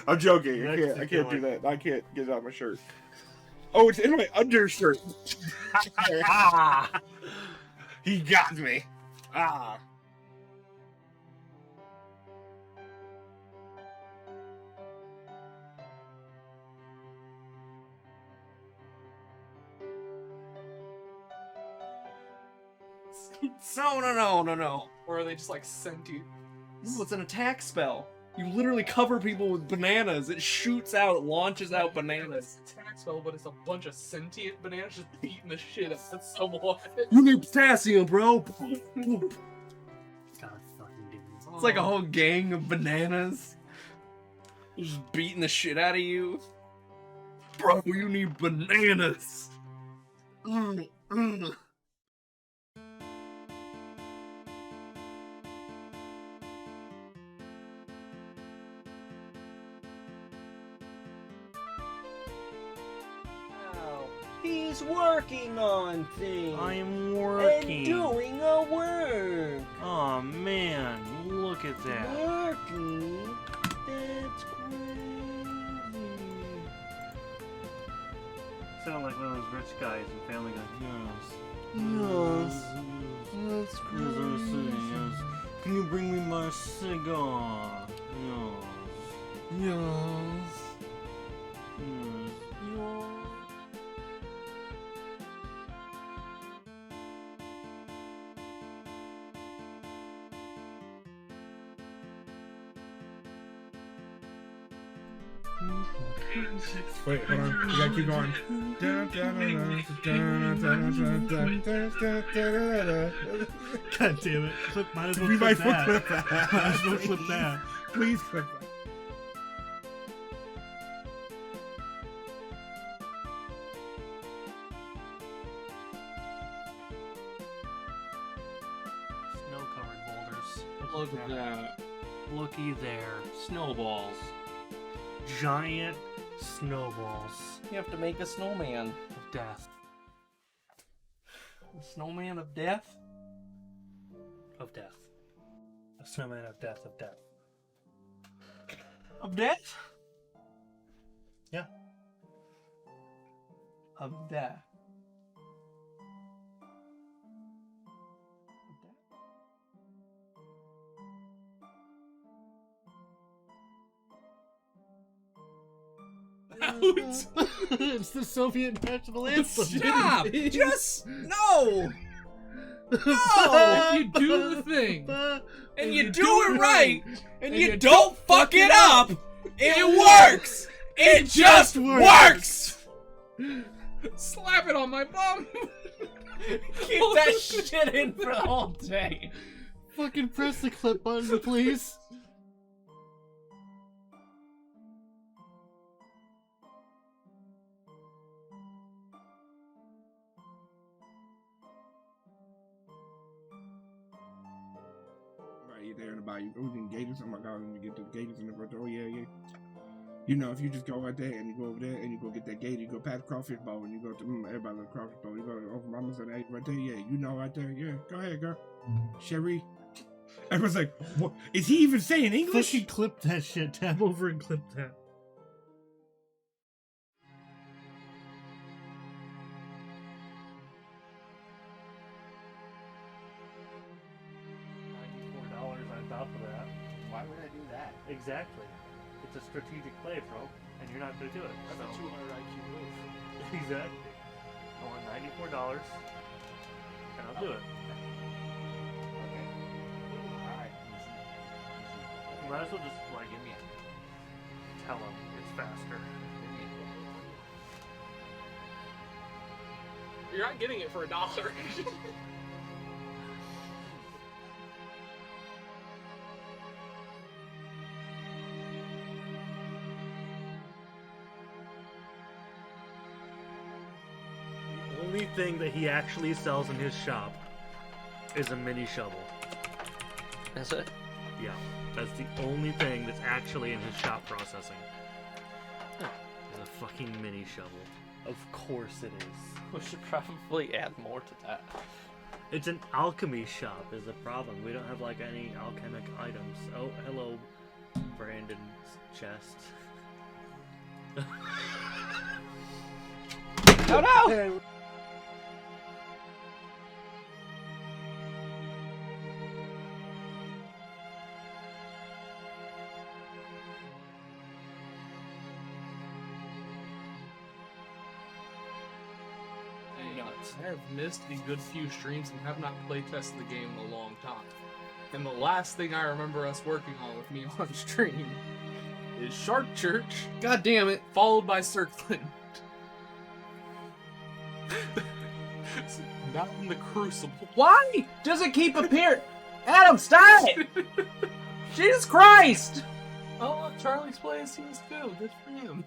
I'm joking. I can't do that. I can't get it out of my shirt. Oh, it's in my undershirt. He got me. Ah. No. Or are they just like sentient? No, it's an attack spell. You literally cover people with bananas. It shoots out, launches out bananas. It's an attack spell, but it's a bunch of sentient bananas just beating the shit out of someone. You need potassium, bro. God fucking damn. It's like a whole gang of bananas. Just beating the shit out of you. Bro, you need bananas. He's working on things. I'm working. And doing a work. Oh man, look at that. Working? That's crazy. Sound like one of those rich guys in Family Guy. Yes. That's Yes, crazy. yes. Can you bring me my cigar? Yes. Yes. Yes. Wait, hold on. You gotta keep going. God damn it. Might as well We might clip that. clip that. Might as well clip that. Please clip that. Snow-covered boulders. Look at that. Looky there. Snowballs. Giant snowballs You have to make a snowman. of death. A snowman of death? Of death. A snowman of death of death. Of death? Yeah. Of death. It's the Soviet national anthem. Stop! Just no! If you do the thing, And you do it right, and you don't fuck it up, it works! It just works! slap it on my bum. Keep that shit in for the whole day. Fucking press the clip button, please. Right there in the bayou. Oh, then gators. Oh my god, when you get the gators in the front door. Oh yeah. You know, if you just go right there and you go over there and you go get that gator, you go past crawfish bowl and you go to everybody loves crawfish bowl. You go over mama's and right there. Yeah, you know right there. Yeah, go ahead, girl. Sherry. Everyone's like, what? Is he even saying English? Fucking clip that shit. Tab over and clip that. $94 on top of that. Why would I do that? Exactly. It's a strategic play, bro, and you're not gonna do it. That's a 200 IQ move. Exactly. I want $94, and I'll do it. Okay. Alright. You might as well just like tell him it's faster. You're not getting it for $1. The only thing that he actually sells in his shop is a mini shovel. That's it? Yeah, that's the only thing that's actually in his shop processing. Is a fucking mini shovel. Of course it is. We should probably add more to that. It's an alchemy shop is the problem. We don't have like any alchemic items. Oh, hello, Brandon's chest. Oh no! I have missed a good few streams and have not playtested the game in a long time. And the last thing I remember us working on with me on stream is Shark Church, God damn it. followed by Circling. Not in the Crucible. Why does it keep appearing? Adam, stop it! Jesus Christ! Oh, look, Charlie's playing CS2. Good for him.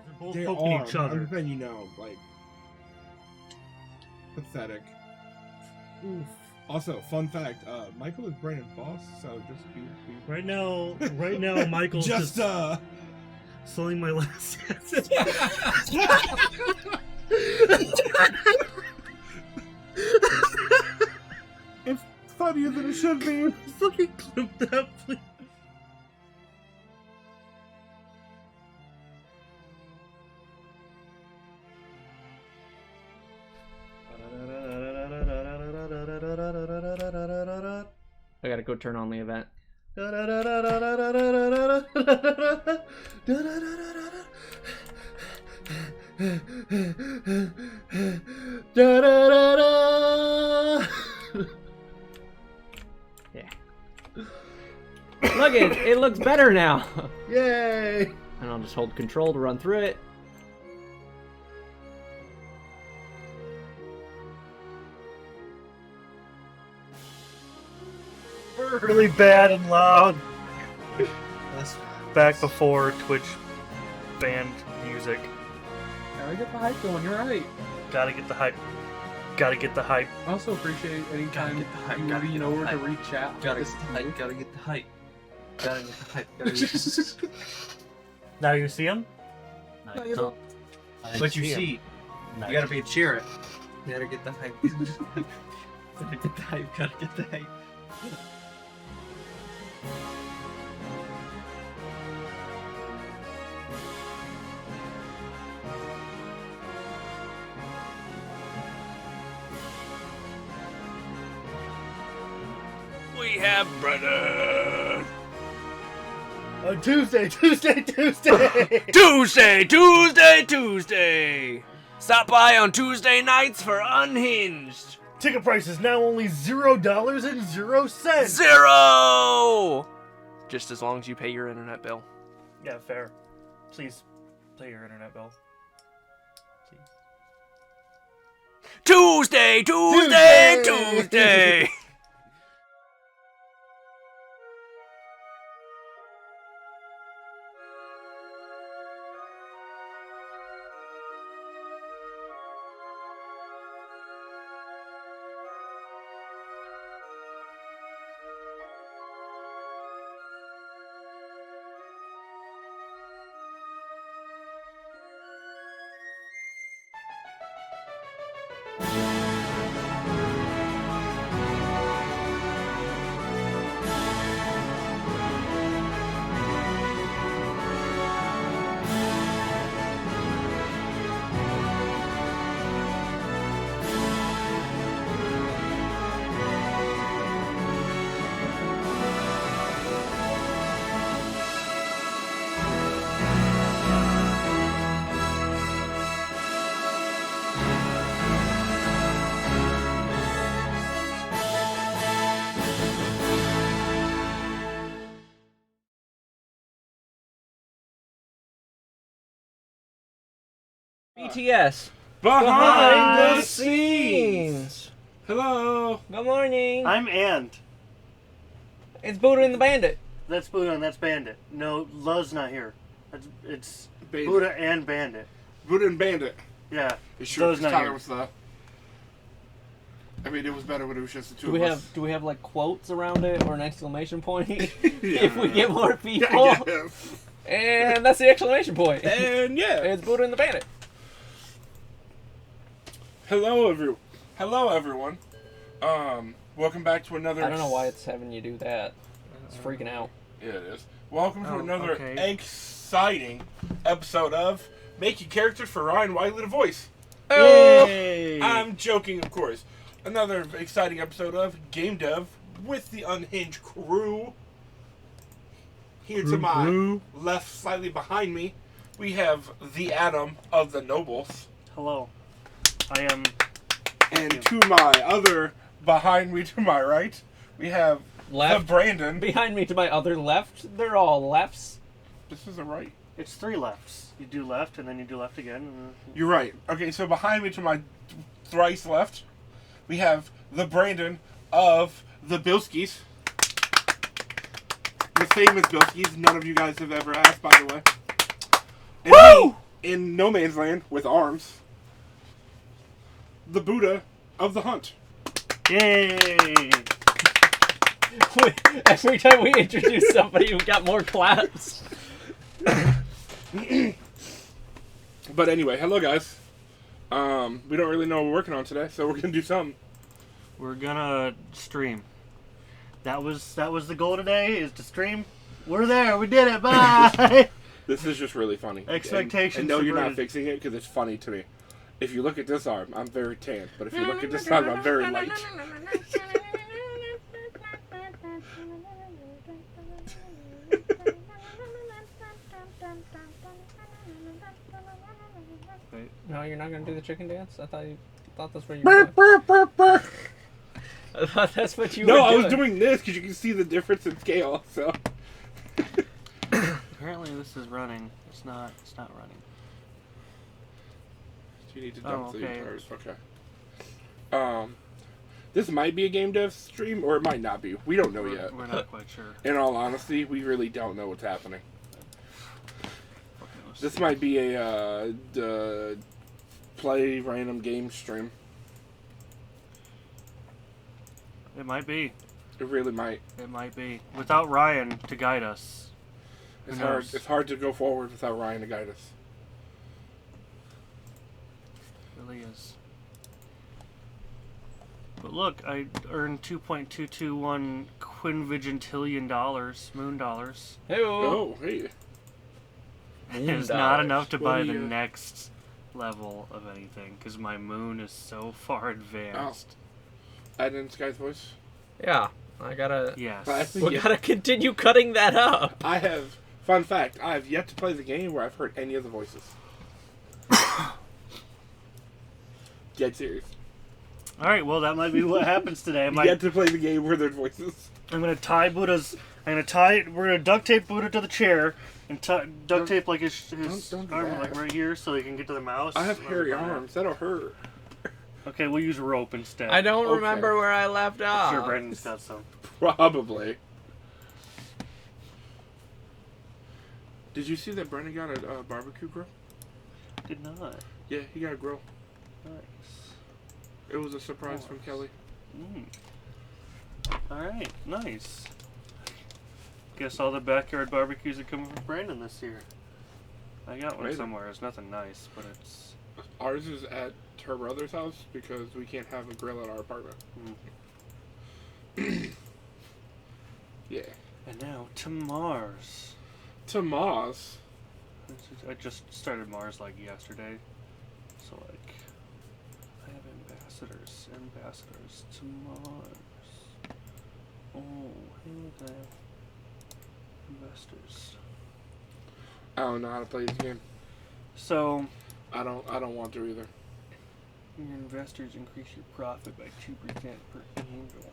They're both They poking are. each I'm other. just letting you know, like, pathetic. Oof. Also, fun fact: Michael is Brandon's boss, so just be Right now, Michael's just selling my last asset. It's funnier than it should be. Fucking clip that, please. I gotta go turn on the event. Yeah. Look, it looks better now. Yay! And I'll just hold control to run through it. Really bad and loud. Back before Twitch banned music. Gotta get the hype going, you're right. Gotta get the hype. Gotta get the hype. I also appreciate any time get the hype, you gotta get the were to hype. reach out. Gotta get the hype. Gotta get the hype. Gotta get the hype. Gotta get the Now you see him? No, you don't. But you see, Nice. you gotta be a cheer it. You gotta get the hype. Gotta get the hype. Gotta get the hype. We have brother. On Tuesday. Tuesday. Stop by on Tuesday nights for Unhinged. Ticket price is now only $0.00. Zero. Just as long as you pay your internet bill. Yeah, fair. Please pay your internet bill. Tuesday. BTS. Behind the scenes. Hello. Good morning. I'm Ant. It's Buddha and the Bandit. That's Buddha and that's Bandit. No, Love's not here. It's Bandit. Buddha and Bandit. Buddha and Bandit. Yeah. It's sure. Those not Tyler here. was the. I mean, it was better when it was just the two Do of we us. have we have like quotes around it or an exclamation point Yeah. if we get more people? Yes. And that's the exclamation point. And yeah, It's Buddha and the Bandit. hello everyone. Welcome back to another. I don't know why it's having you do that. It's freaking out. Yeah, it is. Welcome to Oh, another okay. exciting episode of Making Characters for Ryan Whiteley the Voice. Yay! I'm joking, of course. Another exciting episode of Game Dev with the Unhinged crew. Here to my left, slightly behind me, we have the Adam of the Nobles. Hello. I am. And to my other, behind me to my right, we have Left. the Brandon. Behind me to my other left, they're all lefts. This is a right. It's 3 lefts. You do left, and then you do left again. And You're right. Okay, so behind me to my thrice left, we have the Brandon of the Bilskis. The famous Bilskis. None of you guys have ever asked, by the way. And Woo! me, in No Man's Land with arms, the Buddha of the Hunt. Yay! Every time we introduce somebody, we got more claps. But anyway, hello guys. We don't really know what we're working on today, so we're gonna do something. We're gonna stream. That was the goal today, is to stream. We're there. We did it. Bye. This is just really funny. Expectations And no, you're not subverted. fixing it because it's funny to me. If you look at this arm, I'm very tan. But if you look at this arm, I'm very light. No, you're not gonna do the chicken dance? I thought that's what you were doing. I thought that's what you were No, doing. I was doing this because you can see the difference in scale. So Apparently, this is running. It's not running. you need to dump the okay. tires. Okay. This might be a game dev stream, or it might not be. We don't know yet. We're not quite sure. In all honesty, we really don't know what's happening. This might be a play random game stream. It might be. It really might. It might be. Without Ryan to guide us. It's Who hard. knows? It's hard to go forward without Ryan to guide us. It really is. But look, I earned 2.221 quinvigintillion dollars, moon dollars. Hey-oh. Oh, hey. It's not enough to buy the Well, yeah. next level of anything, because my moon is so far advanced. Add in Sky's voice. Yeah, I gotta. Yes. We gotta continue cutting that up. I have. Fun fact: I have yet to play the game where I've heard any of the voices. Dead serious. Alright, well, that might be what happens today. Yet to play the game where there's voices. I'm gonna tie Buddha's. We're gonna duct tape Buddha to the chair and duct tape like his don't do arm that. like right here so he can get to the mouse. I have hairy arms. That'll hurt. Okay, we'll use rope instead. I don't Okay. remember where I left off. Sure, Brandon's got some. Probably. Did you see that Brendan got a barbecue grill? Did not. Yeah, he got a grill. Nice. It was a surprise from Nice. Kelly. Alright, nice. Guess all the backyard barbecues are coming from Brandon this year. I got one Maybe. somewhere. It's nothing nice, but it's. Ours is at her brother's house because we can't have a grill at our apartment. Yeah. And now to Mars. To Moz. I just started Mars like yesterday. So, like. I have ambassadors. Ambassadors to Mars. Oh, hey, look at that. Investors. I don't know how to play this game. So, I don't want to either. your investors increase your profit by 2% per angel.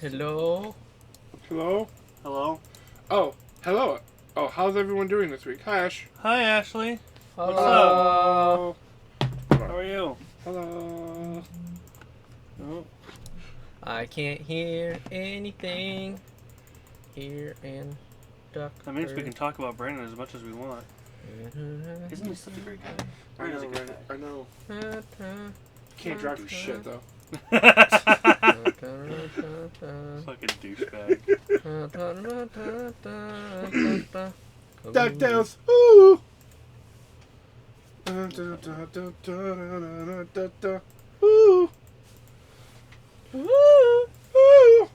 Hello. Hello? Hello? Oh, hello. Oh, how's everyone doing this week? Hi, Ash. Hi, Ashley. Hello. How are you? Hello. Oh. I can't hear anything. Here and duck. That means we can talk about Brandon as much as we want. Isn't he such a great guy? I know, Brandon's a good right? I know. Uh, Can't drive for shit though. guy. Fucking douchebag. DuckTales. Ooh. Ooh. Ooh.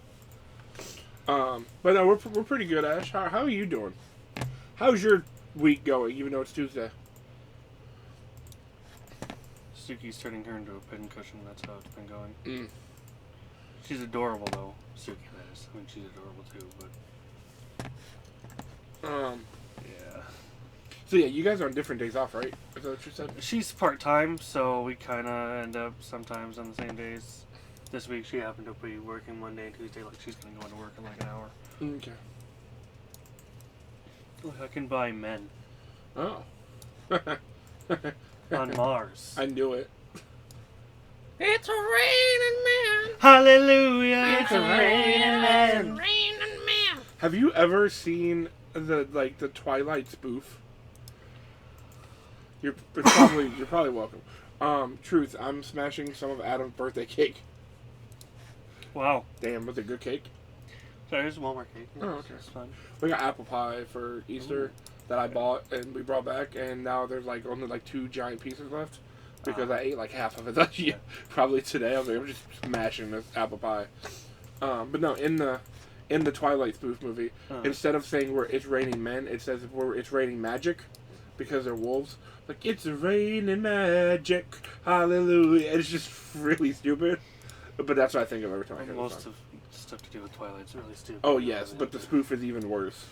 But no, we're pretty good, Ash. How are you doing? How's your week going, even though it's Tuesday? Suki's turning her into a pincushion. That's how it's been going. Mm. She's adorable, though. Suki, that is. I mean, she's adorable, too, but... Yeah. So yeah, you guys are on different days off, right? Is that what you said? She's part-time, so we kind of end up sometimes on the same days. This week, she happened to be working Monday and Tuesday. Like, she's going to go into work in like an hour. Okay. Look, I can buy men Oh. on Mars. I knew it. It's a raining man. Hallelujah! It's a raining man. Raining man. Have you ever seen the Twilight spoof? You're probably welcome. Truth, I'm smashing some of Adam's birthday cake. Wow. Damn, was it good cake? So here's one more cake. Oh, okay. It's fun. We got apple pie for Easter that I bought and we brought back, and now there's like only like 2 giant pieces left because I ate like half of it that year. Probably today. I was like, I'm just smashing this apple pie. But no, in the Twilight spoof movie, instead of saying it's raining men, it says it's raining magic because they're wolves. Like, it's raining magic, hallelujah. And it's just really stupid. But that's what I think of every time I hear Most the song. of stuff to do with Twilight's really stupid. Oh yes, but the spoof is even worse.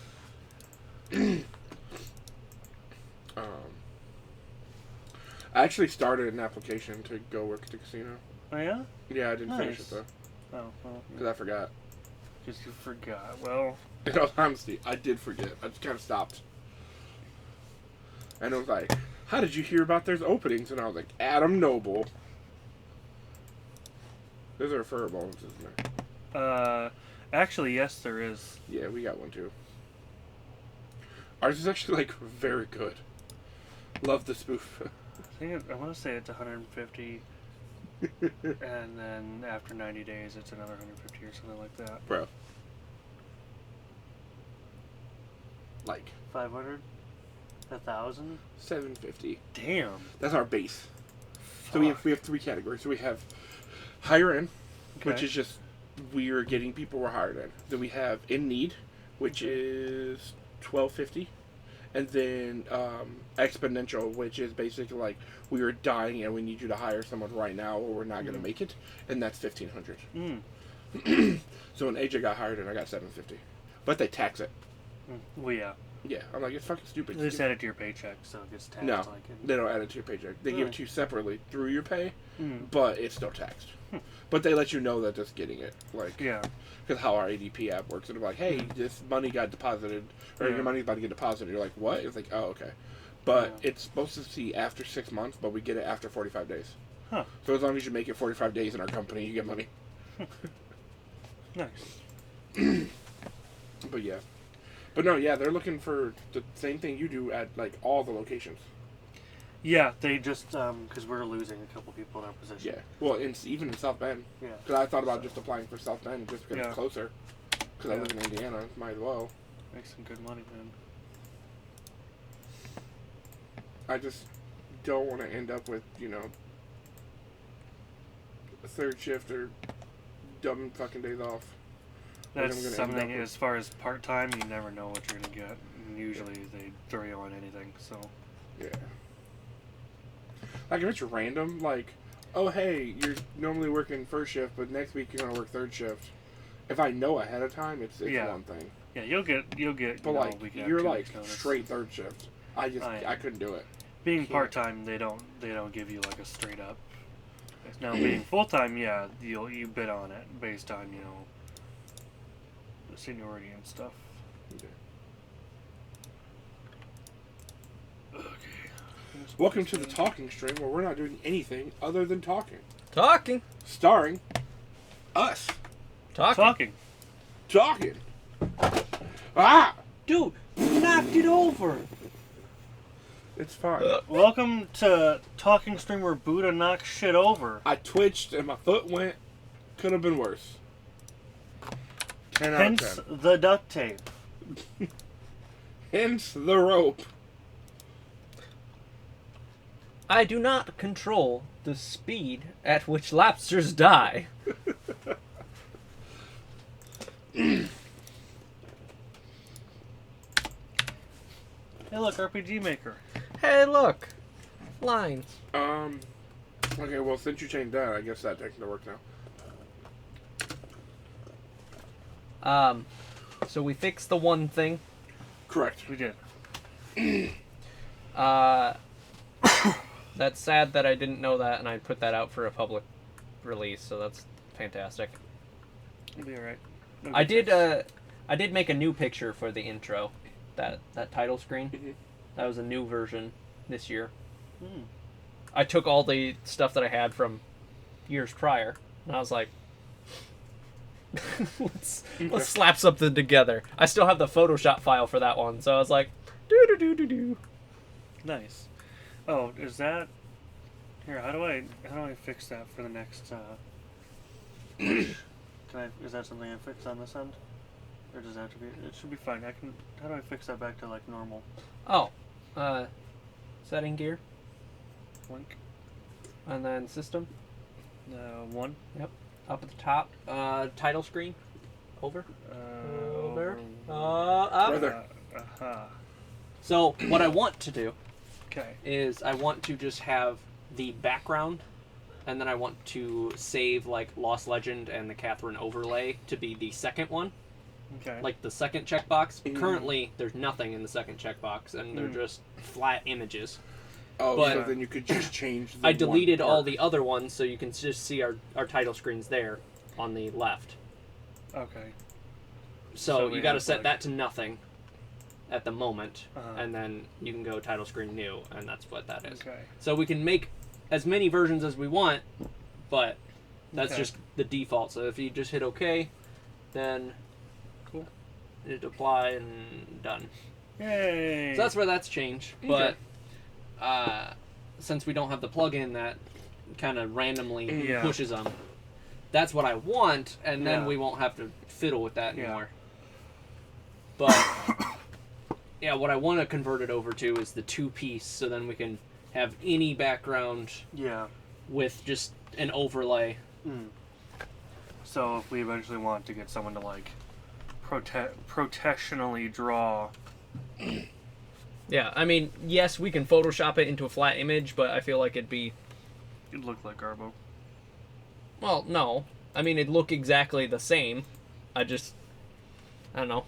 I actually started an application to go work at the casino. Oh yeah? Yeah, I didn't finish it Nice. though, Oh, well. because I forgot. Because you forgot. Well, In all honesty, I did forget. I just kind of stopped. And it was like, how did you hear about there's openings? And I was like, Adam Noble. There's a referral bonus, isn't there? actually, yes, there is. Yeah, we got one too. Ours is actually like very good. Love the spoof. I want to say it's 150, and then after 90 days, it's another 150 or something like that. Bro. Like 500, 1,000. 750. Damn. That's our base. So we have 3 categories. So we have higher end, which Okay. is just we're getting people we're hired in. Then we have in need, which is $1,250, and then exponential, which is basically like we are dying and we need you to hire someone right now, or we're not going to make it, and that's $1,500. So when AJ got hired in, I got $750, but they tax it. Well, yeah. Yeah, I'm like, it's fucking stupid. They just add it to your paycheck, so it gets taxed. No, like it. they don't add it to your paycheck. They give it to you separately through your pay, Mm. but it's still taxed. But they let you know that just getting it, like, Yeah. because how our ADP app works. It'll be like, hey, this money got deposited, or Yeah. your money's about to get deposited. You're like, what? It's like, oh, okay. But Yeah. it's supposed to see after 6 months, but we get it after 45 days. Huh. So as long as you make it 45 days in our company, you get money. Nice. But yeah. But no, yeah, they're looking for the same thing you do at, like, all the locations. Yeah, they just because we're losing a couple people in our position. Yeah. Well, even in South Bend. Yeah. Because I thought about just applying for South Bend just because Yeah. it's closer. Because I Yeah. live in Indiana, might as well. Make some good money, man. I just don't want to end up with, a third shift or dumb fucking days off. Like, That's I'm gonna end something, up with- as far as part-time, you never know what you're going to get. And usually they throw you on anything, so... Yeah. Like, if it's random, like, oh, hey, you're normally working first shift, but next week you're going to work third shift. If I know ahead of time, it's Yeah. one thing. Yeah, you'll get But, you know, like, we can have you're, 2 like, weeks notice. straight third shift. I yeah. couldn't do it. Being can't. part-time, they don't give you, like, a straight up. Now, being full-time, yeah, you bid on it based on, the seniority and stuff. Okay. Welcome to the talking stream where we're not doing anything other than talking. Talking. Starring us. Talking. Talking. Ah! Dude, you knocked it over. It's fine. Welcome to Talking Stream where Buddha knocks shit over. I twitched and my foot went. Could have been worse. 10 out of Hence 10. the duct tape. Hence the rope. I do not control the speed at which lobsters die. Hey, look, RPG Maker. Hey, look. Lines. Okay, well, since you changed that, I guess that technically works now. So we fixed the one thing. Correct. We did. That's sad that I didn't know that, and I put that out for a public release, so that's fantastic. We'll be alright. I did make a new picture for the intro, that title screen. Mhm. That was a new version this year. Hmm. I took all the stuff that I had from years prior, and I was like, let's slap something together. I still have the Photoshop file for that one, so I was like, do. Nice. Oh, is that here? How do I fix that for the next? Is that something I fix on this end, or does that have to be? It should be fine. I can. How do I fix that back to like normal? Oh, setting gear, Link. and then system, 1. up at the top, title screen, over, Over. up. Further. So what I want to do Okay. is I want to just have the background, and then I want to save like Lost Legend and the Catherine overlay to be the second one, Okay. like the second checkbox. Mm. Currently, there's nothing in the second checkbox, and they're just flat images. Oh, But- so then you could just change the I deleted one all part. the other ones, so you can just see our title screens there on the left. Okay. So, So we you got to have, set like- that to nothing at the moment, Uh-huh. and then you can go title screen new, and that's what that is. Okay. So we can make as many versions as we want, but that's Okay. just the default. So if you just hit OK, then Cool. hit apply and done. Yay. So that's where that's changed. But since we don't have the plugin that kind of randomly Yeah. pushes them, that's what I want, and then Yeah. we won't have to fiddle with that Yeah. anymore. But yeah, what I want to convert it over to is the 2-piece, so then we can have any background Yeah. with just an overlay. Mm. So if we eventually want to get someone to like professionally draw. Yeah, I mean, yes, we can Photoshop it into a flat image, but I feel like it'd be... It looked like Garbo. Well, no. I mean, it'd look exactly the same. I don't know.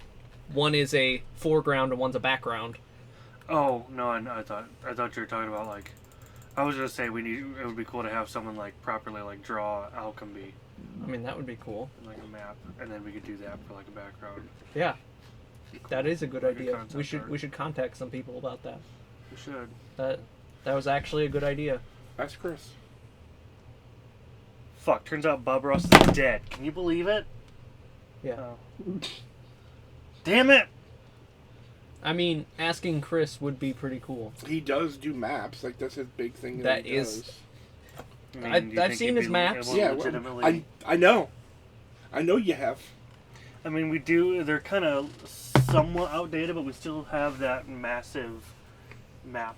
One is a foreground and one's a background. Oh no! I thought you were talking about like. I was gonna say it would be cool to have someone like properly like draw Alchemy I mean, that would be cool. like a map, and then we could do that for like a background. Yeah. That is a good Like a idea. concept art. We should contact some people about that. We should. That was actually a good idea. That's Chris. Fuck! Turns out Bob Ross is dead. Can you believe it? Yeah. Oh. Damn it! I mean, asking Chris would be pretty cool. He does do maps. Like, that's his big thing. That he is- does. I've do you think seen he'd his be maps. able to Yeah, well, legitimately. I know. I know you have. I mean, we do. They're kind of somewhat outdated, but we still have that massive map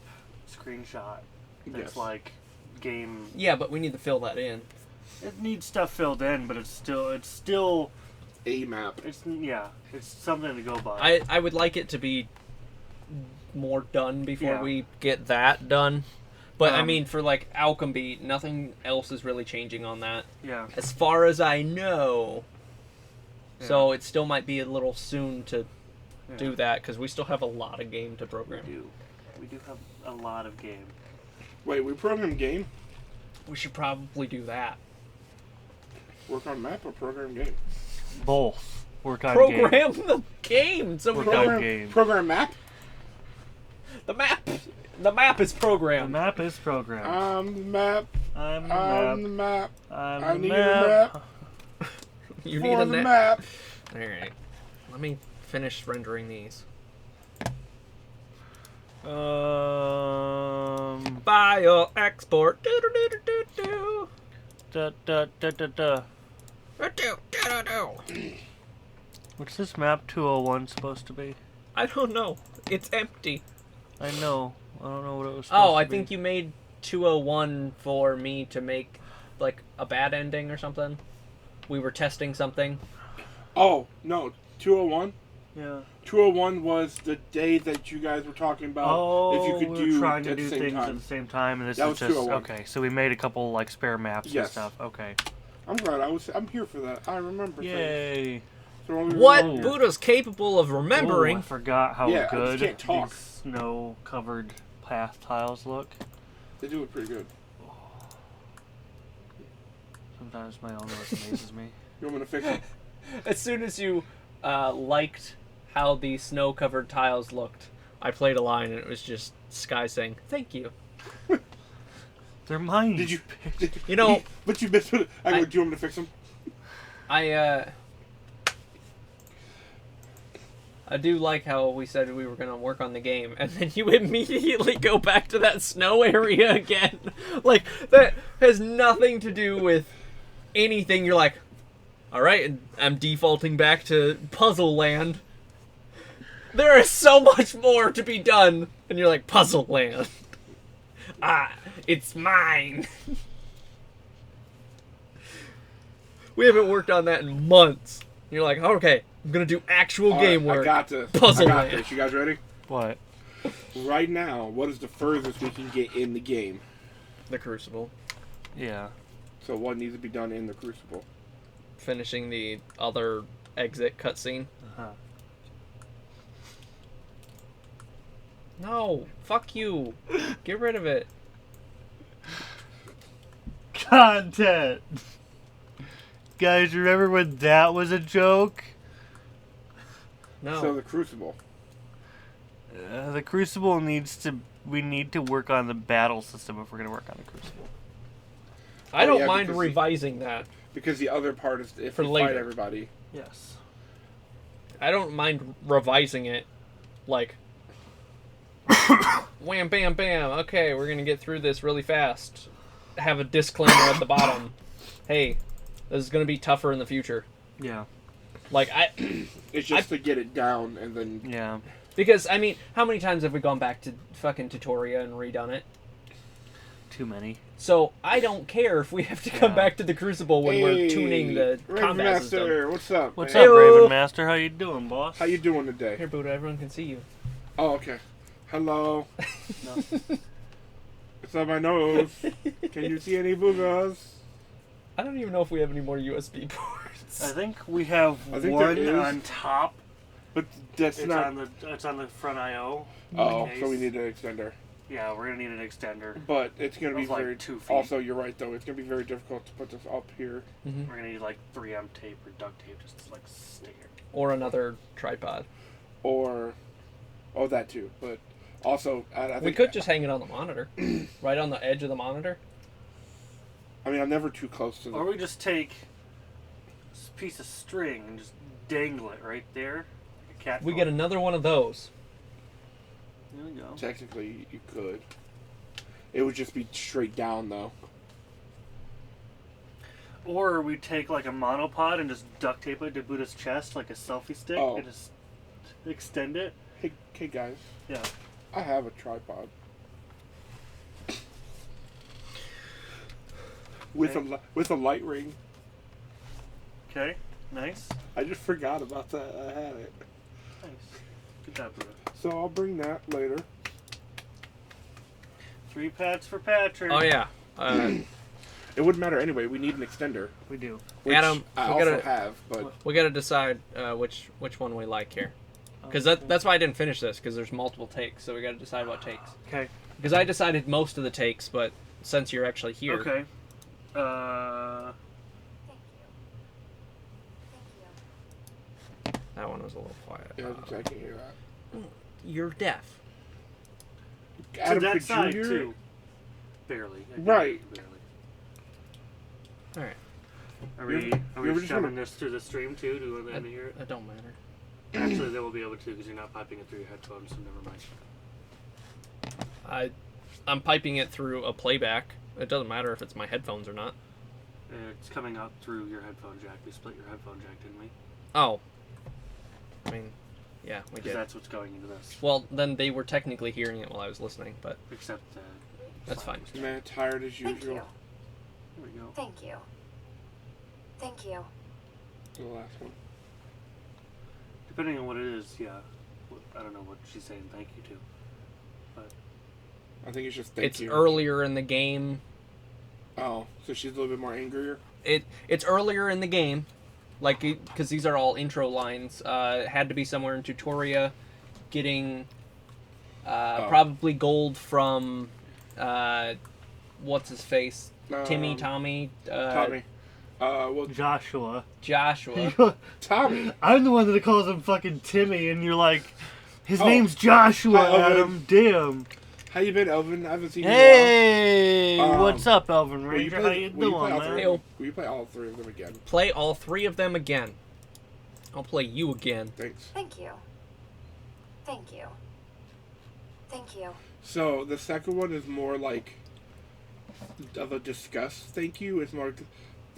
screenshot. That's Yes. like game. Yeah, but we need to fill that in. It needs stuff filled in, but it's still. A map. It's something to go by. I would like it to be more done before Yeah. we get that done. But I Um, mean, for like Alchemy, nothing else is really changing on that, Yeah. as far as I know. Yeah. So it still might be a little soon to Yeah. do that because we still have a lot of game to program. We do have a lot of game. Wait, we program game? We should probably do that. Work on map or program game? Both. Work on Program the game. So we Work don't- on Program, game. program map? the map is The programmed. map is programmed. The map. I'm the The map. map. I'm I the need map. a map. You For need a the net. map. All right. Let me finish rendering these. File export. Da, da, da, da, da. What's this map 201 supposed to be? I don't know. It's empty. I know. I don't know what it was supposed to be. Oh, I think you made 201 for me to make, like, a bad ending or something. We were testing something. Oh, no. 201? Yeah. 201 was the day that you guys were talking about. Oh, if you could we were trying to at do the same things time. at the same time, and this That is was just 201. okay. So we made a couple like spare maps and Yes. stuff. Okay. I'm glad I'm here for that. I remember things. Yay! So only What remember- Buddha's capable of Ooh, remembering. I forgot how Yeah, I just good can't talk. these snow-covered path tiles look. They do it pretty good. Sometimes my own work amazes me. You want me to fix it? As soon as you liked how the snow-covered tiles looked, I played a line and it was just Sky saying, "Thank you." They're mine. Did you? You know, But you missed it. I go. I- Do you want me to fix them? I do like how we said we were gonna work on the game, and then you immediately go back to that snow area again. Like, that has nothing to do with anything. You're like, alright, I'm defaulting back to puzzle land. There is so much more to be done. And you're like, puzzle land. Ah, it's mine. We haven't worked on that in months. You're like, okay, I'm gonna do actual All game right, work. I got this. Puzzle I got land. this. You guys ready? What? Right now, what is the furthest we can get in the game? The Crucible. Yeah. So what needs to be done in the Crucible? Finishing the other exit cutscene. Uh-huh. No, fuck you. Get rid of it. Content. Guys, remember when that was a joke? No. So the Crucible. The Crucible needs to. We need to work on the battle system if we're gonna work on the Crucible. I don't yeah, mind because revising that. Because the other part is if For you later. fight everybody. Yes. I don't mind revising it. Like, wham, bam, bam. Okay, we're gonna get through this really fast. Have a disclaimer at the bottom. Hey, this is gonna be tougher in the future. Yeah. Like, It's just to get it down and then. Yeah. because, I mean, how many times have we gone back to fucking Tutoria and redone it? Too many. So, I don't care if we have to come Yeah. back to the Crucible when we're tuning the Raven combat system. Master, what's up? What's man? up, Heyo. Raven Master? How you doing, boss? How you doing today? Here, Buddha, everyone can see you. Oh, okay. Hello. No. It's on my nose. Can you see any boogers? I don't even know if we have any more USB ports. I think we have I think there one is. on top. But that's It's not. on the front I/O. Oh, case. so we need an extender. Yeah, we're gonna need an extender. But it's gonna be Of, like, very. 2 feet. Also, you're right though. It's gonna be very difficult to put this up here. Mhm. We're gonna need like 3M tape or duct tape just to like stick it. Or another tripod. Or, oh, that too. But also, I think We could just hang it on the monitor. Right on the edge of the monitor. I mean, I'm never too close to the. Or we just take this piece of string and just dangle it right there. Like a cat. We get another one of those. There we go. Technically, you could. It would just be straight down though. Or we take like a monopod and just duct tape it to Buddha's chest like a selfie stick Oh. and just extend it. Hey guys, Yeah. I have a tripod. With a light ring. Okay. Nice. I just forgot about that. I had it. Nice. Good job, Buddha. So I'll bring that later. 3 pats for Patrick. Oh yeah. It wouldn't matter anyway. We need an extender. We do. Which Adam, I we also gotta- have, but We gotta decide which one we like here. Because that's why I didn't finish this, because there's multiple takes, so we gotta decide what takes. Okay. Because I decided most of the takes, but since you're actually here, Okay. that one was a little quiet. yeah, I can hear that. You're deaf. Adam, to that could side you hear too. Barely. I can Right. hear you barely. All right. Are You we ever- you ever just shoving wanna- this through the stream too? Do you want them to hear it? That don't matter. Actually, they will be able to because you're not piping it through your headphones, so never mind. I'm piping it through a playback. It doesn't matter if it's my headphones or not. It's coming out through your headphone jack. We split your headphone jack, didn't we? Oh. mean, yeah, we Because did. that's what's going into this. Well, then they were technically hearing it while I was listening, but Except that's fine. Man, tired as Thank usual. you. There we go. Thank you. Thank you. The last one. Depending on what it is, yeah. I don't know what she's saying thank you to. But I think it's just thank It's you. earlier in the game. Oh, so she's a little bit more angrier? It's earlier in the game, like, because these are all intro lines. It had to be somewhere in Tutoria, getting probably gold from what's his face, Tommy. Tommy. Well, Joshua. Joshua. Tommy. I'm the one that calls him fucking Timmy, and you're like, his Oh. name's Joshua, Hi, Elvin. Adam. Damn. How you been, Elvin? I haven't seen you in a while. Hey, what's up, Elvin Will you Ranger? play- How you will doing, play all man? three- Heyo. Will you play all three of them again? Play all three of them again. I'll play you again. Thanks. Thank you. Thank you. Thank you. So the second one is more like of a disgust thank you. It's more,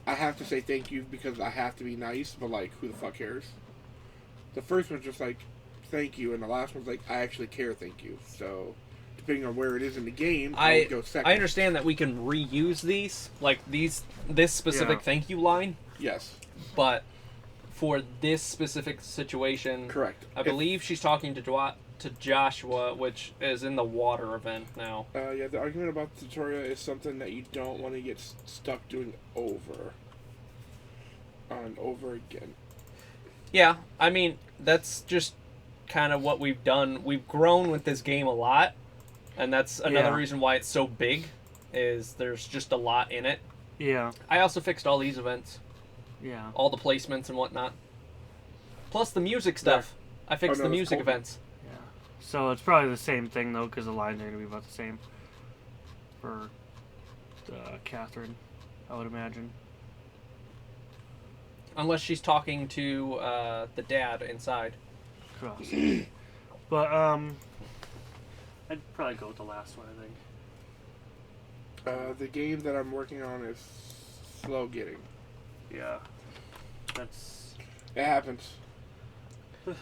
I have to say thank you because I have to be nice, but like, who the fuck cares? The first one's just like, thank you, and the last one's like, I actually care, thank you. So depending on where it is in the game, I would go second. I understand that we can reuse these, like this specific Yeah. thank you line, Yes, but for this specific situation, correct. I believe she's talking to Joshua, which is in the water event now. Yeah, the argument about the tutorial is something that you don't want to get stuck doing over and over again. Yeah, I mean, that's just kind of what we've done. We've grown with this game a lot, and that's another Yeah. reason why it's so big, is there's just a lot in it. yeah, I also fixed all these events, yeah. all the placements and whatnot. Plus the music stuff. I fixed no, the that's music cool. events. Yeah. So it's probably the same thing though, because the lines are gonna be about the same for Catherine, I would imagine. Unless she's talking to the dad inside. Cross. But I'd probably go with the last one. I think. The game that I'm working on is slow getting. Yeah. That's It happens.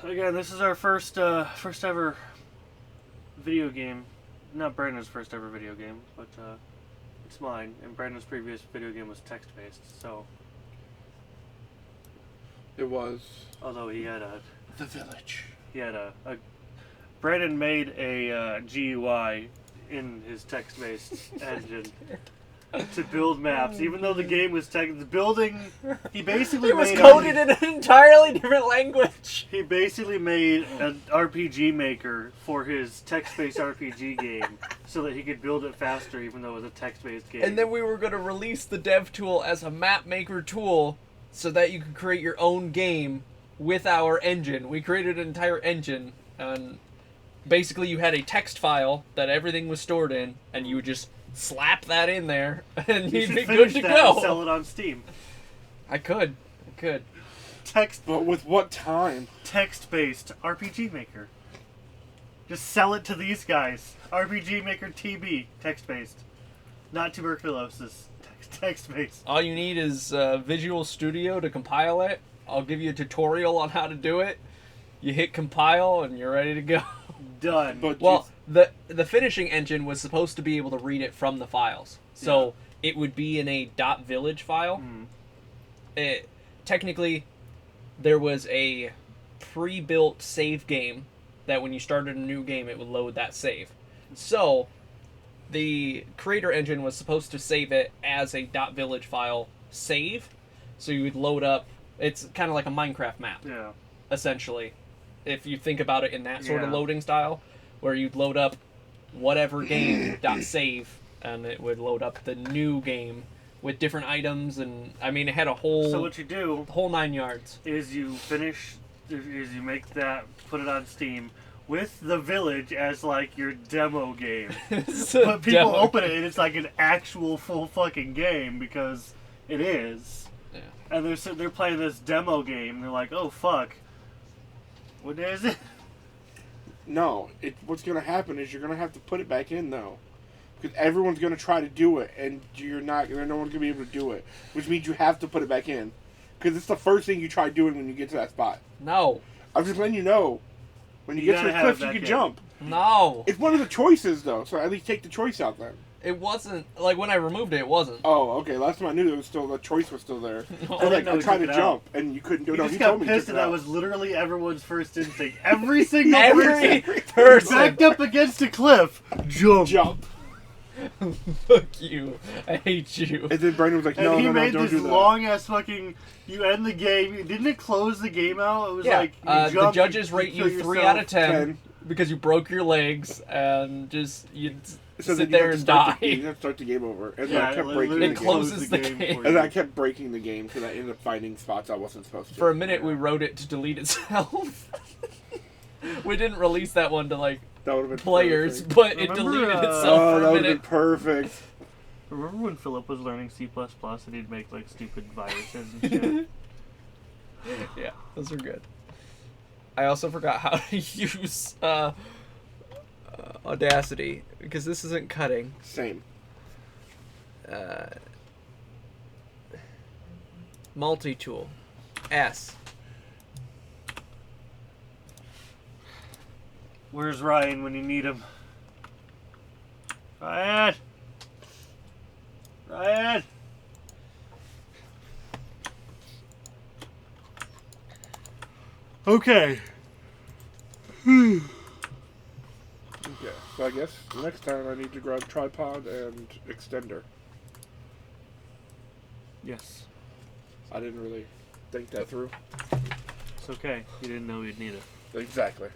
again. This is our first ever video game. Not Brandon's first ever video game, but it's mine. And Brandon's previous video game was text based. So It was although he had a The Village. Brandon made a GUI in his text-based engine to build maps. Even though the game was the building, he basically It was made coded in an entirely different language. he basically made an RPG maker for his text-based RPG game so that he could build it faster, even though it was a text-based game. And then we were going to release the dev tool as a map maker tool so that you could create your own game with our engine. We created an entire engine, and basically you had a text file that everything was stored in, and you would just slap that in there, and you you'd should be finish good to that and go. sell it on Steam. I could. But with what time? Text-based RPG maker. Just sell it to these guys. RPG maker TB, text-based, not tuberculosis. Text-based. All you need is Visual Studio to compile it. I'll give you a tutorial on how to do it. You hit compile, and you're ready to go. Done. But Well, the finishing engine was supposed to be able to read it from the files, so it would be in a .village file. Technically, there was a pre-built save game that when you started a new game, it would load that save. So, the creator engine was supposed to save it as a .village file save, so you would load up. It's kind of like a Minecraft map, Yeah. essentially, if you think about it in that sort of Yeah. loading style, where you'd load up whatever game .save, and it would load up the new game with different items, and I mean, it had a whole So what you do 9 yards. is you make that, put it on Steam with the village as like your demo game. It's a But people demo. open it and it's like an actual full fucking game because it is. Yeah. And they're playing this demo game. And they're like, oh fuck, what day is it? no, what's going to happen is you're going to have to put it back in, though. Because everyone's going to try to do it, and no one's going to be able to do it. Which means you have to put it back in. Because it's the first thing you try doing when you get to that spot. No, I'm just letting you know. When you You get to gotta the have cliff, you that can game. jump. No, It's one of the choices, though, so at least take the choice out then. it wasn't. Like when I removed it, it wasn't. Oh, okay. Last time I knew, the choice was still there. No. I was like, know I he tried to took it jump, and you couldn't do it. You No, just he got told me he pissed, took and it that out. was literally everyone's first instinct. Every single Every person person. backed up against a cliff. Jump. Jump. Fuck you. I hate you. And then Brandon was like, And no, he no, made don't this do that. long ass fucking. You end the game. Didn't it close the game out? It was Yeah, like you the jump, judges you rate kill you 3 yourself. out of 10 10. because you broke your legs and just you So sit then you there have to and start die. you have to start the game over. And then Yeah, I kept it breaking literally the It game. closes the game. for And you. then I kept breaking the game because I ended up finding spots I wasn't supposed to. For a minute, we wrote it to delete itself. We didn't release that one to like That would have been players, perfect. but it Remember, deleted itself Oh, for that a would have been minute. perfect. Remember when Philip was learning C++ and he'd make like stupid viruses and shit? Yeah, those are good. I also forgot how to use Audacity because this isn't cutting. Same. Multi-tool. S. Where's Ryan when you need him? Ryan! Ryan! Okay. Okay, so I guess next time I need to grab tripod and extender. Yes. I didn't really think that through. It's okay. You didn't know you'd need it. Exactly.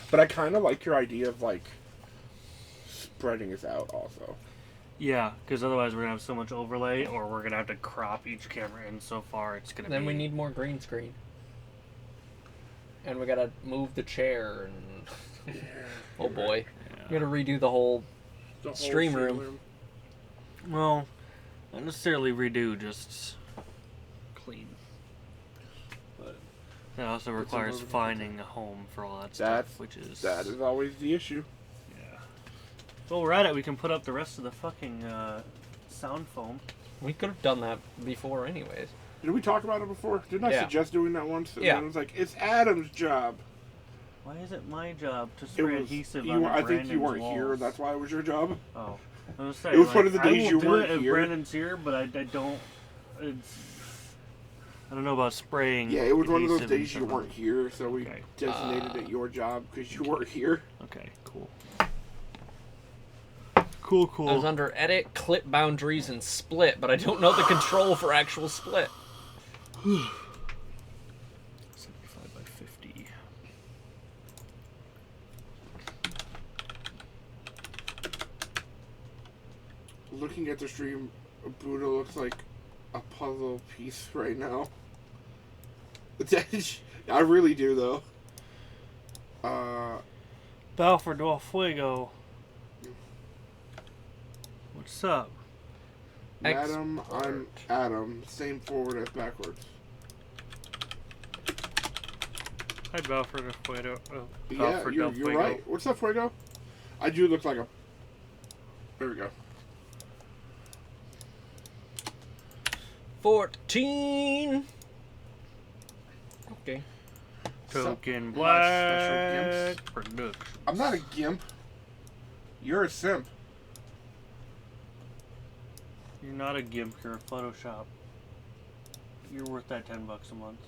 But I kind of like your idea of like spreading this out also. Yeah, because otherwise we're going to have so much overlay, or we're going to have to crop each camera in so far it's going to be... Then we need more green screen. And we gotta move the chair and... Oh boy. We gotta redo the whole... The whole Stream room. Well, not necessarily redo, just clean. But that also Put some requires over- finding a home for all that That's- stuff, which is... That is always the issue. Yeah. Well, we're at it. We can put up the rest of the fucking sound foam. We could have done that before anyways. Did we talk about it before? Didn't I Yeah. suggest doing that once? And Yeah. then it was like, it's Adam's job. Why is it my job to It spray was, adhesive you, on I think you Brandon's weren't here. walls? That's why it was your job. Oh. I was saying, It was like, one of the days I will you do weren't it if here. Brandon's here, but I don't... It's... I don't know about spraying Yeah, it was one of those adhesive and days you stuff. weren't here, so we Okay. designated it your job because you weren't here. Okay, cool. Cool, I was cool. under edit, clip boundaries, and split, but I don't know the control for actual split. 75 by 50. Looking at the stream, Buddha looks like a puzzle piece right now. I really do, though. Balfour del Fuego. What's up? Madam, I'm Adam. Same forward as backwards. Hi, Balfour del Fuego. Yeah, Balfour you're del Fuego. right. What's up, Fuego? I do look like a... There we go. 14! Okay. Token So- my special Black Production. I'm not a gimp. You're a simp. You're not a gimp, you're a Photoshop. You're worth that $10 a month.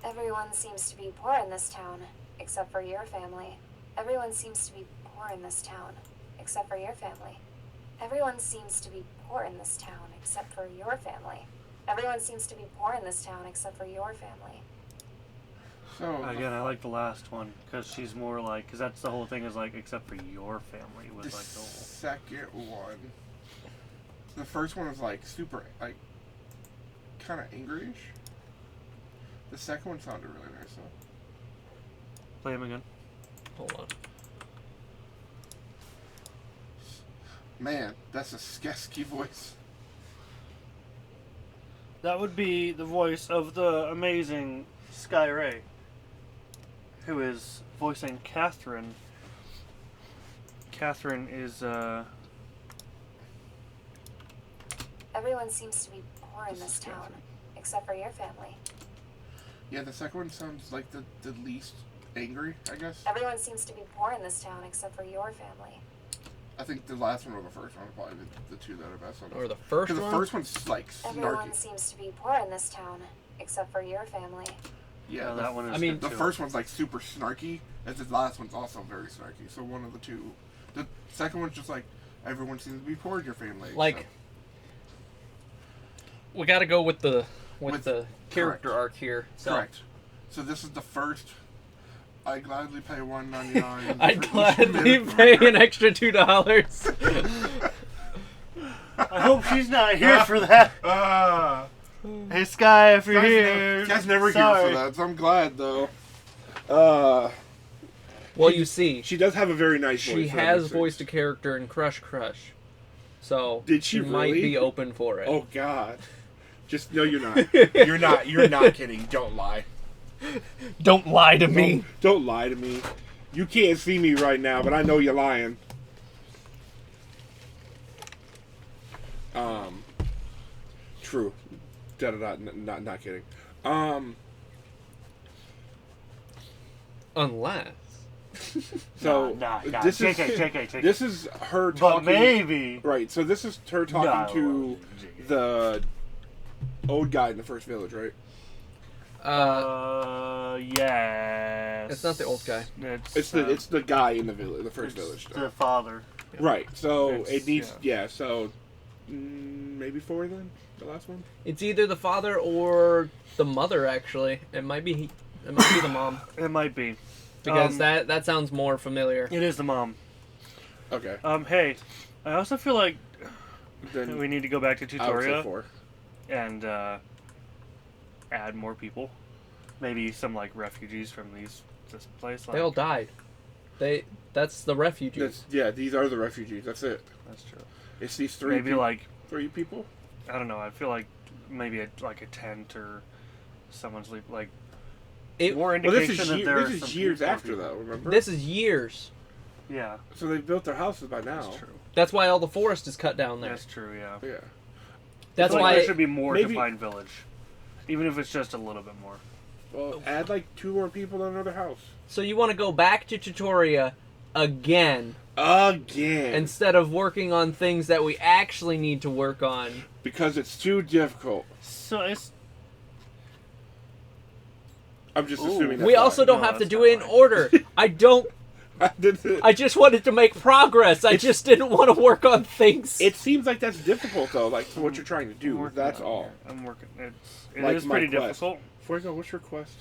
Everyone seems to be poor in this town, except for your family. Everyone seems to be poor in this town, except for your family. Everyone seems to be poor in this town, except for your family. Everyone seems to be poor in this town, except for your family. So, Again, I like the last one, because she's more like, because that's the whole thing is like, except for your family, was the like the whole... second one... The first one was like super, like, kind of angry-ish. The second one sounded really nice, though. Play him again. Hold on. Man, that's a Skesky voice. That would be the voice of the amazing Sky Ray, who is voicing Catherine. Catherine is, Everyone seems to be poor in this town, except for your family. Yeah, the second one sounds like the least angry, I guess. Everyone seems to be poor in this town except for your family. I think the last one or the first one are probably the two that are best on Or the first Because one? the first one's like Everyone snarky. seems to be poor in this town except for your family. Yeah, No, that one is I mean, good, the too. first one's like super snarky, and the last one's also very snarky. So one of the two. The second one's just like everyone seems to be poor in your family. Like, so. we gotta go with the With- the character correct. arc here. So Correct. So this is the first. I gladly pay $1.99. I'd for each gladly minute. pay an extra $2. I hope she's not here for that. Hey, Sky, if you're here. Guy's never sorry. here for that, so I'm glad though. Well, you see, She does have a very nice voice. she so that has makes voiced a sense. character in Crush Crush. So Did she might really? be open for it. Oh God. Just no, you're not. You're not kidding. Don't lie. Don't lie to me. Don't lie to me. You can't see me right now, but I know you're lying. True. Da da da. Not kidding. Unless. So Nah, this JK, is JK. this is her But talking. maybe. Right. So this is her talking to the old guy in the first village, right? Yes. It's not the old guy. It's the guy in the village, the first village. It's the father. Right. So It's- it needs so maybe 4 then the last one. It's either the father or the mother. Actually, it might be the mom It might be. because that sounds more familiar. It is the mom. Okay. Hey, I also feel like Then we need to go back to I would say Tutoria 4. and add more people. Maybe some like refugees from this place. Like, They all died. That's the refugees. These are the refugees. That's it. That's true. It's these 3 Maybe like 3 people. I don't know. I feel like maybe like a tent or someone's like It- more Well, this indication is that there are this some is years more after people. though. Remember? This is years. Yeah, So they built their houses by now. that's true. That's why all the forest is cut down there. That's true. Yeah. Yeah. That's I feel like why there should be more maybe- defined village, even if it's just a little bit more. Well, add like 2 more people in another house. So you want to go back to Tutoria again Again. instead of working on things that we actually need to work on. Because it's too difficult. So it's I'm just Ooh. assuming. That's We also why. don't No, have to that's do not it in why. order. I don't. I just wanted to make progress. I just didn't want to work on things. It seems like that's difficult though. Like for what you're trying to I'm do. working That's on all. here. I'm working. It Like is my pretty quest. difficult. Before I go, what's your quest?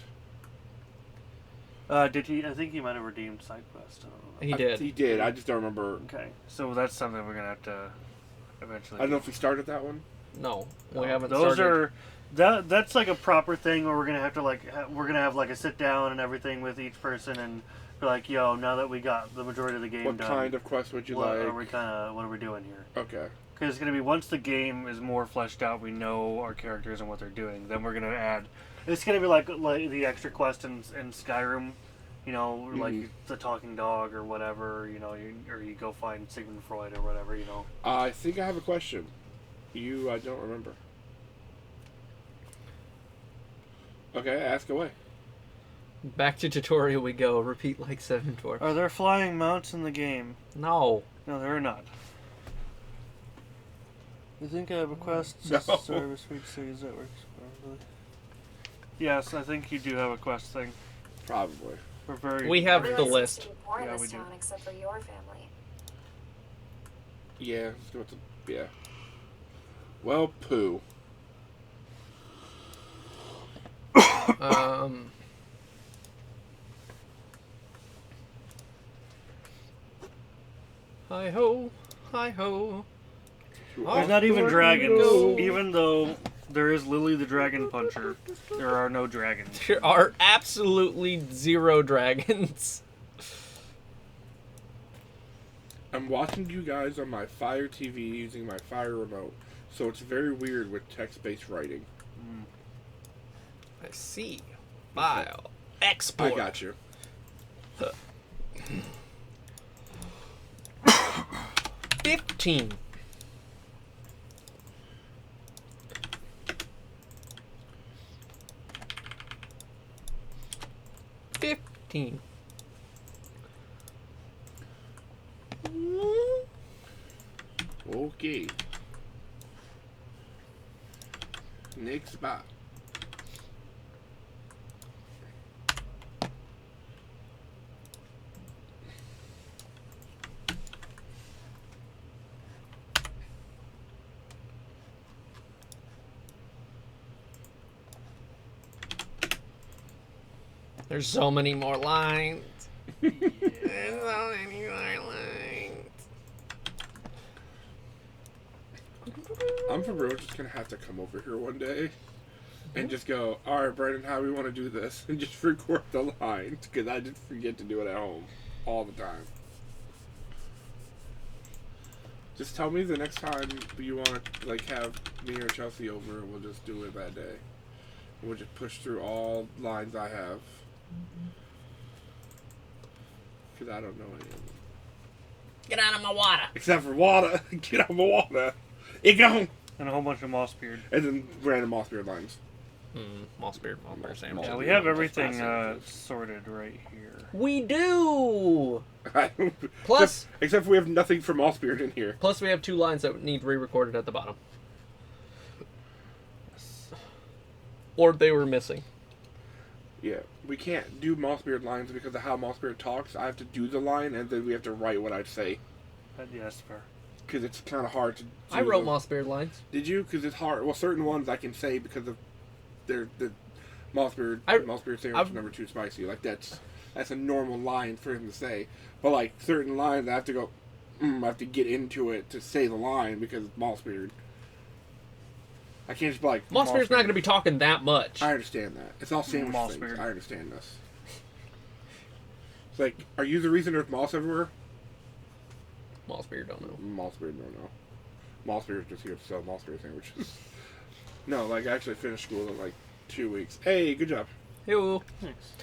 Did he? I think he might have redeemed side quest. I don't know. He did. He did. I just don't remember. Okay, so that's something we're gonna have to eventually. I don't know if we started that one. No, we haven't Those started. are that's like a proper thing where we're gonna have to we're gonna have like a sit down and everything with each person and be like, yo, now that we got the majority of the game What done, kind of quest would you what like? are we what are we doing here? Okay. Because it's gonna be once the game is more fleshed out, we know our characters and what they're doing. Then we're gonna add. It's gonna be like the extra quest in Skyrim, you know, like Mhm. the talking dog or whatever, you know, or you go find Sigmund Freud or whatever, you know. I think I have a question. I don't remember. Okay, ask away. Back to tutorial we go. Repeat like 7 dwarfs. Are there flying mounts in the game? No. No, there are not. You think I have a quest No. service for each series that works properly? Yes, I think you do have a quest thing. Probably. We're very. We have the Everyone list. seems to be poor in Yeah, this we do. town except for your family. Yeah. Let's go with yeah. Well, poo. Hi ho, hi ho. There's not even Off dragons. the road. Even though there is Lily the Dragon Puncher, there are no dragons. There are absolutely 0 dragons. I'm watching you guys on my Fire TV using my Fire remote, so it's very weird with text-based writing. I see. File. Export. I got you. 15. 18. Okay. Next spot. There's so many more lines. There's so many more lines. I'm for real just gonna have to come over here one day and just go, alright, Brandon, how we want to do this? And just record the lines, because I just forget to do it at home all the time. Just tell me the next time you want to, like, have me or Chelsea over, and we'll just do it that day. We'll just push through all lines I have. Because I don't know any of them. Get out of my water. Except for water. Get out of my water. It gone. And a whole bunch of Mossbeard. And then random Mossbeard lines. Mossbeard sandwich. Yeah, we have everything sorted right here. We do. Plus, except for we have nothing for Mossbeard in here. plus we have 2 lines that need re-recorded at the bottom. Or they were missing. Yeah, we can't do Mossbeard lines because of how Mossbeard talks. I have to do the line, and then we have to write what I say. Yes, fair. Because it's kind of hard to do. I wrote Mossbeard lines. Did you? Because it's hard. Well, certain ones I can say because of the Mossbeard sandwich number 2 spicy. Like, that's a normal line for him to say. But, like, certain lines I have to go, I have to get into it to say the line because it's Mossbeard. I can't just be like... Mossbeard's not going to be talking that much. I understand that. It's all sandwich things. I understand this. It's like, are you the reason there's moss everywhere? Mossbeard don't know. Mossbeard don't know. Mossbeard's just here to sell Mossbeard sandwiches. No, like, I actually finished school in, like, 2 weeks. Hey, good job. Yo. Thanks.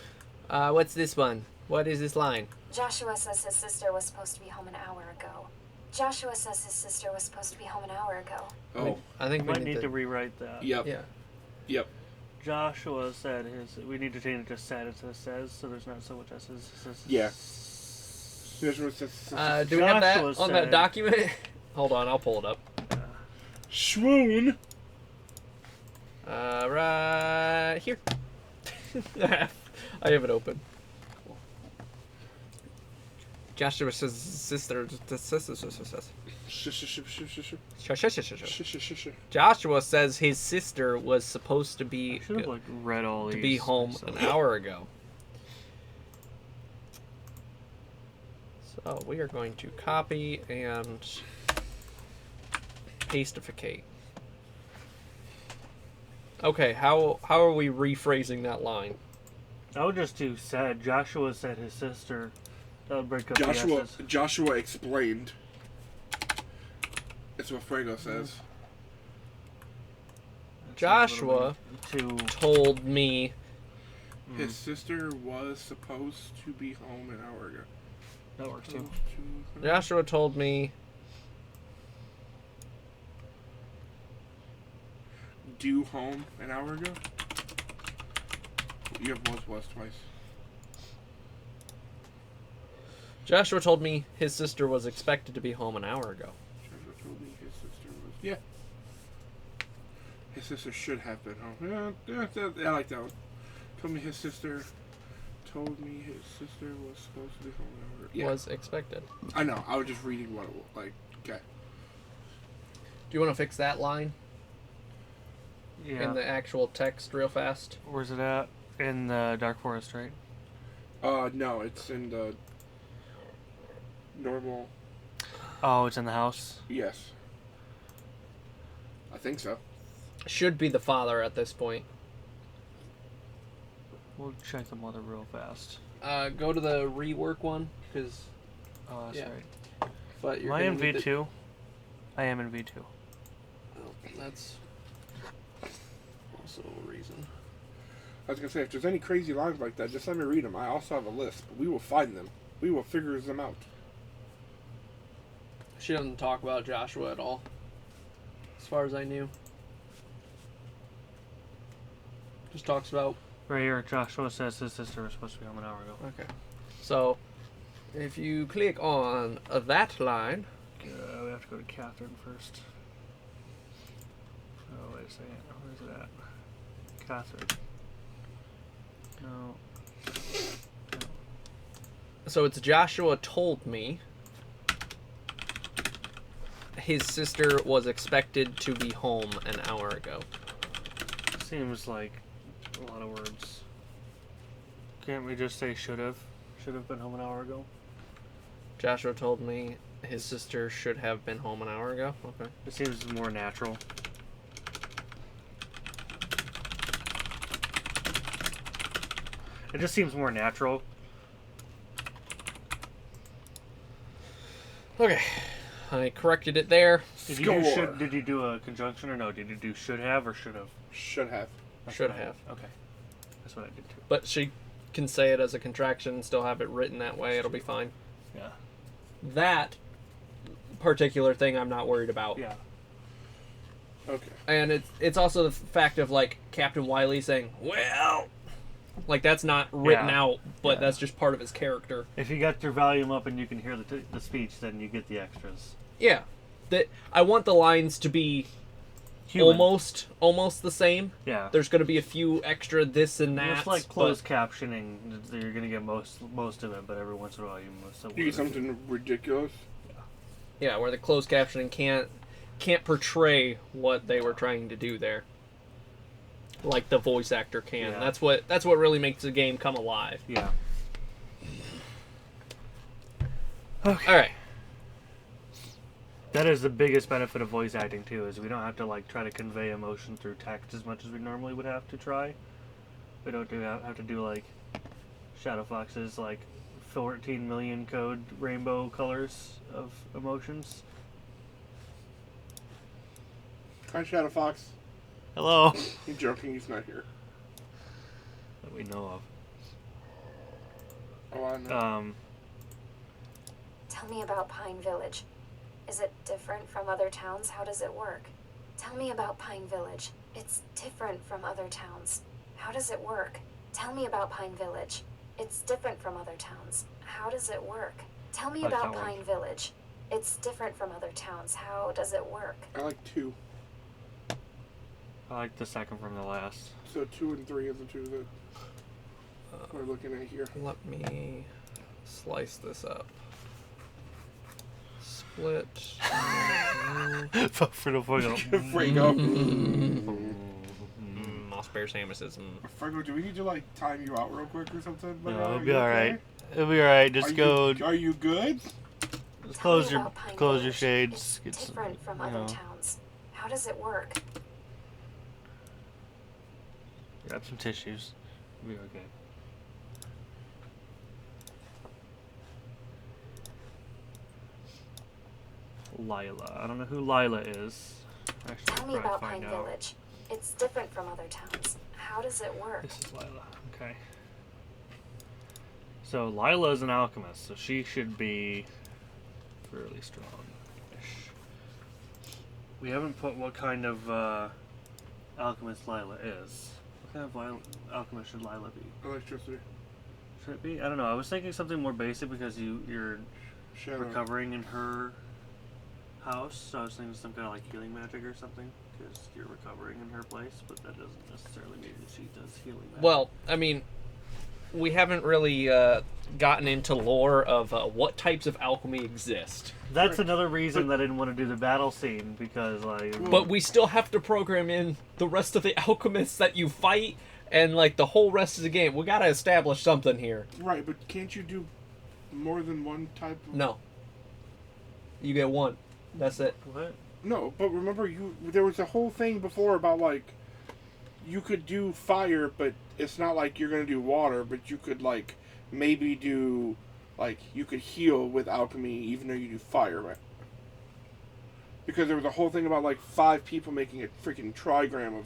What's this one? What is this line? Joshua says his sister was supposed to be home an hour ago. Joshua says his sister was supposed to be home an hour ago. Oh. I think We might need to rewrite that. Yep. Yeah. Yep. Joshua said his. We need to change it to said instead of says, so there's not so much S's. Yeah. Do we have that Joshua on that said- document? Hold on, I'll pull it up. Swoon. Right here. I have it open. Joshua says sister. Joshua says his sister was supposed to be I should have read all to these. be home an hour ago. So we are going to copy and pastificate. Okay, how are we rephrasing that line? I would just do said. Joshua said his sister. That would break up the S's. Joshua explained. That's what Frago says. Joshua told me His sister was supposed to be home an hour ago. That works too. Joshua told me Due home an hour ago? You have was twice. Joshua told me his sister was expected to be home an hour ago. Joshua told me his sister was... Yeah. His sister should have been home. Yeah, I like that one. Told me his sister was supposed to be home an hour ago. Yeah. Was expected. I know. I was just reading what it was. Like, okay. Do you want to fix that line Yeah. in the actual text real fast? Where's it at? In the Dark Forest, right? No, it's in the normal... Oh, it's in the house? Yes. I think so. Should be the father at this point. We'll check the mother real fast. Go to the rework one, because. Oh, that's Yeah. right. But you're Am I in gonna need to- V2? I am in V2. Oh, that's also a reason. I was going to say, if there's any crazy lines like that, just let me read them. I also have a list, but we will find them. We will figure them out. She doesn't talk about Joshua at all, as far as I knew. Just talks about Right here, Joshua says his sister was supposed to be home an hour ago. Okay. So, if you click on that line, We have to go to Catherine first. Oh, wait a second. Where's it at? Catherine. No. so it's Joshua told me his sister was expected to be home an hour ago. Seems like a lot of words. Can't we just say should have? Should have been home an hour ago? Joshua told me his sister should have been home an hour ago. Okay. It seems more natural. It just seems more natural. Okay. I corrected it there. Did you do should? Did you do a conjunction or no? Did you do should have or should have? Should have. That's Should what I have. did. Okay, that's what I did too. But she can say it as a contraction and still have it written that way. It'll be fine. Yeah. That particular thing I'm not worried about. Yeah. Okay. And it's also the fact of, like, Captain Wiley saying, well, like, that's not written Yeah. out, but Yeah. that's just part of his character. If you got your volume up and you can hear the speech, then you get the extras. Yeah. That I want the lines to be Human. almost the same. Yeah. There's going to be a few extra this and that. It's like closed captioning. You're gonna get most of it, but every once in a while you must. You get something ridiculous. Yeah, where the closed captioning can't portray what they were trying to do there, like the voice actor can. Yeah. That's what really makes the game come alive. Yeah. Okay. All right. That is the biggest benefit of voice acting too, is we don't have to like try to convey emotion through text as much as we normally would have to try. We don't have to do like Shadow Fox's like 14 million code rainbow colors of emotions. Hi, Shadow Fox. Hello. He's joking. He's not here. That we know Oh, I know. of. Tell me about Pine Village. Is it different from other towns? How does it work? Tell me about Pine Village. It's different from other towns. How does it work? Tell me about Pine Village. It's different from other towns. How does it work? Tell me Like about how it Pine Village. It's different from other towns. How does it work? I like 2. I like the second from the last. So 2 and 3 are the 2 that we're looking at here. Let me slice this up. Split. For the fucking. Fuego. Moss bear sandwiches. Fuego, do we need to like time you out real quick or something? No, Are it'll you be okay? alright. It'll be alright. Just go. Are you good? Just Tell me close your about Pine close your Village. shades. It's Get different from you other know, towns. How does it work? grab some tissues. We'll be okay. Lila. I don't know who Lila is. Actually, Tell me I'll about probably Pine find out. Village. It's different from other towns. How does it work? This is Lila. Okay. So Lila is an alchemist, so she should be fairly strong-ish. We haven't put what kind of alchemist Lila is. What kind of alchemist should Lila be? Electricity. Should it be? I don't know. I was thinking something more basic because you're Shadow. recovering in her house, so I was thinking some kind of like healing magic or something because you're recovering in her place, but that doesn't necessarily mean that she does healing magic. Well, I mean, we haven't really gotten into lore of what types of alchemy exist. That's another reason that I didn't want to do the battle scene because like But we still have to program in the rest of the alchemists that you fight and like the whole rest of the game. We gotta establish something here. Right, but can't you do more than one type of... No. You get one. That's it. what? No, but remember, there was a whole thing before about, like, you could do fire, but it's not like you're going to do water, but you could, like, maybe do, like, you could heal with alchemy even though you do fire, right? Because there was a whole thing about, like, 5 people making a freaking trigram of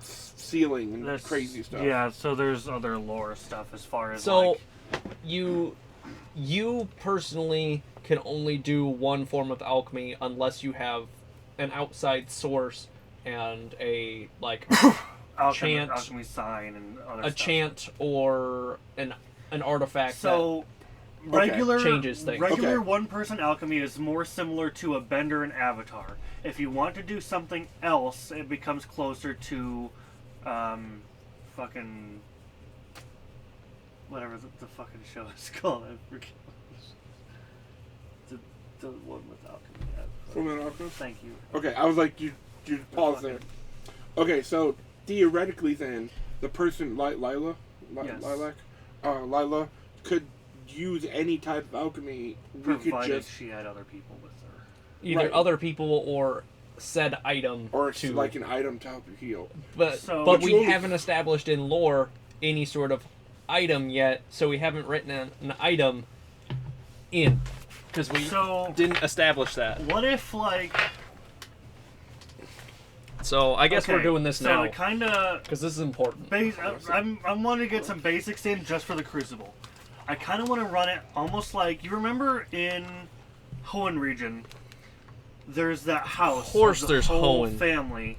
ceiling and That's crazy stuff. Yeah, so there's other lore stuff as far as So like you personally can only do one form of alchemy unless you have an outside source and a like chant, alchemy sign, and other a stuff. chant, or an artifact. So regular changes things. Regular Okay. one-person alchemy is more similar to a bender and avatar. If you want to do something else, it becomes closer to, fucking whatever the fucking show is called. I forget. The one with alchemy. Fullmetal Alchemist? Thank you. Okay, I was like, you pause there. Okay, so theoretically, then the person Lila, Yes. Lila could use any type of alchemy. We could Provided just she had other people with her. either right. other people or said item or to like an item to help you heal. but So- we haven't established in lore any sort of item yet, so we haven't written an item in because we So didn't establish that. what if like? So I guess we're okay, doing this so now it kind of. because this is important. I want to get some basics in just for the Crucible. I kind of want to run it almost like you remember in Hoenn region. There's that house. Of course, of the there's whole Hoenn. family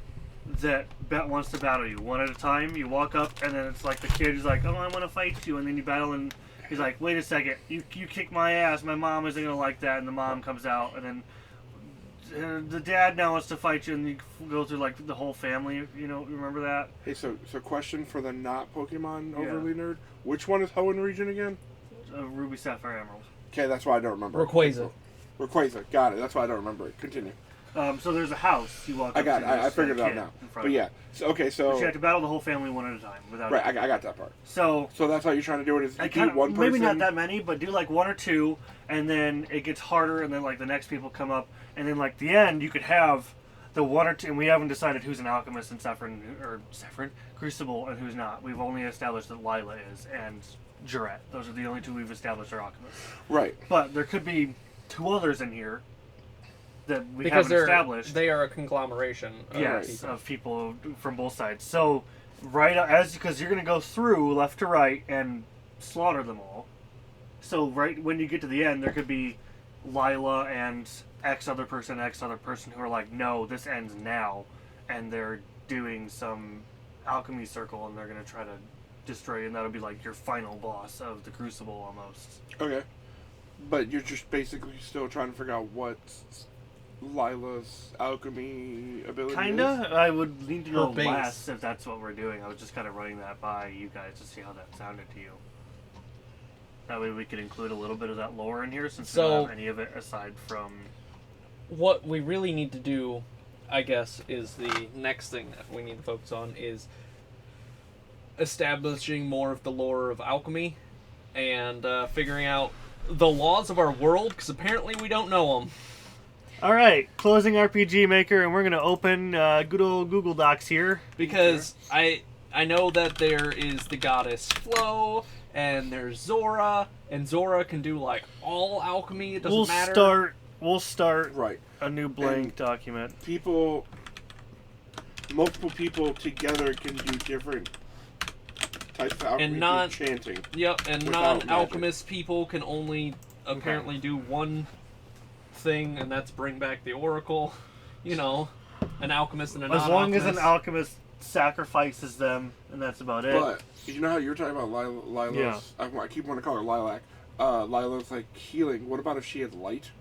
that wants to battle you one at a time. You walk up and then it's like the kid is like, "Oh, I want to fight you," and then you battle and he's like, "Wait a second, you kick my ass. My mom isn't gonna like that." And the mom comes out and then. The dad now wants to fight you, and you go through like the whole family. You know, remember that? Hey, so question for the not Pokemon Yeah. overly nerd. Which one is Hoenn region again? Ruby, Sapphire, Emerald. Okay, that's why I don't remember. Rayquaza. Rayquaza, got it. That's why I don't remember it. Continue. So there's a house you walk up I got to. it. I there's figured a it out kid now. in front But of you. yeah, so okay, But so you have to battle the whole family one at a time without. right, I got that part. So So that's how you're trying to do it is I you do kind one of person. maybe not that many, but do like one or two, and then it gets harder, and then like the next people come up, and then like the end you could have the one or two, and we haven't decided who's an alchemist in Saffron Crucible and who's not. We've only established that Lila is and Jarette. Those are the only two we've established are alchemists. Right. But there could be two others in here that we Because haven't established. they are a conglomeration of Yes, people. of people from both sides. So, because you're going to go through left to right and slaughter them all. So, right when you get to the end, there could be Lila and X other person who are like, no, this ends now. And they're doing some alchemy circle and they're going to try to destroy you. And that'll be like your final boss of the Crucible almost. Okay. But you're just basically still trying to figure out what Lila's alchemy ability is. Kinda. I would need to know base. less if that's what we're doing. I was just kind of running that by you guys to see how that sounded to you. That way we could include a little bit of that lore in here since we So- don't have any of it aside from... What we really need to do, I guess, is the next thing that we need to focus on is establishing more of the lore of alchemy and figuring out the laws of our world, because apparently we don't know them. Alright, closing RPG Maker, and we're going to open good old Google Docs here. Because I know that there is the goddess Flo, and there's Zora, and Zora can do like all alchemy. It doesn't matter. We'll start Right. a new blank document. Multiple people together can do different types of alchemy. non- chanting. Yep, and Without non-alchemist people can only apparently do one thing, and that's bring back the Oracle. You know, an alchemist and a As non-alchemist. long as an alchemist sacrifices them, and that's about it. But you know how you were talking about Lila's? Yeah. I keep wanting to call her Lilac. Lila's like healing. What about if she had light?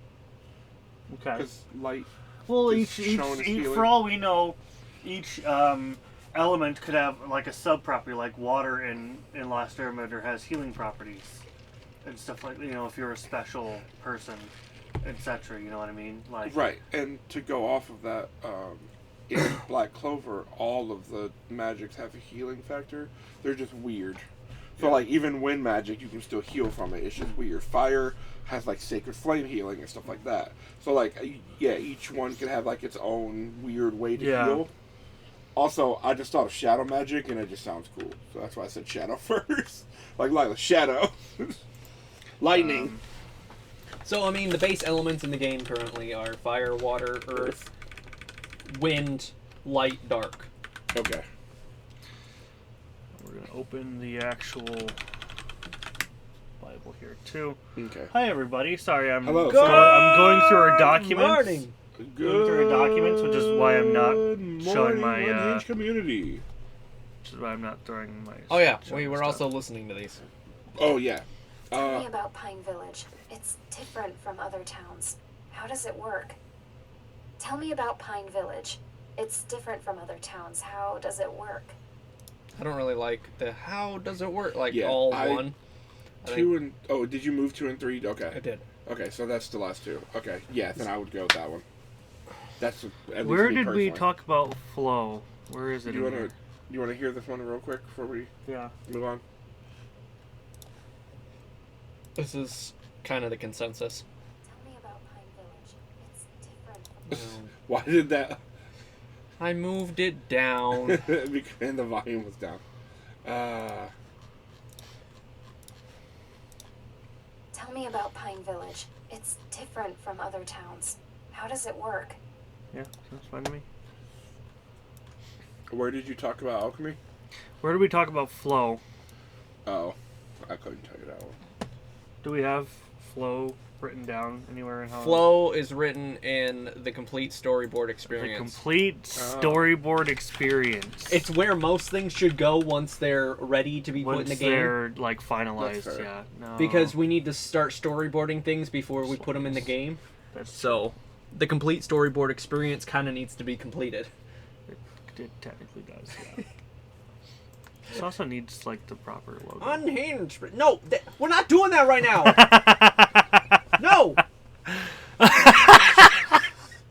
Okay. Because light. Well, Just each shown as healing. for all we know, each element could have like a sub property, like water in Last Airbender has healing properties and stuff like if you're a special person, etc. You know what I mean? Like Right, and to go off of that, in Black Clover, all of the magics have a healing factor. They're just weird. So, like, even wind magic, you can still heal from it. It's just weird. Fire has, like, sacred flame healing and stuff like that. So, like, yeah, each one can have, like, its own weird way to heal. Also, I just thought of shadow magic, and it just sounds cool. So that's why I said shadow first. Like, Lila, shadow. Lightning. So, I mean, the base elements in the game currently are fire, water, earth, wind, light, dark. Okay. We're gonna open the actual Bible here too. Okay. Hi everybody. Sorry, I'm Hello. I'm going through our documents. Morning. Going through our documents, which is why I'm not showing my Unhinged community. Just why I'm not throwing my. Oh yeah, we showing were stuff. also listening to these. Oh yeah. Tell me about Pine Village. It's different from other towns. How does it work? Tell me about Pine Village. It's different from other towns. How does it work? I don't really like the how does it work like Yeah, all I- one. I think 2 and did you move 2 and 3? I Okay. did. Okay, so that's the last 2. Okay, yeah, then I would go with that one. That's at least Where me did we personally. talk about flow? Where is it? You in wanna here? you wanna hear this one real quick before we Yeah. move on? This is kind of the consensus. Tell me about Pine Village. It's different from Why did that? I moved it down. And the volume was down. Tell me about Pine Village. It's different from other towns. How does it work? Yeah, sounds fine to me. Where did you talk about alchemy? Where do we talk about flow? Oh, I couldn't tell you that one. Do we have flow written down anywhere in how? Flow is written in the complete storyboard The experience. complete storyboard experience. It's where most things should go once they're ready to be put in Once the game. they're like finalized, That's fair. yeah. No, Because we need to start storyboarding things before we put them in the game. that's So, the complete storyboard experience kind of needs to be completed. it technically does. Yeah. This also needs like the proper logo. Unhinged. No, we're not doing that right now. No.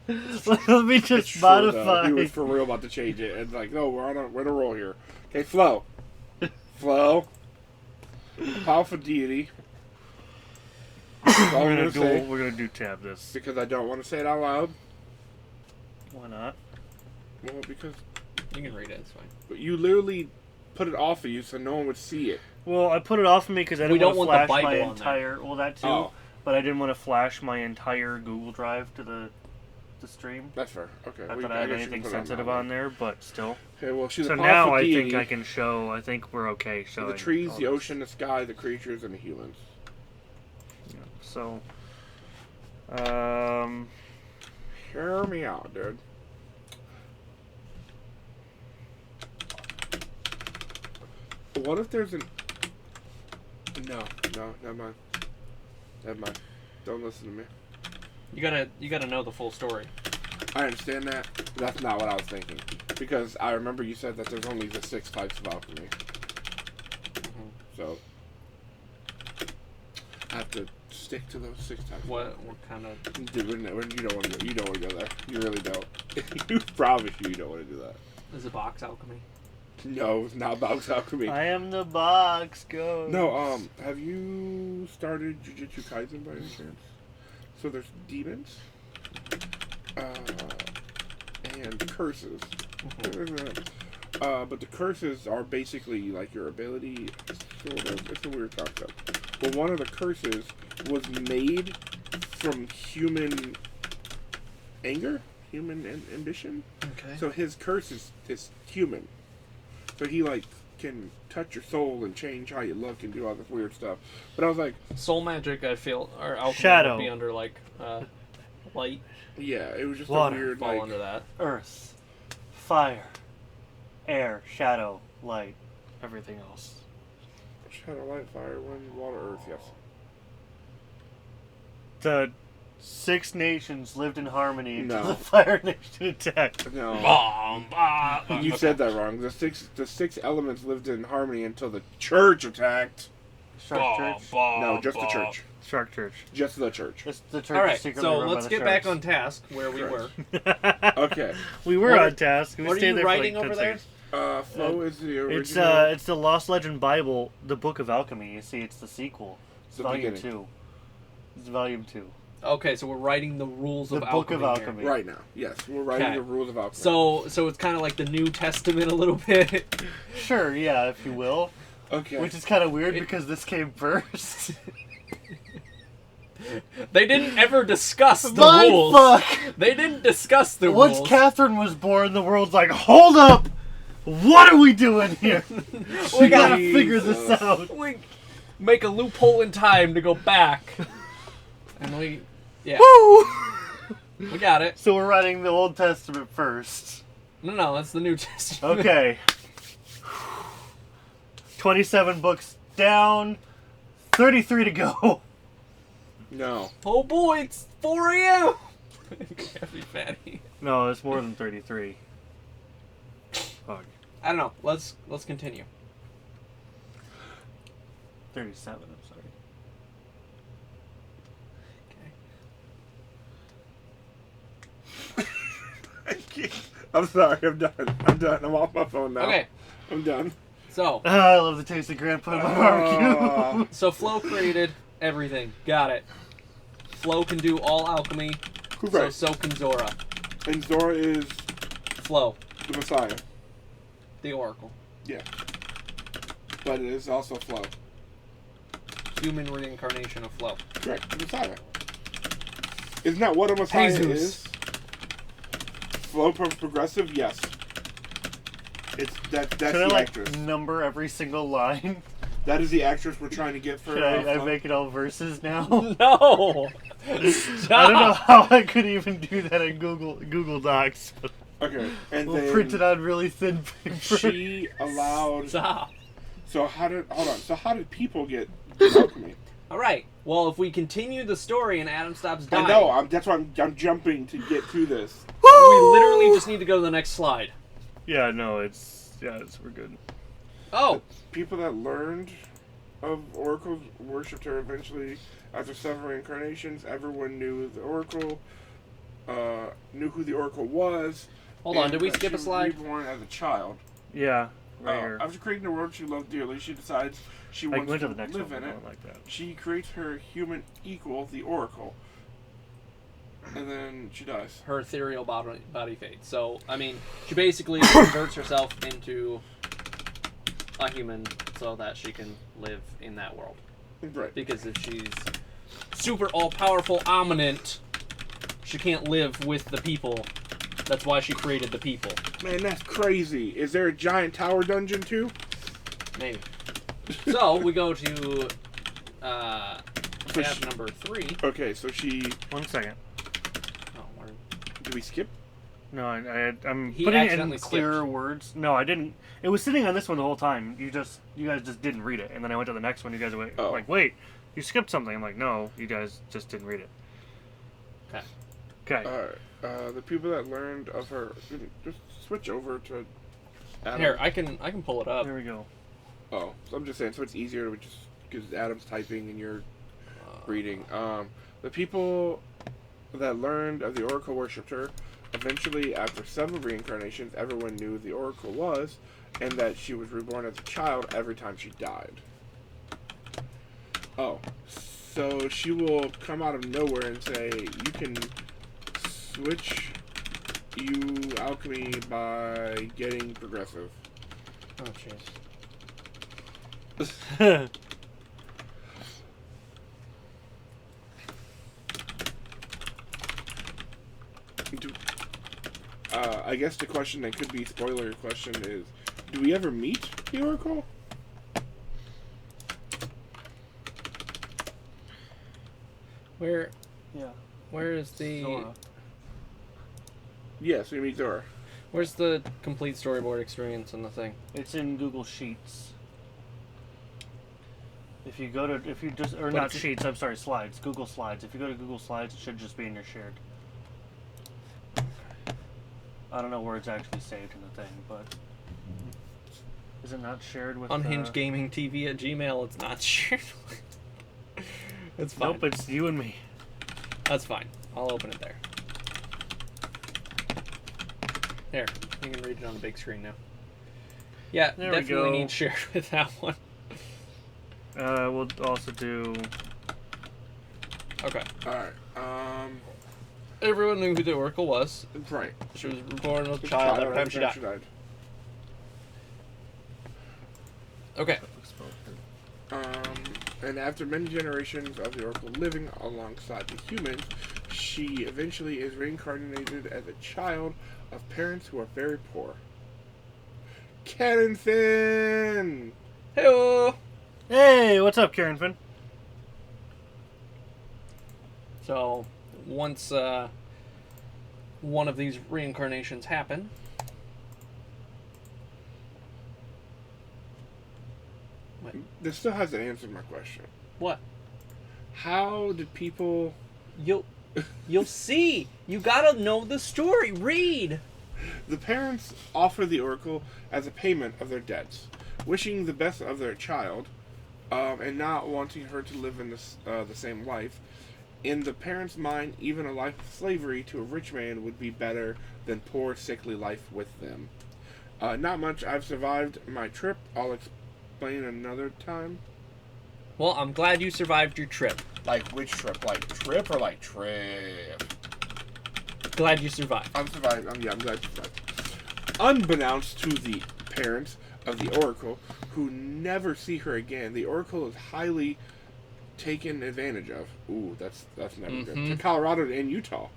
Let me It's just true, though. modify. He was for real about to change it. And like, no, we're on a roll here. Okay, flow. Flow. Powerful deity. That's all I'm gonna say. We're gonna do tab this. Because I don't want to say it out loud. Why not? Well, because You can read it, it's fine. you literally put it off of you so no one would see it. Well, I put it off of me because I We didn't don't want want to the flash my Bible on there. entire. Well, that too. Oh. But I didn't want to flash my entire Google Drive to the stream. That's fair. Okay. Not we- that I have guess you anything can put it sensitive that way. on there, but still. Okay, well, she's So a now powerful I deity. think I can show. I think we're okay The showing trees, all the this. ocean, the sky, the creatures, and the humans. Yeah, so, Hear me out, dude. What if there's an... No, never mind. Never mind. Don't listen to me. You gotta know the full story. I understand that, but that's not what I was thinking. Because I remember you said that there's only the 6 types of alchemy. So... I have to stick to those 6 types. What kind of? Dude, you don't want to go there. You really don't. You promise you don't want to do that. Is it box alchemy? No, it's not box alchemy. I am the box ghost. No, have you started Jujutsu Kaisen by any chance? So there's demons, and curses. But the curses are basically like your ability, sort of. It's a weird concept. But one of the curses was made from human anger, human ambition. Okay. So his curse is human. So he like can touch your soul and change how you look and do all this weird stuff. But I was like, Soul magic, I feel, or alchemy Shadow. would be under like light, yeah, it was just Water. a weird fall like. under that. Earth, fire, air, shadow, light, everything else. Shadow, light, fire, wind, water, earth. Yes. The 6 nations lived in harmony until No. the Fire Nation attacked. No. Bomb, bomb. You said that wrong. The six elements lived in harmony until the church attacked. Shark Church. No, just the church. Shark Church. Just the church. Just the church All is right, secretly so run by let's the get back sharks. on task where we were. Okay. We were What on are- task. We What are stayed you there for writing like 10 over there? seconds. Flow is the original. It's the Lost Legend Bible, the Book of Alchemy. You see, it's the sequel. It's The volume beginning. 2. It's volume 2. Okay, so we're writing the rules The of Book of alchemy here. Alchemy. Right now, yes, we're writing Okay. the rules of alchemy. So it's kind of like the New Testament a little bit. Sure, yeah, if you will. okay. Which is kind of weird because this came first. They didn't ever discuss the My rules. fuck! They didn't discuss the Once rules. Catherine was born, the world's like, hold up! What are we doing here? we gotta figure this out. We make a loophole in time to go back. And yeah, Woo! we got it. So we're writing the Old Testament first. No, that's the New Testament. Okay. 27 books down. 33 to go. No. Oh boy, it's 4 a.m. Happy fatty. No, it's more than 33. Fuck. I don't know. Let's continue. 37, I'm sorry. I'm sorry. I'm done. I'm off my phone now. Okay, I'm done. so I love the taste of grandpa in my barbecue. so Flo created everything. Got it. Flo can do all alchemy. Correct. So can Zora. And Zora is Flo, the Messiah. the Oracle, Yeah. But it is also Flo. human reincarnation of Flo. Correct. The Messiah. Isn't that what a Messiah Jesus. is? Flo progressive, yes. That's Should the I actress. number every single line? That is the actress we're trying to get for. Should I Flo. make it all verses now? No. I don't know how I could even do that in Google Docs. Okay, and We'll then print it on really thin paper. she allowed. Stop. So how did people get alchemy? All right. Well, if we continue the story and Adam stops dying, I know. That's why I'm jumping to get to this. we literally just need to go to the next slide. Yeah, no, we're good. Oh, People that learned of oracles worshipped her eventually. After several incarnations, everyone knew the oracle, knew who the oracle was. hold on. and Did we that skip she a was slide? Reborn as a child. Yeah, right here. After creating a world she loved dearly, she decides she I wants went to to the next live one, in but it. not like that. She creates her human equal, the oracle, and then she dies. Her ethereal body fades. So, I mean, she basically converts herself into a human so that she can live in that world. Right. Because if she's super all-powerful, omniscient, she can't live with the people. That's why she created the people. Man, that's crazy. Is there a giant tower dungeon too? Maybe. So, we go to So tab she- number 3. Okay, so she. 1 second. Oh, word. Did we skip? No, I'm He putting it in accidentally clearer skipped. words. No, I didn't. It was sitting on this one the whole time. You guys just didn't read it, and then I went to the next one. You guys were Oh. like, wait, you skipped something. I'm like, no, you guys just didn't read it. Okay. Okay. Alright. The people that learned of her. Just switch over to. Adam. Here, I can pull it up. There we go. Oh, so I'm just saying, so it's easier to just because Adam's typing and you're reading. The people that learned of the Oracle worshipped her. Eventually, after several reincarnations, everyone knew the Oracle was, and that she was reborn as a child every time she died. Oh, so she will come out of nowhere and say, "You can switch alchemy by getting progressive." Oh, jeez. I guess the question that could be spoiler question is, do we ever meet the Oracle? Where Yeah. where is the Zora. Yes, we meet Zora. where's the complete storyboard experience in the thing? It's in Google Sheets. If you just, or But not it's- Sheets, I'm sorry, Slides. Google Slides. If you go to Google Slides, it should just be in your shared. I don't know where it's actually saved in the thing, but is it not shared with Unhinged Gaming TV at Gmail. It's not shared. It's fine. Nope, it's you and me. That's fine. I'll open it there. There, you can read it on the big screen now. Yeah, There we definitely go. need shared with that one. We'll also do. Okay. Alright, Everyone knew who the Oracle was. right. She was reborn as a child every time she died. Okay. And after many generations of the Oracle living alongside the humans, she eventually is reincarnated as a child of parents who are very poor. Kennington! Hey-o! Hey, what's up, Karen Finn? So, once one of these reincarnations happen, This still hasn't answered my question. What? How did people... You'll see. You gotta know the story. Read. The parents offer the oracle as a payment of their debts, wishing the best of their child, and not wanting her to live in the same life. In the parents' mind, even a life of slavery to a rich man would be better than poor, sickly life with them. Not much. I've survived my trip. I'll explain another time. Well, I'm glad you survived your trip. Like which trip? Like trip or like trip? Glad you survived. I'm survived. I'm glad you survived. Unbeknownst to the parents of the oracle, who never see her again, the oracle is highly taken advantage of. Ooh, that's never good. To Colorado and Utah.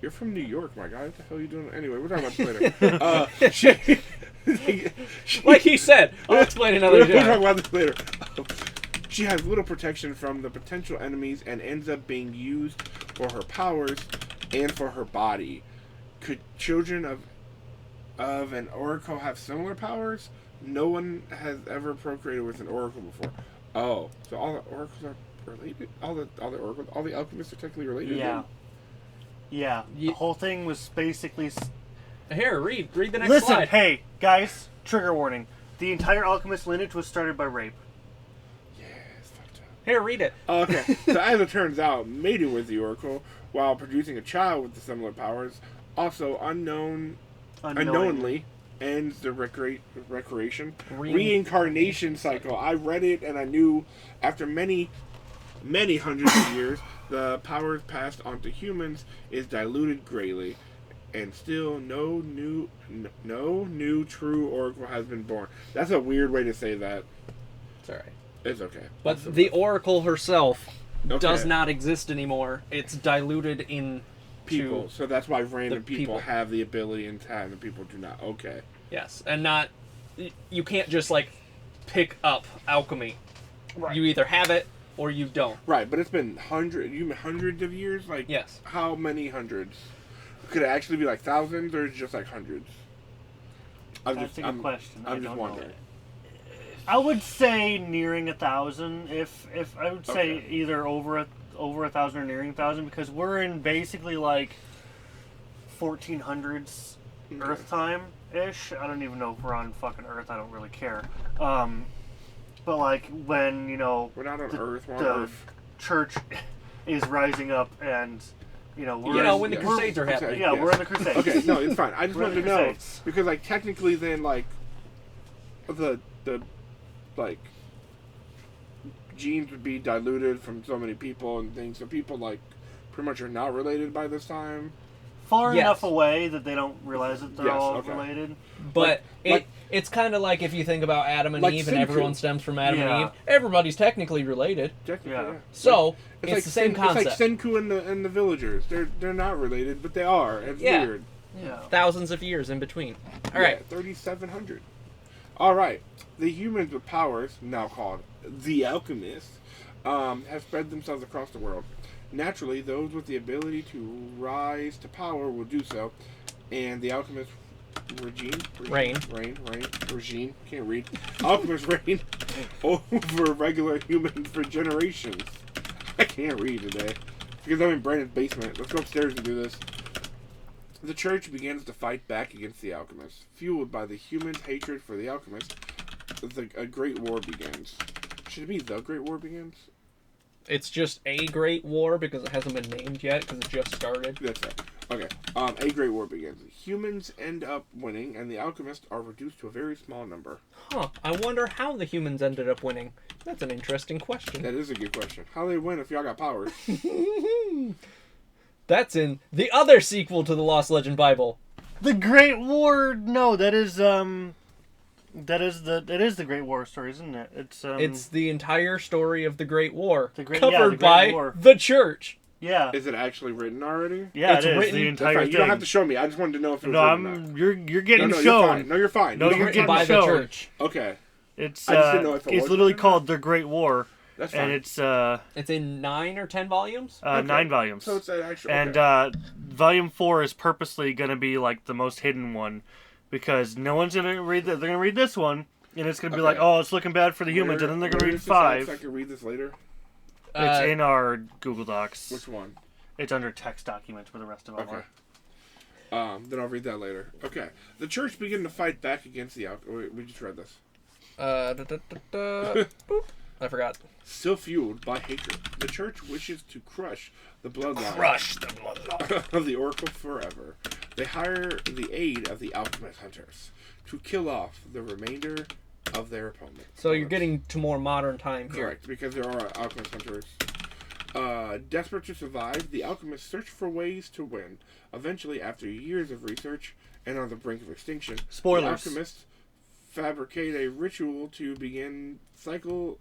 You're from New York, my guy. What the hell are you doing? Anyway, we're talking about this later. Like he said, I'll explain another We'll time. talk about this later. She has little protection from the potential enemies and ends up being used for her powers and for her body. Could children of an oracle have similar powers? No one has ever procreated with an oracle before. Oh, so all the oracles are related? All the alchemists are technically related? Yeah. then? Yeah. The whole thing was basically... Here, read the next Listen, slide. hey, guys, trigger warning. The entire alchemist lineage was started by rape. Yeah, it's fucked up. Here, read it. Okay, so as it turns out, mating with the oracle while producing a child with the similar powers also unknowingly ends the reincarnation cycle. I read it and I knew after many hundreds of years, the powers passed on to humans is diluted greatly, and still no new true oracle has been born. That's a weird way to say that. It's alright. It's okay. But the oracle herself Okay. does not exist anymore. It's diluted in people, so that's why random the people people. have the ability and time, and people do not. Okay. Yes, and not... You can't just, like, pick up alchemy. Right. You either have it or you don't. Right, but it's been hundreds of years? Like, Yes. How many hundreds? Could it actually be like thousands, or is it just like hundreds? That's a good question. I I'm just don't know. wondering. I would say nearing 1,000. If I would say Okay. either over 1,000 or nearing 1,000, because we're in basically like 1400s Okay. Earth time ish. I don't even know if we're on fucking Earth. I don't really care. But like when We're not on Earth, we're on the Earth. church is rising up, and we're You know, in- when the we're- Crusades are happening. Yeah, Yes. we're in the Crusades. Okay, no, it's fine. I just We're in wanted to the know Crusades. because, like, technically, then, like, the like genes would be diluted from so many people and things, so people like pretty much are not related by this time. Far Yes. enough away that they don't realize that they're Yes, all okay. related. But Like- it's kind of like if you think about Adam and Like Eve and Senku. everyone stems from Adam Yeah. and Eve. Everybody's technically related. Technically, Yeah. yeah. So, it's like the same concept. It's like Senku and the villagers. They're not related, but they are. It's Yeah. weird. Yeah. Thousands of years in between. All right. 3,700. All right. The humans with powers, now called the alchemists, have spread themselves across the world. Naturally, those with the ability to rise to power will do so, and the alchemist regime, can't read. Alchemists reign over regular humans for generations. I can't read today because I'm in Brandon's basement. Let's go upstairs and do this. The church begins to fight back against the alchemists. Fueled by the humans' hatred for the alchemists, a great war begins. Should it be the Great War begins? It's just a great war because it hasn't been named yet because it just started. That's right. Okay. A great war begins. Humans end up winning, and the alchemists are reduced to a very small number. Huh. I wonder how the humans ended up winning. That's an interesting question. That is a good question. How do they win if y'all got powers? That's in the other sequel to the Lost Legend Bible. The Great War. No, that is the Great War story, isn't it? It's the entire story of the Great War, The Great- covered yeah, the Great by War. the church. yeah. Is it actually written already? Yeah, it's it is written- the That's entire fine. thing. You don't have to show me. I just wanted to know if it was No, written or not. you're getting No, shown. you're fine. No, you're fine. No, You don't you're have to- getting By the shown. church. Okay. It's I just didn't know if it it's was literally written or called The Great War, That's fine. and it's It's in 9 or 10 volumes. Okay. 9 volumes. So it's an actual. And okay. volume 4 is purposely going to be like the most hidden one, because no one's going to read that. They're going to read this one, And it's gonna be Okay. like, oh, it's looking bad for the humans, and then they're gonna Where read is this at, so I 5. can read this later. It's in our Google Docs. Which one? It's under text documents where the rest of them Okay. are. Then I'll read that later. Okay. The church began to fight back against the we just read this. Boop. I forgot. Still fueled by hatred, the church wishes to crush the bloodline. Crush the bloodline. Of the Oracle forever. They hire the aid of the alchemist hunters to kill off the remainder of their opponents. So you're getting to more modern time here. Correct, because there are alchemist hunters. Desperate to survive, the alchemists search for ways to win. Eventually, after years of research and on the brink of extinction, Spoilers. the alchemists fabricate a ritual to begin cycle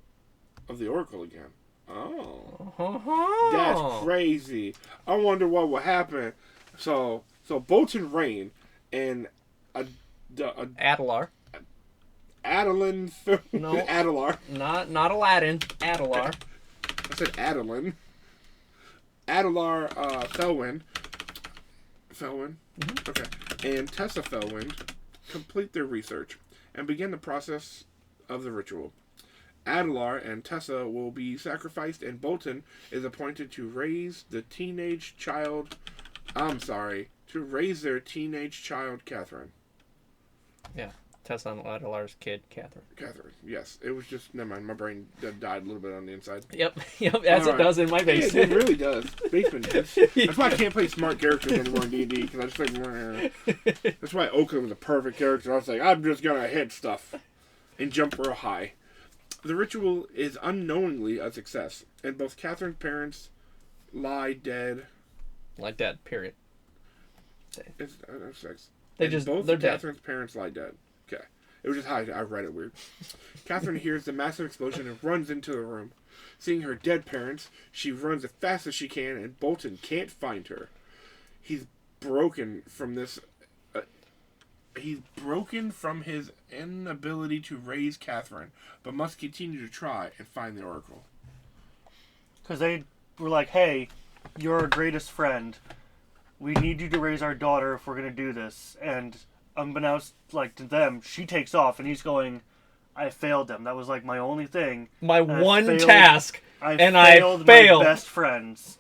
of the Oracle again. Oh. That's crazy. I wonder what will happen. So Bolton Rain and Adelar. Adeline. No. Adelar. Not Aladdin. Adelar. I said Adeline. Adelar Felwyn. Felwyn? Mm-hmm. Okay. And Tessa Felwyn complete their research and begin the process of the ritual. Adelar and Tessa will be sacrificed, and Bolton is appointed to raise their teenage child, Catherine. Yeah. Tessa and Adelar's kid, Catherine. Catherine, yes. It was just, never mind, my brain died a little bit on the inside. Yep, as it does in my Yeah, basement. it really does. Basement. That's why I can't play smart characters anymore in D&D, because I just like, that's why Oakley was a perfect character. I was like, I'm just gonna hit stuff and jump real high. The ritual is unknowingly a success, and both Catherine's parents lie dead. Like dead, period. They're dead. Catherine's parents lie dead. Okay. It was just how I read it weird. Catherine hears the massive explosion and runs into the room. Seeing her dead parents, she runs as fast as she can, and Bolton can't find her. He's broken from this. He's broken from his inability to raise Catherine, but must continue to try and find the Oracle. Because they were like, hey, you're our greatest friend. We need you to raise our daughter if we're going to do this. And unbeknownst to them, she takes off, and he's going, I failed them. That was like my only thing. My And one task, I failed. my best friends.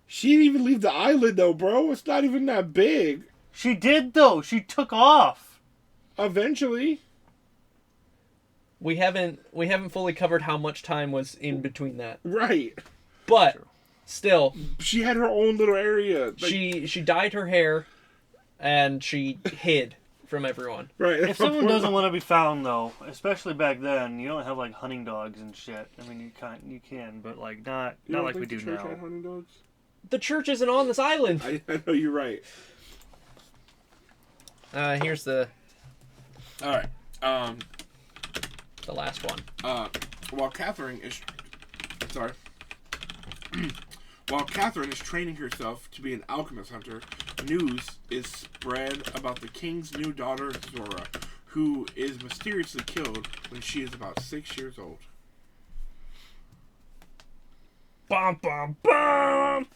She didn't even leave the island, though, bro. It's not even that big. She did, though. She took off. Eventually. We haven't fully covered how much time was in between that. Right. But still, she had her own little area. Like, she dyed her hair, and she hid from everyone. Right. If someone doesn't want to be found, though, especially back then, you don't have like hunting dogs and shit. I mean, you can, but like not like we do now. Had hunting dogs? The church isn't on this island. I know you're right. Here's the All right. the last one. While Catherine is training herself to be an alchemist hunter, news is spread about the king's new daughter, Zora, who is mysteriously killed when she is about 6 years old. Bum bum bum.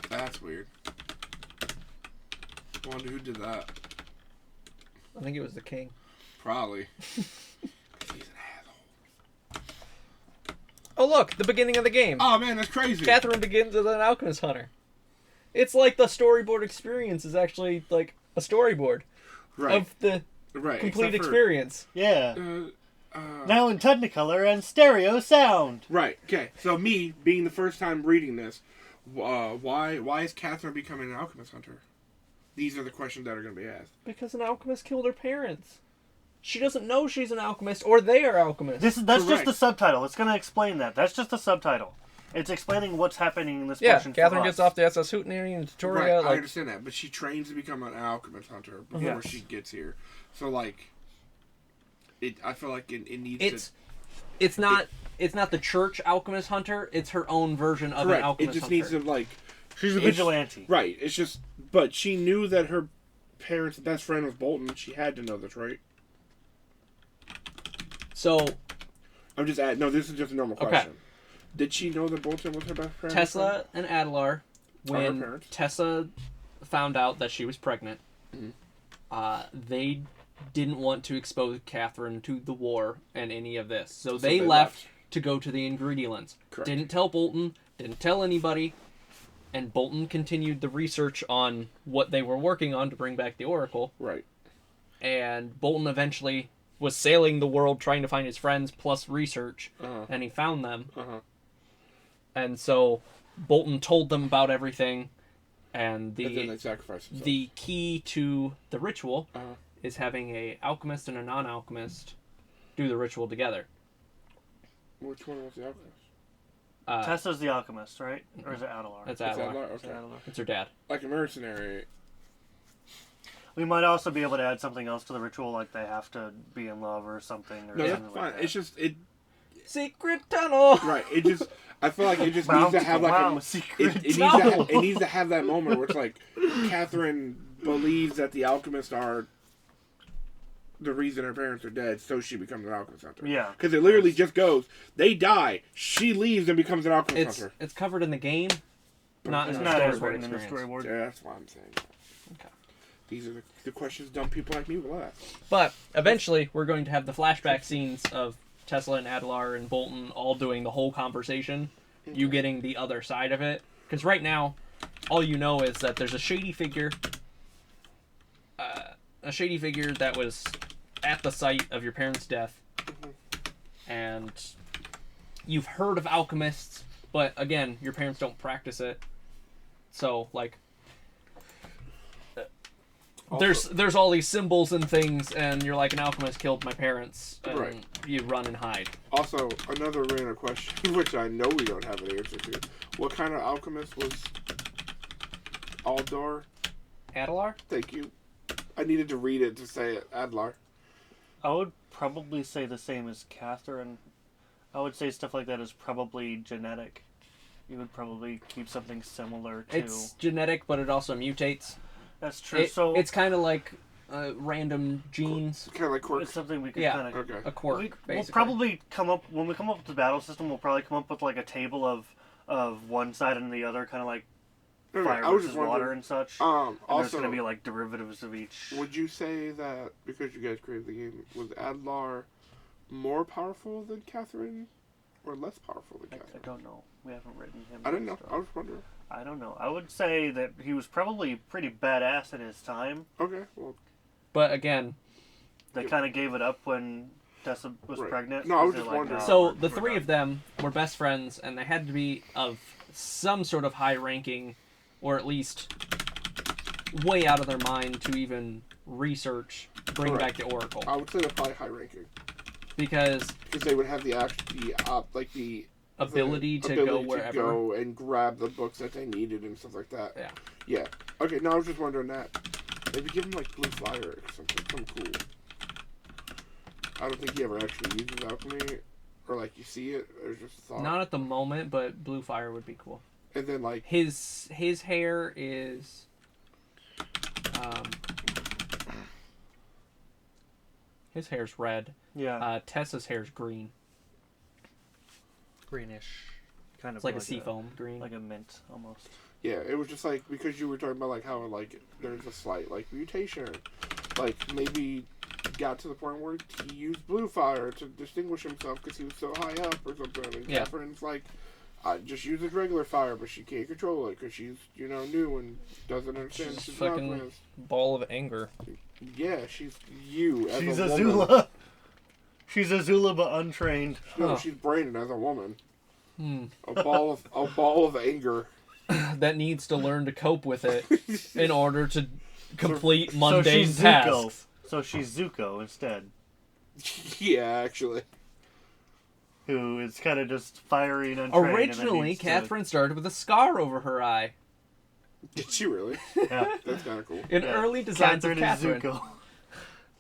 That's weird. I wonder who did that. I think it was the king. Probably. He's an asshole. Oh look, the beginning of the game. Oh man, that's crazy. Catherine begins as an alchemist hunter. It's like the storyboard experience is actually like a storyboard of the complete experience. Yeah. Now in Technicolor and stereo sound. Right. Okay. So me being the first time reading this, why is Catherine becoming an alchemist hunter? These are the questions that are going to be asked. Because an alchemist killed her parents. She doesn't know she's an alchemist, or they are alchemists. That's just the subtitle. It's going to explain that. That's just the subtitle. It's explaining what's happening in this portion. Catherine gets off the SS Hootenanny and Victoria. Right, I understand that, but she trains to become an alchemist hunter before she gets here. So like, I feel like it needs It's not the church alchemist hunter. It's her own version of an alchemist hunter. It just needs to like. She's a vigilante. Right. It's just, but she knew that her parents' best friend was Bolton. She had to know this, right? So, I'm just no. This is just a normal question. Okay. Did she know that Bolton was her best friend? Tessa and Adelar, when Tessa found out that she was pregnant, they didn't want to expose Catherine to the war and any of this. So they they left to go to the Ingredients. Correct. Didn't tell Bolton, didn't tell anybody, and Bolton continued the research on what they were working on to bring back the Oracle. Right. And Bolton eventually was sailing the world trying to find his friends plus research, and he found them. And so Bolton told them about everything, and then they sacrificed themselves. the key to the ritual is having a alchemist and a non-alchemist do the ritual together. Which one was the alchemist? Tessa's the alchemist, right? Or is it Adelar? That's Is that Adler. okay. It's her dad. Like a mercenary. We might also be able to add something else to the ritual, like they have to be in love or something. Or No, that's something fine. like that. It's just it. Secret tunnel. Right. It just. I feel like it just needs to have like a. secret. It needs to have that moment where it's like Catherine believes that the alchemists are the reason her parents are dead, so she becomes an alchemist hunter. Yeah. Because it literally just goes, they die, she leaves and becomes an alchemist hunter. It's covered in the game, not in It's the not as storyboard written in the experience. storyboard. Yeah, that's why I'm saying that. Okay. These are the questions dumb people like me will ask. But eventually, we're going to have the flashback scenes of Tesla and Adlar and Bolton all doing the whole conversation. You getting the other side of it. Because right now, all you know is that there's a shady figure. That was at the site of your parents' death. And you've heard of alchemists, but again, your parents don't practice it. So, like, there's all these symbols and things, and you're like, an alchemist killed my parents, and Right. you run and hide. Also, another random question, which I know we don't have an answer to. What kind of alchemist was Aldor? Adlar? Thank you. I needed to read it to say it. Adlar. I would probably say the same as Catherine. I would say stuff like that is probably genetic. You would probably keep something similar to. It's genetic, but it also mutates. That's true. So It's kind of like random genes, Kind of like quirk. it's something we could Yeah. kind of. Okay. a quirk, We'll basically. probably come up when we come up with the battle system. We'll probably come up with like a table of one side and the other, kind of like Okay, fire I was versus just water wondering. and such. And there's Also, going to be like derivatives of each. would you say that because you guys created the game, was Adlar more powerful than Catherine, or less powerful than I Catherine? don't know. We haven't written him. I didn't know. so- I was wondering. I don't know. I would say that he was probably pretty badass at his time. Okay, well, But again, They kind of gave it up when Tessa was Right. pregnant. No, I was They're just like, wondering. "No, so we're- the we're three done." of them were best friends, and they had to be of some sort of high ranking, or at least way out of their mind to even research, bring Correct. back the Oracle. I would say they're probably high ranking Because because they would have the ability to go wherever. to go and grab the books that they needed and stuff like that. Yeah. Yeah. Okay. No, I was just wondering that. Maybe give him like blue fire or something cool. I don't think he ever actually uses alchemy, or like you see it, or just thought. Not at the moment, but blue fire would be cool. And then like His hair is his hair's red. Yeah. Tessa's hair's green. Greenish. Kind It's of like a seafoam green. Like a mint, almost. yeah, it was just like because you were talking about like how like there's a slight like mutation, like maybe got to the point where he used blue fire to distinguish himself because he was so high up or something. And Yeah. Catherine's like, I just uses regular fire, but she can't control it because she's new and doesn't understand. She's She's fucking- an alchemist. Ball of anger. Yeah, she's you as She's a woman. Azula. She's Azula, but untrained. No, Huh. she's Brandon as a woman. Hmm. A ball of anger. That needs to learn to cope with it in order to complete So mundane she's Zuko. tasks. So she's Zuko instead, Yeah, actually. who is kind of just fiery and untrained. and then Originally, needs to- Catherine started with a scar over her eye. Did she really? Yeah. That's kind of cool. In Yeah. early designs of Catherine Catherine. is Zuko.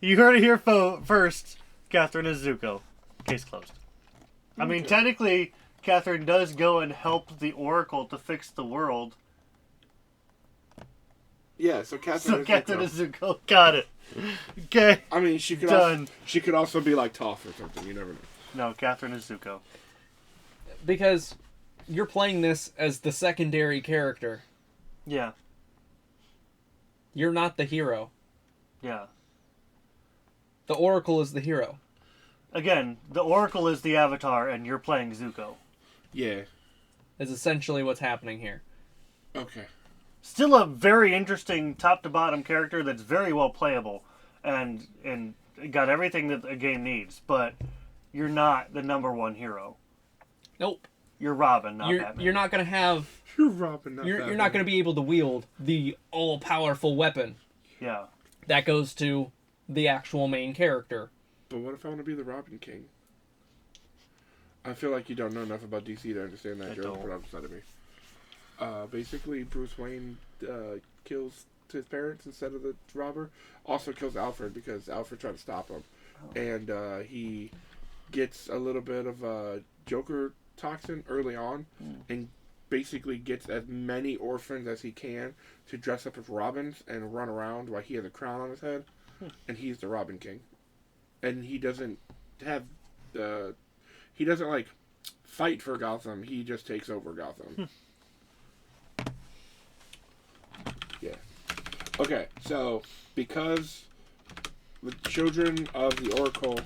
You heard it here first. Catherine is Zuko. Case closed. I mean, Okay. technically, Catherine does go and help the Oracle to fix the world. Yeah, so Catherine. So is Catherine Zuko. is Zuko. Got it. Okay. I mean, she could Done. she could also be like Toph or something. You never know. No, Catherine is Zuko. Because you're playing this as the secondary character. Yeah. You're not the hero. Yeah. The Oracle is the hero. Again, the Oracle is the Avatar, and you're playing Zuko. Yeah. Is essentially what's happening here. Okay. Still a very interesting top-to-bottom character that's very well playable, and got everything that a game needs, but you're not the number one hero. Nope. You're Robin, not Batman. You're not going to have... You're Robin, not You're Batman. not going to be able to wield the all-powerful weapon. Yeah. That goes to the actual main character. But what if I want to be the Robin King? I feel like you don't know enough about DC to understand that. You're put on the side of me. Basically, Bruce Wayne kills his parents instead of the robber. Also kills Alfred because Alfred tried to stop him. Oh. And he gets a little bit of Joker toxin early on and basically gets as many orphans as he can to dress up as Robins and run around while he has a crown on his head. And he's the Robin King. And he doesn't have he doesn't like fight for Gotham. He just takes over Gotham. Yeah. Okay, so because the children of the Oracle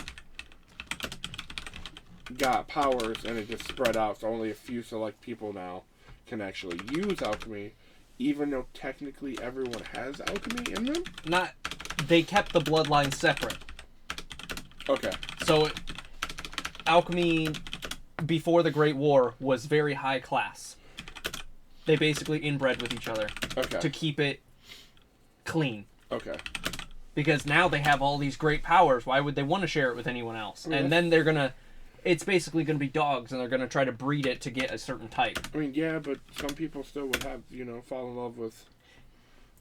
got powers and it just spread out, so only a few select people now can actually use alchemy, even though technically everyone has alchemy in them? They kept the bloodline separate. Okay. So, alchemy before the Great War was very high class. They basically inbred with each other to keep it clean. Okay. Because now they have all these great powers. Why would they want to share it with anyone else? And then they're gonna... It's basically going to be dogs, and they're going to try to breed it to get a certain type. I mean, yeah, but some people still would have, fall in love with...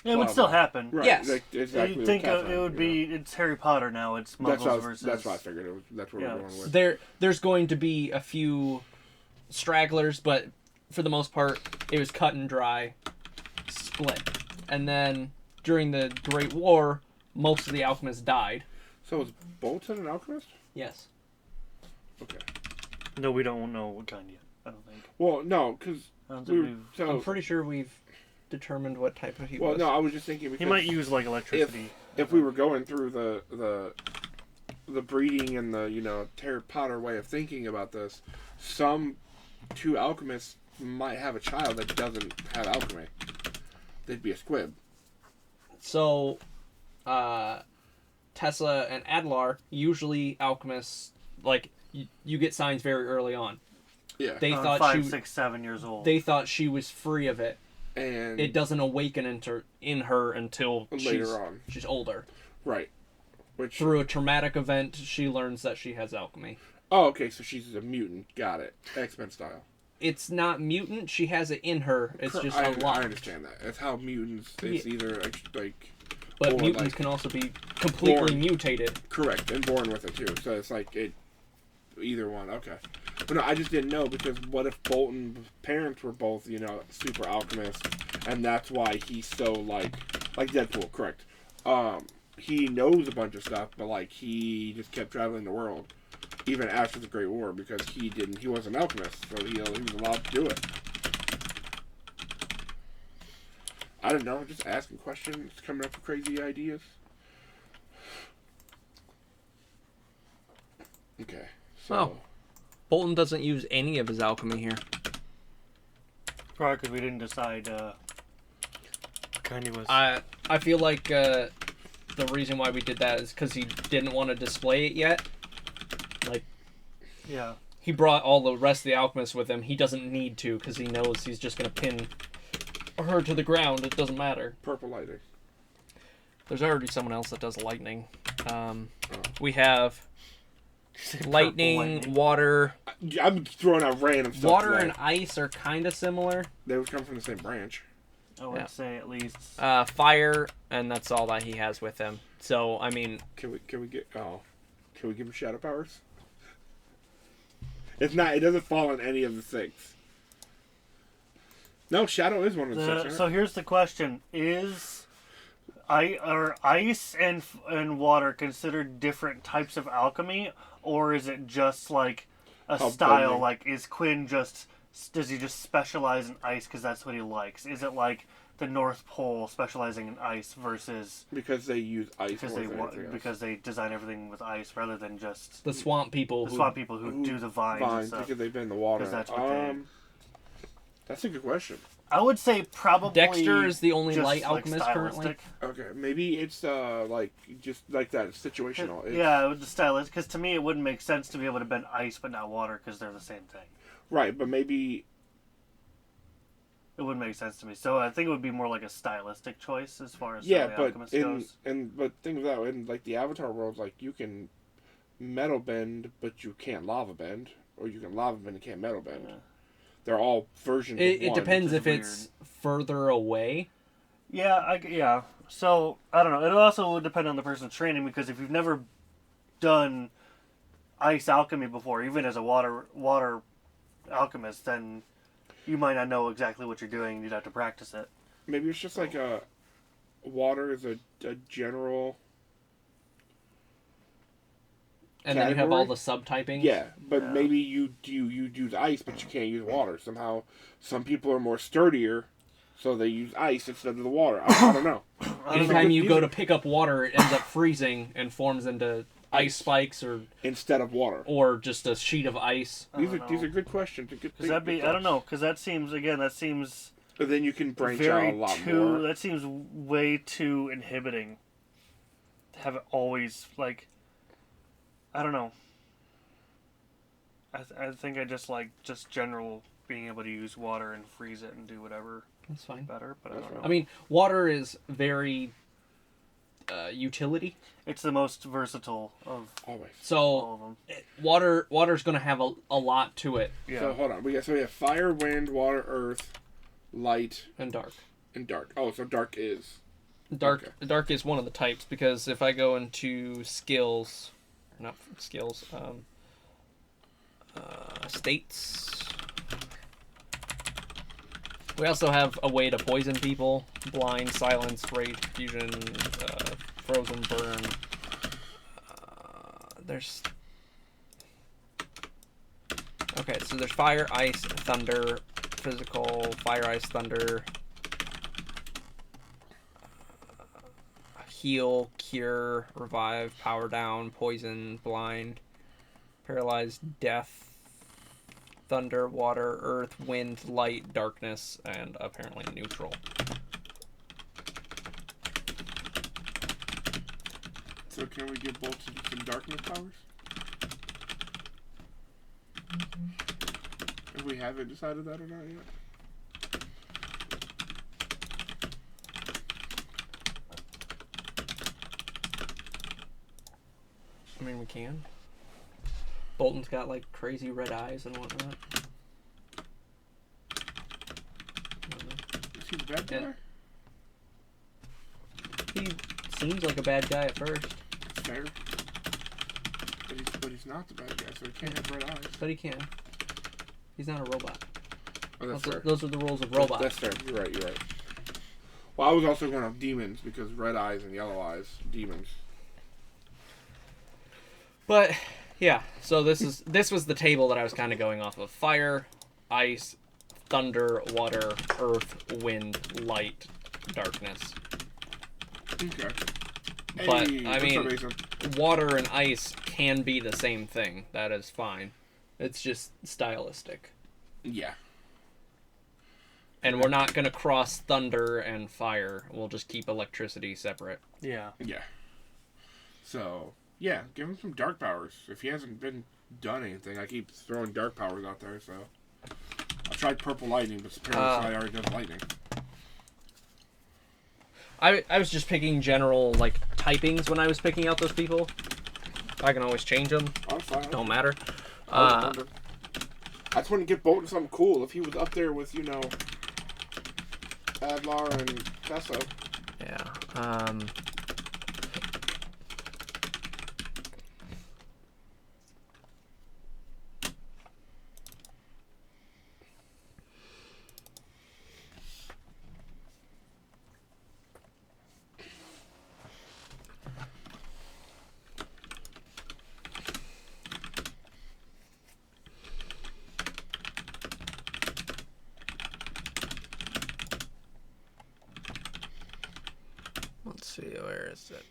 Yeah, it would still happen. Right. Yes. Like, exactly. You'd think it would be... It's Harry Potter now. It's Muggles versus... That's what I figured. That's what we're going with. There's going to be a few stragglers, but for the most part, it was cut and dry, split. And then, during the Great War, most of the alchemists died. So is Bolton an alchemist? Yes. Okay. No, we don't know what kind yet. I don't think. Well, no, because I'm pretty sure we've determined what type of he was. Well, no, I was just thinking because he might use like electricity. If we were going through the breeding and the Harry Potter way of thinking about this, some two alchemists might have a child that doesn't have alchemy. They'd be a squib. So, Tessa and Adlar, usually alchemists, like, you get signs very early on. Yeah. They thought 5, 6, 7 years old. They thought she was free of it. And it doesn't awaken in her until later on. She's older. Right. Which through a traumatic event, she learns that she has alchemy. Oh, okay, so she's a mutant. Got it. X-Men style. It's not mutant. She has it in her. It's just a lot. I understand that. It's how mutants. It's either like. But mutants can also be completely mutated. Correct, and born with it too. So it's like either one. Okay. But no, I just didn't know because what if Bolton's parents were both, super alchemists, and that's why he's so like Deadpool. Correct. He knows a bunch of stuff, but he just kept traveling the world, even after the Great War, because he was an alchemist, so he was allowed to do it. I don't know, just asking questions, coming up with crazy ideas. Okay, so... Oh. Bolton doesn't use any of his alchemy here. Probably because we didn't decide kind he was... I feel like the reason why we did that is because he didn't want to display it yet. Yeah. He brought all the rest of the alchemists with him. He doesn't need to because he knows he's just going to pin her to the ground. It doesn't matter. Purple lighting. There's already someone else that does lightning. We have lightning, water. I'm throwing out random stuff. Water and ice are kind of similar. They would come from the same branch. I would say at least. Fire, and that's all that he has with him. So I mean, can we give him shadow powers? It's not. It doesn't fall on any of the six. No, shadow is one of the six. So here's the question: are ice and water considered different types of alchemy, or is it just like a style? Bending. Like, is Quinn does he just specialize in ice because that's what he likes? Is it like the North Pole specializing in ice versus Because they use ice more than anything else. because they design everything with ice rather than just The swamp people. the swamp people who do the vines and stuff. because they've been in the water. 'Cause that's what that's a good question. I would say probably Dexter is the only just, light like, alchemist currently. stylistic. Okay, maybe it's like just like that situational. It's- Yeah, with the stylist, because to me it wouldn't make sense to be able to bend ice but not water because they're the same thing. Right, but maybe It wouldn't make sense to me. So I think it would be more like a stylistic choice as far as yeah, the but alchemist goes. but think of that in like the Avatar world, like you can metal bend, but you can't lava bend, or you can lava bend and can't metal bend. Yeah. They're all versions. It of one. depends which if is it's further away. Yeah. So I don't know. It also would depend on the person's training because if you've never done ice alchemy before, even as a water alchemist, then you might not know exactly what you're doing. You'd have to practice it. Maybe it's just like water is a general. And then you have all the category? subtypings. Yeah, but Yeah. maybe you use ice, but you can't use water. Somehow, some people are more sturdier, so they use ice instead of the water. I don't know. Anytime you These go are- to pick up water, it ends up freezing and forms into ice spikes Instead of water. or just a sheet of ice. I These don't are know. good questions. Good, Because that'd be, I don't know, because that seems But then you can branch very out a lot too, more. that seems way too inhibiting. To have it always, like, I don't know. I think I just like just general being able to use water and freeze it and do whatever That's fine. better, but I don't know. I mean, water is very utility. It's the most versatile of Always. So all of them. water's going to have a lot to it. Yeah. So hold on. We have fire, wind, water, earth, light, And dark. and dark. Oh, so dark is. Dark Okay. dark is one of the types because if I go into skills, not skills, states. We also have a way to poison people: blind, silence, rage, fusion, frozen, burn. There's okay, so there's fire, ice, thunder, physical, fire, ice, thunder. Heal, cure, revive, power down, poison, blind, paralyzed, death, thunder, water, earth, wind, light, darkness, and apparently neutral. So can we give both some darkness powers? If we haven't decided that or not yet. I mean, we can. Bolton's got like crazy red eyes and whatnot. Is he the bad guy? Yeah. He seems like a bad guy at first, Fair. But he's not the bad guy, so he can't have red eyes. but he can. He's not a robot. Oh, that's fair. Those are the rules of robots. That's fair. You're right. Well, I was also going off demons because red eyes and yellow eyes, demons. But yeah, so this was the table that I was kind of going off of: fire, ice, thunder, water, earth, wind, light, darkness. Okay. But, Hey, I what's mean- up, Mason? Water and ice can be the same thing. That is fine. It's just stylistic. Yeah. And we're not going to cross thunder and fire. We'll just keep electricity separate. Yeah. Yeah. So, yeah, give him some dark powers. If he hasn't done anything, I keep throwing dark powers out there, so. I tried purple lightning, but apparently I already does lightning. I was just picking general, like, typings when I was picking out those people. I can always change them. I'm fine. Don't matter. I just want to get Bolton something cool. If he was up there with, Adlar and Tesso. Yeah. where is it?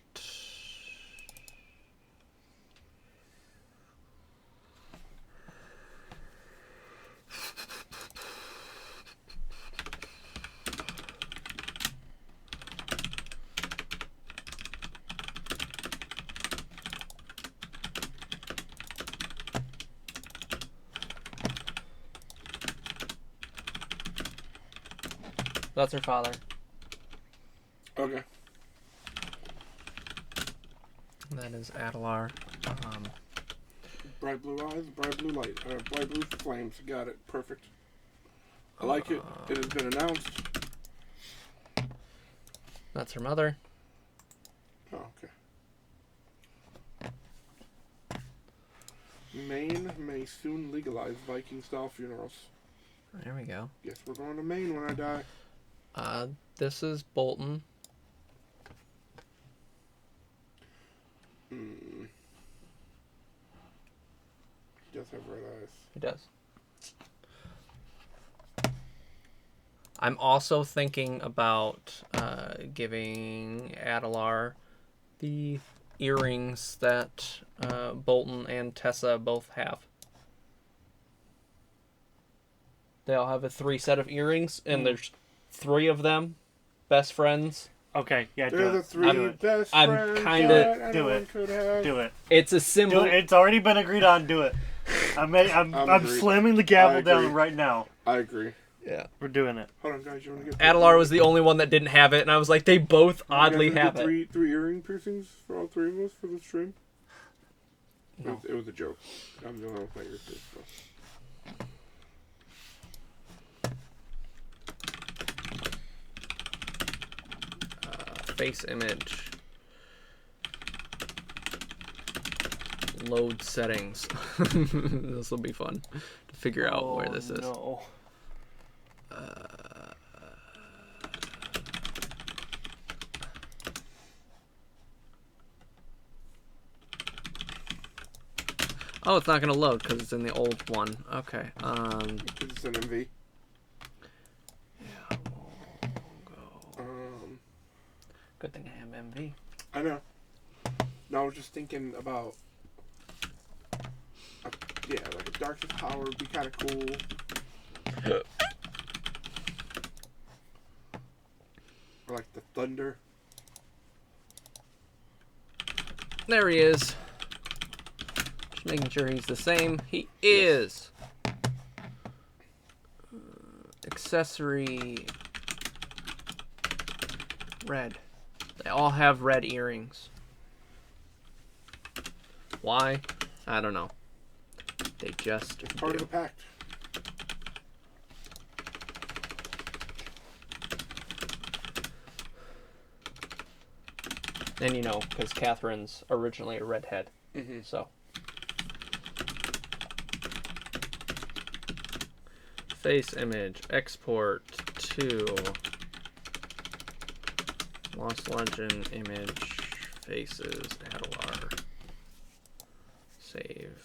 That's her father. Okay. That is Adelar. Bright blue eyes, bright blue light, bright blue flames. Got it. Perfect. I like it. It has been announced. That's her mother. Oh, okay. Maine may soon legalize Viking-style funerals. There we go. Guess we're going to Maine when I die. This is Bolton. He does have red eyes. He does. I'm also thinking about giving Adelar the earrings that Bolton and Tessa both have. They all have a 3 set of earrings, and there's 3 of them, best friends. Okay, yeah, They're do the it. 3 best I'm friends kinda- that Do anyone it. could have. Do it. It's a symbol. Do it. It's already been agreed on. Do it. I'm agreed. slamming the I gavel agree. down right now. I agree. Yeah. We're doing it. Hold on, guys. You want to get Adelar was the only one that didn't have it, and I was like, they both oddly have it. Three earring piercings for all 3 of us for the stream? No. It was a joke. I'm the only one playing this. So. Face image. Load settings. This will be fun to figure out where this is. No. Oh, it's not gonna load because it's in the old one. Okay. It's an MV. Yeah, we'll go. Good thing I have MV. I know. No, I was just thinking about. Yeah, like a Darkest Power would be kind of cool. Or like the Thunder. There he is. Just making sure he's the same. He is. Accessory. Red. They all have red earrings. Why? I don't know. They just It's part of the pact. And you know, because Catherine's originally a redhead. Mm-hmm. So. Face image. Export to. Lost Legend image. Faces. Adelar. Save.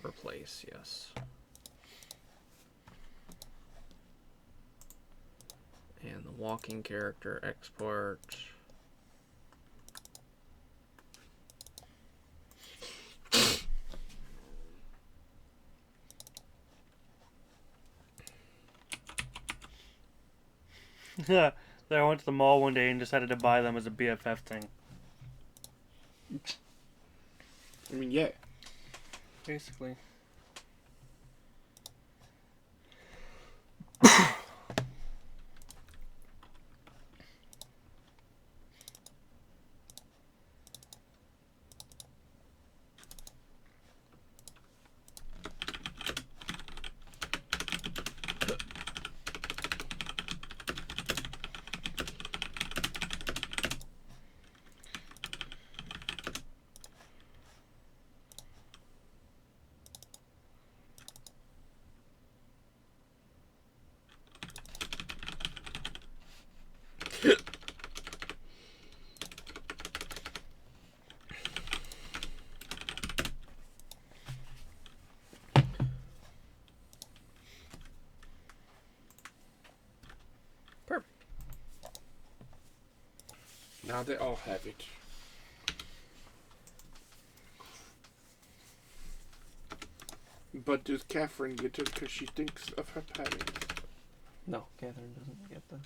Replace. Yes. And the walking character. Export. Then I went to the mall one day and decided to buy them as a BFF thing. I mean, yeah. Basically. Now they all have it. But does Catherine get it because she thinks of her parents? No, Catherine doesn't get the.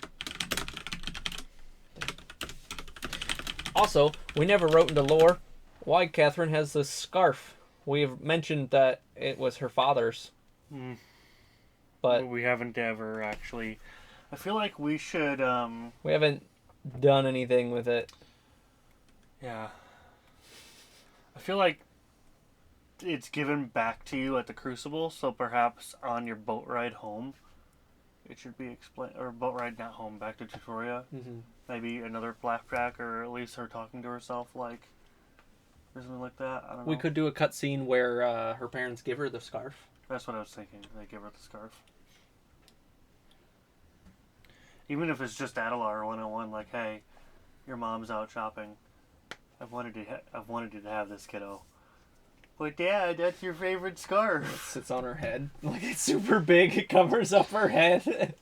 Also, we never wrote into lore why Catherine has this scarf. We've mentioned that it was her father's. But we haven't ever actually. I feel like we should. We haven't done anything with it. Yeah. I feel like it's given back to you at the Crucible, so perhaps on your boat ride home, it should be explained, or boat ride not home, back to Tutoria. Mm-hmm. Maybe another flashback, or at least her talking to herself, like, or something like that. I don't know. We could do a cutscene where her parents give her the scarf. That's what I was thinking. They give her the scarf. Even if it's just Adelar 101, like, hey, your mom's out shopping. I've wanted you to have this, kiddo. But Dad, that's your favorite scarf. It sits on her head. Like, it's super big. It covers up her head.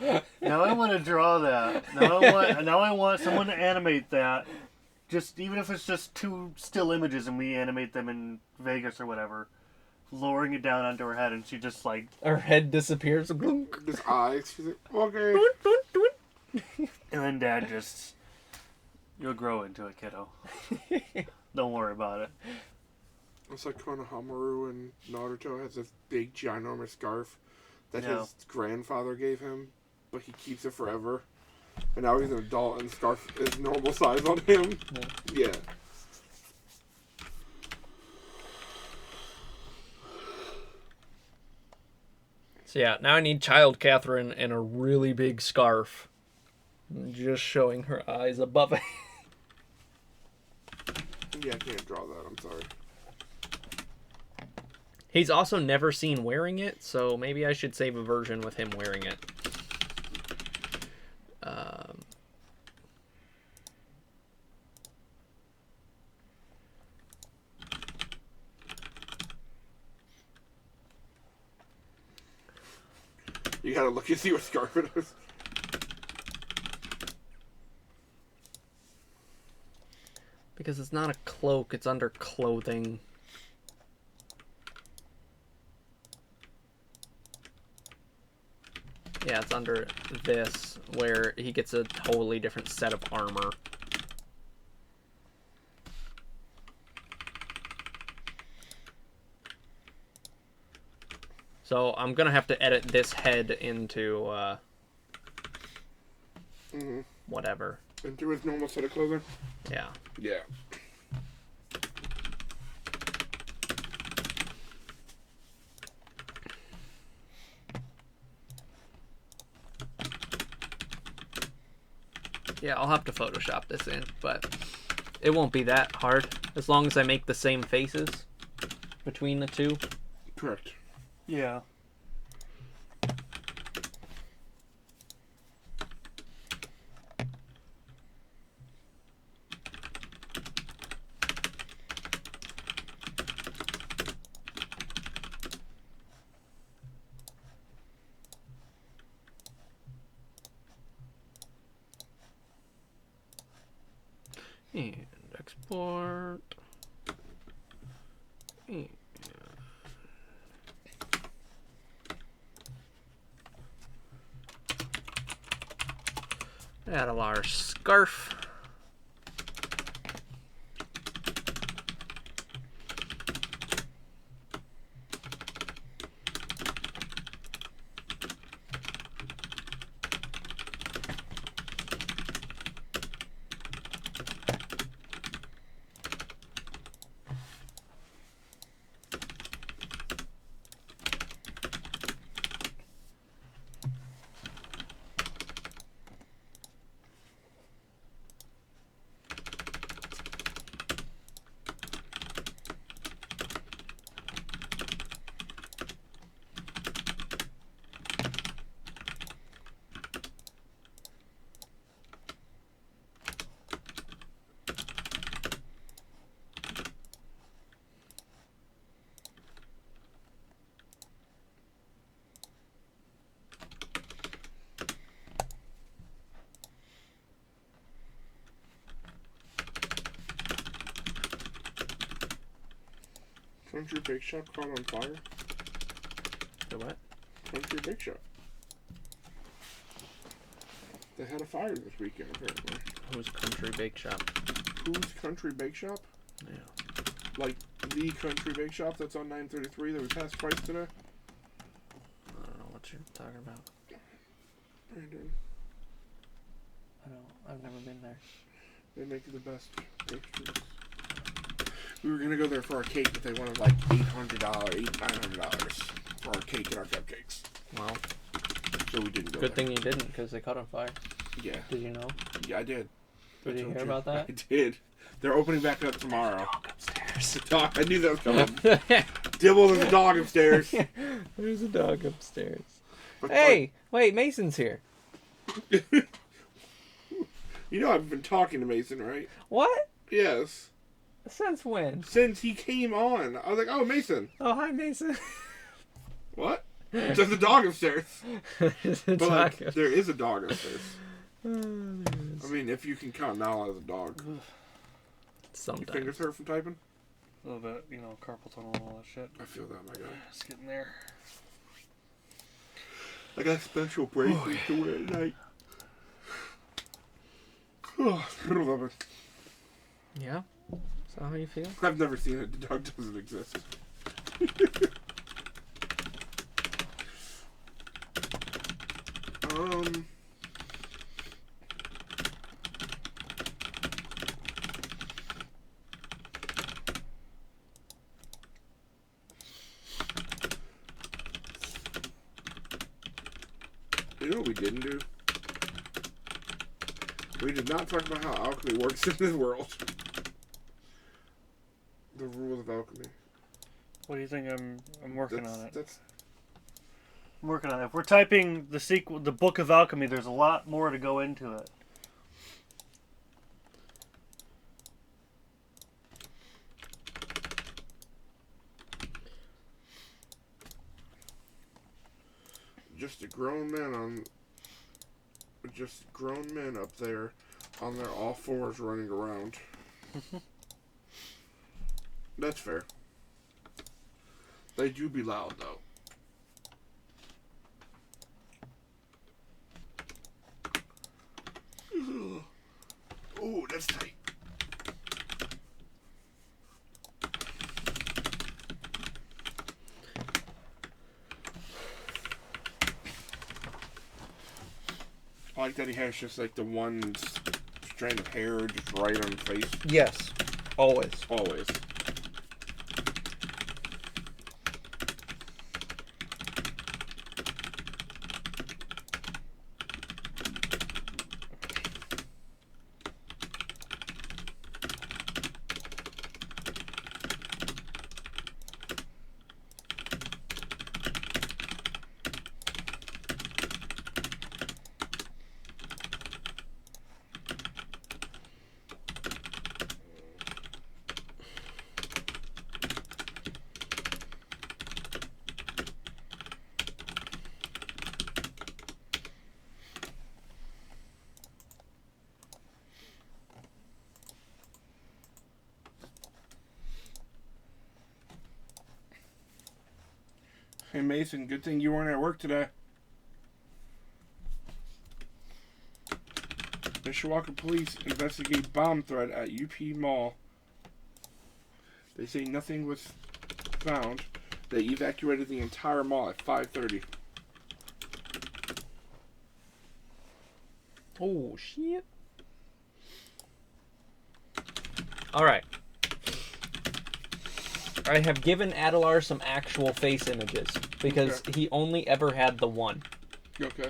Now I want to draw that. Now I want someone to animate that. Just even if it's just 2 still images and we animate them in Vegas or whatever, lowering it down onto her head, and she just like her head disappears. His eyes. She's like, okay. And then Dad just, you'll grow into it, kiddo. Don't worry about it. It's like Konohamaru in Naruto has this big, ginormous scarf that Yeah. his grandfather gave him, but he keeps it forever. And now he's an adult and the scarf is normal size on him. Yeah. So yeah, now I need child Catherine and a really big scarf. Just showing her eyes above it. Yeah, I can't draw that. I'm sorry. He's also never seen wearing it, so maybe I should save a version with him wearing it. You gotta look and see what scarf it is. Because it's not a cloak, it's under clothing. Yeah, it's under this, where he gets a totally different set of armor. So I'm gonna have to edit this head into whatever. Into his normal set of clothing? Yeah. Yeah. Yeah, I'll have to Photoshop this in, but it won't be that hard as long as I make the same faces between the two. Correct. Yeah. And export. And add a large scarf. Country Bake Shop caught on fire. The what? Country Bake Shop. They had a fire this weekend, apparently. Who's Country Bake Shop? Who's Country Bake Shop? Yeah. Like the Country Bake Shop that's on 933 that we passed twice today? I don't know what you're talking about. Brandon, I've never been there. they make the best pastries. We were gonna go there for our cake, but they wanted like $800, $900 for our cake and our cupcakes. Well, So we didn't go good there. thing you didn't, because they caught on fire. Yeah. Did you know? Yeah, I did. Did I you told hear about that? I did. They're opening back up tomorrow. Upstairs. The dog. I knew that was coming. Dibble and the dog upstairs. There's a dog upstairs. But, Hey, wait, Mason's here. like, you know I've been talking to Mason, right? What? Yes. Since when? Since he came on. I was like, oh, Mason. Oh, hi, Mason. What? There's a dog upstairs. There's a But like, dog. there is a dog upstairs. Oh, there is. I mean, if you can count Nala as a dog. Your Sometimes. fingers hurt from typing? A little bit, you know, carpal tunnel and all that shit. I feel that, my guy. It's getting there. I got special bracelets to wear at night. Oh, I love it. Yeah? Is that how you feel? I've never seen it. The dog doesn't exist. um. You know what we didn't do? We did not talk about how alchemy works in this world. The rules of alchemy. What do you think? I'm working on it. That's I'm working on it. If we're typing the sequel, the Book of Alchemy, there's a lot more to go into it. just grown men up there on their all fours running around. That's fair. They do be loud though. Oh, that's tight. I like that he has just like the one strand of hair just right on his face. Yes. Always. Always. Hey Mason, good thing you weren't at work today. Mishawaka police investigate bomb threat at UP Mall. They say nothing was found. They evacuated the entire mall at 5:30. Oh, shit. Alright. I have given Adelar some actual face images because he only ever had the one. Okay.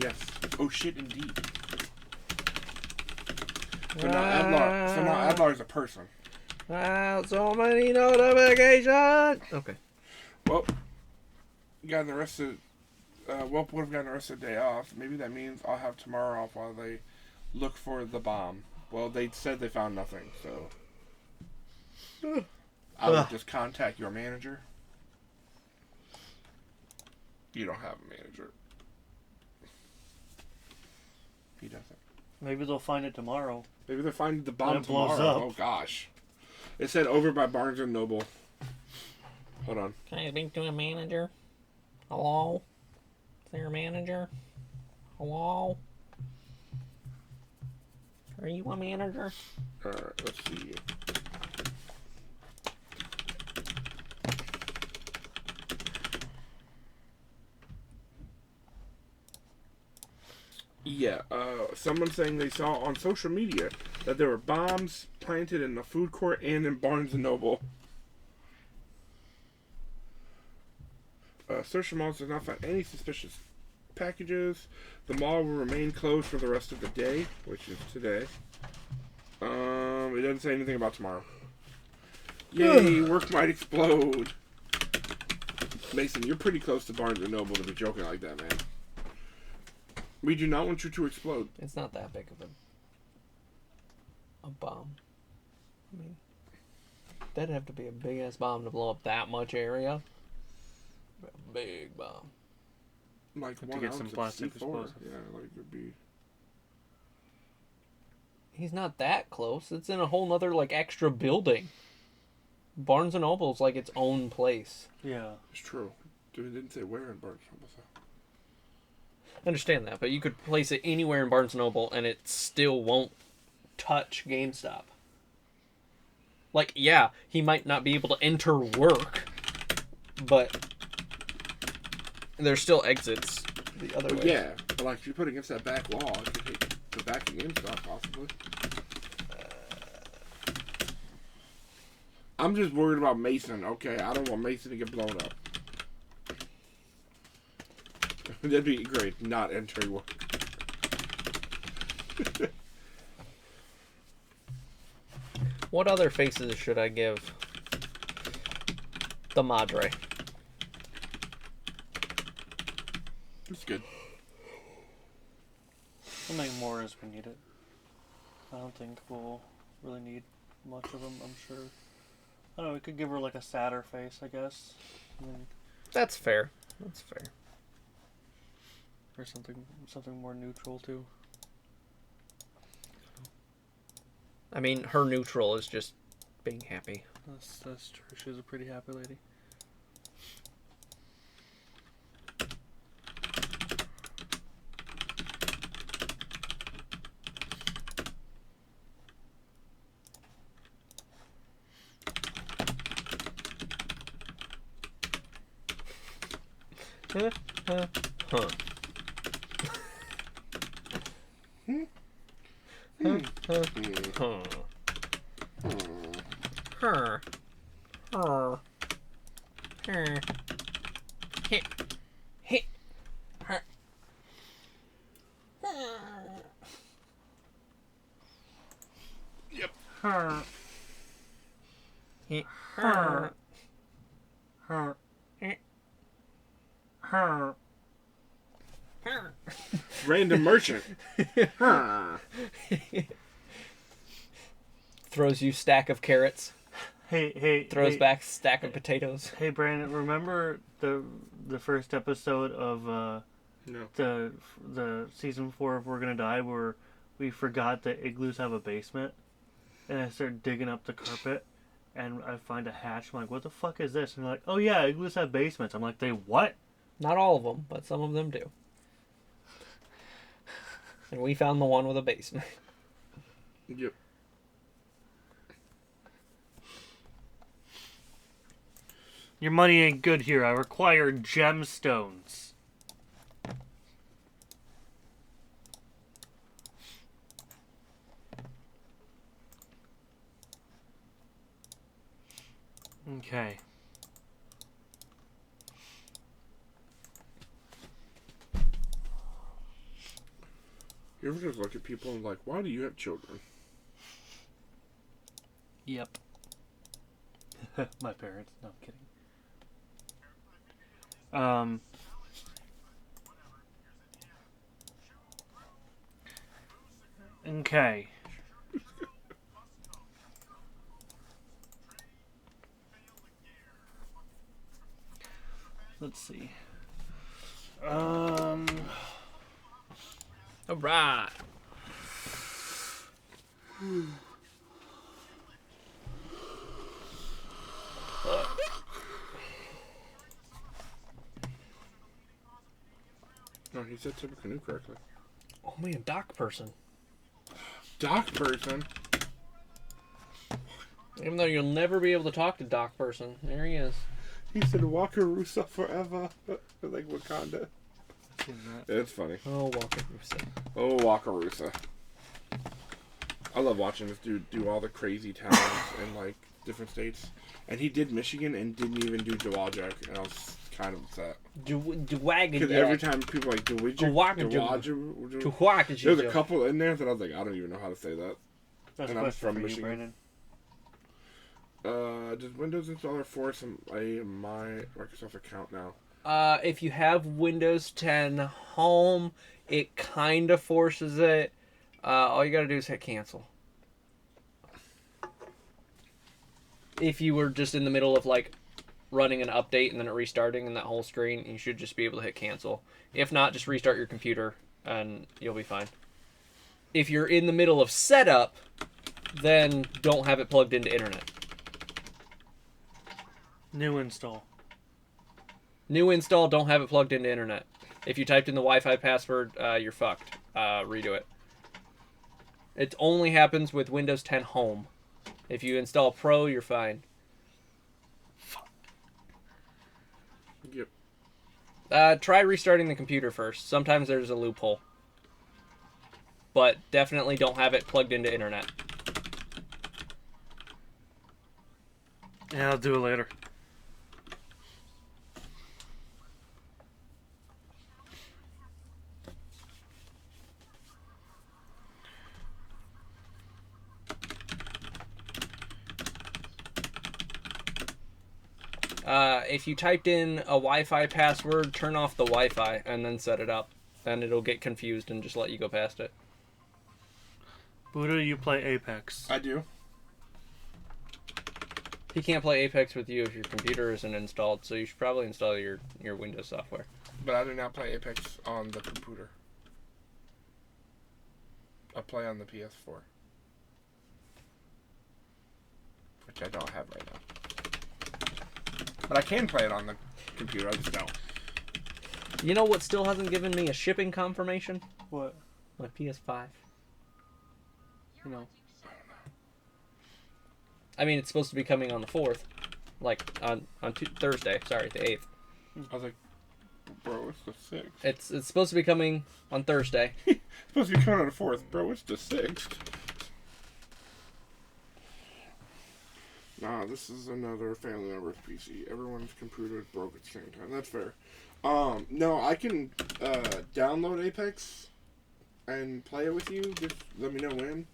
Yes. Oh shit, indeed. So now Adlar is a person. Wow, so many notifications! Okay. Well, got the rest of would have gotten the rest of the day off. Maybe that means I'll have tomorrow off while they look for the bomb. Well, they said they found nothing, so I will just contact your manager. You don't have a manager. He doesn't. Maybe they'll find it tomorrow. Maybe they'll find the bomb When it blows tomorrow. up. Oh gosh. It said over by Barnes and Noble. Hold on. Can I speak to a manager? Hello? Is there a manager? Hello? Are you a manager? Alright, let's see. Yeah, someone saying they saw on social media that there were bombs planted in the food court and in Barnes & Noble. Search the mall does not find any suspicious packages. The mall will remain closed for the rest of the day, which is today. It doesn't say anything about tomorrow. Yay, work might explode. Mason, you're pretty close to Barnes & Noble to be joking like that, man. We do not want you to explode. It's not that big of a bomb. I mean, that'd have to be a big ass bomb to blow up that much area. A big bomb. Like To one get ounce some of plastic C4. explosive. Yeah, like it'd be. He's not that close. It's in a whole nother like extra building. Barnes and Noble's like its own place. Yeah. It's true. Dude, it didn't say where in Barnes & Noble. So. I understand that, but you could place it anywhere in Barnes and Noble and it still won't touch GameStop. Like, yeah, he might not be able to enter work, but there's still exits the other way. Yeah, but like if you put it against that back wall, it could hit the back of GameStop possibly. I'm just worried about Mason, okay? I don't want Mason to get blown up. That'd be great, not entering work. What other faces should I give the Madre? It's good. We'll make more as we need it. I don't think we'll really need much of them, I'm sure. I don't know, we could give her like a sadder face, I guess. I mean, That's fair. That's fair. or something more neutral too. I mean, her neutral is just being happy. That's true. She's a pretty happy lady. Huh. Huh. Huh. Huh. Huh. Huh. Huh. Hit. Hit. Huh. Yep. Her. Hit. Her. Her. Her. Random merchant. Huh. Throws you stack of carrots. Hey. Throws hey, back stack of potatoes. Hey, Brandon. Remember the first episode of No. the season 4 of We're Gonna Die, where we forgot that igloos have a basement, and I start digging up the carpet, and I find a hatch. I'm like, what the fuck is this? And they're like, oh yeah, igloos have basements. I'm like, they what? Not all of them, but some of them do. And we found the one with a basement. Yep. Your money ain't good here. I require gemstones. Okay. You ever just look at people and like, why do you have children? Yep. My parents. No, I'm kidding. Okay. Let's see. Alright. No, he said Tippecanoe correctly. Oh man, doc person. Doc person. Even though you'll never be able to talk to doc person, there he is. He said Walker Russo forever. Like Wakanda. It's funny. Oh, Walker Russo. Oh, Walker Russo. I love watching this dude do all the crazy towns in like different states. And he did Michigan and didn't even do Dowagiac, and I was kind of upset. Because every time people are like Dowagiac, there's a couple in there that I was like, I don't even know how to say that. That's and a I'm question from for you, Michigan. Brandon. Does Windows Installer force my Microsoft account now? If you have Windows 10 Home, it kind of forces it. All you gotta do is hit cancel. If you were just in the middle of like running an update and then it restarting in that whole screen, you should just be able to hit cancel. If not, just restart your computer and you'll be fine. If you're in the middle of setup, then don't have it plugged into internet. New install. New install, don't have it plugged into internet. If you typed in the Wi-Fi password, you're fucked. Redo it. It only happens with Windows 10 Home. If you install Pro, you're fine. Yep. Try restarting the computer first. Sometimes there's a loophole. But definitely don't have it plugged into internet. Yeah, I'll do it later. If you typed in a Wi-Fi password, turn off the Wi-Fi and then set it up. Then it'll get confused and just let you go past it. Buddha, you play Apex. I do. He can't play Apex with you if your computer isn't installed, so you should probably install your Windows software. But I do not play Apex on the computer. I play on the PS4. Which I don't have right now. But I can play it on the computer, I just don't. You know what still hasn't given me a shipping confirmation? What? My PS5. You know. I mean, it's supposed to be coming on the 4th. Like, on Thursday. Sorry, the 8th. I was like, bro, it's the 6th. It's supposed to be coming on Thursday. It's supposed to be coming on the 4th. Bro, it's the 6th. Nah, this is another family member's PC. Everyone's computer is broke at the same time. That's fair. No, I can download Apex and play it with you. Just let me know when.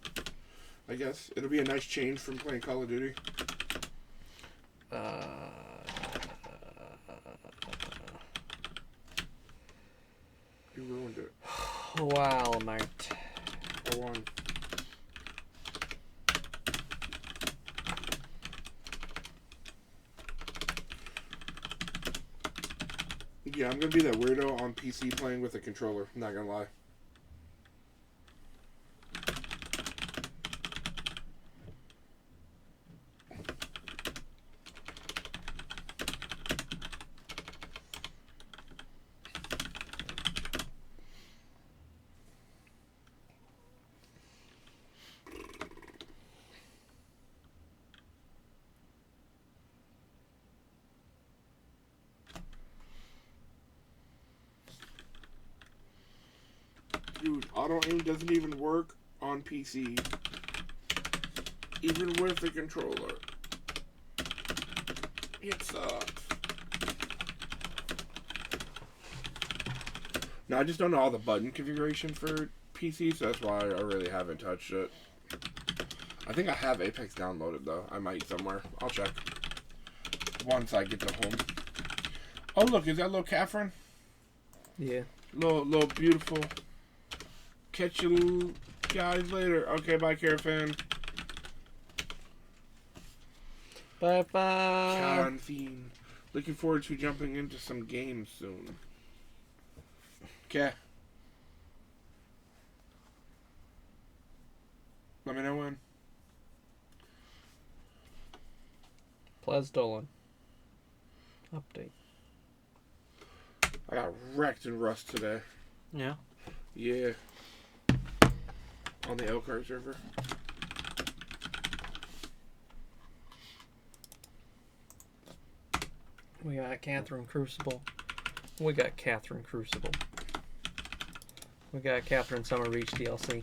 I guess it'll be a nice change from playing Call of Duty. You ruined it. Wow, mate. I won. Yeah, I'm gonna be that weirdo on PC playing with a controller. I'm not gonna lie. Dude, auto aim doesn't even work on PC. Even with the controller. It sucks. No, I just don't know all the button configuration for PC, so that's why I really haven't touched it. I think I have Apex downloaded, though. I might somewhere. I'll check. Once I get to home. Oh, look, is that little Catherine? Yeah. Little beautiful. Catch you guys later. Okay, bye, Caravan. Bye-bye. Quarantine. Looking forward to jumping into some games soon. Okay. Let me know when. Plas Dolan. Update. I got wrecked in Rust today. Yeah. Yeah. On the Elkhart server. We got Catherine Crucible. We got Catherine Crucible. We got Catherine Summer Reach DLC.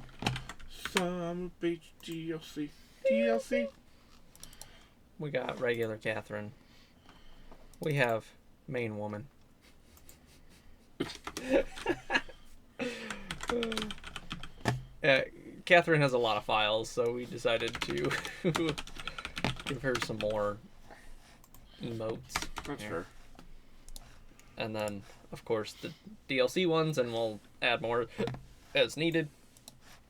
Summer Beach DLC. DLC. We got regular Catherine. We have main woman. Catherine has a lot of files, so we decided to give her some more emotes. That's fair. And then, of course, the DLC ones, and we'll add more as needed.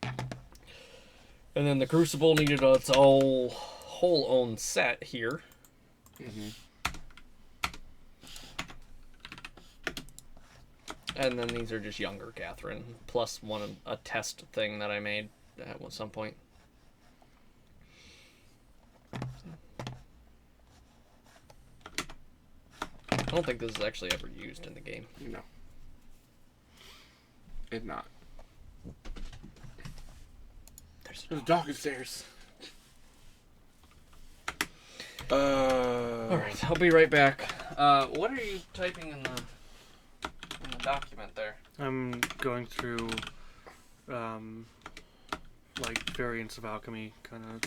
And then the Crucible needed its whole own set here. Mm-hmm. And then these are just younger Catherine, plus a test thing that I made at some point. I don't think this is actually ever used in the game. No. It's not. There's There's a dog upstairs. Alright, I'll be right back. What are you typing in the document there? I'm going through, like, variants of Alchemy, kind of.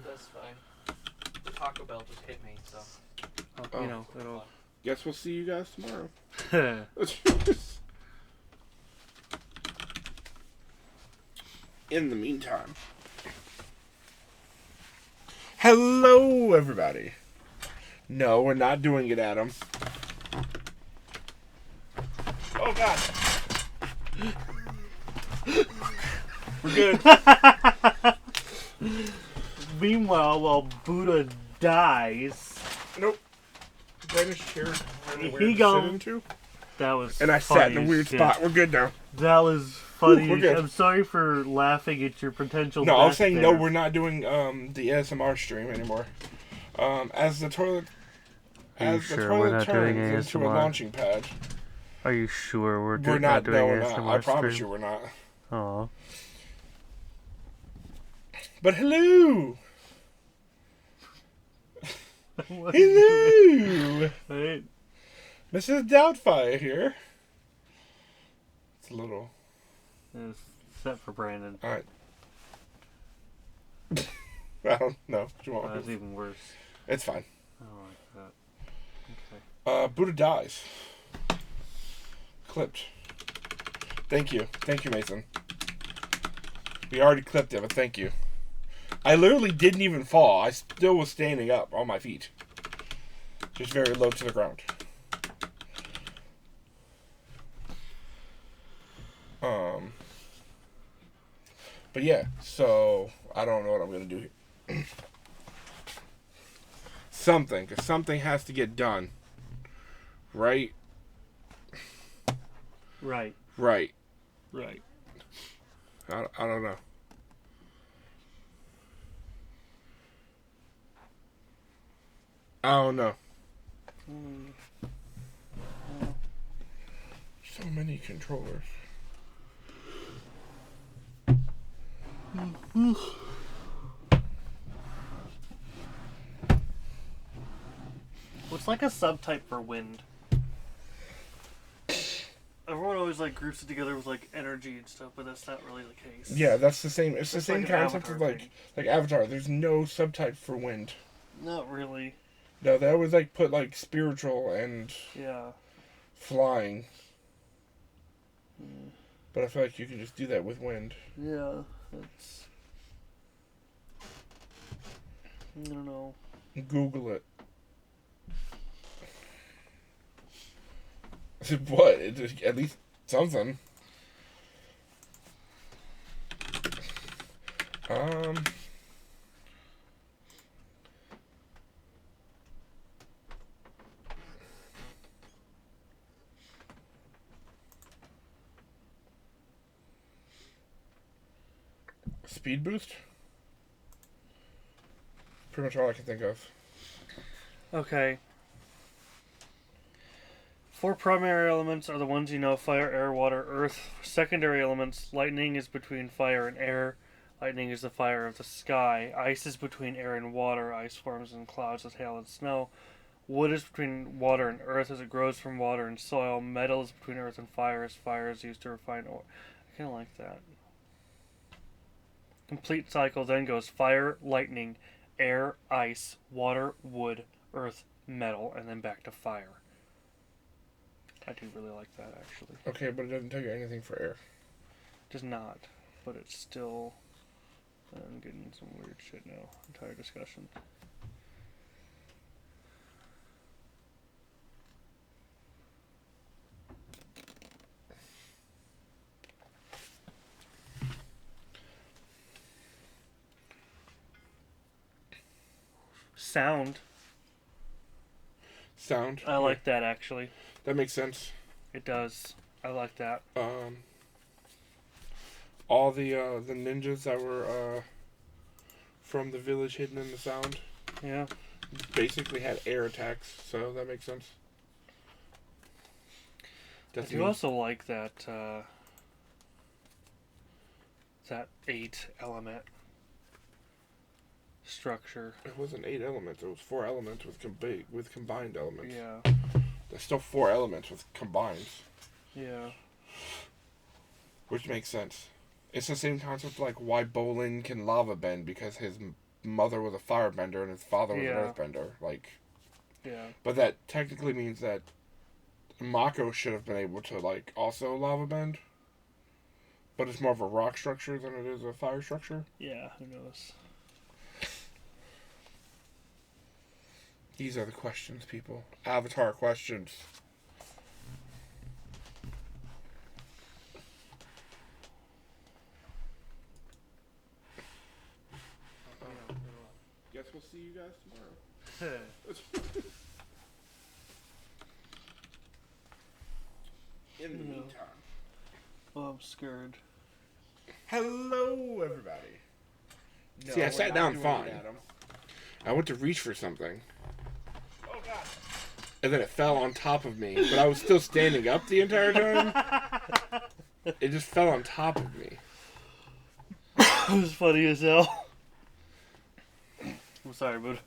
That's fine. The Taco Bell just hit me, so. You know, it'll. Guess we'll see you guys tomorrow. In the meantime. Hello, everybody. No, we're not doing it, Adam. Oh, God. We're good. Meanwhile, while Buddha dies, Nope. Brandon's chair. He gone. Into, that was and I funny sat in a as weird shit. spot. We're good now. That was funny. We're good. I'm sorry for laughing at your potential. No, I was death saying there. no, we're not doing the ASMR stream anymore. As the toilet Are you as the sure toilet we're not doing turns into a ASMR? launching pad. Are you sure we're We're not not. doing No, we're ASMR not. I promise stream? you, we're not. Aw. But hello, What? hello, Right? Mrs. Doubtfire here. It's a little. It's set for Brandon. All right. I don't know what you want. That's even worse. It's fine. I don't like that. Okay. Buddha dies. Clipped. Thank you, Mason. We already clipped it, but thank you. I literally didn't even fall. I still was standing up on my feet. Just very low to the ground. But yeah, so I don't know what I'm going to do here. Something, because something has to get done. Right? Right. Right. Right. I don't know. I don't know. So many controllers. What's like a subtype for wind? Everyone always like groups it together with like energy and stuff, but that's not really the case. Yeah, that's the same. It's the It's same like an concept Avatar of thing. like Avatar. There's no subtype for wind. Not really. No, they always like put like spiritual and Yeah. flying. But I feel like you can just do that with wind. Yeah. It's. I don't know. Google it. What? It's at least something. Speed boost? Pretty much all I can think of. Okay. 4 primary elements are the ones you know: fire, air, water, earth. Secondary elements: lightning is between fire and air. Lightning is the fire of the sky. Ice is between air and water. Ice forms in clouds as hail and snow. Wood is between water and earth as it grows from water and soil. Metal is between earth and fire as fire is used to refine ore. I kind of like that. Complete cycle then goes fire, lightning, air, ice, water, wood, earth, metal, and then back to fire. I do really like that, actually. Okay, but it doesn't tell you anything for air. Does not, but it's still... I'm getting some weird shit now. Entire discussion. Sound. Sound. I like that, actually. That makes sense. It does. I like that. All the ninjas that were from the village hidden in the sound Yeah. basically had air attacks, so that makes sense. I do also like that that 8 element structure. It wasn't 8 elements. It was 4 elements with combined elements. Yeah. There's still 4 elements with combines, Yeah. which makes sense. It's the same concept like why Bolin can lava bend, because his mother was a firebender and his father was an earthbender. Like, Yeah. but that technically means that Mako should have been able to like also lava bend, but it's more of a rock structure than it is a fire structure. Yeah, who knows? These are the questions, people. Avatar questions. Guess we'll see you guys tomorrow. In the meantime. Oh, I'm scared. Hello, everybody. No, See, I we're sat not down doing fine. it, Adam. I went to reach for something, Oh God. and then it fell on top of me, but I was still standing up the entire time. It just fell on top of me. It was funny as hell. I'm sorry, bud.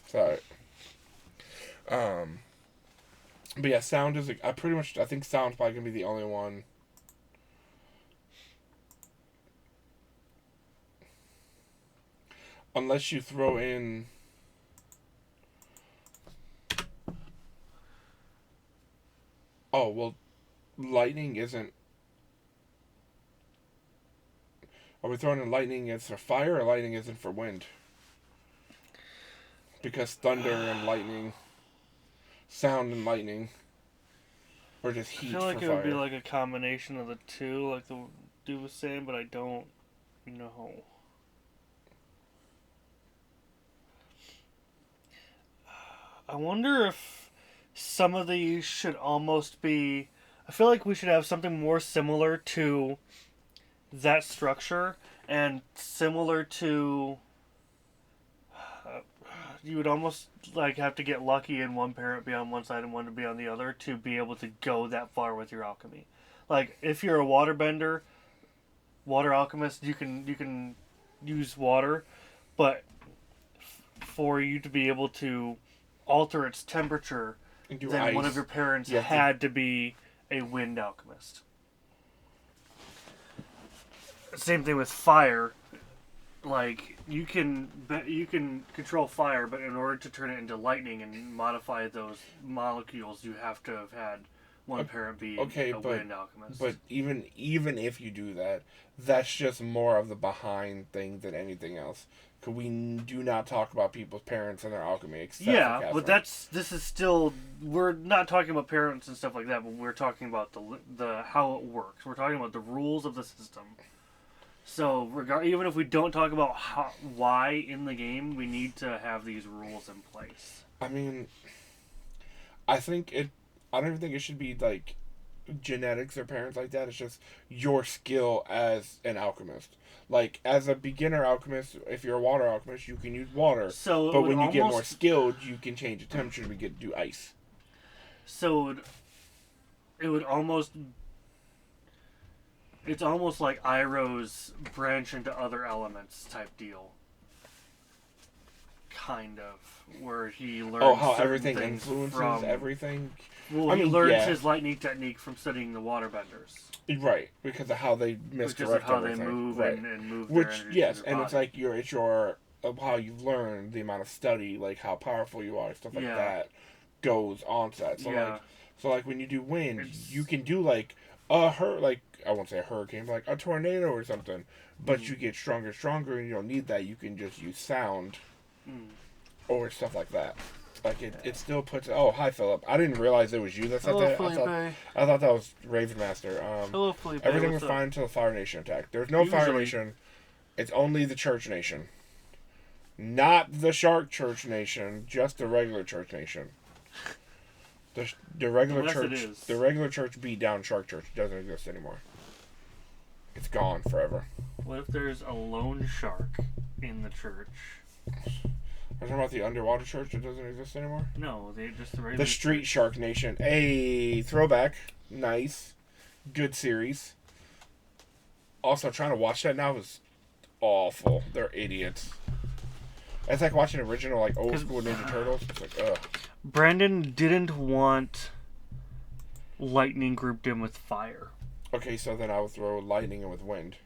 Sorry. But yeah, sound is I think sound's probably gonna be the only one. Unless you throw in oh, well, lightning isn't... Are we throwing in lightning is for fire, or lightning isn't for wind? Because thunder and lightning, sound and lightning, or just I heat feel like for it fire. would be like a combination of the two, like the dude was saying, but I don't know. I wonder if some of these should almost be... I feel like we should have something more similar to that structure, and similar to... you would almost like have to get lucky and one parent be on one side and one to be on the other to be able to go that far with your alchemy. Like, if you're a waterbender, water alchemist, you can use water, but for you to be able to alter its temperature, And do then ice. one of your parents You have to- had to be a wind alchemist. Same thing with fire. Like, you can control fire, but in order to turn it into lightning and modify those molecules, you have to have had one parent be a wind alchemist. But even if you do that, that's just more of the behind thing than anything else. Because we do not talk about people's parents and their alchemy, except for yeah, Catherine. but this is still, we're not talking about parents and stuff like that, but we're talking about the how it works. We're talking about the rules of the system. So, even if we don't talk about why in the game, we need to have these rules in place. I mean, I don't even think it should be, like, genetics or parents like that. It's just your skill as an alchemist. Like, as a beginner alchemist, if you're a water alchemist, you can use water. So, But when you get more skilled, you can change the temperature to do ice. So it would almost. It's almost like Iroh's branch into other elements type deal. Kind of. Where he learns. Oh, how certain everything things influences from, everything? Well, I he mean, learns yeah. his lightning technique from studying the waterbenders. Right, because of how they misdirect Because of how everything. they move right. and move Which, their energy yes, through their and it's body. like it's your of how you've learned, the amount of study, like how powerful you are, stuff like Yeah. that goes on to that. So Yeah. like when you do wind, It's- you can do like like I won't say a hurricane, but like a tornado or something. But you get stronger and stronger, and you don't need that. You can just use sound or stuff like that. Like it still puts. Oh, hi Philip. I didn't realize it was you that said Hello, that. Felipe. I thought that was Raven Master. Hello, Felipe. Everything was What's up? fine until the Fire Nation attacked. There's no Fire Usually. Nation. It's only the Church Nation. Not the Shark Church Nation, just the regular Church Nation. The regular Unless it church, is. the regular church beat down Shark Church. It doesn't exist anymore. It's gone forever. What if there's a lone shark in the church? I'm talking about the underwater church that doesn't exist anymore. No, they just the regular The Street church. Shark Nation. A throwback. Nice. Good series. Also, trying to watch that now is awful. They're idiots. It's like watching original, like old 'Cause- school Ninja Turtles. It's like, ugh. Brandon didn't want lightning grouped in with fire. Okay, so then I would throw lightning in with wind.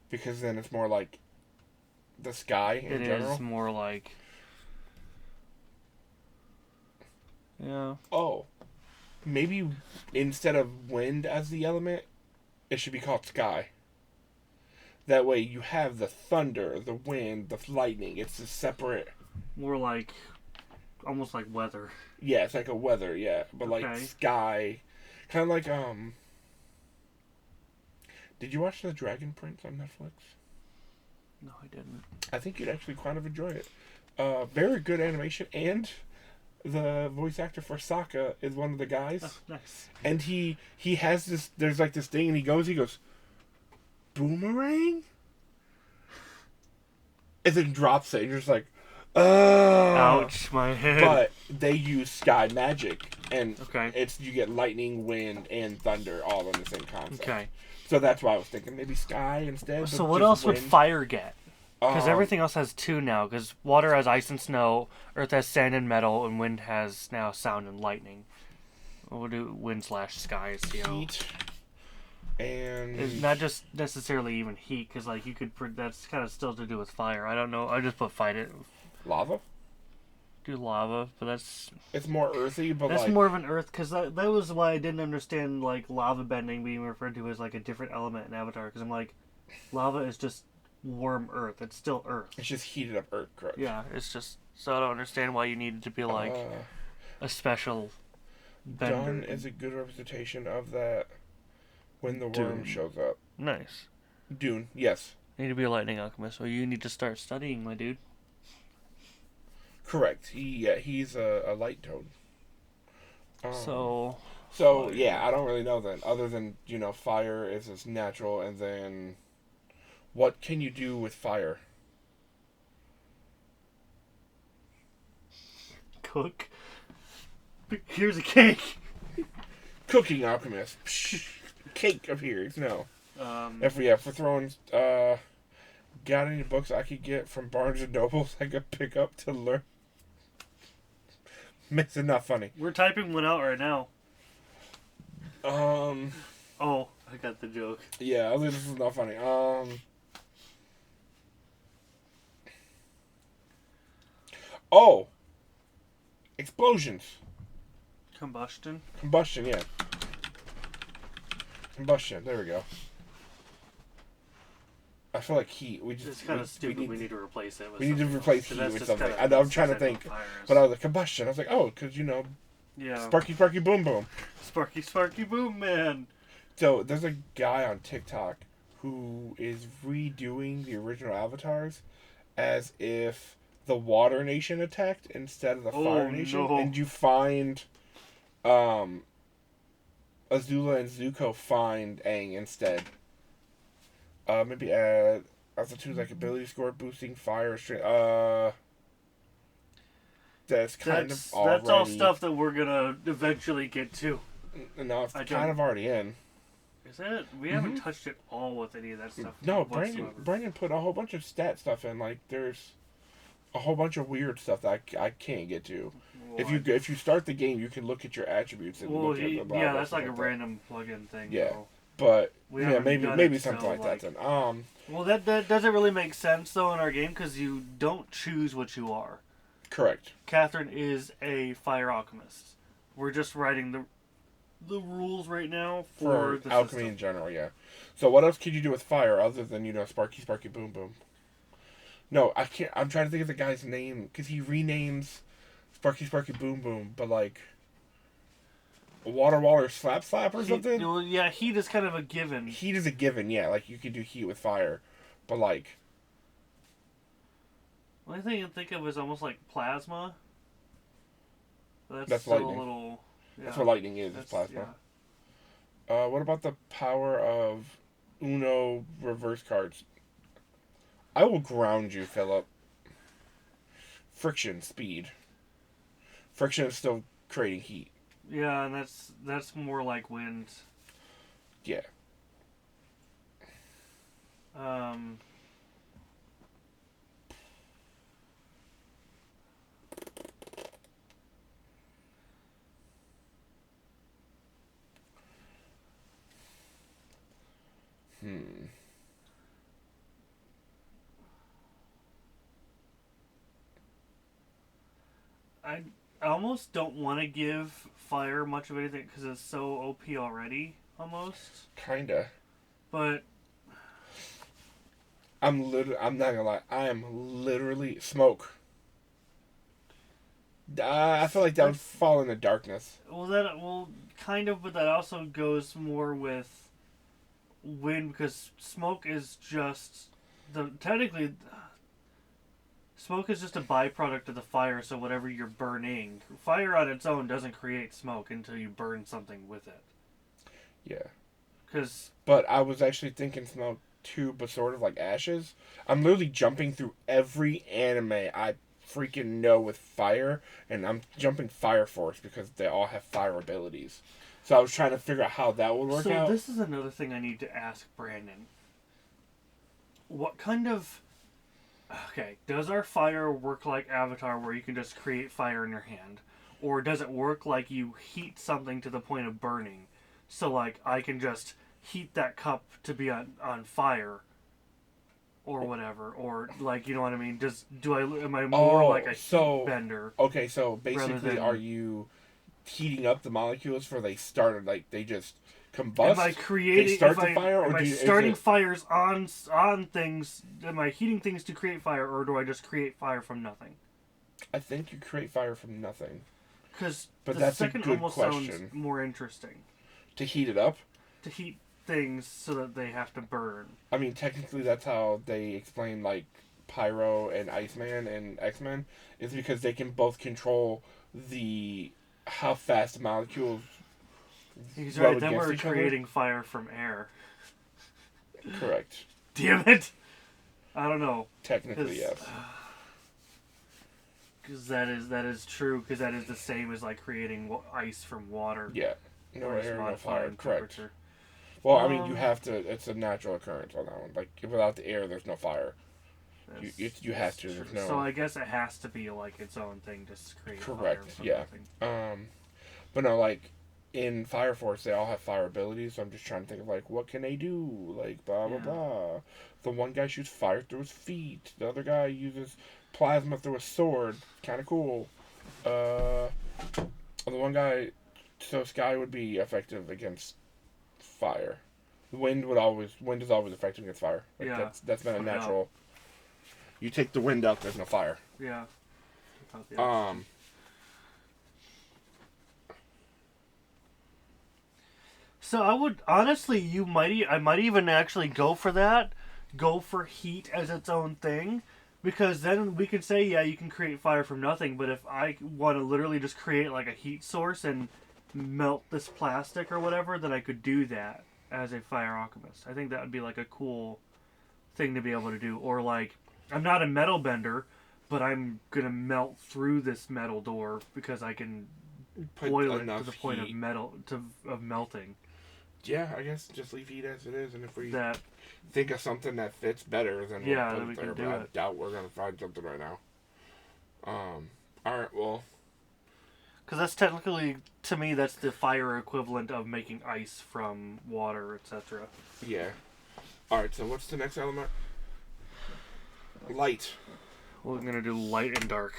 Because then it's more like the sky in It general. is more like. Yeah. Oh. Maybe instead of wind as the element, it should be called sky. That way you have the thunder, the wind, the lightning. It's a separate. More like. Almost like weather. Yeah, it's like a weather, yeah. But like Okay. sky. Kind of like, Did you watch The Dragon Prince on Netflix? No, I didn't. I think you'd actually kind of enjoy it. Very good animation, and the voice actor for Sokka is one of the guys. Oh, nice. And he has this, there's like this thing, and he goes, boomerang? And then drops it, and you're just like, oh. Ouch, my head. But they use sky magic, and Okay. you get lightning, wind, and thunder all in the same concept. Okay. So that's why I was thinking maybe sky instead. So but what just else would wind. fire get? Because Um, everything else has two now. Because water has ice and snow, earth has sand and metal, and wind has now sound and lightning. We'll do wind / skies. You know, Heat. And it's not just necessarily even heat. Because like you could, that's kind of still to do with fire. I don't know. I just put lava. do lava, but that's It's more earthy, but like more of an earth. Because that was why I didn't understand like lava bending being referred to as like a different element in Avatar. Because I'm like, lava is just warm earth. It's still earth. it's just heated up earth crust. Yeah, it's just so I don't understand why you needed to be like a special bender. Dune is a good representation of that when the worm Dune. shows up. Nice. Dune, yes. You need to be a lightning alchemist, so you need to start studying, my dude. Correct. He's a light toad. So So yeah, I don't really know then. Other than fire is just natural, and then what can you do with fire? cook. Here's a cake. Cooking alchemist. Psh, cake appears. No. Um, If we're throwing got any books I could get from Barnes and Nobles I could pick up to learn. Makes it not funny. we're typing one out right now. Um. Oh, I got the joke. Yeah, I think this is not funny. Oh. Explosions. Combustion. Combustion, yeah. Combustion, there we go. I feel like heat. We It's just kind of stupid. We We need, need to replace it with we need to something replace else, 'cause heat that's with just something. kinda- I know, I'm that's trying to exactly think. what fire is. But I was like, combustion. I was like, oh, because, yeah. sparky, sparky, boom, boom. Sparky, Sparky, boom, man. So, there's a guy on TikTok who is redoing the original avatars as if the Water Nation attacked instead of the Oh, Fire Nation. no. And you find Azula and Zuko find Aang instead. Maybe add also two like ability score boosting, fire, strength. That's kind of already. That's all stuff that we're gonna eventually get to. No, it's kind of already in. Is it? We haven't touched it all with any of that stuff. No, whatsoever. Brandon put a whole bunch of stat stuff in. Like there's a whole bunch of weird stuff that I can't get to. Well, If you start the game, you can look at your attributes and look at the blah, blah, that's like a that. random plug-in thing. Yeah. Though. But We yeah, haven't maybe done maybe it, something so, like that then. Well, that doesn't really make sense though in our game because you don't choose what you are. Correct. Catherine is a fire alchemist. We're just writing the rules right now for the alchemy system. in general. Yeah. So what else could you do with fire other than Sparky Sparky Boom Boom? No, I can't. I'm trying to think of the guy's name because he renames Sparky Sparky Boom Boom, but like Water Slap Slap or something. Well, yeah, heat is kind of a given. Heat is a given. Yeah, like you could do heat with fire, but like. The only thing I can think of is almost like plasma. That's still lightning. a little. Yeah, That's what lightning is. It's plasma. Yeah. What about the power of Uno reverse cards? I will ground you, Philip. Friction, speed. Friction is still creating heat. Yeah, and that's more like wind. Yeah. I almost don't want to give fire much of anything because it's so OP already, almost. Kinda. But I'm not gonna lie. I am literally smoke. I feel like that would fall into darkness. well, kind of, but that also goes more with wind because smoke is just technically. Smoke is just a byproduct of the fire, so whatever you're burning, fire on its own doesn't create smoke until you burn something with it. Yeah. But I was actually thinking smoke too, but sort of like ashes. I'm literally jumping through every anime I freaking know with fire, and I'm jumping Fire Force because they all have fire abilities. So I was trying to figure out how that would work out. So this is another thing I need to ask Brandon. What kind of... Okay, does our fire work like Avatar where you can just create fire in your hand? Or does it work like you heat something to the point of burning? So like I can just heat that cup to be on fire or whatever, or like, you know what I mean? Am I more like a heat bender? Okay, so basically than- are you heating up the molecules before they started, like they just combust? Am I creating? They start the fire, or am I is starting it- fires on things? Am I heating things to create fire, or do I just create fire from nothing? I think you create fire from nothing. Because But the that's a second good almost question. sounds more interesting. To heat it up? To heat things so that they have to burn. I mean, technically that's how they explain, like, Pyro and Iceman and X-Men, is because they can both control how fast the molecules He's rub right, then against we're each other. creating fire from air. Correct. Damn it! I don't know. Technically, yes. Because that is true, because that is the same as, like, creating ice from water. Yeah. No Or air, no modifying fire. Correct. temperature. Well, I mean, you have to. It's a natural occurrence on that one. Like, without the air, there's no fire. You have to. There's no. So I guess it has to be like its own thing, just create Correct. fire from Yeah. nothing. But no, like in Fire Force, they all have fire abilities. So I'm just trying to think of like what can they do? Like blah blah Yeah. blah. The one guy shoots fire through his feet. The other guy uses plasma through a sword. Kind of cool. The one guy. So Sky would be effective against fire. Wind is always effective against fire. Like Yeah. that's been a Yeah. natural. You take the wind out, there's no fire. Yeah. I thought the opposite. So I would honestly, I might even actually go for that. Go for heat as its own thing, because then we could say, yeah, you can create fire from nothing. But if I want to literally just create like a heat source and melt this plastic or whatever, then I could do that as a fire alchemist. I think that would be like a cool thing to be able to do. Or like, I'm not a metal bender, but I'm gonna melt through this metal door because I can Put boil it to enough the point of heat. of melting. Yeah, I guess just leave heat as it is, and if we That think of something that fits better, then Yeah, we'll then put we it can there. do But I it. doubt we're gonna find something right now. All right. Well, because that's technically, to me, that's the fire equivalent of making ice from water, etc. yeah. All right. So what's the next element? Light. We're gonna do light and dark.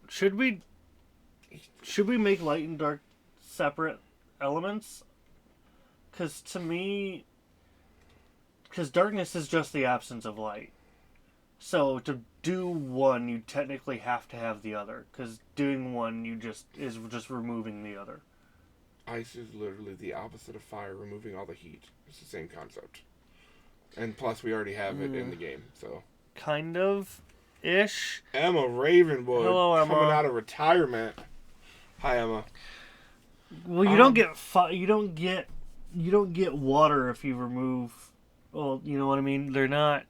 Should we make light and dark separate elements? Because to me, because darkness is just the absence of light. So to do one, you technically have to have the other. Because doing one, is just removing the other. Ice is literally the opposite of fire, removing all the heat. It's the same concept. And plus, we already have it in the game, so. Kind of, ish. Emma Ravenwood, Hello, Emma. coming out of retirement. Hi, Emma. Well, you don't get you don't get water if you remove. Well, you know what I mean. They're not.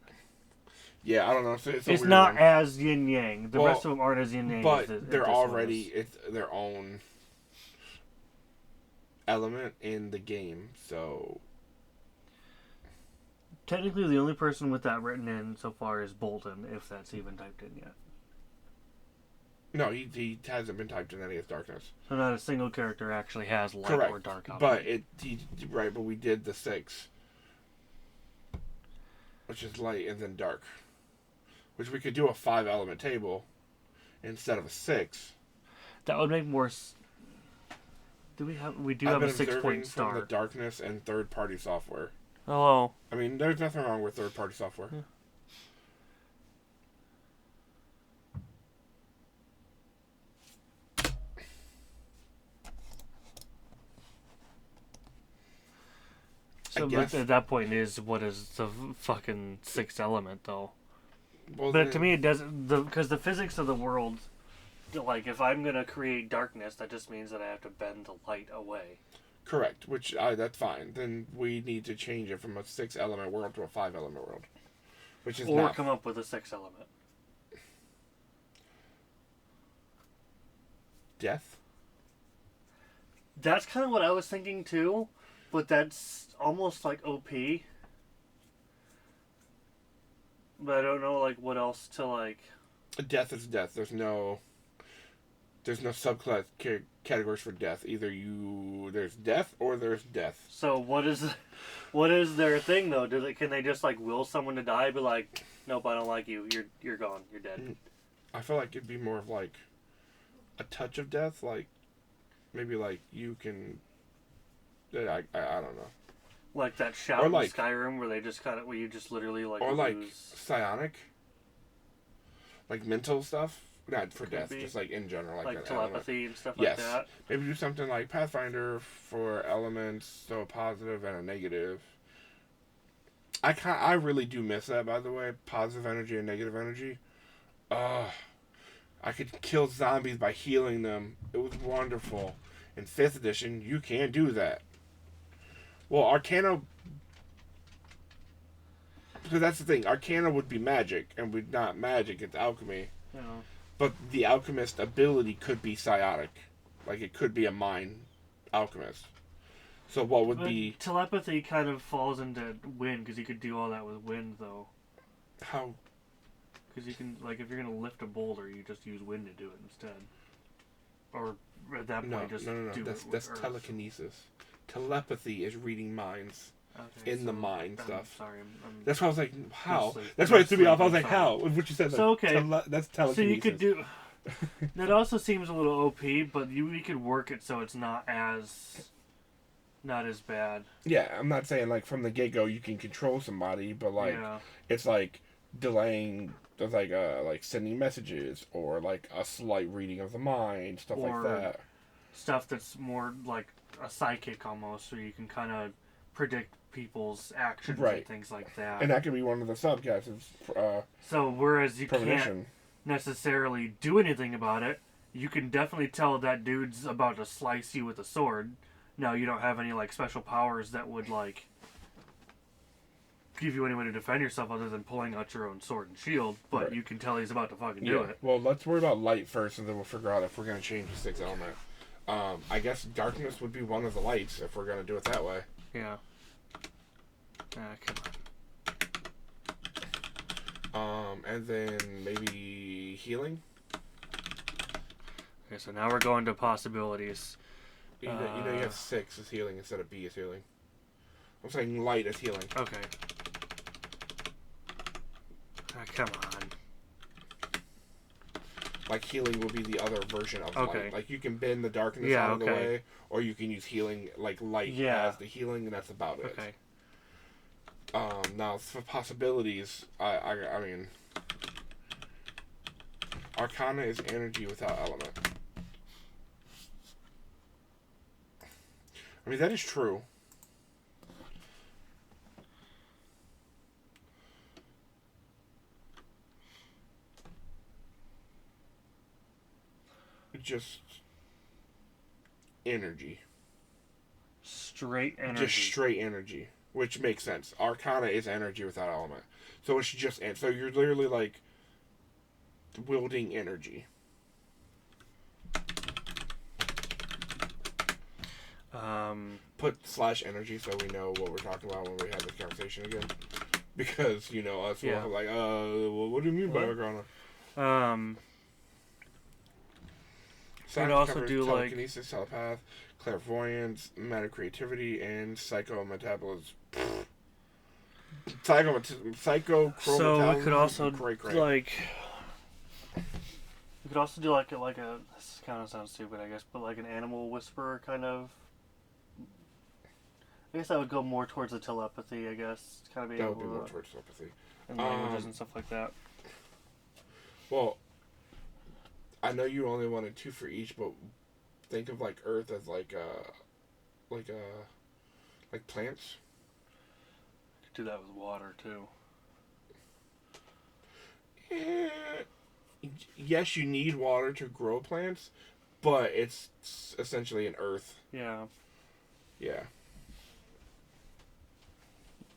Yeah, I don't know. It's a It's weird not one. as yin yang. The Well, rest of them aren't as yin yang. But as they're this already one is. it's their own element in the game, so Technically, the only person with that written in so far is Bolton, if that's even typed in yet. no, he hasn't been typed in any of darkness. So not a single character actually has light Correct. or dark on But it. right, but we did the 6, which is light and then dark, which we could do a 5 element table instead of a 6. That would make more. We do I've have been a 6 observing point from the star. darkness and third party software. Hello. I mean, there's nothing wrong with third party software. Yeah. So, guess. but at that point, what is the fucking 6th element, though? Well, But then- to me, it doesn't. Because the physics of the world, like, if I'm gonna create darkness, that just means that I have to bend the light away. Correct, which that's fine. Then we need to change it from a 6 element world to a 5 element world, which is Or not. come up with a 6th element. Death. That's kind of what I was thinking too, but that's almost like OP. But I don't know, like, what else to, like. Death is death. There's no subclass categories for death. Either there's death or there's death. So what is their thing though? Can they just like will someone to die? Be like, nope, I don't like you. You're gone. You're dead. I feel like it'd be more of like a touch of death, like maybe like you can. I don't know. Like that shout Or in like- Skyrim where where you just literally like Or like lose. psionic, like mental stuff. Not for Could death, be. just like in general, Like an element. telepathy and stuff Yes. like that. Maybe do something like Pathfinder for elements, so a positive and a negative. I really do miss that, by the way. Positive energy and negative energy. I could kill zombies by healing them. It was wonderful. In 5th edition, you can't do that. Well, Arcana... Because that's the thing. Arcana would be magic, and we're not magic, it's alchemy. You know. But the alchemist ability could be psionic. Like, it could be a mind alchemist. So what would But be... telepathy kind of falls into wind because you could do all that with wind though. How... Because you can, like, if you're gonna lift a boulder, you just use wind to do it instead. Or at that point, just No. do That's it with earth. telekinesis. Telepathy is reading minds. Okay, in the so mind I'm stuff. Sorry, I'm That's why I was like, how? Mostly- That's why it threw me off. I was mostly like, how? What you said? Like, So, okay. that's so telekinesis. you could do. That also seems a little OP, but we could work it so it's not as bad. Yeah, I'm not saying like from the get go you can control somebody, but like yeah. it's like delaying, there's like sending messages or like a slight reading of the mind, stuff Or- like that. Stuff that's more like a psychic almost, so you can kind of predict people's actions Right. and things like that. And that could be one of the subclasses. So whereas you can't Premonition. necessarily do anything about it, you can definitely tell that dude's about to slice you with a sword. Now, you don't have any, like, special powers that would, like, give you any way to defend yourself other than pulling out your own sword and shield, but Right. you can tell he's about to fucking do it. Well, let's worry about light first, and then we'll figure out if we're going to change the sixth element. I guess darkness would be one of the lights if we're going to do it that way. Yeah. Come on. And then maybe healing. Okay, so now we're going to possibilities. You know you have 6 as healing instead of B as healing. I'm saying light as healing. Okay. Come on. Like healing will be the other version of Okay. light. Like you can bend the darkness Yeah, out of the okay. way, or you can use healing like light Yeah. as the healing, and that's about it. Okay. Now for possibilities, I mean, Arcana is energy without element. I mean that is true. Just energy. Straight energy. Just straight energy, which makes sense. Arcana is energy without element, so it's just so you're literally like wielding energy. Put / energy so we know what we're talking about when we have this conversation again, because you know us Yeah. will like well, what do you mean by Arcana? We'd also do, like- telekinesis, telepath, clairvoyance, metacreativity, and psychometabolism. Psychometabolism. So we could also great. like. We could also do like a. This kind of sounds stupid, I guess, but like an animal whisperer kind of. I guess that would go more towards the telepathy. I guess kind of be That able would be more to towards telepathy. and languages and stuff like that. Well, I know you only wanted 2 for each, but think of like Earth as like plants. Could do that with water too. Yes, you need water to grow plants, but it's essentially an Earth. Yeah. Yeah.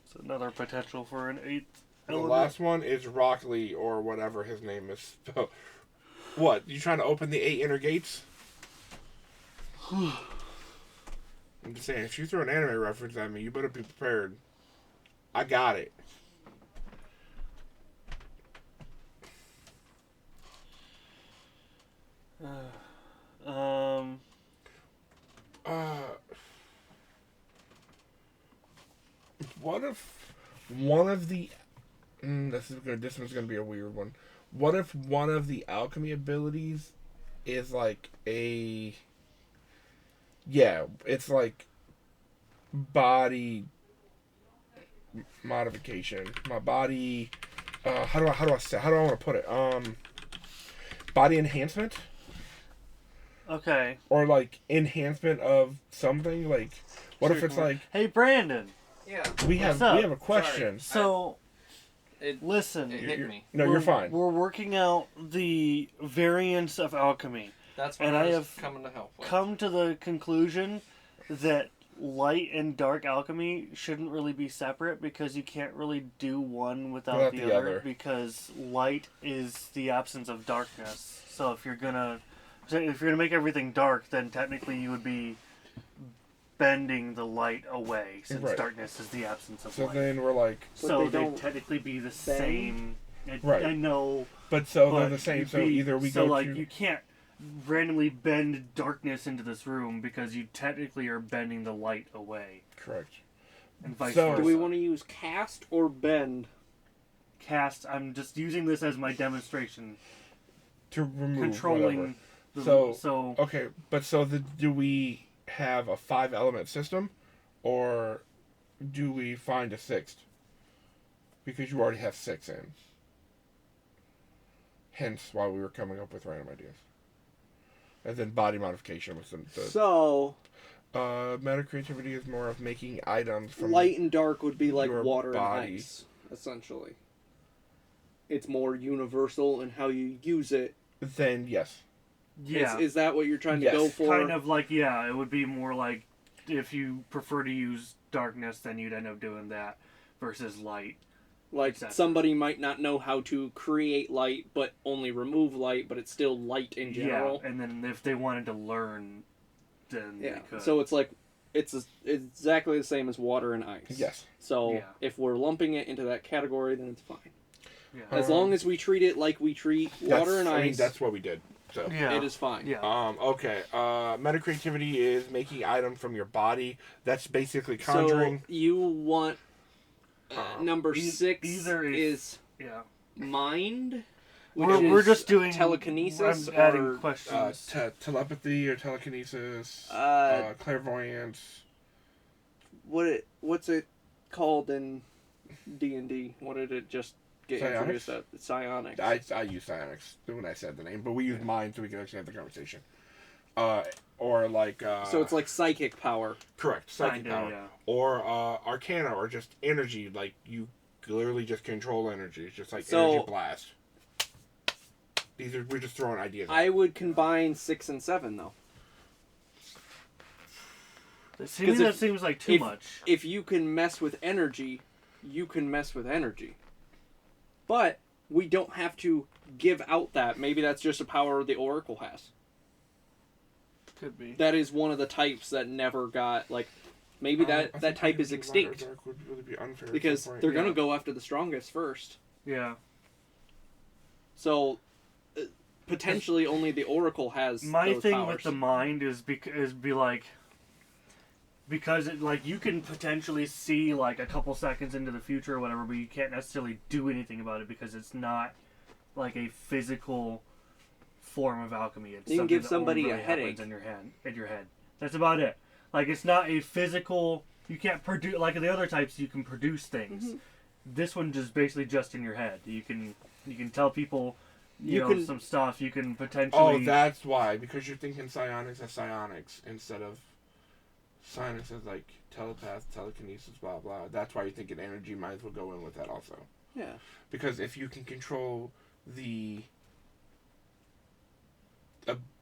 It's another potential for an 8th The element. last one is Rockley or whatever his name is. What? You trying to open the 8 inner gates? I'm just saying, if you throw an anime reference at me, you better be prepared. I got it. What if one of the this one's gonna be a weird one. What if one of the alchemy abilities is like it's like body modification. My body how do I want to put it? Body enhancement? Okay. Or like enhancement of something? Like what if it's like Hey, Brandon. Yeah. we have What's up? a question. So, It listen. it hit me. No, you're fine. We're working out the variants of alchemy. That's what And I I was have coming to help with. Come to the conclusion that light and dark alchemy shouldn't really be separate because you can't really do one without the other because light is the absence of darkness. So if you're gonna make everything dark, then technically you would be bending the light away since Right. darkness is the absence of So light. then we're like So they they'd don't technically be the bend? same. Right. I know. but so But they're the same, you'd so be- either we so go like to you can't randomly bend darkness into this room because you technically are bending the light away, correct. and vice So- versa. Do we want to use cast or bend? Cast? I'm just using this as my demonstration, To remove controlling. whatever. The, So- Okay, but so do we have a 5 element system, or do we find a 6th? Because you already have 6 in. Hence why we were coming up with random ideas. And then body modification was So, meta creativity is more of making items from light and dark would be like your water body. and ice, essentially. It's more universal in how you use it. Then yes. Yeah. Is that what you're trying to Yes. go for? Kind of like, yeah, it would be more like if you prefer to use darkness, then you'd end up doing that versus light. Like Exactly. somebody might not know how to create light, but only remove light, but it's still light in general. Yeah, and then if they wanted to learn, then Yeah. they could. So it's like it's exactly the same as water and ice. Yes. So Yeah. if we're lumping it into that category, then it's fine. yeah. As long as we treat it like we treat water and I mean, ice, that's what we did. So. yeah. it is fine. Yeah. Okay. Meta creativity is making items from your body. That's basically conjuring. So you want number E- 6 either is yeah. mind. which We're is just doing telekinesis. I'm adding or, questions. Telepathy or telekinesis, clairvoyance. what's it called in D&D? What did it just get Psionics? introduced at? Psionics. I use psionics when I said the name, but we use mind so we can actually have the conversation. Or like. So it's like psychic power. Correct, psychic Kinda, power. yeah. Or arcana, or just energy. Like you literally just control energy. It's just like So- energy blast. We're just throwing ideas. I would combine 6 and 7 though. To me, 'cause that if- seems like too if- much. If you can mess with energy, you can mess with energy. But we don't have to give out that. Maybe that's just a power the Oracle has. Could be. That is one of the types that never got, like, maybe I that think type is energy extinct. dark would really be unfair at Because some point. they're going to Yeah. go after the strongest first. Yeah. So, potentially only the Oracle has My those thing powers. with the mind is because it, like, you can potentially see like a couple seconds into the future or whatever, but you can't necessarily do anything about it because it's not like a physical form of alchemy. It's You can something give that somebody only a really headache. happens in your head. That's about it. Like, it's not a physical. You can't produce like the other types. You can produce things. Mm-hmm. This one just basically just in your head. You can tell people. You know, can- some stuff. You can potentially. Oh, that's why. Because you're thinking psionics as psionics instead of psionics as like telepath, telekinesis, blah blah. That's why you're thinking energy. Might as well go in with that also. Yeah. Because if you can control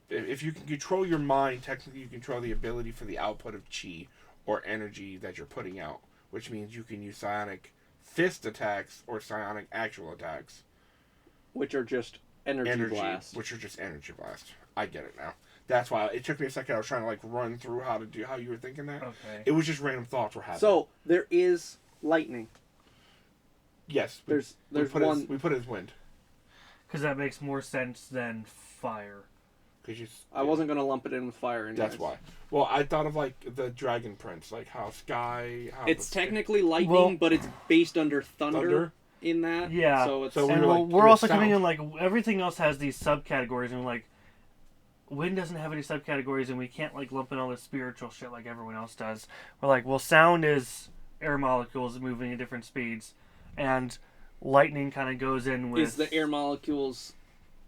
if you can control your mind, technically you control the ability for the output of chi or energy that you're putting out, which means you can use psionic fist attacks or psionic actual attacks. Which are just energy blasts. Which are just energy blast. I get it now. That's why it took me a second. I was trying to like run through how you were thinking that. Okay. It was just random thoughts were happening. So, there is lightning. yes, There's we put one... we put it as wind. Because that makes more sense than fire. Cause I wasn't going to lump it in with fire anyways. That's why. Well, I thought of like the Dragon Prince, like how sky. How It's the- technically lightning, Well- but it's based under thunder, Thunder? in that. Yeah. So it's... So And were like, we're your also coming sound. in like everything else has these subcategories, and like wind doesn't have any subcategories, and we can't like lump in all this spiritual shit like everyone else does. We're like, well, sound is air molecules moving at different speeds, and lightning kind of goes in with is the air molecules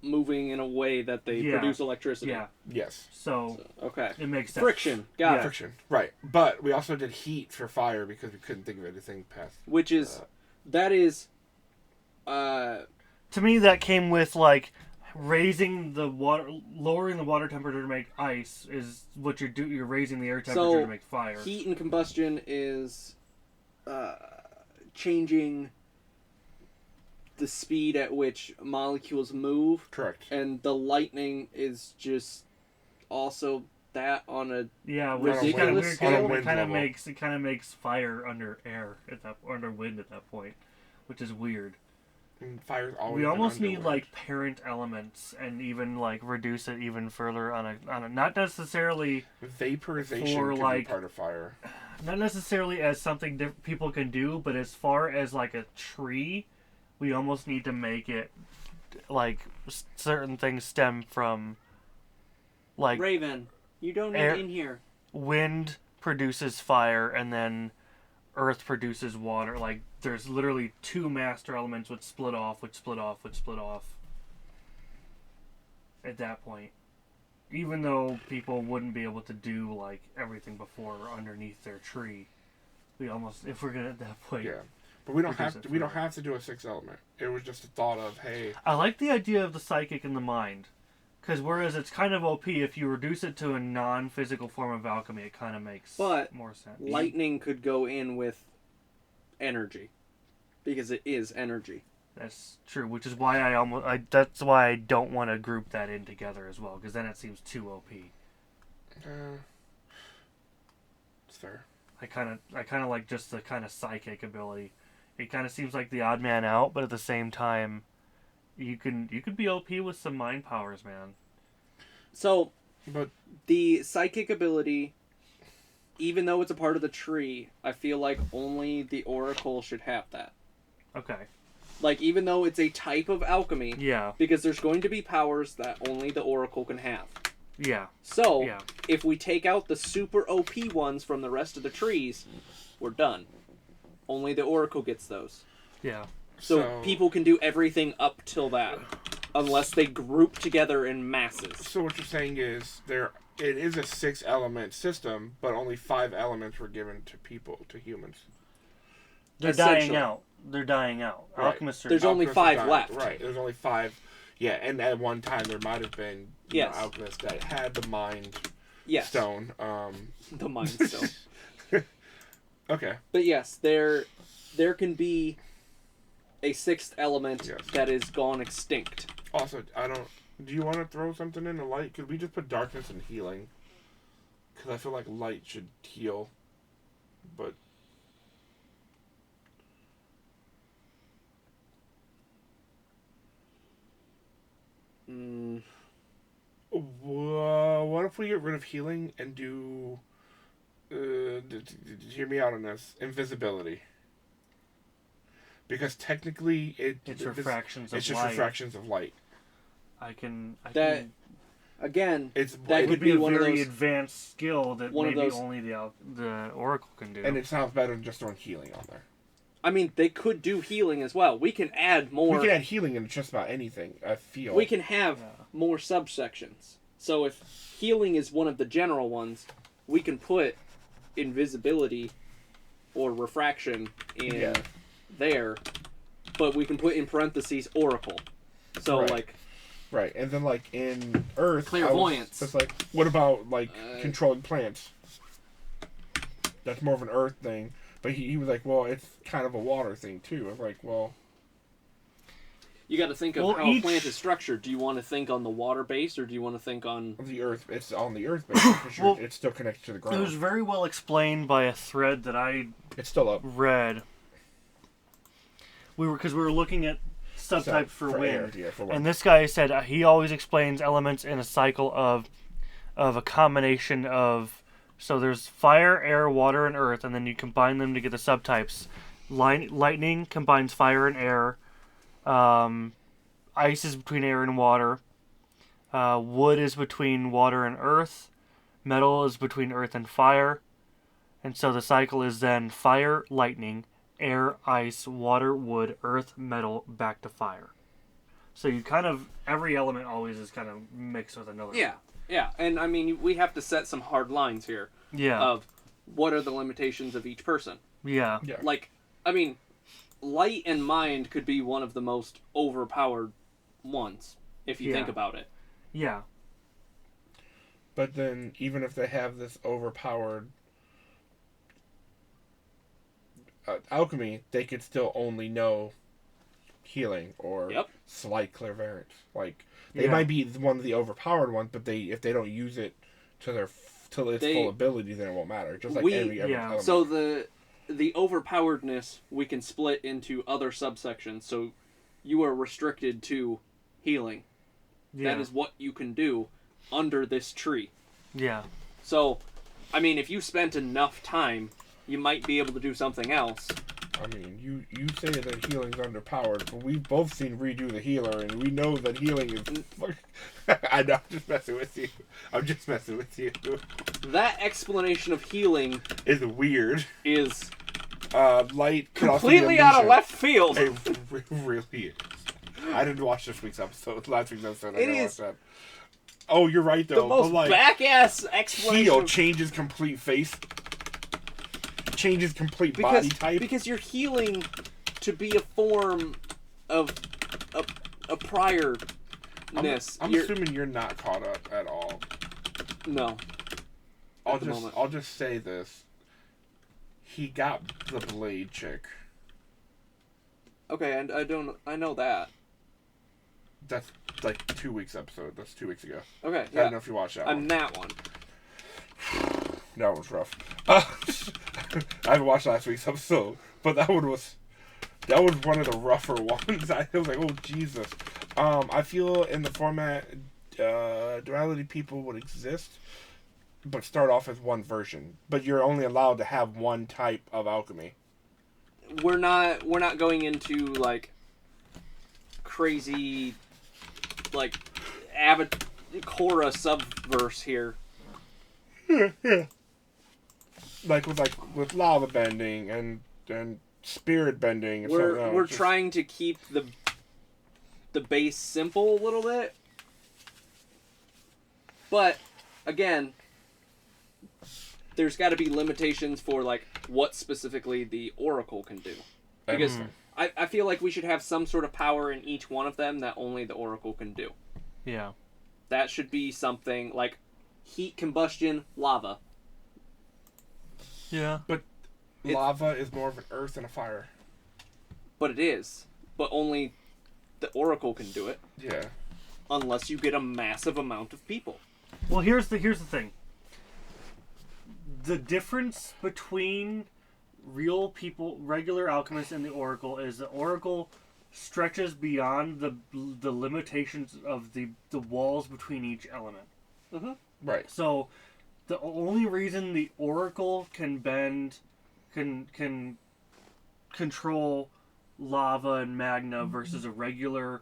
moving in a way that they Yeah. produce electricity. Yeah. Yes. So Okay. it makes sense. Friction. Got it. Friction. Right. But we also did heat for fire because we couldn't think of anything past. Which is... that is... To me, that came with like raising the water, lowering the water temperature to make ice is what you're doing. You're raising the air temperature So, to make fire. heat and combustion is changing the speed at which molecules move, Correct. and the lightning is just also that on a... Yeah, which is kind of ridiculous weird. scale. It kind of level. makes fire under air at that under wind at that point, which is weird. And fire's always. We been almost need underwear. like parent elements and even like reduce it even further on a not necessarily vaporization for, could like- be part of fire. not necessarily as something people can do, but as far as like a tree, we almost need to make it like certain things stem from like Raven, you don't need Air- in here. wind produces fire and then earth produces water. Like there's literally two master elements which split off at that point. Even though people wouldn't be able to do like everything before underneath their tree, we almost, if we're gonna at that point. Yeah, but we don't Produce have it to. We don't further. have to do a sixth element. It was just a thought of, hey, I like the idea of the psychic and the mind, Because whereas it's kind of OP, if you reduce it to a non-physical form of alchemy, it kind of makes But more sense. lightning could go in with energy, because it is energy. That's true, which is why that's why I don't want to group that in together as well, because then it seems too OP. It's fair. I kind of like just the kind of psychic ability. It kind of seems like the odd man out, but at the same time, you could be OP with some mind powers, man. So, But the psychic ability, even though it's a part of the tree, I feel like only the Oracle should have that. Okay. Like, even though it's a type of alchemy, Yeah. because there's going to be powers that only the Oracle can have. Yeah. So, Yeah. if we take out the super OP ones from the rest of the trees, we're done. Only the Oracle gets those. Yeah. So people can do everything up till that, unless they group together in masses. So what you're saying is it is a 6-element system, but only 5 elements were given to people, to humans. They're dying Essentially. out. They're dying out. Right. Alchemists are... There's only Alchemists are 5 dying. left. Right. There's only 5. Yeah, and at one time there might have been Yes. alchemists that had the mind Yes. stone. The Mind Stone. Okay. But yes, there can be a 6th element Yes. that is gone extinct. Also, do you want to throw something in the light? Could we just put darkness and healing? Because I feel like light should heal, but... Mm, What if we get rid of healing and do... hear me out on this. Invisibility. Because technically It's refractions of it's just light. refractions of light. I can... again, It's that It could would be a one of very those. advanced skill that one of maybe those- only the Oracle can do. and it sounds better than just throwing healing on there. I mean, they could do healing as well. We can add more. We can add healing in just about anything, I feel. We can have Yeah. more subsections. So if healing is one of the general ones, we can put invisibility or refraction in Yeah. there, but we can put in parentheses oracle. So Right. like Right, and then like in Earth, Clairvoyance. It's like, what about like Uh, controlling plants? That's more of an Earth thing. But he was like, well, it's kind of a water thing too. I was like, well, you got to think of Well, how each- a plant is structured. Do you want to think on the water base, or do you want to think on? the Earth, it's on the Earth base because Well, it's still connected to the It ground. was very well explained by a thread that I It's still up. read. We were looking at subtypes for wind. air, yeah, for wind. And this guy said he always explains elements in a cycle of a combination of, so there's fire, air, water, and earth, and then you combine them to get the subtypes. Lightning combines fire and air. Ice is between air and water. Wood is between water and earth. Metal is between earth and fire. And so the cycle is then fire, lightning, air, ice, water, wood, earth, metal, back to fire. So you kind of, every element always is kind of mixed with another. Yeah, and I mean we have to set some hard lines here Yeah. of what are the limitations of each person. Yeah. Yeah. Like, I mean, light and mind could be one of the most overpowered ones if you think Yeah. about it. Yeah. But then, even if they have this overpowered alchemy, they could still only know healing or Yep. slight clairvoyance. Like they Yeah. might be one of the overpowered ones, but if they don't use it to its full ability, then it won't matter. Just like every yeah. element. So the overpoweredness we can split into other subsections. So you are restricted to healing. Yeah. That is what you can do under this tree. Yeah. So, I mean, if you spent enough time, you might be able to do something else. I mean, you say that healing's underpowered, but we've both seen Redo the Healer, and we know that healing is. I know, I'm just messing with you. I'm just messing with you. That explanation of healing It's weird. is Light could also be completely out of illusion. left field. It really is. I didn't watch this week's episode. Last week's episode. I It didn't is watch that. Oh, you're right though. The most but like, back-ass explanation heal of- changes complete face. Changes complete body type. because you're healing to be a form of a prior I'm you're- assuming you're not caught up at all. No. At the moment. I'll just say this. He got the blade chick. Okay, and I know that. That's like 2 weeks episode. That's 2 weeks ago. Okay, I don't yeah. know if you watched that I'm one. that one. That one was rough. I haven't watched last week's episode, but that one was one of the rougher ones. I was like, oh Jesus. I feel in the format, duality people would exist, but start off as one version. But you're only allowed to have one type of alchemy. We're not going into like crazy like Korra subverse here. Like with lava bending and spirit bending. And We're trying to keep the base simple a little bit. But again, there's got to be limitations for like what specifically the Oracle can do. Because I feel like we should have some sort of power in each one of them that only the Oracle can do. Yeah. That should be something like heat, combustion, lava. Yeah. But lava is more of an earth and a fire. But it is. But only the Oracle can do it. Yeah. Unless you get a massive amount of people. Well, here's the thing. The difference between real people, regular alchemists, and the Oracle is the Oracle stretches beyond the limitations of the walls between each element. Mm-hmm. Right. So, the only reason the Oracle can control lava and magna versus a regular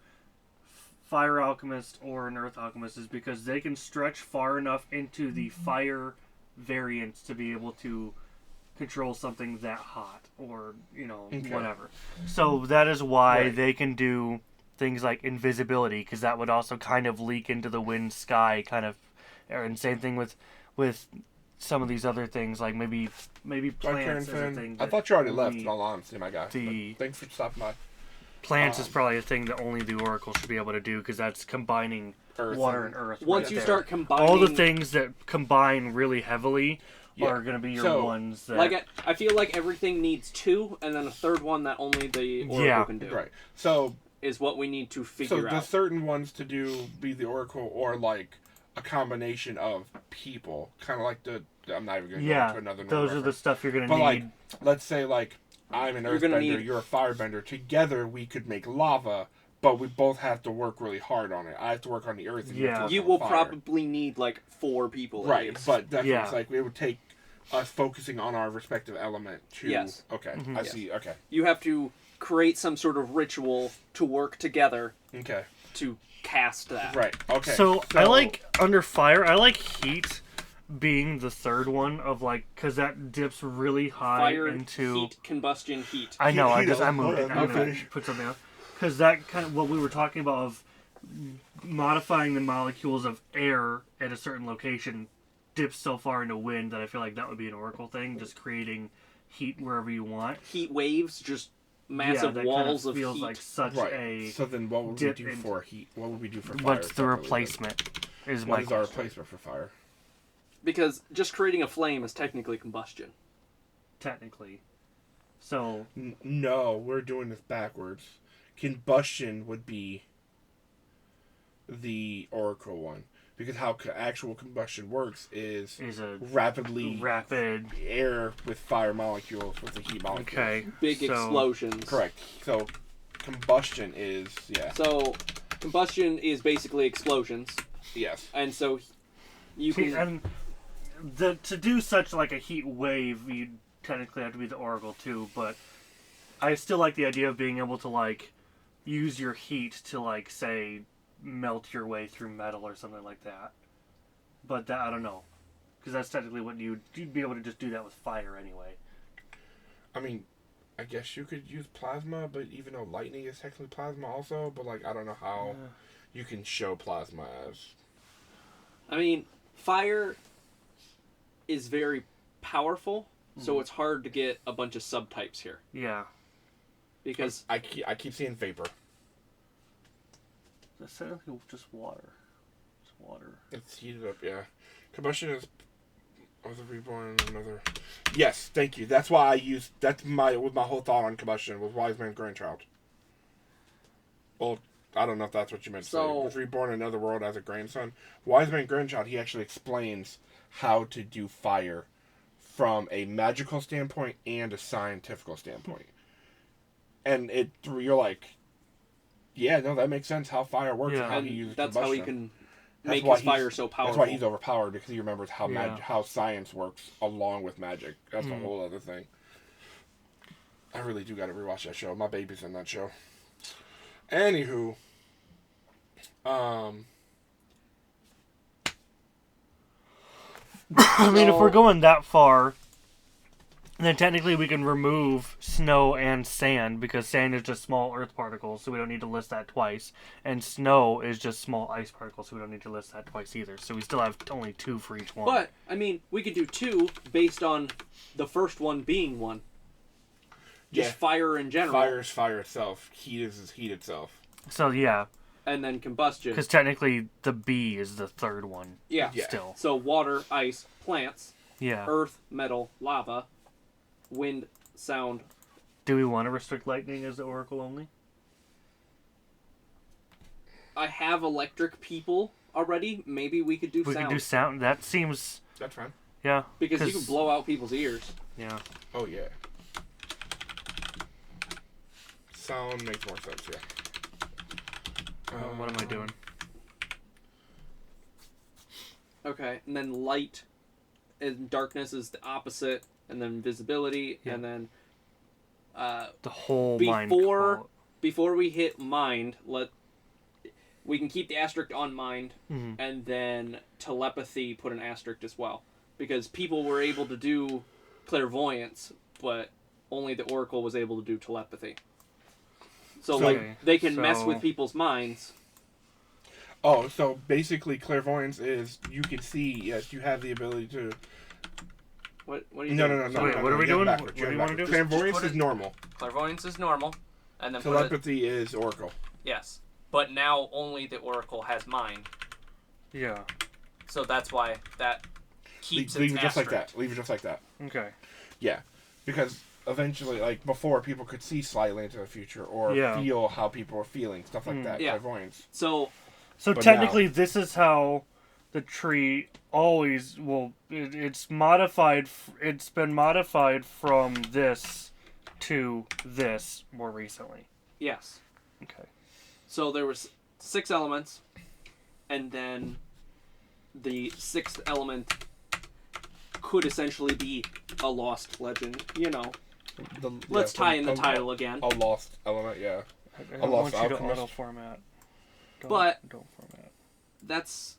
fire alchemist or an earth alchemist is because they can stretch far enough into the fire variants to be able to control something that hot or whatever. So that is why they can do things like invisibility, because that would also kind of leak into the wind sky and same thing with some of these other things, like maybe plants is a thing. I thought you already left, in all honesty, my guy. The- Thanks for stopping by. Plants is probably a thing that only the Oracle should be able to do, because that's combining Earth water and- and earth. Once right you there. start combining... all the things that combine really heavily Yeah. are going to be your So, ones that... Like I feel like everything needs two, and then a third one that only the Oracle can do. Right. So Is what we need to figure there's out. certain ones to do be the Oracle or like a combination of people, kind of like I'm not even going to go into another. those are the stuff you're going to But need. like, let's say like I'm an You're gonna earthbender, need- you're a firebender. Together we could make lava, but we both have to work really hard on it. I have to work on the earth. And you have to work You on will fire. probably need like 4 people. at Right, least. but definitely Yeah. it's like it would take us focusing on our respective element to. Yes. Okay, Mm-hmm. I see. Okay. You have to create some sort of ritual to work together Okay. to cast that. Right. Okay. So I like under fire. I like heat being the third one of like, because that dips really high Fire, into. heat, combustion, heat. I know. I Hold moved it. on, I'm gonna finish. put something else because that kind of what we were talking about of modifying the molecules of air at a certain location dips so far into wind that I feel like that would be an Oracle thing, just creating heat wherever you want. Heat waves, just Yeah, massive that walls kind of feels heat. like such Right. a. So then, what would we dip do in- for heat? What would we do for fire? What's the separately then? replacement? Is What my is our question. replacement for fire? Because just creating a flame is technically combustion. Technically, so No, we're doing this backwards. Combustion would be the Oracle one, because how actual combustion works is is a rapid air. with fire molecules with the heat molecules. Okay. Big so, explosions. Correct. So combustion is So combustion is basically explosions, yes. and so you See, can. and to do such like a heat wave, you technically have to be the Oracle too. But I still like the idea of being able to like use your heat to like say melt your way through metal or something like that. But that I don't know, because that's technically what you'd be able to just do that with fire anyway. I mean, I guess you could use plasma, but even though lightning is technically plasma also, but like I don't know how you can show plasma as. I mean, fire is very powerful, so it's hard to get a bunch of subtypes here Yeah. because I keep seeing vapor. That's technically just water. It's water. It's heated up, yeah. Combustion is was reborn another. Yes, thank you. That's why I used. That's my whole thought on combustion was Wise Man's Grandchild. Well, I don't know if that's what you meant to say. Was reborn in another world as a grandson. Wise Man's Grandchild. He actually explains how to do fire from a magical standpoint and a scientific standpoint. And you're like, yeah, no, that makes sense how fire works and how he uses that's combustion. how he can make his fire so powerful. That's why he's overpowered, because he remembers how science works along with magic. That's a whole other thing. I really do got to rewatch that show. My baby's in that show. Anywho, I mean, if we're going that far, then technically we can remove snow and sand, because sand is just small earth particles, so we don't need to list that twice. And snow is just small ice particles, so we don't need to list that twice either. So we still have only 2 for each one. But, I mean, we could do 2 based on the first one being 1. Just fire in general. Fire is fire itself. Heat is heat itself. So, yeah. And then combustion. Because technically the B is the third one. Yeah. Still. So water, ice, plants. Yeah. Earth, metal, lava. Wind, sound. Do we want to restrict lightning as the oracle only? I have electric people already. Maybe we could do sound. We could do sound. That seems... That's fine. Yeah. Because you can blow out people's ears. Yeah. Oh, yeah. Sound makes more sense, yeah. What am I doing? Okay, and then light and darkness is the opposite, and then visibility, and then the whole before we hit mind, we can keep the asterisk on mind, Mm-hmm. and then telepathy put an asterisk as well, because people were able to do clairvoyance, but only the oracle was able to do telepathy. So like they can mess with people's minds. Oh, so basically clairvoyance is you can see. Yes, you have the ability to. What are you No. doing? Wait, what are we doing? What do you want to do? Clairvoyance is normal. Clairvoyance is normal, and then Telepathy is oracle. Yes, but now only the oracle has mind. Yeah. So that's why that keeps Leave its it just like asterisk. that. Leave it just like that. Okay. Yeah, because eventually, like before, people could see slightly into the future or feel how people are feeling, stuff like that. Yeah. Clairvoyance. So technically, this is how the tree always it's modified. It's been modified from this to this more recently. yes. Okay. So there was 6 elements, and then the 6th element could essentially be a lost legend. You know. Let's tie in the title again. A lost element, yeah. I don't want you to auto format. But don't format. That's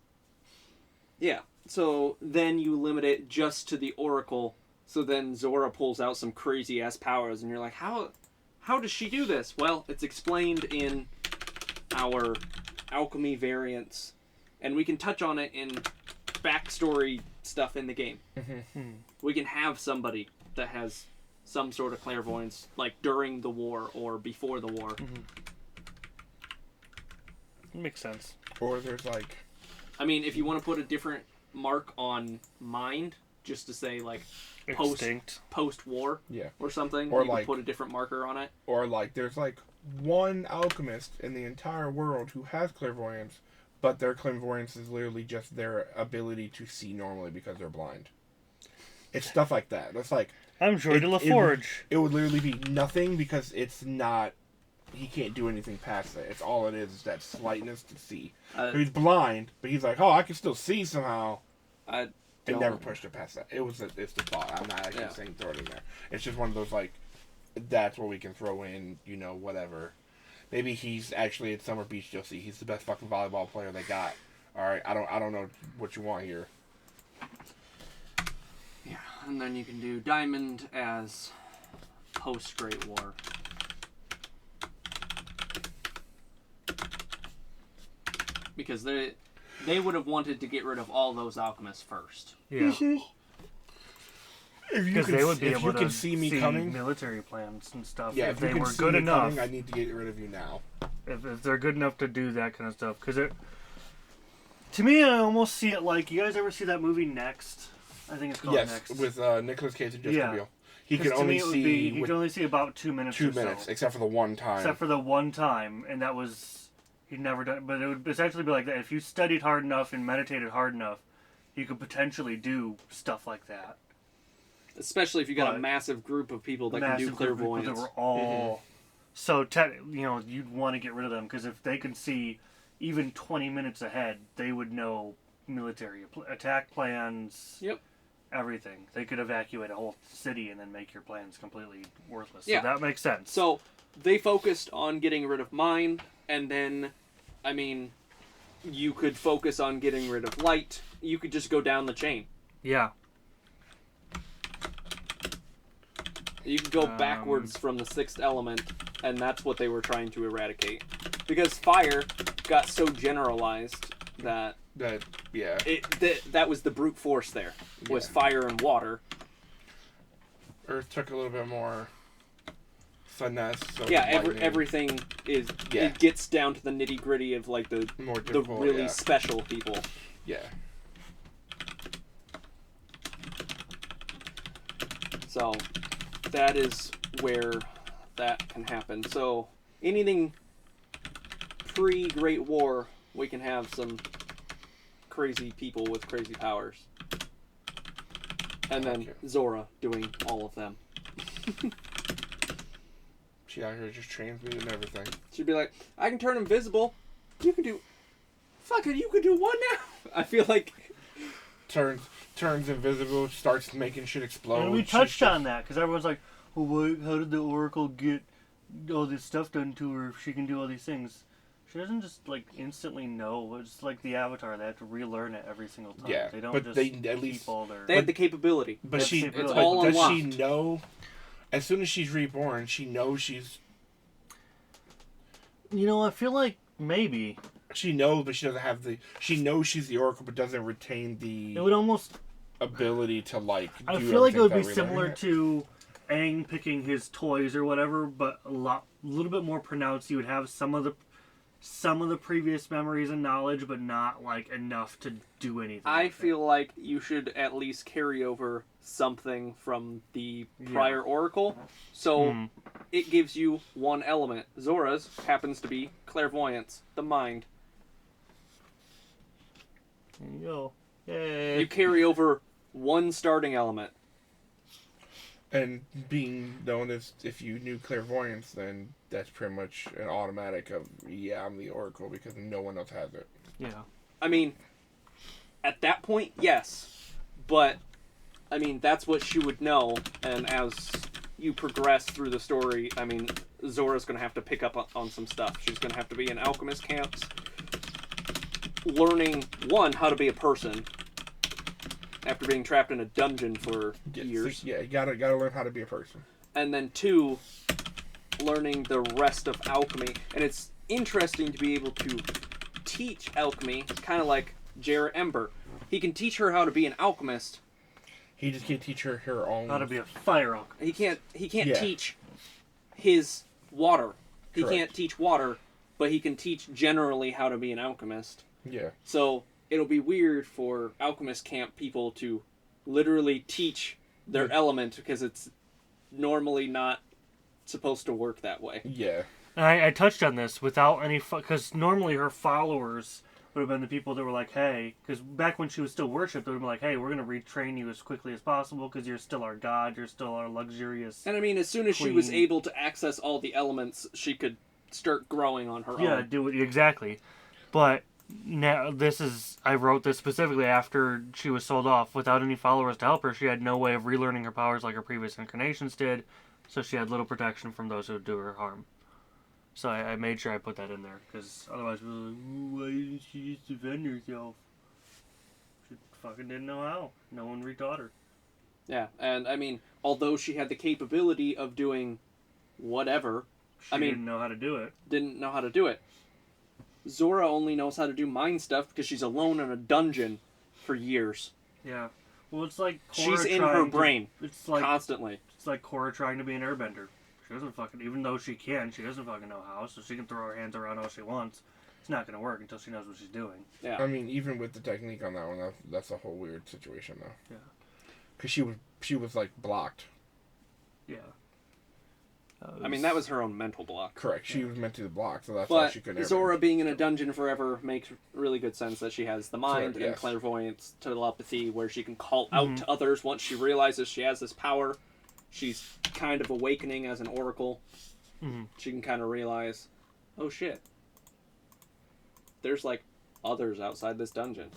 so then you limit it just to the oracle, so then Zora pulls out some crazy ass powers and you're like, how does she do this? Well, it's explained in our alchemy variants, and we can touch on it in backstory stuff in the game. Mm-hmm. We can have somebody that has some sort of clairvoyance, like during the war or before the war. Mm-hmm. Makes sense. Or there's like... I mean, if you want to put a different mark on mind, just to say like post-war or something, or you like, can put a different marker on it. Or like there's like one alchemist in the entire world who has clairvoyance, but their clairvoyance is literally just their ability to see normally because they're blind. It's stuff like that. That's like... I'm Joy de La Forge. It would literally be nothing because it's not... He can't do anything past that. It's all it is that slightness to see. He's blind, but he's like, oh, I can still see somehow. It never pushed it past that. It's the thought. I'm not actually saying throw it in there. It's just one of those like, that's where we can throw in, whatever. Maybe he's actually at Summer Beach. You'll see he's the best fucking volleyball player they got. All right, I don't know what you want here. Yeah, and then you can do Diamond as post Great War. Because they would have wanted to get rid of all those alchemists first. Yeah. Because they would be able to see me coming, military plans and stuff. Yeah, if they were good enough. Coming, I need to get rid of you now. if they're good enough to do that kind of stuff. Because to me, I almost see it like, you guys ever see that movie Next? I think it's called Next. Yes, with Nicolas Cage and Jessica Yeah. Biel. He can To only me, it would see be, he with can only see about 2 minutes. 2 or so. minutes, except for the one time. Except for the one time, and that was he'd never done. But it would essentially be like that. If you studied hard enough and meditated hard enough, you could potentially do stuff like that. Especially if you got a But- massive group of people that can do Massive group of people clairvoyance. that were all so you'd want to get rid of them because if they could see even 20 minutes ahead, they would know military attack plans. Yep. Everything. They could evacuate a whole city and then make your plans completely worthless. Yeah. So that makes sense. So they focused on getting rid of mind, and then, I mean, you could focus on getting rid of light. You could just go down the chain. Yeah. You could go backwards from the sixth element, and that's what they were trying to eradicate. Because fire got so generalized that that was the brute force there, was fire and water. Earth took a little bit more finesse. So everything is it gets down to the nitty gritty of like the really special people. Yeah. So that is where that can happen. So anything pre-Great War, we can have some crazy people with crazy powers. And then Zora doing all of them. She out here just transmuting everything. She'd be like, I can turn invisible. You can do... Fuck it, you can do what now? I feel like... Turns invisible, starts making shit explode. And we touched on that, because everyone's like, well, how did the Oracle get all this stuff done to her if she can do all these things? She doesn't just, like, instantly know. It's like the Avatar. They have to relearn it every single time. Yeah, they don't but just they at keep least... all their... They have the capability. But It's it's all does unlocked. she know... As soon as she's reborn, she knows she's... You know, I feel like maybe. She knows, but she doesn't have the... She knows she's the Oracle, but doesn't retain the It would almost... ability to, like, I do feel like it would be everything without similar relearning it. to Aang picking his toys or whatever, but a little bit more pronounced. You would have some of the previous memories and knowledge, but not like enough to do anything. I with feel like you should at least carry over something from the prior Oracle. So it gives you one element. Zora's happens to be clairvoyance, the mind. There you go. Yay. You carry over one starting element. And being known as, if you knew clairvoyance, then that's pretty much an automatic of, yeah, I'm the Oracle, because no one else has it. Yeah. I mean, at that point, yes. But, I mean, that's what she would know. And as you progress through the story, I mean, Zora's going to have to pick up on some stuff. She's going to have to be in alchemist camps, learning, one, how to be a person, after being trapped in a dungeon for years. Yeah, you gotta learn how to be a person. And then two, learning the rest of alchemy. And it's interesting to be able to teach alchemy, kind of like Jarrett Ember. He can teach her how to be an alchemist. He just can't teach her own... How to be a fire alchemist. He can't teach his water. He Correct. can't teach water, but he can teach generally how to be an alchemist. Yeah. So it'll be weird for alchemist camp people to literally teach their element, because it's normally not supposed to work that way. Yeah. And I touched on this without any... Because normally her followers would have been the people that were like, hey... Because back when she was still worshipped, they would have been like, hey, we're going to retrain you as quickly as possible because you're still our god, you're still our luxurious... And I mean, as soon as she was Queen. able to access all the elements, she could start growing on her Yeah, own. do it exactly. But now I wrote this specifically after she was sold off. Without any followers to help her, she had no way of relearning her powers like her previous incarnations did, so she had little protection from those who would do her harm. So I made sure I put that in there, because otherwise we were like, ooh, why didn't she just defend herself? She fucking didn't know how. No one retaught her. Yeah, and I mean, although she had the capability of doing whatever, She didn't know how to do it. didn't know how to do it. Zora only knows how to do mind stuff because she's alone in a dungeon for years. Yeah. Well, it's like Korra She's in her trying to- brain It's like constantly. It's like Korra trying to be an airbender. She doesn't fucking, even though she doesn't fucking know how, so she can throw her hands around all she wants. It's not going to work until she knows what she's doing. Yeah. I mean, even with the technique on that one, that's a whole weird situation, though. Yeah. Because she was, like, blocked. Yeah. I mean, that was her own mental block. Correct. She was meant to be blocked, so that's why But she couldn't ever... Zora being in a dungeon forever makes really good sense that she has the mind Correct, and yes. clairvoyance, telepathy, where she can call out to others once she realizes she has this power. She's kind of awakening as an oracle. Mm-hmm. She can kind of realize, oh shit, there's like others outside this dungeon.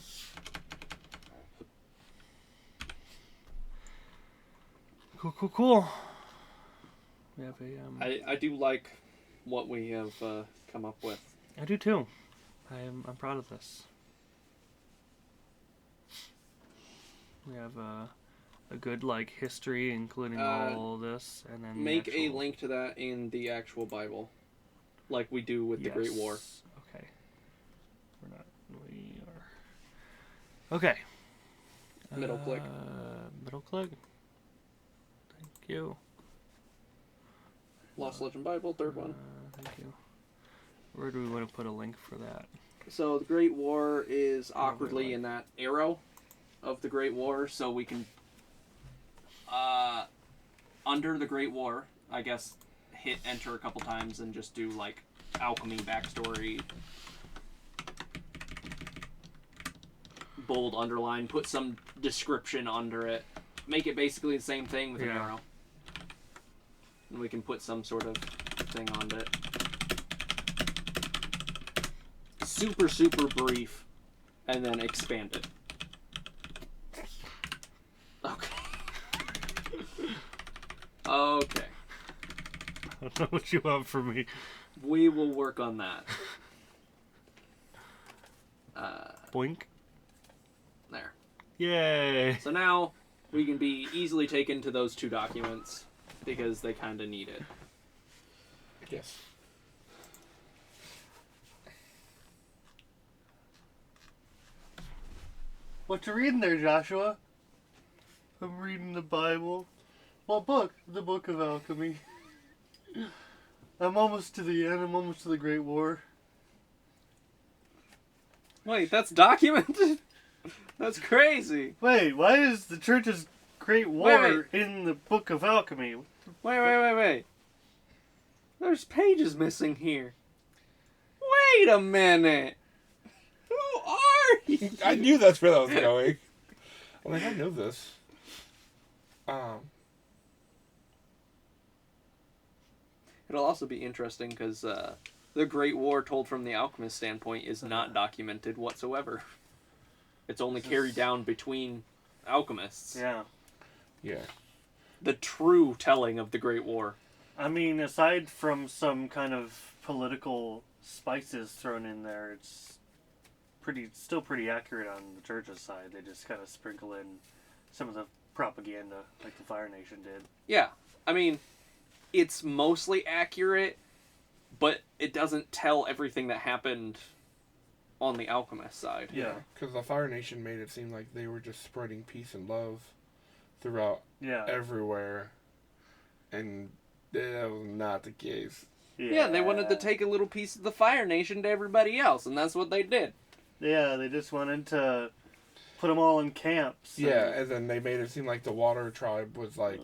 Cool. We have a, I do like what we have come up with. I do too. I'm proud of this. We have a good like history, including all this, and then Make the a actual... link to that in the actual Bible, like we do with the Great War. Okay. We are. Okay. Middle click. Middle click. Thank you. Lost Legend Bible, third one. Thank you. Where do we want to put a link for that? So the Great War is awkwardly in that arrow of the Great War, so we can under the Great War, I guess, hit enter a couple times and just do like alchemy backstory, bold underline, put some description under it, make it basically the same thing with an arrow, and we can put some sort of thing on it. Super brief, and then expand it. Okay. Okay. I don't know what you want from me. We will work on that. Boink. There. Yay. So now we can be easily taken to those two documents because they kind of need it. Yes. What you reading there, Joshua? I'm reading the Bible. What book? The Book of Alchemy. I'm almost to the end. I'm almost to the Great War. Wait, that's documented? That's crazy. Wait, why is the church's Great War Wait. in the Book of Alchemy? Wait. There's pages missing here. Wait a minute. Who are you? I knew that's where that was going. I'm like, I know this. It'll also be interesting because the Great War, told from the alchemist standpoint, is not documented whatsoever. It's only carried down between alchemists. Yeah. Yeah. The true telling of the Great War. I mean, aside from some kind of political spices thrown in there, it's still pretty accurate on the church's side. They just kind of sprinkle in some of the propaganda, like the Fire Nation did. Yeah, I mean, it's mostly accurate, but it doesn't tell everything that happened on the alchemist side. Yeah. Because the Fire Nation made it seem like they were just spreading peace and love throughout everywhere. And that was not the case. Yeah, they wanted to take a little piece of the Fire Nation to everybody else, and that's what they did. Yeah, they just wanted to put them all in camps. Yeah, and then they made it seem like the Water Tribe was like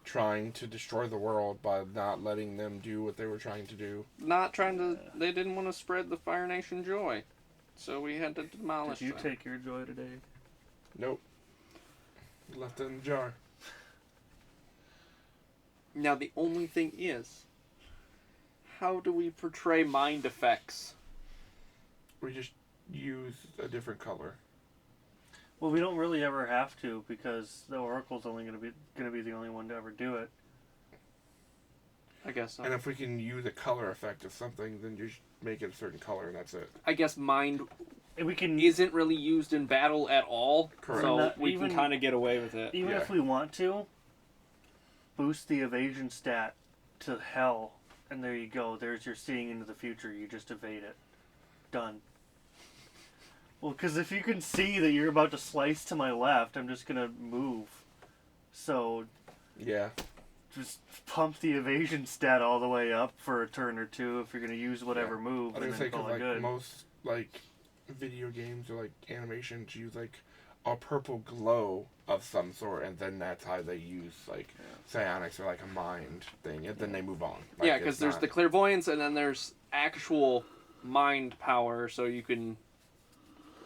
trying to destroy the world by not letting them do what they were trying to do. They didn't want to spread the Fire Nation joy. So we had to demolish Did you them. take your joy today? Nope. Left it in the jar. Now the only thing is, how do we portray mind effects? We just use a different color. Well, we don't really ever have to because the Oracle's only going to be the only one to ever do it. I guess so. And if we can use a color effect of something, then you just make it a certain color and that's it. I guess mind We can isn't really used in battle at all, Correct. so Not we can even- kind of get away with it. even if we want to boost the evasion stat to hell, and there you go. There's your seeing into the future. You just evade it. Done. Well, because if you can see that you're about to slice to my left, I'm just gonna move. So Yeah. just pump the evasion stat all the way up for a turn or two if you're gonna use whatever move, I and was then gonna say, call 'cause, it good. most video games or animations use a purple glow of some sort, and then that's how they use psionics or a mind thing, and then they move on. Yeah, because there's the clairvoyance, and then there's actual mind power, so you can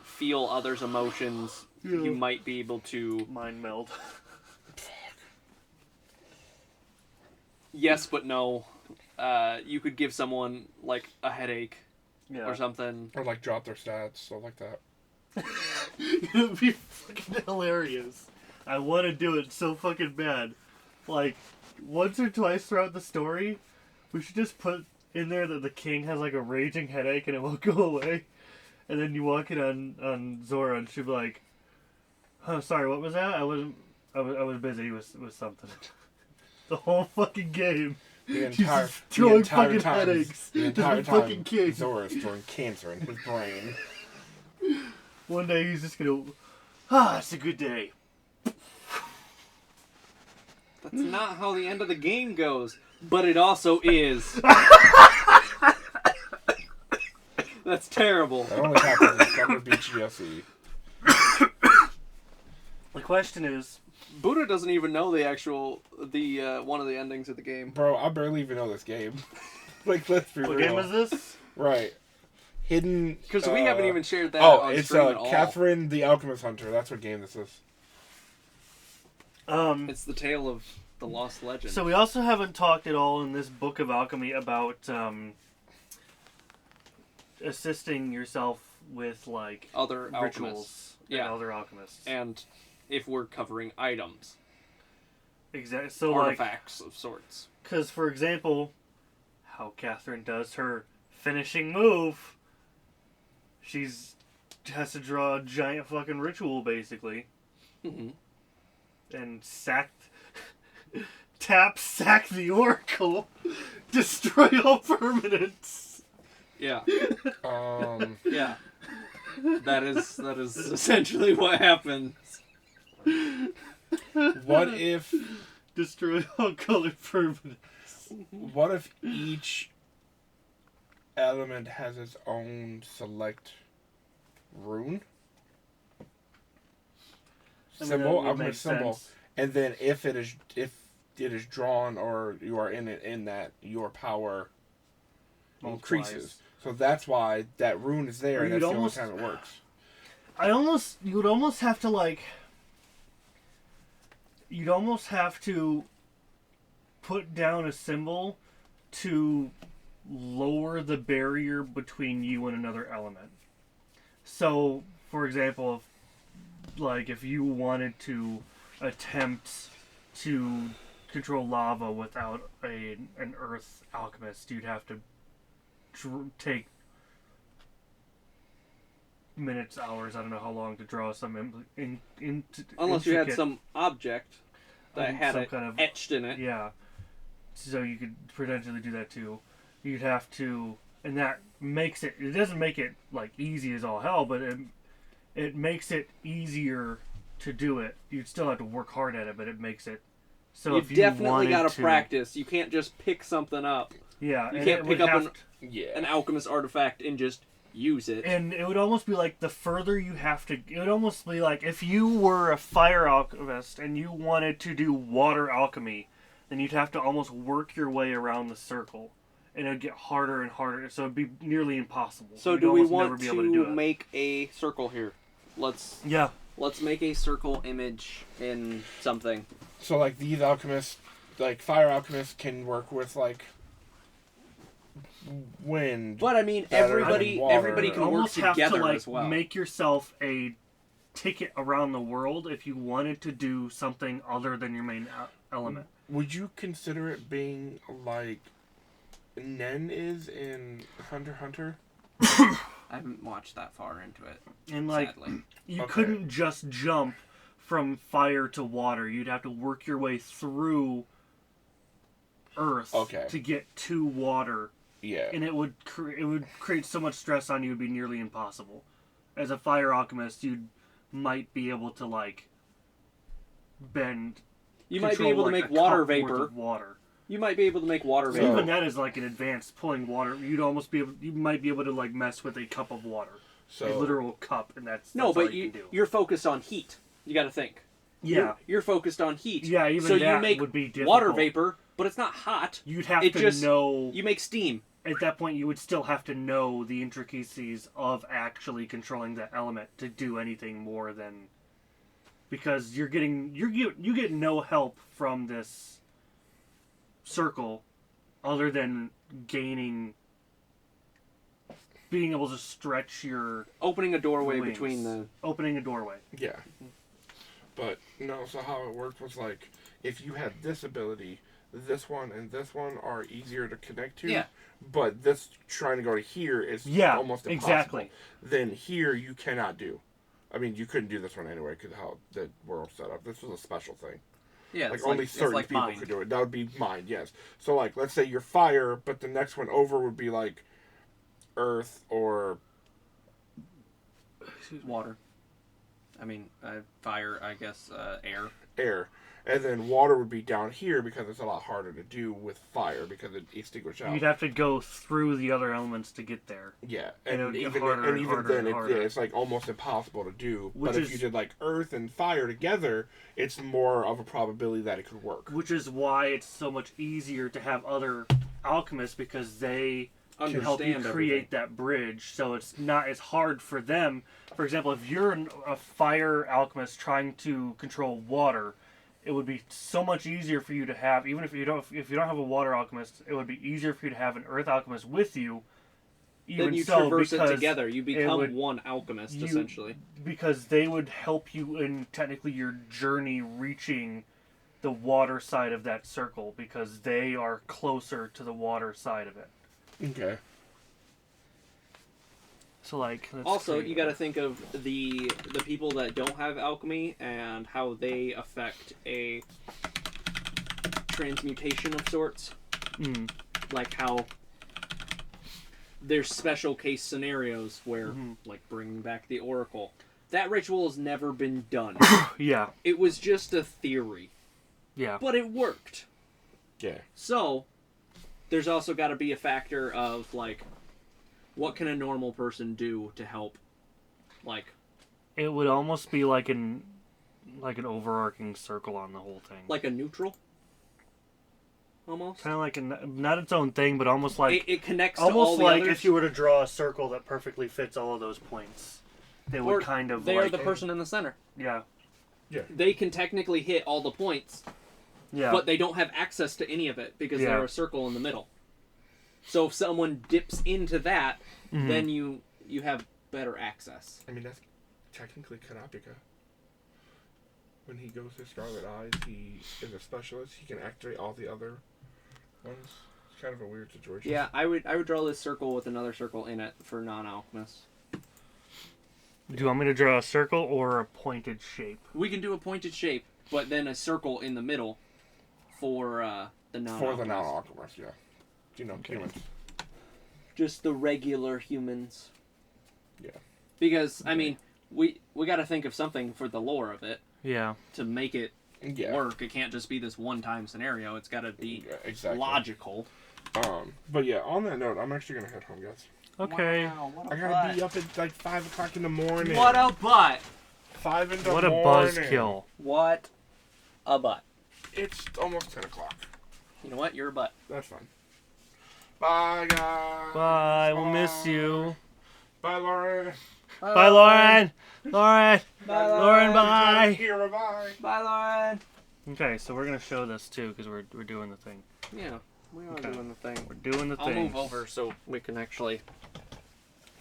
feel others' emotions. Yeah. You might be able to... Mind meld. Yes, but no. You could give someone, a headache Yeah. or something. or drop their stats, stuff like that. It would be fucking hilarious. I want to do it so fucking bad. Once or twice throughout the story, we should just put in there that the king has a raging headache and it won't go away. And then you walk in on Zora and she'll be like, "Oh, sorry, what was that? I was busy with something." The whole fucking game. The She's entire, just throwing the entire fucking time, headaches the to entire the time, fucking king. Zora's throwing cancer in his brain. One day he's just gonna, it's a good day. That's not how the end of the game goes, but it also is. That's terrible. That only happens in Summer Beach GSE. The question is, Buddha doesn't even know the one of the endings of the game. Bro, I barely even know this game. Let's be real. what game is this? Right. Hidden... Because we haven't even shared that Oh, on it's stream at all. Catherine the Alchemist Hunter. That's what game this is. It's the tale of the lost legend. So we also haven't talked at all in this book of alchemy about assisting yourself with other alchemists. rituals and Yeah. other alchemists. And if we're covering items, Exactly. So artifacts of sorts. because for example, how Catherine does her finishing move, has to draw a giant fucking ritual basically, Mm-hmm. and sack the oracle, destroy all permanents. Yeah. Um, Yeah. That is essentially what happens. what if Destroy all colored permanents. What if each element has its own select rune? Symbol, alchemist symbol. And then if it is drawn or you are in it that your power increases. So that's why that rune is there, Or and that's the only almost- time it works. You would almost have to you'd almost have to put down a symbol to lower the barrier between you and another element. So, for example, if you wanted to attempt to control lava without an earth alchemist, you'd have to take minutes, hours, I don't know how long to draw some Unless you had intricate- some object that had some it kind of- etched in it. Yeah. So you could potentially do that too. You'd have to, and that makes it doesn't make it easy as all hell, but it makes it easier to do it. You'd still have to work hard at it, but it makes it so if you definitely got got to practice. You can't just pick something up. Yeah, You and can't it pick would up have an alchemist artifact and just use it. And it would almost be the further you have to... It would almost be if you were a fire alchemist and you wanted to do water alchemy, then you'd have to almost work your way around the circle. And it would get harder and harder, so it'd be nearly impossible. So You'd do we almost want never be to, able to do it. make a circle here? Let's make a circle image in something. So these alchemists, fire alchemists, can work with wind. But I mean, better than everybody water. can work almost have together to as well. make yourself a ticket around the world if you wanted to do something other than your main element. Would you consider it being Nen is in Hunter x Hunter? I haven't watched that far into it. And sadly. you Okay. couldn't just jump from fire to water. You'd have to work your way through earth to get to water. Yeah. And it would create so much stress on you, it would be nearly impossible. As a fire alchemist, you might be able to bend You might be control, able to like, make a water cup worth vapor. of water. You might be able to make water So vapor. even that is like an advanced pulling water. You might be able to like mess with a cup of water, a So literal cup, and that's No, all but you can do. you're focused on heat. You got to think. Yeah, You're focused on heat. yeah. Even So that you make would be difficult. water vapor, but it's not hot. You'd have It to just- know. You make steam. At that point, you would still have to know the intricacies of actually controlling that element to do anything more than, because you get no help from this circle other than being able to stretch your Opening a doorway wings. between the. Opening a doorway. yeah, but no. So how it worked was like if you had this ability, this one and this one are easier to connect to. Yeah. But this trying to go to here is Yeah, almost impossible. exactly. Then here you cannot do. I mean, you couldn't do this one anyway because how the world's set up. This was a special thing. Yeah, Like it's only it's certain like people mine. could do it. That would be mine, yes. So like, let's say you're fire, but the next one over would be like earth or Water. I mean, fire. I guess air. air, and then water would be down here because it's a lot harder to do with fire because it extinguishes out. You'd have to go through the other elements to get there. Yeah, And it and would get even harder and and even harder then, and harder. it's like almost impossible to do. Which but if is- you did like earth and fire together, it's more of a probability that it could work. Which is why it's so much easier to have other alchemists, because they can help you Understand create everything. that bridge. So it's not as hard for them. For example, if you're a fire alchemist trying to control water, it would be so much easier for you to have, even if you don't have a water alchemist, it would be easier for you to have an earth alchemist with you. Even Then you so, traverse it because together. You become would- one alchemist, you- essentially. because they would help you in technically your journey reaching the water side of that circle, because they are closer to the water side of it. Okay. So like, let's Also, see. you got to think of the people that don't have alchemy and how they affect a transmutation of sorts. Mm. Like how there's special case scenarios where, like bringing back the Oracle, that ritual has never been done. Yeah, It was just a theory, yeah. but it worked. Yeah. So, there's also got to be a factor of, like, what can a normal person do to help, like, It would almost be like an overarching circle on the whole thing. a neutral? Almost? Kind of like not its own thing, but almost like It connects to all almost the like others. if you were to draw a circle that perfectly fits all of those points. They would Or kind of they like are the person in the center. Yeah, They can technically hit all the points, yeah. but they don't have access to any of it because Yeah. they're a circle in the middle. So if someone dips into that, Mhm. then you have better access. I mean, that's technically Kanapika. When he goes to Scarlet Eyes, he is a specialist. He can activate all the other ones. It's kind of a weird situation. Yeah, I would draw this circle with another circle in it for non-alchemists. Do you want me to draw a circle or a pointed shape? We can do a pointed shape, but then a circle in the middle for the non-alchemists. For the non-alchemist, yeah. You know, humans. Just the regular humans. Yeah. Because, I mean, we got to think of something for the lore of it Yeah. to make it Yeah. work. It can't just be this one-time scenario. It's got to be Yeah, exactly. logical. But yeah, on that note, I'm actually gonna head home, guys. Okay. Wow, what a I gotta be up at like 5 o'clock in the morning. What a butt! 5 in the What a morning. buzzkill. What a butt. It's almost 10 o'clock. You know what? You're a butt. That's fine. Bye, guys. Bye. We'll miss you. Bye, Lauren. Bye, Lauren. Lauren. Bye, Lauren. Bye. Here, bye. Bye, Lauren. Okay, so we're gonna show this too because we're doing the thing. Yeah, we are Okay. doing the thing. We're doing the I'll thing. move over so we can actually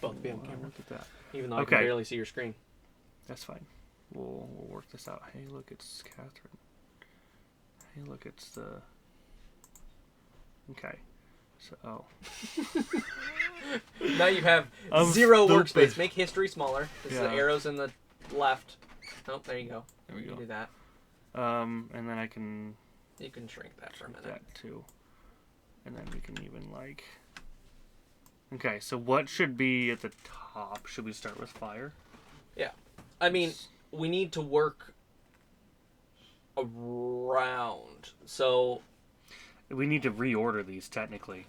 both be on camera. Look at that. Even though I Okay. can barely see your screen. That's fine. We'll work this out. Hey, look, it's Catherine. Hey, look, it's the. Okay. So, oh. Now you have I'm zero stupid. workspace. Make history smaller. This is the Yeah. arrows in the left. Oh, there you go. There we You go. can do that. And then I can You can shrink that for a do minute. that too. And then we can even like. Okay, so what should be at the top? Should we start with fire? I mean, we need to work around. So We need to reorder these technically,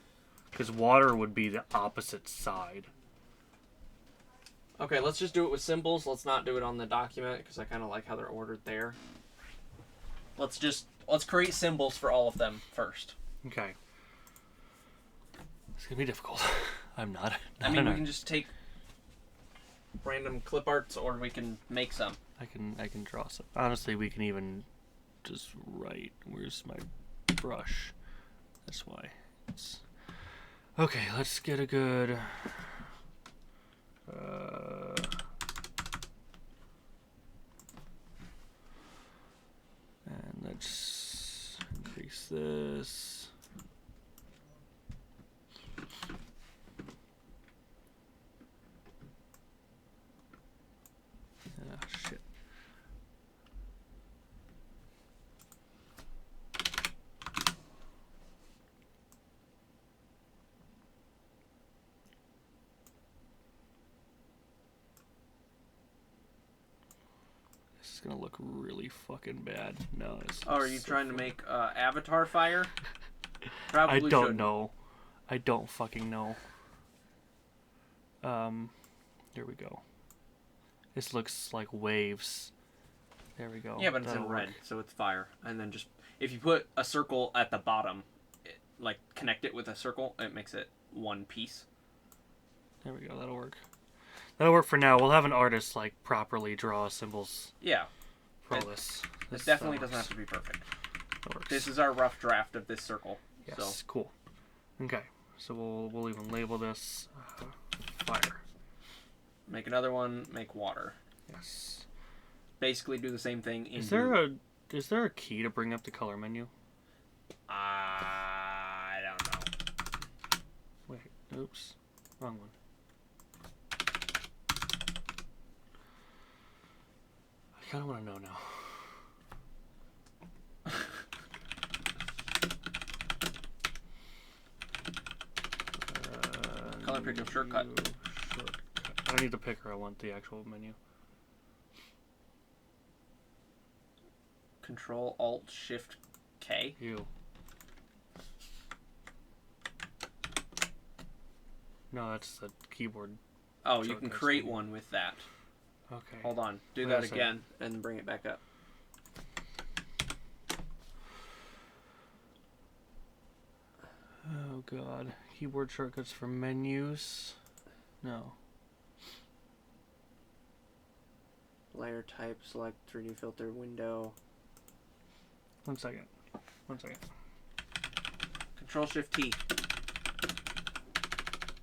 because water would be the opposite side. okay, let's just do it with symbols. Let's not do it on the document because I kind of like how they're ordered there. Let's create symbols for all of them first. Okay. It's gonna be difficult. I'm not. I mean, we can just take random clip arts, or we can make some. I can draw some. Honestly, we can even just write. Where's my brush? That's why. Okay, let's get a good. And let's increase this. Ah, shit. This is gonna look really fucking bad. No, it's Oh, are you so trying to make Avatar fire? Probably I don't shouldn't. know. I don't fucking know. Here we go. This looks like waves. There we go. Yeah, but it's in That'll red, work. so it's fire. And then just if you put a circle at the bottom, like connect it with a circle, it makes it one piece. There we go. That'll work. That'll work for now. We'll have an artist like properly draw symbols Yeah, for all It- this. this That definitely doesn't works. have to be perfect. That works. This is our rough draft of this circle. Yes, So cool. Okay, so we'll even label this fire. make another one, make water. Yes. Basically do the same thing in Is there a key to bring up the color menu? I don't know. Wait, oops, wrong one. I kind of want to know now. Color picker shortcut. Shortcut. I don't need the picker. I want the actual menu. Control Alt Shift K. You. No, that's the keyboard. Oh, you can Shortcuts create menu. one with that. Okay. Hold on. Do Wait that a second. again and bring it back up. Oh god. Keyboard shortcuts for menus. No. Layer type, select 3D filter window. 1 second. 1 second. Control Shift T.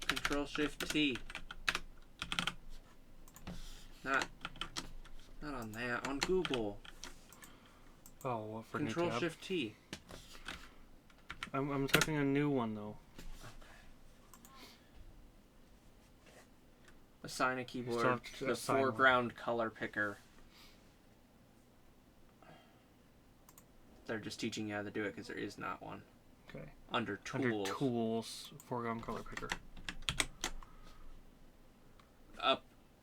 Control Shift T. Not on that. On Google. Oh, what for Control new tab? Shift T. I'm typing a new one though. Assign a keyboard Stop to the assign one. foreground color picker. They're just teaching you how to do it because there is not one. Okay. Under Tools. Under tools, foreground color picker. Up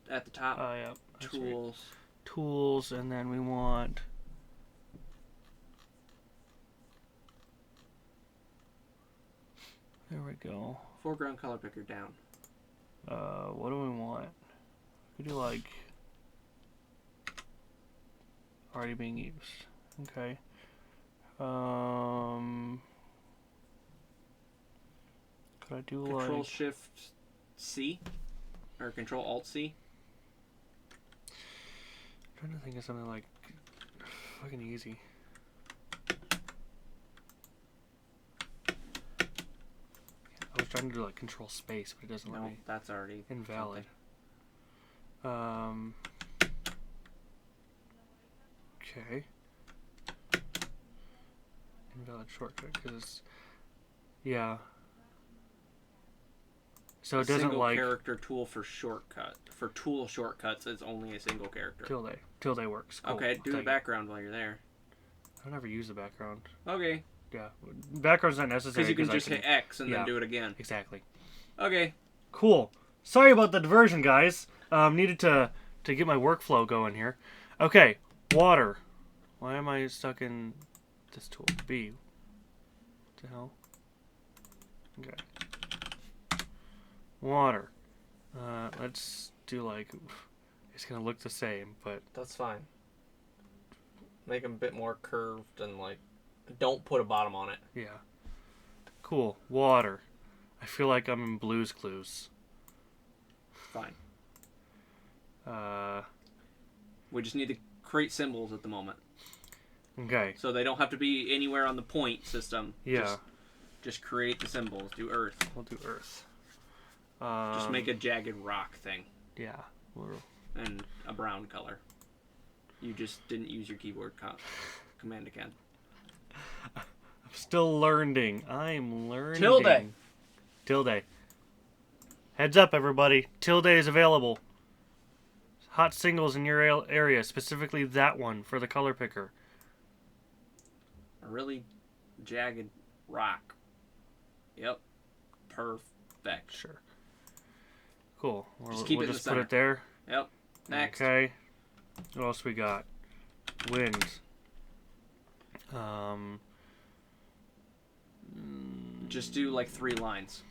at the top. Yeah. that's right. Tools. Tools, and then we want. There we go. Foreground color picker down. What do we want? We do like already being used. Okay. Could I do Control like Shift C or Control Alt C. I'm trying to think of something like fucking easy. I was trying to do like Control Space, but it doesn't let No, me. that's already Invalid. something. Okay. Invalid shortcut because yeah. So it doesn't single like character tool for shortcut. For tool shortcuts, it's only a single character. tilde works. Cool. Okay, I'll do the take it. background while you're there. I don't ever use the background. Okay, Yeah, background's not necessary because you can I just hit X and yeah. then do it again. Exactly. Okay. Cool. Sorry about the diversion, guys. Needed to get my workflow going here. Okay, water. Why am I stuck in this tool? B. What the hell? Okay. Water. Let's do like... It's gonna look the same, but... That's fine. Make them a bit more curved and like... Don't put a bottom on it. Yeah. Cool. Water. I feel like I'm in Blue's Clues. Fine. Uh... We just need to create symbols at the moment. Okay. So they don't have to be anywhere on the point system. Yeah. Just create the symbols. Do Earth. We'll do Earth. Just make a jagged rock thing. Yeah. And a brown color. You just didn't use your keyboard command again. I'm still learning. I'm learning. Tilde. Heads up, everybody. Tilde is available. Hot singles in your area, specifically that one for the color picker. A really jagged rock. Yep. Perfect. Sure. Cool. Just keep it in the put center. it there. Yep. Next. Okay. What else we got? Wind. Just do like 3 lines.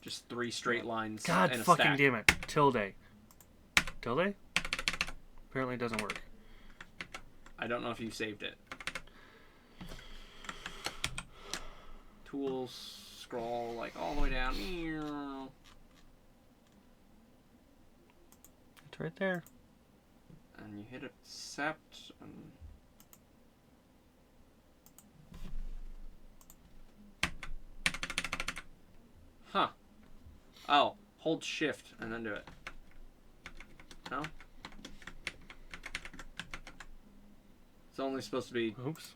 Just 3 straight lines. God in a fucking stack. damn it. Tilde. Tilde? Apparently it doesn't work. I don't know if you saved it. Tools, scroll like all the way down. It's right there. And you hit accept. And... Huh. Oh, hold shift and then do it. No? It's only supposed to be Oops.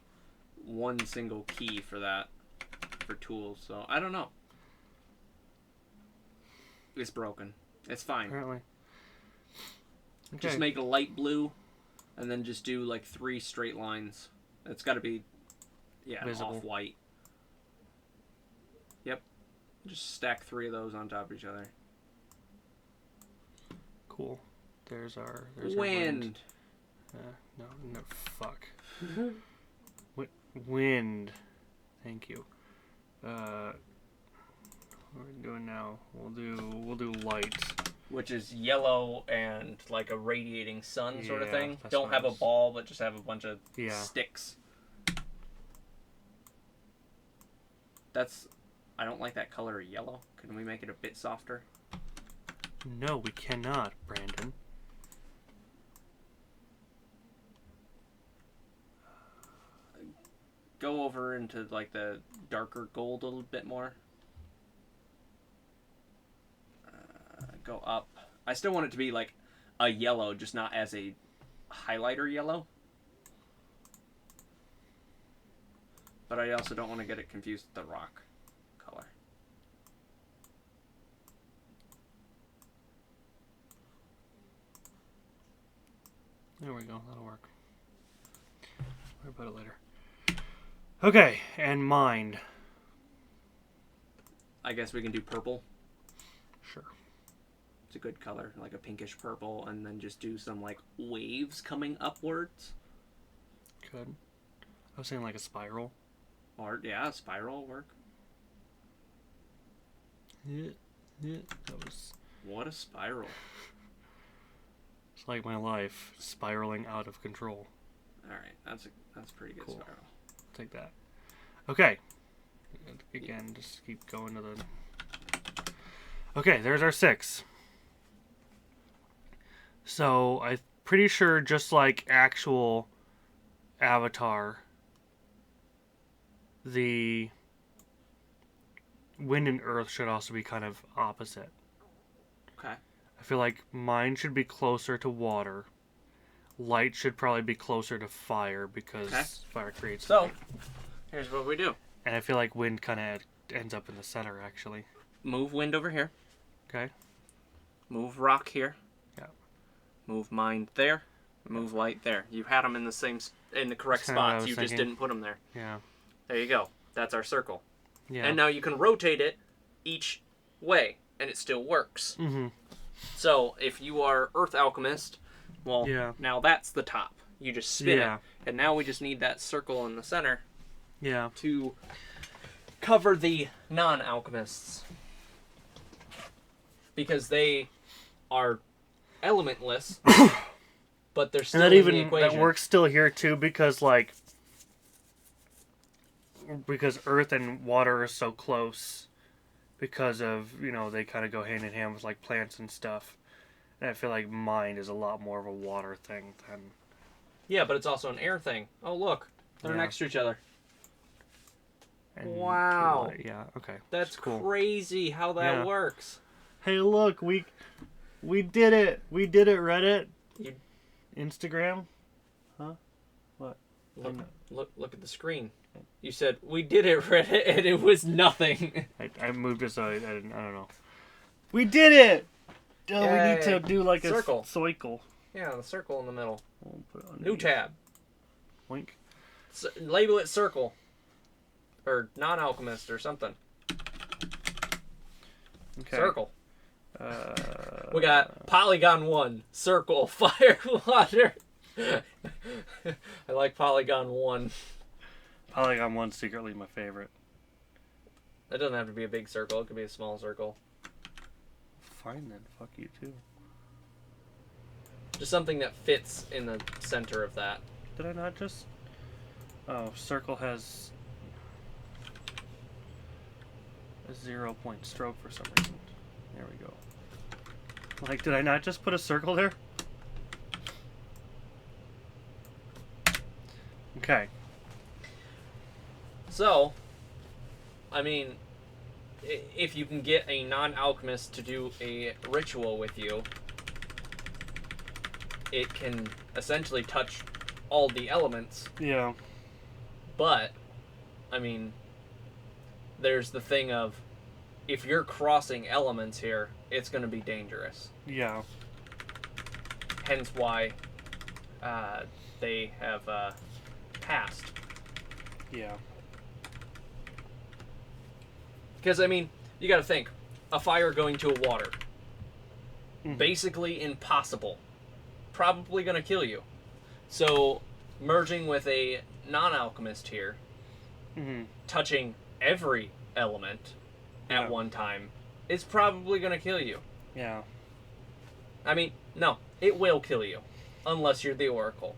one single key for that, for tools, so I don't know. It's broken. It's fine. Apparently. Okay. Just make a light blue, and then just do like 3 straight lines. It's got to be, visible. off-white. Yep. Just stack 3 of those on top of each other. Cool. There's our Wind. wind. No, fuck. Wind. Thank you. What are we doing now? We'll do light. Which is yellow and like a radiating sun sort of Yeah, thing. that's Don't what have I a was- ball, but just have a bunch of Yeah. sticks. I don't like that color of yellow. Can we make it a bit softer? No, we cannot, Brandon. Go over into like the darker gold a little bit more. Go up. I still want it to be like a yellow, just not as a highlighter yellow. But I also don't want to get it confused with the rock color. There we go. That'll work. Worry about it later. Okay, and mind. I guess we can do purple. Sure. It's a good color, like a pinkish purple, and then just do some like waves coming upwards. Good. I was saying like a spiral. Or yeah, a spiral will work. Yeah. That was... What a spiral. It's like my life spiraling out of control. Alright, that's a pretty good Cool. spiral. Take that. Okay. Again, just keep going to the... Okay, there's our 6. So, I'm pretty sure just like actual Avatar, the wind and earth should also be kind of opposite. Okay. I feel like mine should be closer to water. Light should probably be closer to fire because Okay. fire creates So, light. here's what we do. And I feel like wind kind of ends up in the center, actually. Move wind over here. Okay? Move rock here. Yeah. Move mind there. Move light there. You had them in the correct That's kinda what I spots. was You just thinking. didn't put them there. Yeah. There you go. That's our circle. Yeah. And now you can rotate it each way, and it still works. Mm-hmm. So if you are Earth Alchemist, well, Yeah. now that's the top. You just spin Yeah. it. And now we just need that circle in the center Yeah. to cover the non-alchemists. Because they are elementless, but they're still And that in the even equation. that works still here too because like earth and water are so close because of, they kind of go hand in hand with like plants and stuff. And I feel like mind is a lot more of a water thing than Yeah, but it's also an air thing. Oh, look. They're Yeah. next to each other. and Wow. yeah, okay. That's cool. crazy how that Yeah. works. Hey, look, we did it. We did it, Reddit. You- Instagram? Huh? What? Look at the screen. You said, we did it, Reddit, and it was nothing. I moved it so I don't know. We did it! Oh, we need to Yay. do like a Circle. circle. Yeah, the circle in the middle. We'll put it New underneath. tab. Wink. Label it circle. Or non-alchemist or something. Okay. Circle. We got Polygon 1, circle, fire, water. I like Polygon 1. Polygon 1's secretly my favorite. It doesn't have to be a big circle. It could be a small circle. Fine then. Fuck you too. Just something that fits in the center of that. Did I not just... Oh, circle has a 0-point stroke for some reason. There we go. Like, did I not just put a circle there? Okay. So, I mean, if you can get a non-alchemist to do a ritual with you, it can essentially touch all the elements. Yeah. But, I mean, there's the thing of, if you're crossing elements here, it's going to be dangerous. Yeah. Hence why they have passed. Yeah. Because, I mean, you got to think, a fire going to a water. Mhm. Basically impossible. Probably going to kill you. So, merging with a non-alchemist here, Mm-hmm. touching every element at Yeah. one time, is probably going to kill you. Yeah. I mean, no, it will kill you. Unless you're the Oracle.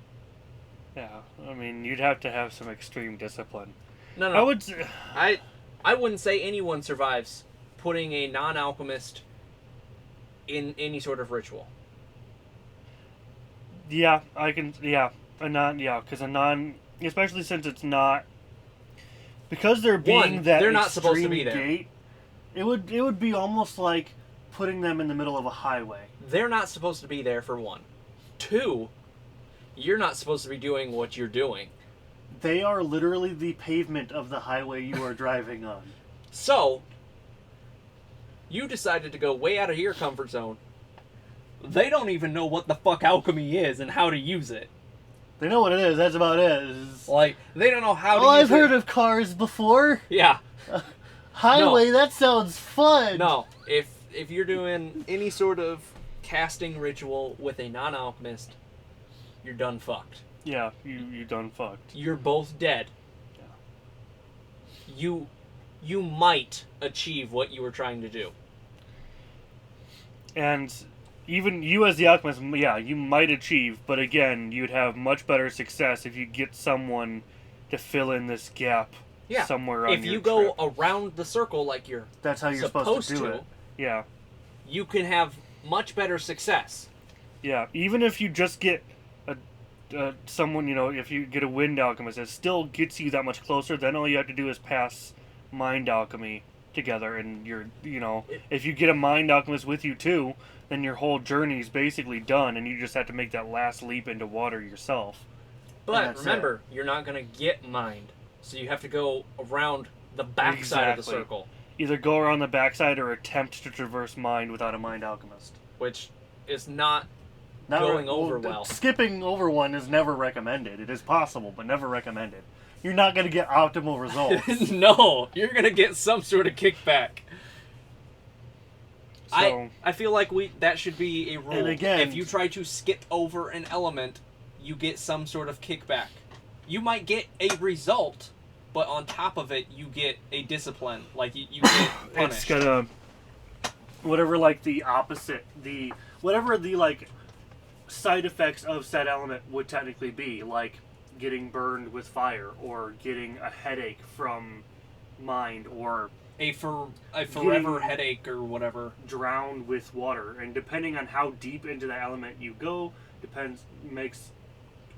Yeah. I mean, you'd have to have some extreme discipline. No. I would... I wouldn't say anyone survives putting a non-alchemist in any sort of ritual. Yeah, I can... Yeah. Because a non... Especially since it's not... Because they're being One, that they're not supposed to extreme be there. gate, it would be almost like putting them in the middle of a highway. They're not supposed to be there, for one. Two, you're not supposed to be doing what you're doing. They are literally the pavement of the highway you are driving on. So, you decided to go way out of your comfort zone. They don't even know what the fuck alchemy is and how to use it. They know what it is, that's about it. Like, they don't know how to Oh, use I've it. heard of cars before. Yeah. Highway, that sounds fun. No, if you're doing any sort of casting ritual with a non-alchemist, you're done fucked. Yeah, you done fucked. You're both dead. Yeah. You might achieve what you were trying to do. And even you as the alchemist, yeah, you might achieve, but again, you'd have much better success if you get someone to fill in this gap Yeah. somewhere on If your you go trip. around the circle like you're That's how you're supposed to do it. Yeah. you can have much better success. Yeah, even if you just get someone, if you get a wind alchemist, it still gets you that much closer. Then all you have to do is pass mind alchemy together, and if you get a mind alchemist with you too, then your whole journey's basically done, and you just have to make that last leap into water yourself. But that's remember, you're not going to get mind. So you have to go around the backside of the Exactly. circle, Either go around the backside or attempt to traverse mind without a mind alchemist. which is not Not going over well. Skipping over one is never recommended. It is possible, but never recommended. You're not going to get optimal results. No, you're going to get some sort of kickback. So, I feel like that should be a rule. And again- if you try to skip over an element, you get some sort of kickback. You might get a result, but on top of it, you get a discipline. Like, you get punished. It's gonna... Whatever, like, the opposite... Whatever the, like, side effects of said element would technically be. Like, getting burned with fire, or getting a headache from mind, or... A forever headache or whatever. Drowned with water. And depending on how deep into the element you go, makes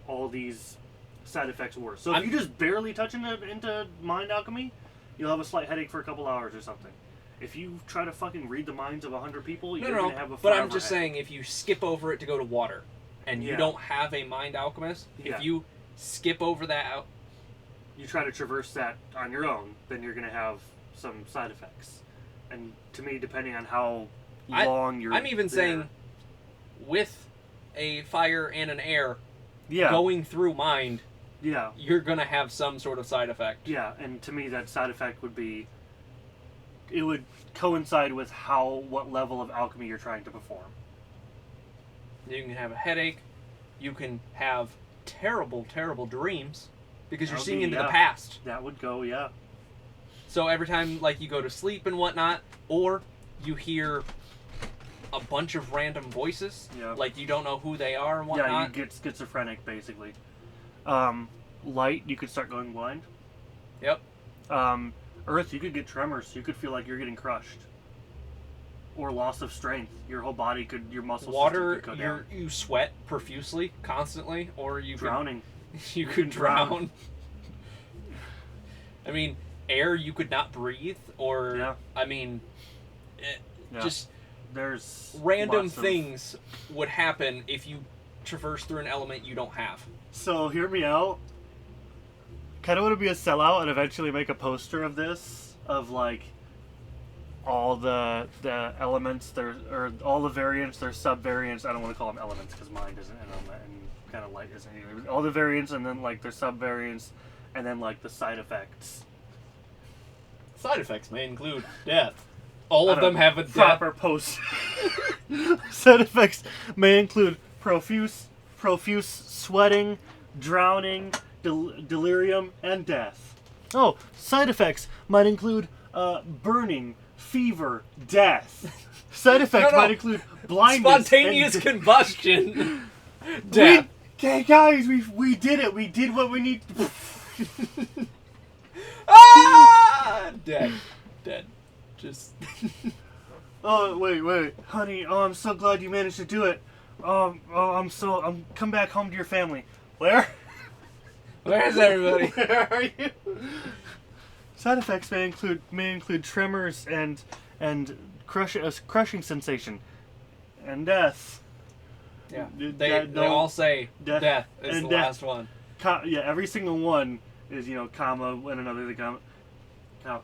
all these side effects worse. So if you just barely touch into mind alchemy, you'll have a slight headache for a couple hours or something. If you try to fucking read the minds of 100 people, you're going to have a but I'm just headache. saying, if you skip over it to go to water, and you don't have a mind alchemist, if you skip over that... You try to traverse that on your own, then you're going to have some side effects. And to me, depending on how long you're I'm even there, saying, with a fire and an air yeah, going through mind, yeah, you're going to have some sort of side effect. yeah, and to me that side effect would be, it would coincide with what level of alchemy you're trying to perform. You can have a headache, you can have terrible, terrible dreams, because you're seeing into the past. That would go, yeah. So every time, like, you go to sleep and whatnot, or you hear a bunch of random voices, like you don't know who they are and whatnot. Yeah, you get schizophrenic, basically. Light, you could start going blind. Yep. Earth, you could get tremors. You could feel like you're getting crushed. Or loss of strength. Your whole body your muscle Water, system could go down. you sweat profusely, constantly, or you Drowning. You could drown. I mean, air, you could not breathe, or I mean, just there's random things would happen if you traverse through an element you don't have. So hear me out. Kind of want to be a sellout and eventually make a poster of this, of like all the elements, or all the variants, their sub-variants. I don't want to call them elements because mind isn't an element and kind of light isn't either. All the variants, and then like their sub-variants, and then like the side effects. Side effects may include death. All of them have a proper post. Side effects may include profuse sweating, drowning, delirium, and death. Oh, side effects might include burning, fever, death. Side effects might include blindness, spontaneous combustion, death. Okay, guys, we did it. We did what we need. Dead. Just. Oh wait, honey. Oh, I'm so glad you managed to do it. I'm come back home to your family. Where? Where's everybody? Where are you? Side effects may include tremors and crushing sensation, and death. Yeah, they all say death is and the death. last one. Yeah, every single one is comma and another comma,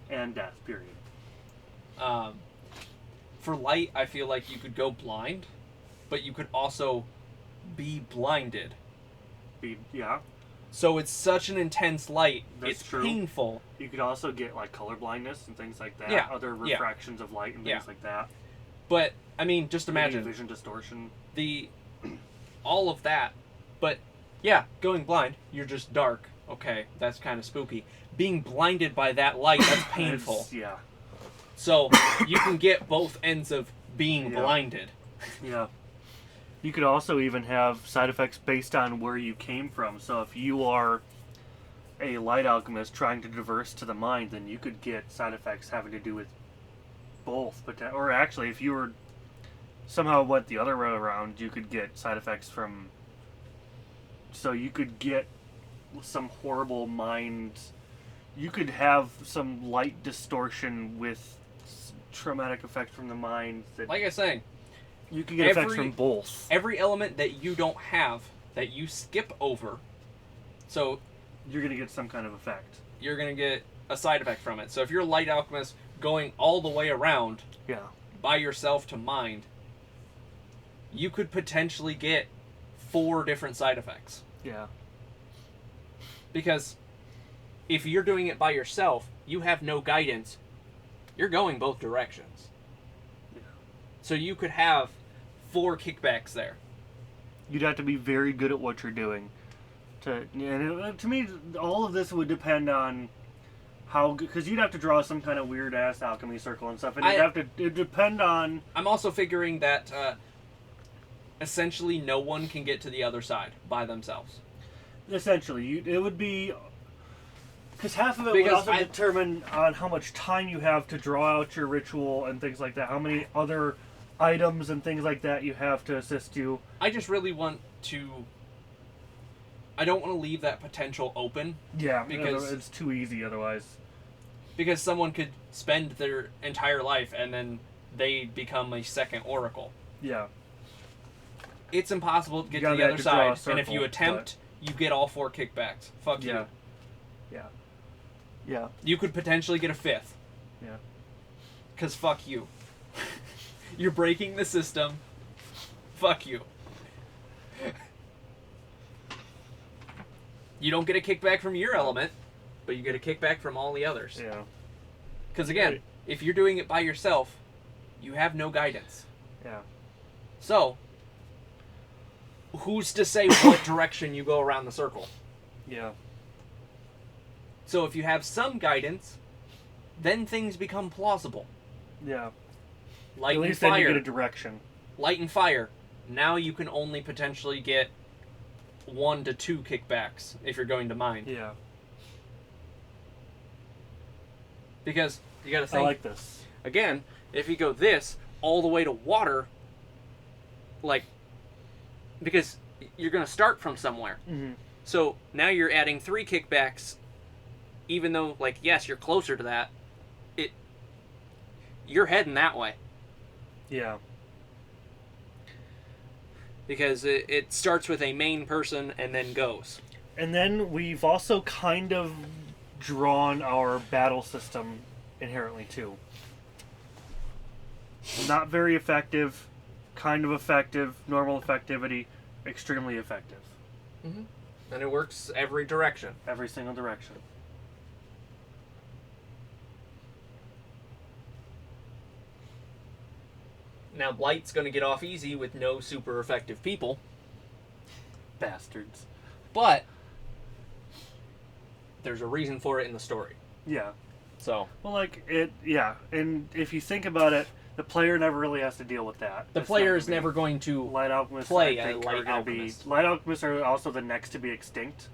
and death. Period. For light, I feel like you could go blind, but you could also be blinded. Yeah. So it's such an intense light. That's it's true. Painful. You could also get like color blindness and things like that. Yeah. Other refractions of light and things like that. But I mean, just imagine vision distortion. All of that. But yeah, going blind, you're just dark. Okay, that's kind of spooky. Being blinded by that light, that's painful. Yeah. So you can get both ends of being blinded. Yeah. You could also even have side effects based on where you came from. So if you are a light alchemist trying to traverse to the mind, then you could get side effects having to do with both. Or actually, if you were somehow went the other way around, you could get side effects from... So you could get some horrible mind... You could have some light distortion with traumatic effect from the mind. Like I was saying, you can get effects from both. Every element that you don't have, that you skip over, so... You're going to get some kind of effect. You're going to get a side effect from it. So if you're a light alchemist going all the way around by yourself to mind, you could potentially get 4 different side effects. Yeah. Because if you're doing it by yourself, you have no guidance. You're going both directions. Yeah. So you could have 4 kickbacks there. You'd have to be very good at what you're doing. To me, all of this would depend on how, because you'd have to draw some kind of weird ass alchemy circle and stuff, and it'd depend on. I'm also figuring that essentially no one can get to the other side by themselves. Essentially, it would be. Because half of it would also determine on how much time you have to draw out your ritual and things like that. How many other items and things like that you have to assist you. I just really want to... I don't want to leave that potential open. Yeah, because it's too easy otherwise. Because someone could spend their entire life and then they become a second oracle. Yeah. It's impossible to get to the other side, and if you attempt, you get all 4 kickbacks. Fuck you. Yeah. Yeah. You could potentially get a 5th. Yeah. Because fuck you. You're breaking the system. Fuck you. You don't get a kickback from your element, but you get a kickback from all the others. Yeah. Because again, if you're doing it by yourself, you have no guidance. Yeah. So, who's to say what direction you go around the circle? Yeah. So if you have some guidance, then things become plausible. Yeah. Light At and least then fire. you get a direction. Light and fire. Now you can only potentially get 1 to 2 kickbacks if you're going to mine. Yeah. Because you gotta think. I like this. Again, if you go this all the way to water, like, because you're gonna start from somewhere. Mm-hmm. So now you're adding 3 kickbacks, even though, like, yes, you're closer to that. You're heading that way. Yeah. Because it starts with a main person and then goes. And then we've also kind of drawn our battle system inherently too. Not very effective, kind of effective, normal effectivity, extremely effective. Mm-hmm. And it works every direction. Every single direction. Now, Blight's going to get off easy with no super effective people. Bastards. But there's a reason for it in the story. Yeah. So. Well, like, yeah. And if you think about it, the player never really has to deal with that. The player is never going to Light Alchemists play a Light Alchemist. Light Alchemists are also the next to be extinct.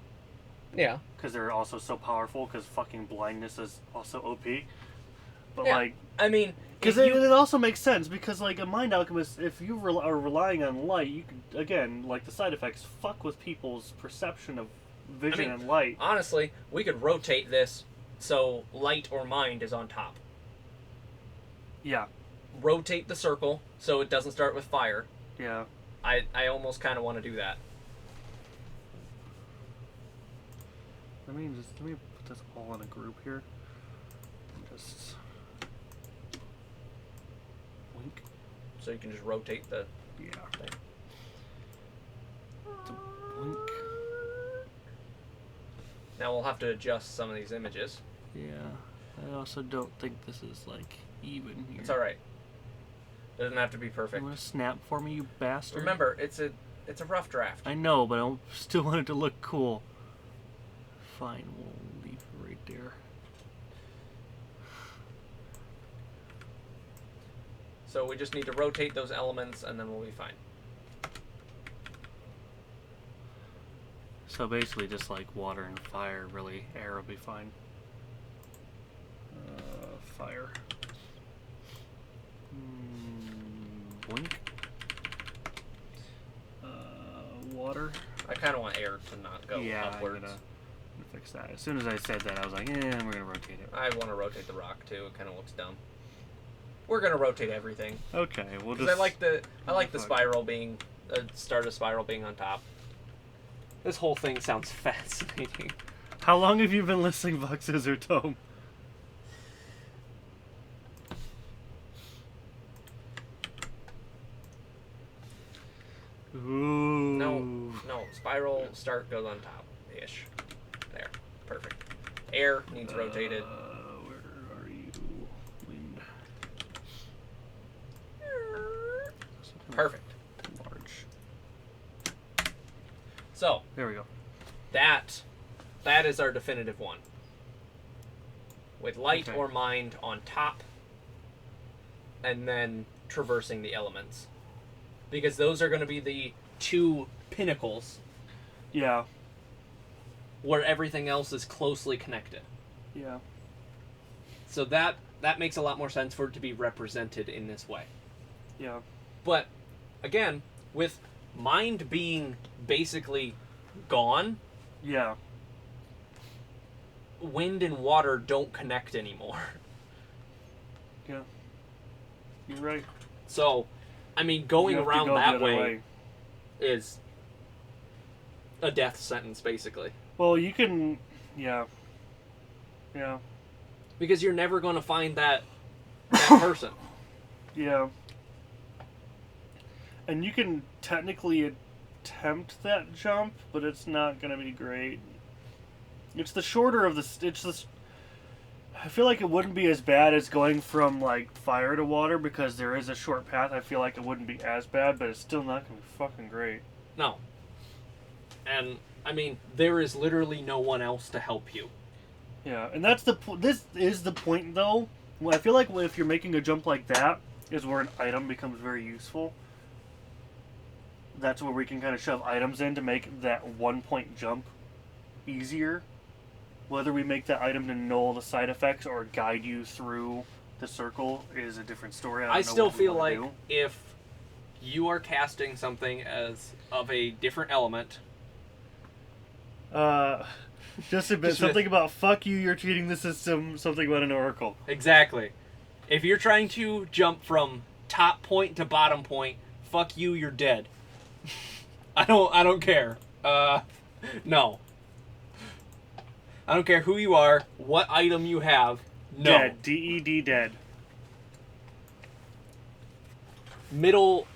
Yeah. Because they're also so powerful, because fucking blindness is also OP. But, yeah. like... I mean... Because it also makes sense, because, like, a Mind Alchemist, if you are relying on light, you could, again, like, the side effects fuck with people's perception of vision and light. Honestly, we could rotate this so light or mind is on top. Yeah. Rotate the circle so it doesn't start with fire. Yeah. I almost kind of want to do that. Let me put this all in a group here. Just... Blink. So you can just rotate the thing. The blink. Now we'll have to adjust some of these images. Yeah. I also don't think this is, like, even here. It's alright. It doesn't have to be perfect. You want to snap for me, you bastard? Remember, it's a rough draft. I know, but I still want it to look cool. Fine, we'll leave it right there. So we just need to rotate those elements and then we'll be fine. So basically just like water and fire, really. Air will be fine. Fire. Blink. Water. I kind of want air to not go upwards. I'm gonna fix that. As soon as I said that, I was like, we're gonna rotate it. I want to rotate the rock too. It kind of looks dumb. We're gonna rotate everything. Okay, we'll just. I like the spiral being start of spiral being on top. This whole thing sounds fascinating. How long have you been listening, Vox Scissor Tome? Ooh. No, spiral start goes on top ish. There, perfect. Air needs rotated. Where are you? Wind. Perfect. Large. So There we go. that is our definitive one. With light Okay. or mind on top, and then traversing the elements. Because those are going to be the two pinnacles Yeah. where everything else is closely connected. Yeah. So that makes a lot more sense for it to be represented in this way. Yeah. But again, with mind being basically gone, Yeah. wind and water don't connect anymore. Yeah. You're right. So, I mean, going You have to around go the that other way is a death sentence, basically. Well, you can. Yeah. Yeah. Because you're never going to find that person. Yeah. And you can technically attempt that jump, but it's not going to be great. It's the shorter of the. It's the. I feel like it wouldn't be as bad as going from like fire to water because there is a short path. I feel like it wouldn't be as bad, but it's still not going to be fucking great. No. And, I mean, there is literally no one else to help you. Yeah, and that's the this is the point though. Well, I feel like if you're making a jump like that, is where an item becomes very useful. That's where we can kind of shove items in to make that 1 point jump easier. Whether we make that item to null the side effects or guide you through the circle is a different story. I don't know still what we feel wanna like do. if you are casting something as of a different element, Just a bit. Just Something about fuck you, you're cheating the system. Something about an oracle. exactly. If you're trying to jump from top point to bottom point, fuck you, you're dead. I don't care. No. I don't care who you are, what item you have. No. Dead. DED dead. Middle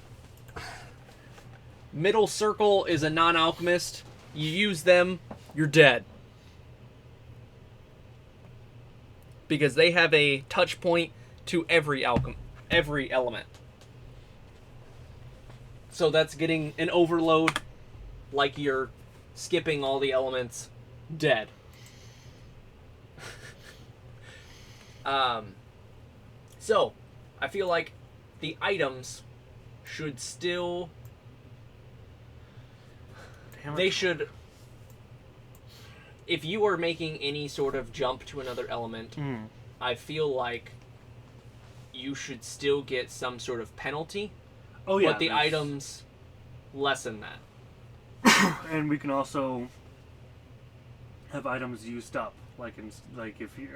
circle is a non-alchemist. You use them, you're dead. Because they have a touch point to every element. So that's getting an overload, like you're skipping all the elements, dead. So, I feel like the items should still... They should... If you are making any sort of jump to another element, I feel like you should still get some sort of penalty. Oh yeah. But the items lessen that. And we can also have items used up, like if you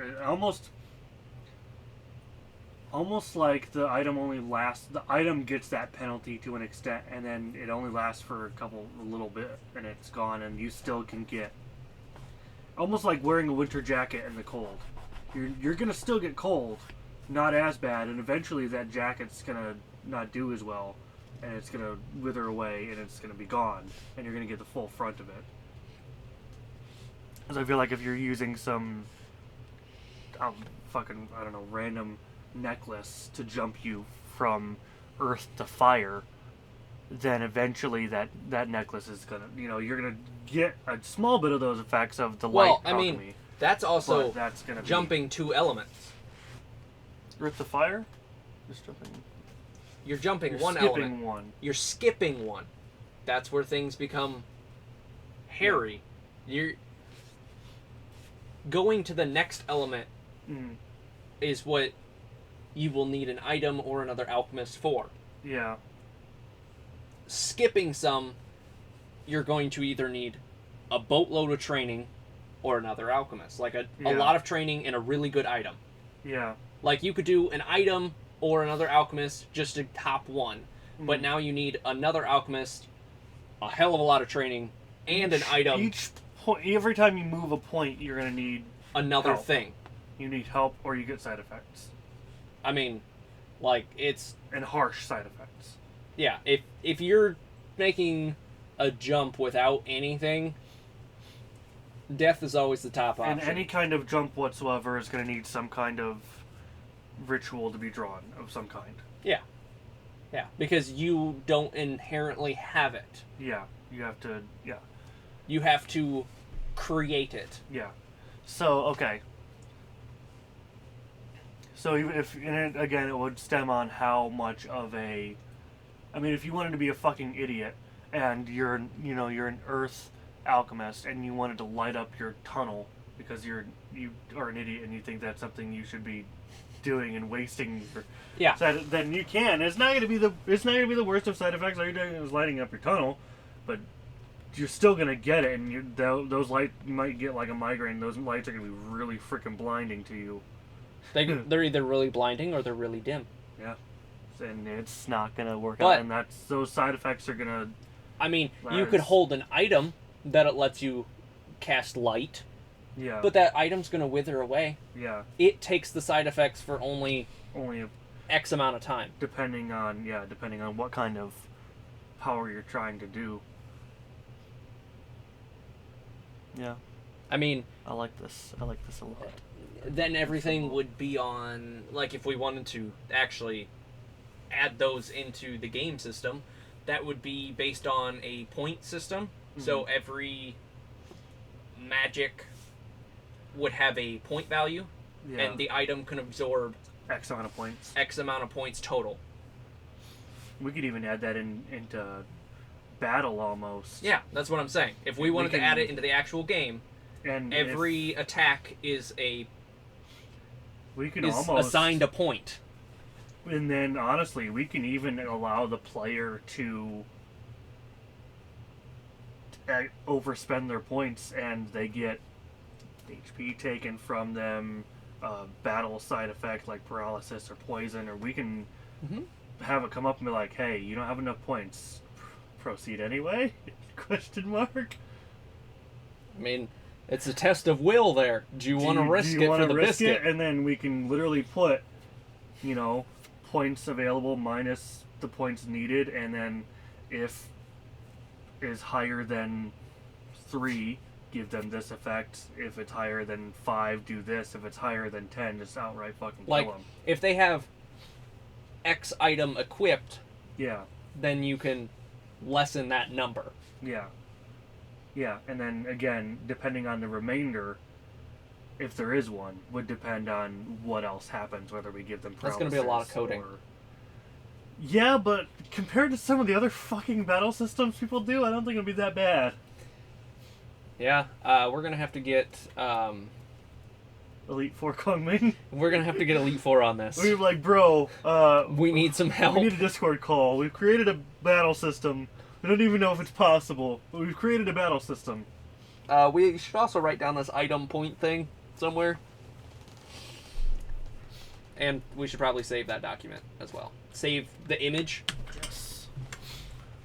almost like the item only lasts. The item gets that penalty to an extent, and then it only lasts for a little bit, and it's gone, and you still can get. Almost like wearing a winter jacket in the cold. You're gonna still get cold, not as bad, and eventually that jacket's gonna not do as well, and it's gonna wither away, and it's gonna be gone, and you're gonna get the full front of it. Because I feel like if you're using some random necklace to jump you from earth to fire, then eventually that necklace is gonna, you're gonna get a small bit of those effects of the light alchemy. Mean, that's also but that's gonna jumping two elements. Earth to fire? Just jumping. You're jumping one skipping element. one. You're skipping one. That's where things become hairy. You're going to the next element is what you will need an item or another alchemist for. Yeah. Skipping some, you're going to either need a boatload of training or another alchemist. Like a lot of training and a really good item. Yeah. Like you could do an item or another alchemist just to top one. But now you need another alchemist, a hell of a lot of training, and an item. Every time you move a point, you're gonna need another help. thing. You need help, or you get side effects. I mean, like it's and harsh side effects. Yeah, if you're making a jump without anything, death is always the top option. And any kind of jump whatsoever is going to need some kind of ritual to be drawn of some kind. Yeah. Yeah, because you don't inherently have it. Yeah, you have to, You have to create it. Yeah. So, okay. So again, it would stem on how much of a... I mean, if you wanted to be a fucking idiot, and you're an Earth alchemist, and you wanted to light up your tunnel because you are an idiot and you think that's something you should be doing and wasting your... Yeah. So then you can. It's not gonna be the worst of side effects. All you're doing is lighting up your tunnel, but you're still gonna get it, and those lights, you might get like a migraine. Those lights are gonna be really freaking blinding to you. They're either really blinding or they're really dim. Yeah, and it's not gonna work But- out, and those side effects are gonna. I mean, you could hold an item that it lets you cast light, Yeah. but that item's gonna wither away. Yeah. It takes the side effects for only Only X amount of time. depending on what kind of power you're trying to do. Yeah, I mean, I like this. I like this a lot. then everything would be on, like, if we wanted to actually add those into the game system, that would be based on a point system. So every magic would have a point value, Yeah. and the item can absorb X amount of points. X amount of points total. We could even add that into battle almost. Yeah, that's what I'm saying. If we wanted to add it into the actual game, And every attack is we can is almost assigned a point. And then, honestly, we can even allow the player to overspend their points, and they get HP taken from them, battle side effect like paralysis or poison, or we can have it come up and be like, hey, you don't have enough points. Proceed anyway? Question mark? I mean, it's a test of will there. Do you want to risk it for the biscuit? And then we can literally put, points available minus the points needed, and then if is higher than 3, give them this effect. If it's higher than 5, do this. If it's higher than 10, just outright fucking Like, kill them. if they have X item equipped, Yeah, then you can lessen that number. yeah. Yeah, and then again, depending on the remainder, if there is one, would depend on what else happens, whether we give them That's gonna be a lot of paralysis coding. or... Yeah, but compared to some of the other fucking battle systems people do, I don't think it'll be that bad. Yeah, we're gonna have to get Elite 4 Kongming. we're gonna have to get Elite Four on this. We were like, bro, We need some help. we need a Discord call. We've created a battle system. We don't even know if it's possible, but we've created a battle system. We should also write down this item point thing somewhere, and we should probably save that document as well. Save the image. Yes.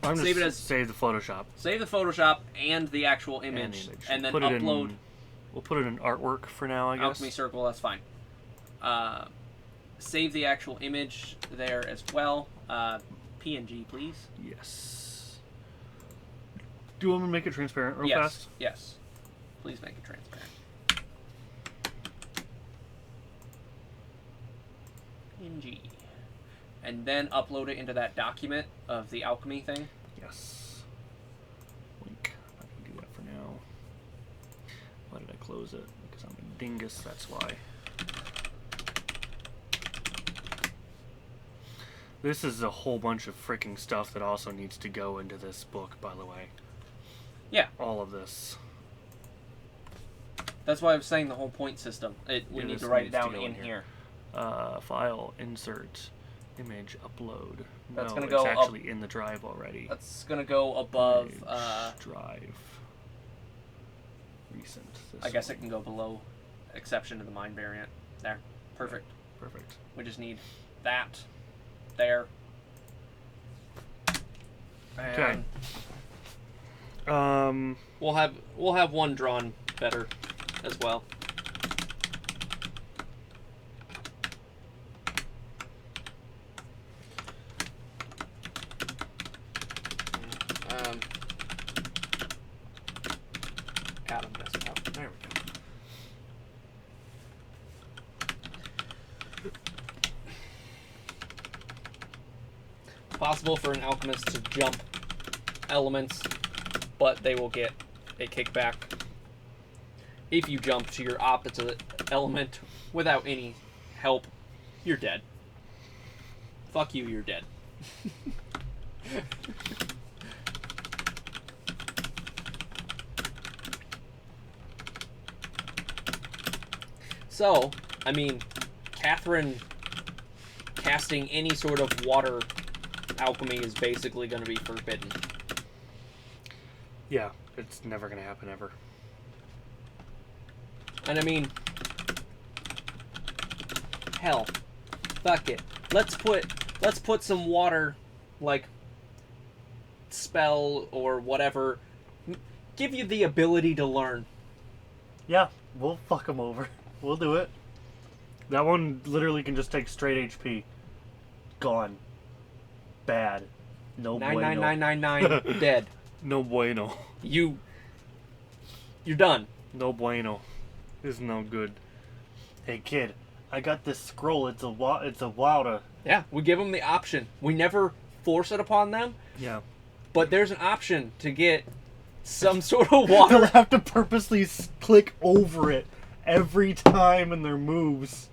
I'm Save it gonna as- save the Photoshop Save the Photoshop and the actual and image, the image. and then Put it upload in, we'll put it in artwork for now, I guess. Alchemy Circle. That's fine. Save the actual image there as well. PNG, please. Yes. Do you want me to make it transparent real yes. fast? Yes. Please make it transparent. PNG. And then upload it into that document of the alchemy thing. Yes. Link. I'm not gonna do that for now. Why did I close it? Because I'm a dingus, that's why. This is a whole bunch of freaking stuff that also needs to go into this book, by the way. Yeah. All of this. That's why I was saying the whole point system. We Yeah, need this to write it needs to down go in in here. File, insert, image, upload. That's no, gonna it's go up- actually in the drive already. That's gonna go above. Image, drive. Recent. I guess it can go below, exception to the mine variant. There, perfect. Perfect. We just need that. There. Okay. And we'll have one drawn better as well. Adam desktop. There we go. Possible for an alchemist to jump elements, but they will get a kickback. If you jump to your opposite element without any help, you're dead. Fuck you, you're dead. So, I mean, Catherine casting any sort of water alchemy is basically going to be forbidden. Yeah, it's never gonna happen ever. And I mean, hell, fuck it. Let's put some water, like, spell or whatever, give you the ability to learn. Yeah, we'll fuck them over. We'll do it. That one literally can just take straight HP. Gone. Bad. No bueno. 99999 dead. No bueno. You're done. No bueno. It's no good. Hey kid, I got this scroll. It's a water. Yeah, we give them the option. We never force it upon them, Yeah. but there's an option to get some sort of They'll water. have to purposely click over it every time in their moves.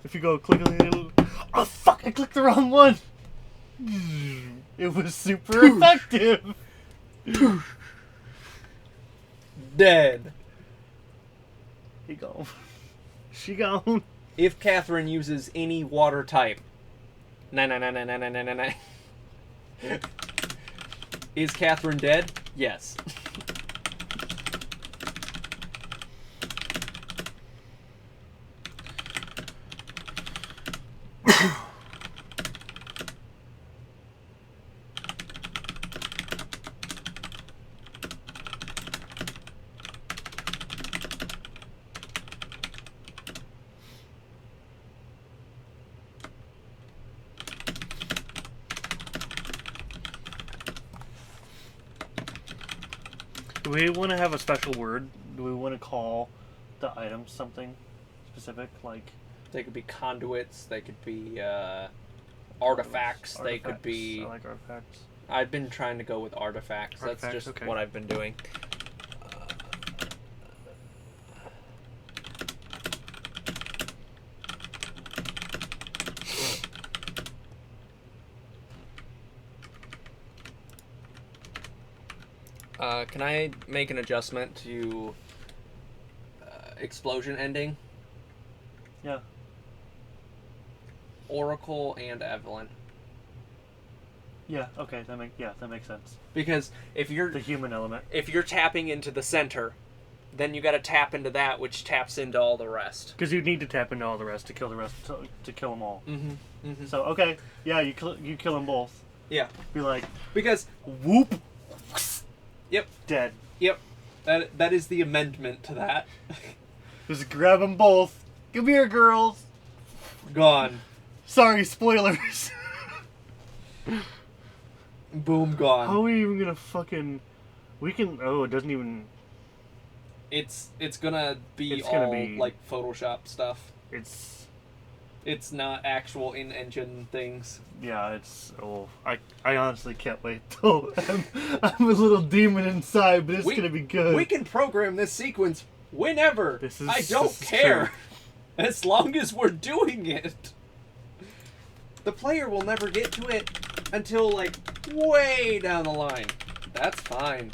If you go click, oh fuck! I clicked the wrong one. It was super effective. Dead. He gone. She gone. If Catherine uses any water type, 9999999. Is Catherine dead? Yes. Do we want to have a special word? Do we want to call the items something specific, like They could be conduits. They could be artifacts. They could be. I like artifacts. I've been trying to go with artifacts. That's Artifacts, just okay. what I've been doing. Can I make an adjustment to explosion ending? Yeah. Oracle and Evelyn. Yeah. Okay. That makes sense. Because if you're The human element. if you're tapping into the center, then you got to tap into that, which taps into all the rest. Because you need to tap into all the rest to kill to kill them all. Mm-hmm. Mm-hmm. So okay, yeah, you kill them both. Yeah, Be like, because whoop. Yep. Dead. yep, that is the amendment to that. Just grab them both. Come here, girls. Gone. Sorry, spoilers. Boom. Gone. How are we even gonna fucking? We can. Oh, it doesn't even. It's gonna be It's all gonna be- like Photoshop stuff. It's. It's not actual in-engine things. Yeah, it's. Oh, I honestly can't wait till I'm a little demon inside, but it's gonna be good. We can program this sequence whenever. This is- I don't this is care. true. As long as we're doing it. The player will never get to it until, like, way down the line. That's fine.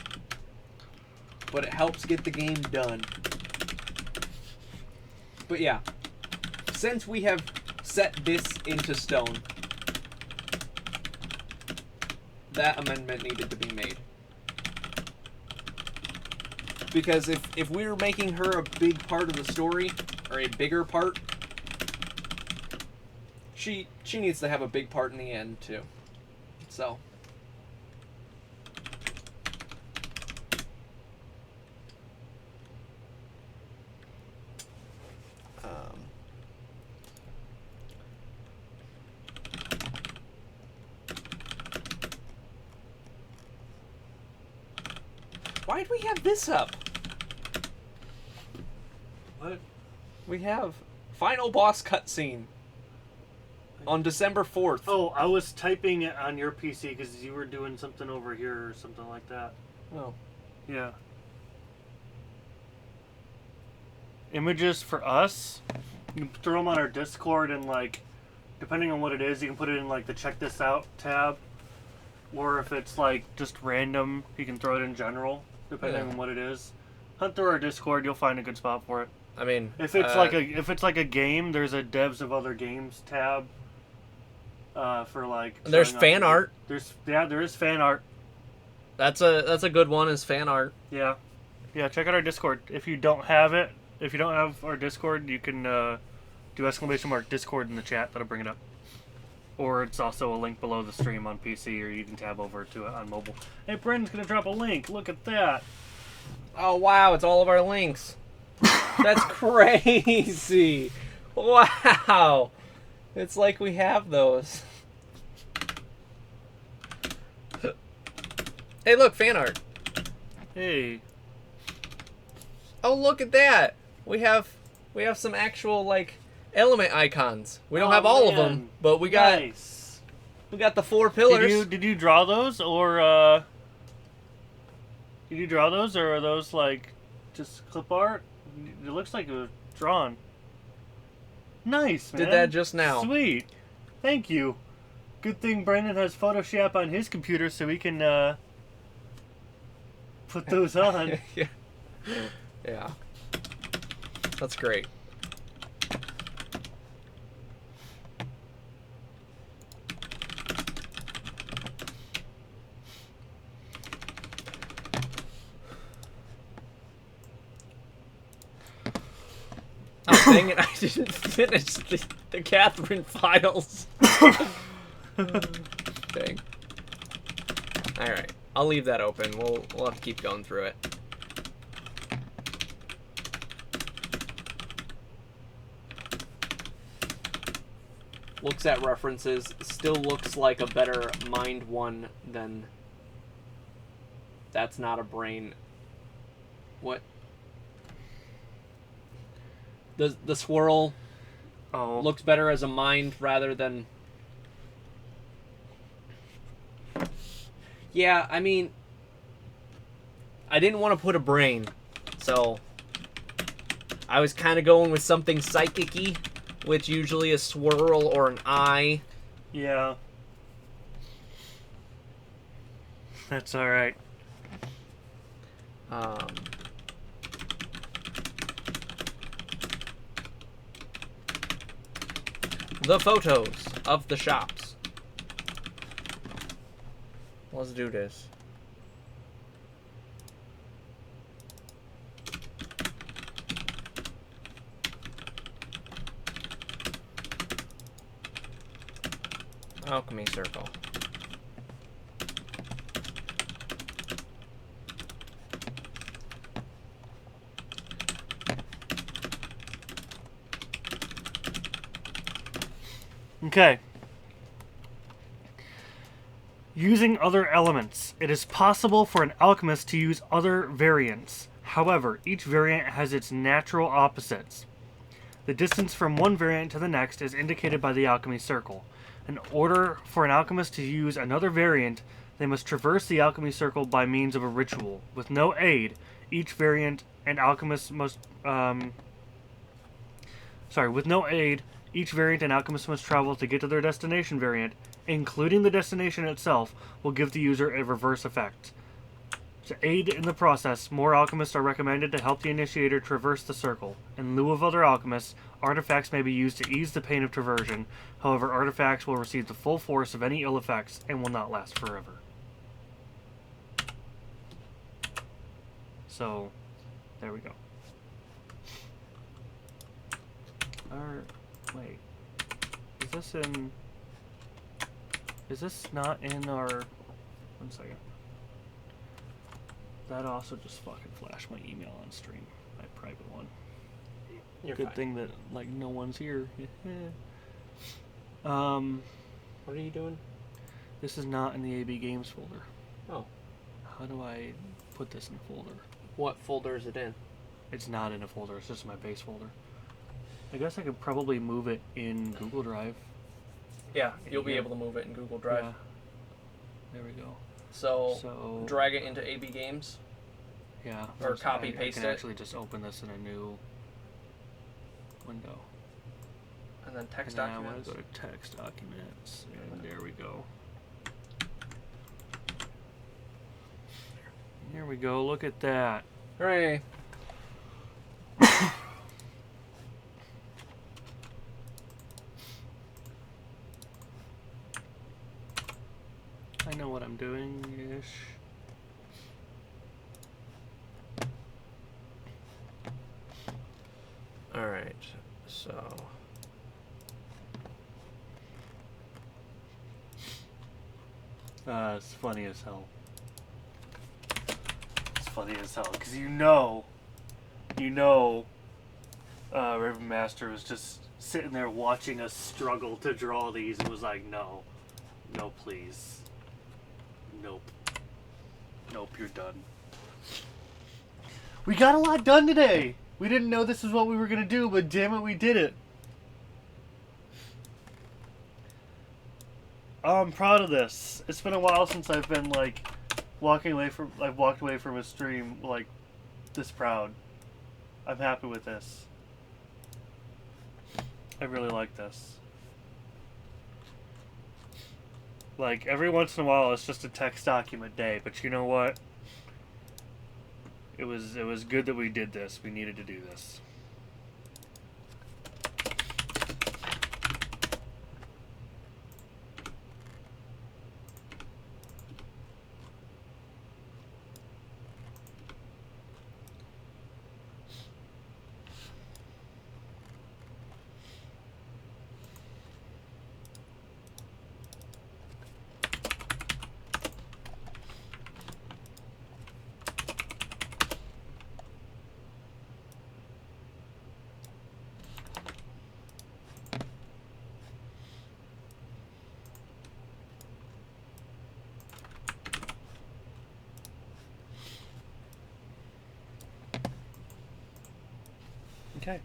But it helps get the game done. But yeah. Since we have set this into stone, that amendment needed to be made. Because if we were making her a big part of the story, or a bigger part, she needs to have a big part in the end too. So. Why'd we have this up? What? We have final boss cutscene on December 4th. Oh, I was typing it on your PC because you were doing something over here or something like that. Oh. Yeah. images for us, you can throw them on our Discord and like, depending on what it is, you can put it in like the check this out tab. Or if it's like just random, you can throw it in general, depending on what it is. Hunt through our Discord, you'll find a good spot for it. I mean, If it's like a game, there's a devs of other games tab. For like. There's showing fan off- art. There is fan art. That's a good one. Is fan art. Yeah, check out our Discord. If you don't have it, if you don't have our Discord, you can do ! Discord in the chat. That'll bring it up. Or it's also a link below the stream on PC, or you can tab over to it on mobile. Hey, Brendan's gonna drop a link. Look at that. Oh wow! It's all of our links. That's crazy. Wow. It's like we have those. Hey, look, fan art. Hey. Oh, look at that. We have some actual like element icons. We don't have all of them, but we got Nice. the 4 pillars. Did you draw those, or are those like just clip art? It looks like it was drawn. Nice, man. Did that just now. Sweet. Thank you. Good thing Brendan has Photoshop on his computer so he can put those on. Yeah. That's great. Oh, dang it, I didn't finish the Catherine files. Dang. Alright, I'll leave that open. We'll have to keep going through it. Looks at references, still looks like a better mind one than... That's not a brain. What? The swirl looks better as a mind rather than... Yeah, I mean... I didn't want to put a brain, so... I was kind of going with something psychic-y, which usually a swirl or an eye. Yeah. That's alright. The photos of the shops. Let's do this. Alchemy circle. Okay. Using other elements. It is possible for an alchemist to use other variants. However, each variant has its natural opposites. The distance from one variant to the next is indicated by the alchemy circle. In order for an alchemist to use another variant, they must traverse the alchemy circle by means of a ritual. With no aid, each variant and alchemist must... with no aid, each variant and alchemist must travel to get to their destination variant, including the destination itself, will give the user a reverse effect. To aid in the process, more alchemists are recommended to help the initiator traverse the circle. In lieu of other alchemists, artifacts may be used to ease the pain of traversion. However, artifacts will receive the full force of any ill effects and will not last forever. So, there we go. Wait. Is this not in our... One second. That also just fucking flashed my email on stream. My private one. You're Good fine. thing that, like, no one's here. What are you doing? This is not in the AB Games folder. Oh. How do I put this in a folder? What folder is it in? It's not in a folder. It's just in my base folder. I guess I could probably move it in Google Drive. Yeah, you'll be able to move it in Google Drive. Yeah. There we go. So drag it into AB Games. Yeah. Or copy paste I can it. actually just open this in a new window. And then text And then I'm documents. going to go to text documents. And there we go. Here we go. Look at that. Hooray. I know what I'm doing-ish. Alright, so... It's funny as hell. It's funny as hell, because you know, Raven Master was just sitting there watching us struggle to draw these and was like, no, please. Nope, you're done. We got a lot done today! We didn't know this is what we were going to do, but damn it, we did it. I'm proud of this. It's been a while since I've been, like, walked away from a stream, like, this proud. I'm happy with this. I really like this. Like, every once in a while it's just a text document day, but you know what? It was good that we did this. We needed to do this. Okay.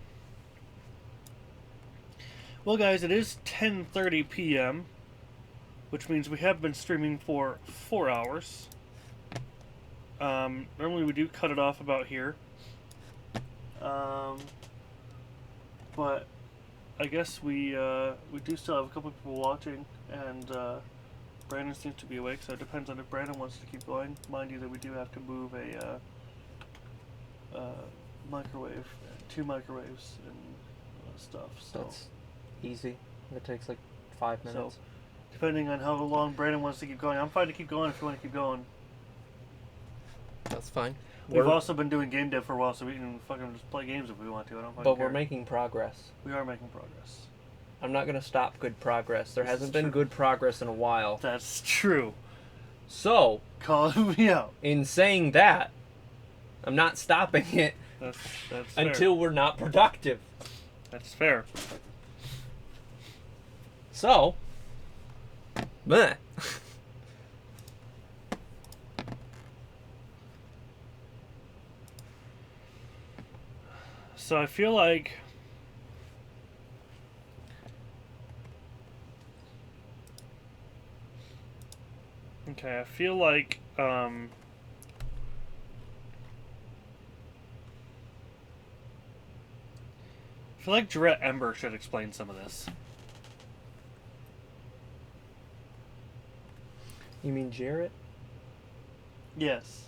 Well, guys, it is 10:30 p.m., which means we have been streaming for 4 hours. Normally we do cut it off about here. But I guess we do still have a couple people watching, and Brandon seems to be awake, so it depends on if Brandon wants to keep going. Mind you that we do have to move a microwave, 2 microwaves and stuff. So That's easy. It takes like 5 minutes. So, depending on how long Brandon wants to keep going, I'm fine to keep going if you want to keep going. That's fine. We've also been doing game dev for a while, so we can fucking just play games if we want to. I don't fucking But care. we're making progress. We are making progress. I'm not going to stop good progress. There This hasn't is been true. good progress in a while. That's true. So, Calling me out. in saying that, I'm not stopping it That's fair. until we're not productive. That's fair. So, meh. So I feel like okay, I feel like Jarrett Ember should explain some of this. You mean Jarrett? Yes.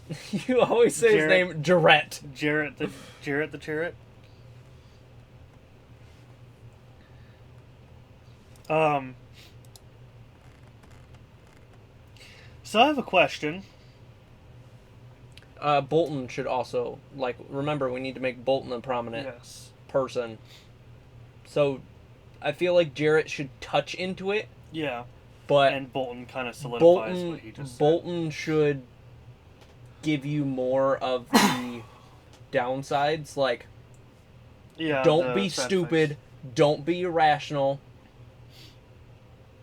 You always say Jarrett. his name, Jarrett. Jarrett the Jarrett. So I have a question. Bolton should also, like, remember, we need to make Bolton a prominent Yes. person. So, I feel like Jarrett should touch into it, Yeah. but And Bolton kind of solidifies what he just said. Bolton should give you more of the downsides, like, Yeah. don't the be side stupid, effects. don't be irrational,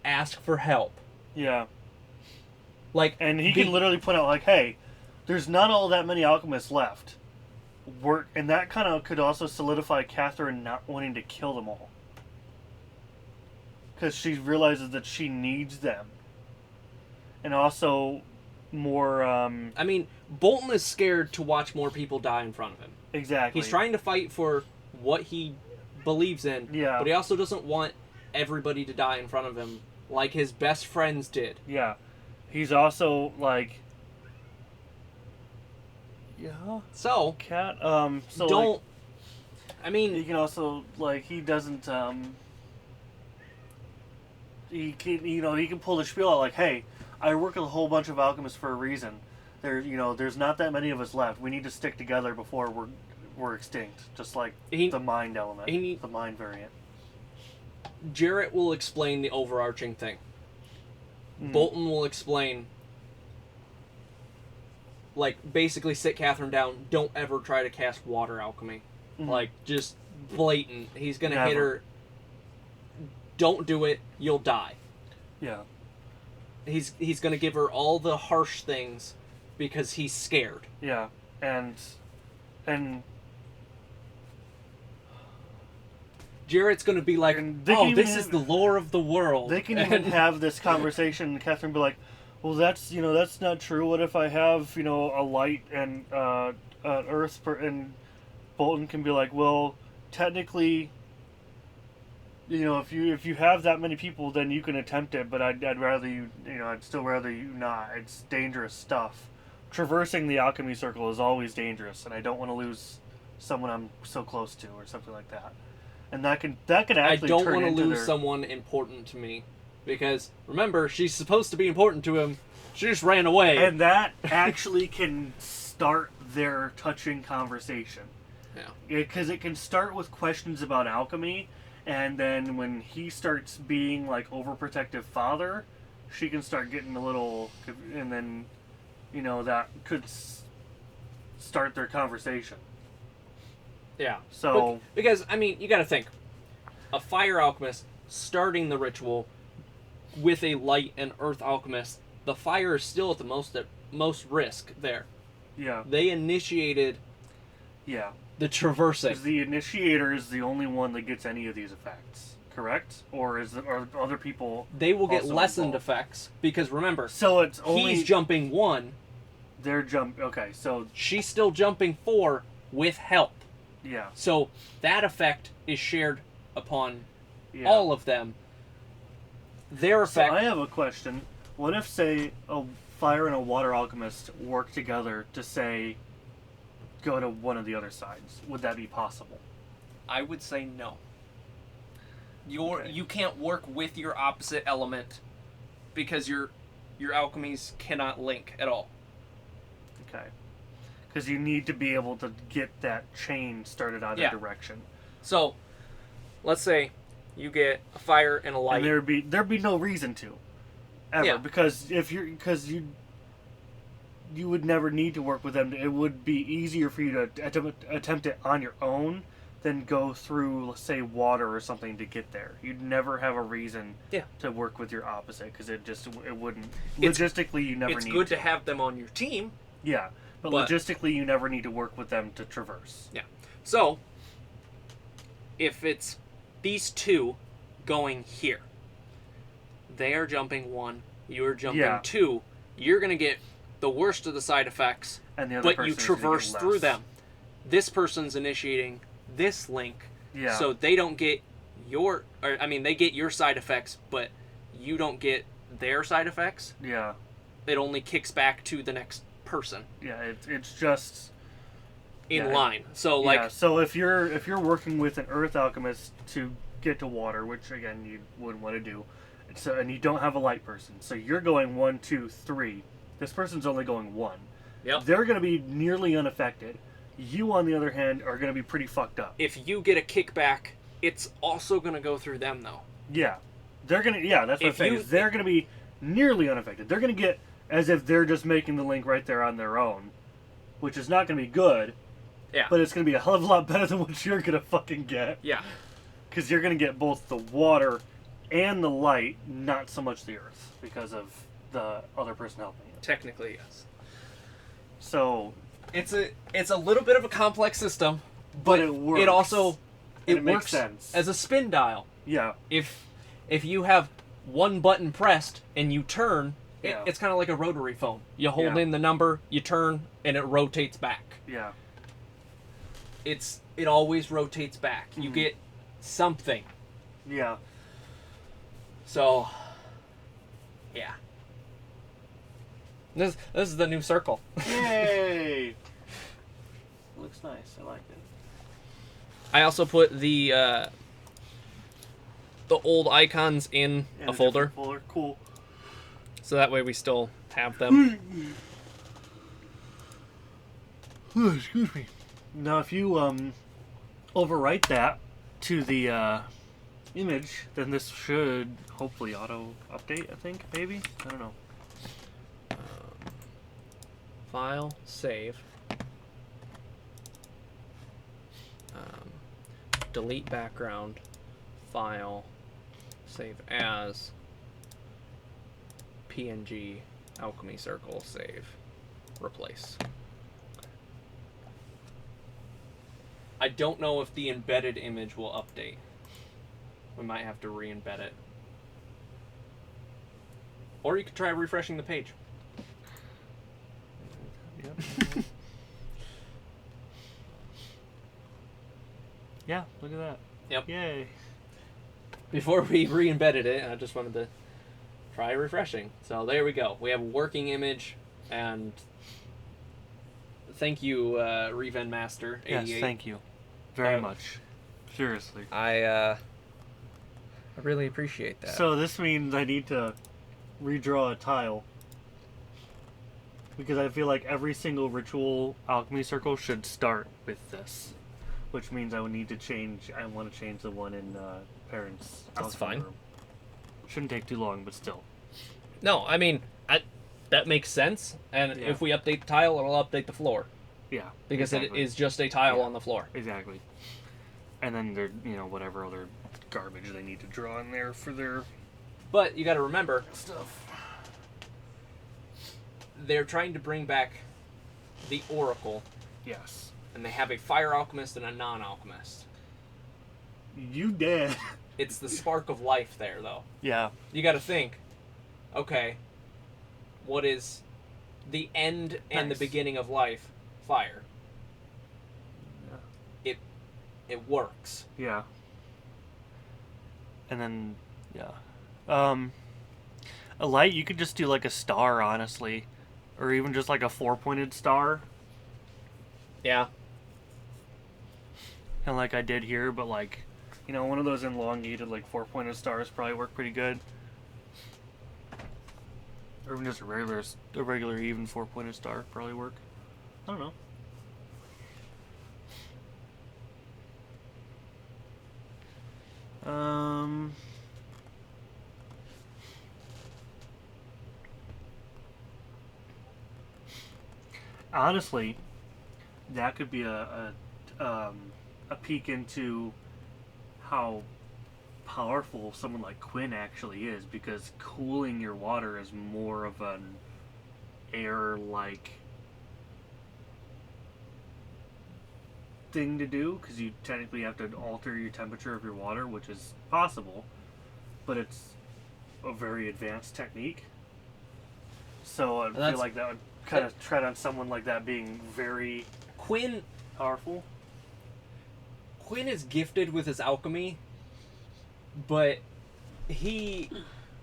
ask for help. Yeah. Like, And he be- can literally point out, like, hey, there's not all that many alchemists left. And that kind of could also solidify Catherine not wanting to kill them all. Because she realizes that she needs them. And also more, I mean, Bolton is scared to watch more people die in front of him. exactly. He's trying to fight for what he believes in. Yeah. But he also doesn't want everybody to die in front of him like his best friends did. Yeah. He's also like. Yeah. So Cat. So don't. like, I mean, he can also like he doesn't. He can he can pull the spiel out like, hey, I work with a whole bunch of alchemists for a reason. There's not that many of us left. We need to stick together before we're extinct. Just like the mind element, the mind variant. Jarrett will explain the overarching thing. Bolton will explain, like, basically sit Catherine down. Don't ever try to cast water alchemy. Like, just blatant. He's gonna hit her. Don't do it. You'll die. Yeah. He's gonna give her all the harsh things because he's scared. Yeah, and Jarrett's gonna be like, oh, this is the lore of the world. They can even have this conversation, and Catherine be like, well, that's not true. What if I have a light and an earth and Bolton can be like, well, technically, if you have that many people, then you can attempt it, but I'd rather I'd still rather you not. It's dangerous stuff. Traversing the alchemy circle is always dangerous, and I don't want to lose someone I'm so close to, or something like that. And that could actually I don't want to lose someone important to me, because remember, she's supposed to be important to him. She just ran away, and that actually can start their touching conversation. Yeah, because it can start with questions about alchemy. And then when he starts being like overprotective father, she can start getting a little, and then, that could start their conversation. Yeah. So because I mean, you got to think, a fire alchemist starting the ritual with a light and earth alchemist, the fire is still at the most risk there. Yeah. They initiated. Yeah. The traversing. Because the initiator is the only one that gets any of these effects, correct? Or are other people? They will get lessened involved? effects because remember. So it's only he's jumping 1. They're okay. So she's still jumping 4 with help. Yeah. So that effect is shared upon all of them. Their effect. So I have a question. What if, say, a fire and a water alchemist work together to say, go to one of the other sides? Would that be possible? I would say no. You can't work with your opposite element because your alchemies cannot link at all. Okay. Because you need to be able to get that chain started out of direction. So, let's say you get a fire and a light. And there'd be no reason to, ever, because you would never need to work with them. It would be easier for you to attempt it on your own than go through, let's say, water or something to get there. You'd never have a reason to work with your opposite, because it wouldn't. Logistically, you never need to. It's good to have them on your team. Yeah, but logistically, you never need to work with them to traverse. Yeah. So, if it's these two going here, they are jumping 1, you are jumping 2, you're going to get the worst of the side effects, and the other but you traverse through them. This person's initiating this link, so they don't get they get your side effects, but you don't get their side effects. Yeah. It only kicks back to the next person. Yeah, it's just in line. So so if you're working with an earth alchemist to get to water, which again you wouldn't want to do, and you don't have a light person, so you're going 1, 2, 3. This person's only going 1. Yep. They're going to be nearly unaffected. You, on the other hand, are going to be pretty fucked up. If you get a kickback, it's also going to go through them, though. Yeah. They're going to... Yeah, that's what I'm saying. They're going to be nearly unaffected. They're going to get as if they're just making the link right there on their own, which is not going to be good. Yeah. But it's going to be a hell of a lot better than what you're going to fucking get. Yeah. Because you're going to get both the water and the light, not so much the earth, because of the other person helping you. Technically, yes. So it's a little bit of a complex system, but it works. It also it works makes sense as a spin dial. Yeah. If you have one button pressed and you turn, it's kind of like a rotary phone. You hold in the number, you turn, and it rotates back. Yeah. It always rotates back. You get something. Yeah. So, yeah. This is the new circle. Yay! Looks nice. I like it. I also put the old icons in And a folder, different folder. Cool. so that way we still have them. Excuse me. Now, if you overwrite that to the image, then this should hopefully auto update. I think maybe. I don't know. File, save. Delete background. File, save as. PNG, Alchemy Circle, save, replace. I don't know if the embedded image will update. We might have to re-embed it. Or you could try refreshing the page. Yep. Yeah, look at that. Yep. Yay. Before we re-embedded it, I just wanted to try refreshing. So there we go. We have a working image, and thank you, Reven Master 88. Yes, thank you very much. Seriously. I really appreciate that. So this means I need to redraw a tile. Because I feel like every single ritual alchemy circle should start with this. Which means I would need to change, I want to change the one in parents' That's alchemy fine. room. Shouldn't take too long, but still. No, I mean, that makes sense. And Yeah. if we update the tile, it'll update the floor. Yeah. Because exactly. it is just a tile Yeah. on the floor. Exactly. And then there, whatever other garbage they need to draw in there for their But you gotta remember, stuff. they're trying to bring back the Oracle, Yes. and they have a fire alchemist and a non-alchemist. You dead. It's the spark of life there, though. Yeah. You gotta think, okay, what is the end and the Nice. beginning of life? Fire. It works. Yeah. And then, yeah. A light, you could just do like a star, honestly. Or even just like a 4-pointed star. Yeah. Kind of like I did here, but like, one of those elongated like 4-pointed stars probably work pretty good. Or even just a regular even 4-pointed star probably work. I don't know. Honestly, that could be a peek into how powerful someone like Quinn actually is, because cooling your water is more of an air-like thing to do, because you technically have to alter your temperature of your water, which is possible, but it's a very advanced technique. So I feel like that would kind of tread on someone like that being very Quinn powerful. Quinn is gifted with his alchemy, but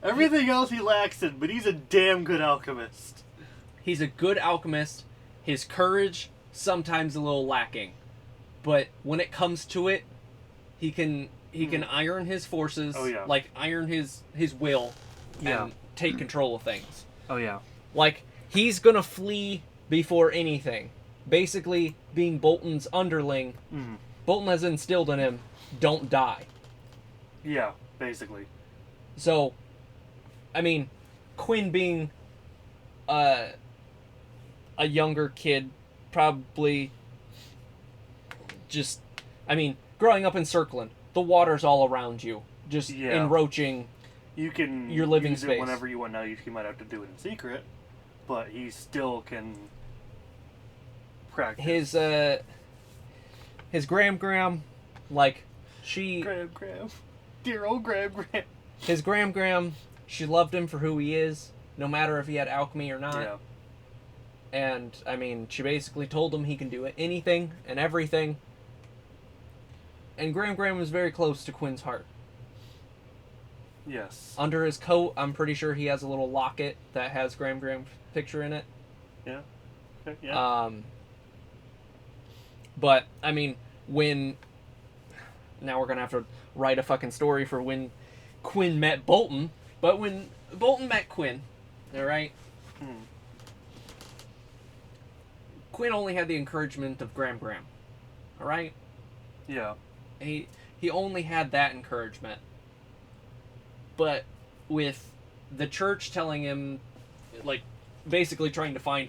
Everything else he lacks in, but he's a damn good alchemist. he's a good alchemist. His courage sometimes a little lacking, but when it comes to it, he can iron his forces, Oh, yeah. like iron his will, Yeah. and take control of things. Oh yeah. Like, he's gonna flee before anything. Basically, being Bolton's underling, Mhm. Bolton has instilled in him, don't die. Yeah, basically. So, I mean, Quinn being a younger kid, probably just, I mean, growing up in Circland, the water's all around you, just Yeah. encroaching. You can Your living use space. it whenever you want. Now you might have to do it in secret, but he still can practice. His Gram, like, she... Graham, dear old Graham. His Gram, she loved him for who he is, no matter if he had alchemy or not. Yeah. And, I mean, she basically told him he can do anything and everything. And Graham was very close to Quinn's heart. Yes. Under his coat, I'm pretty sure he has a little locket that has Graham's picture in it. Yeah. Okay, yeah. But, I mean, when... Now we're gonna have to write a fucking story for when Quinn met Bolton. But when Bolton met Quinn, alright? Quinn only had the encouragement of Graham. Alright? Yeah. He only had that encouragement. But with the church telling him, like, basically trying to find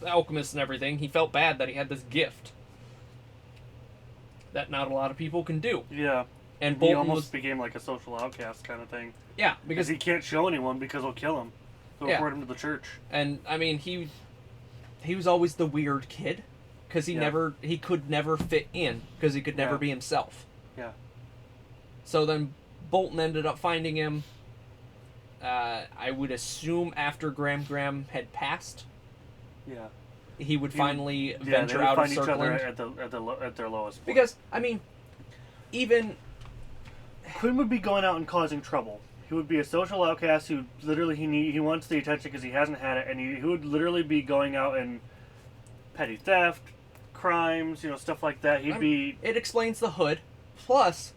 alchemists and everything, he felt bad that he had this gift that not a lot of people can do. Yeah. And He Bolton almost became like a social outcast kind of thing. Yeah, Because because he can't show anyone because they'll kill him. They'll Yeah. report him to the church. and I mean he was always the weird kid because he could never fit in because he could never Yeah. be himself. Yeah. So then Bolton ended up finding him. I would assume after Graham had passed, Yeah. he would finally Yeah, venture they would out of find each other Circland. at their lowest point. Because I mean, even Quinn would be going out and causing trouble. He would be a social outcast who literally he wants the attention because he hasn't had it, and he would literally be going out and petty theft, crimes, stuff like that. it explains the hood. Plus,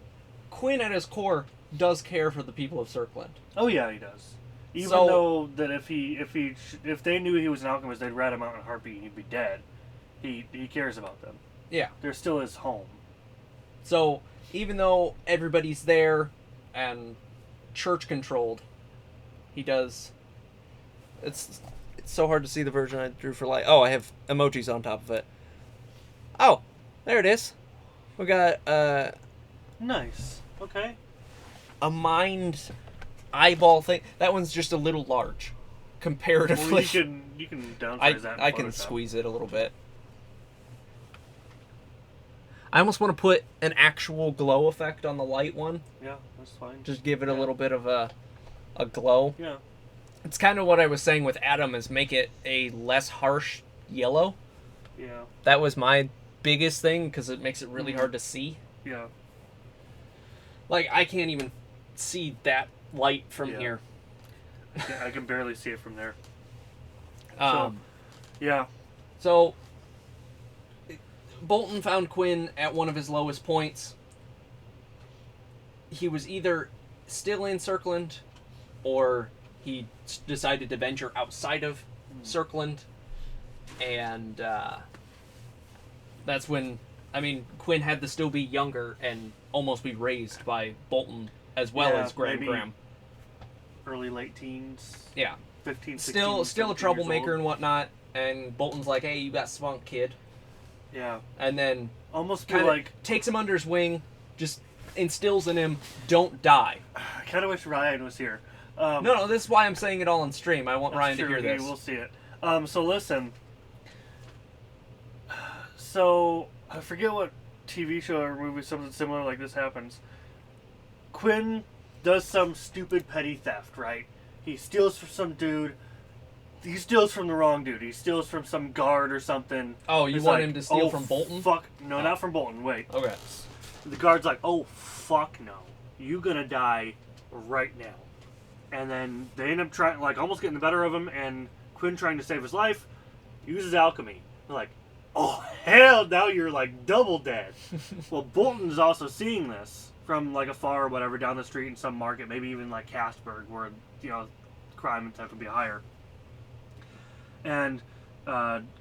Quinn at his core does care for the people of Circland. Oh yeah, he does. Even So- though that if they knew he was an alchemist, they'd rat him out in a heartbeat and he'd be dead. He cares about them. Yeah. They're still his home. So even though everybody's there and church controlled, he does. It's so hard to see the version I drew for light. Oh, I have emojis on top of it. Oh, there it is. We got Nice. Okay. a mind eyeball thing. That one's just a little large comparatively. Well, you can downsize that. In I can Photoshop. squeeze it a little bit. I almost want to put an actual glow effect on the light one. Yeah, that's fine. Just give it a little bit of a glow. Yeah. It's kind of what I was saying with Adam, is make it a less harsh yellow. Yeah. That was my biggest thing, because it makes it really hard to see. Yeah. Like, I can't even see that light from Yeah. here. I can barely see it from there. Um, Yeah. So, Bolton found Quinn at one of his lowest points. He was either still in Circland, or he decided to venture outside of Circland. And that's when, I mean, Quinn had to still be younger and almost be raised by Bolton as well Yeah, as Graham. Early late teens. Yeah. 15, 16, Still a 17 troublemaker years and whatnot. And Bolton's like, hey, you got spunk, kid. old. Yeah. And then Almost kind feel of like takes him under his wing, just instills in him, don't die. I kind of wish Ryan was here. No, this is why I'm saying it all on stream. I want That's Ryan true, to hear this. We'll see it. So listen. So I forget what TV show or movie something similar like this happens. Quinn does some stupid petty theft, right? He steals from some dude. He steals from the wrong dude. He steals from some guard or something. Oh, you It's want like, him to steal oh, from Bolton? Fuck. No, not from Bolton. Wait. Okay. The guard's like, oh, fuck no. You gonna die right now. And then they end up trying, like, almost getting the better of him, and Quinn, trying to save his life, uses alchemy. They're like, oh, hell, now you're, like, double dead. Well, Bolton is also seeing this from, like, afar or whatever, down the street in some market, maybe even, like, Casperg, where, crime and theft would be higher. And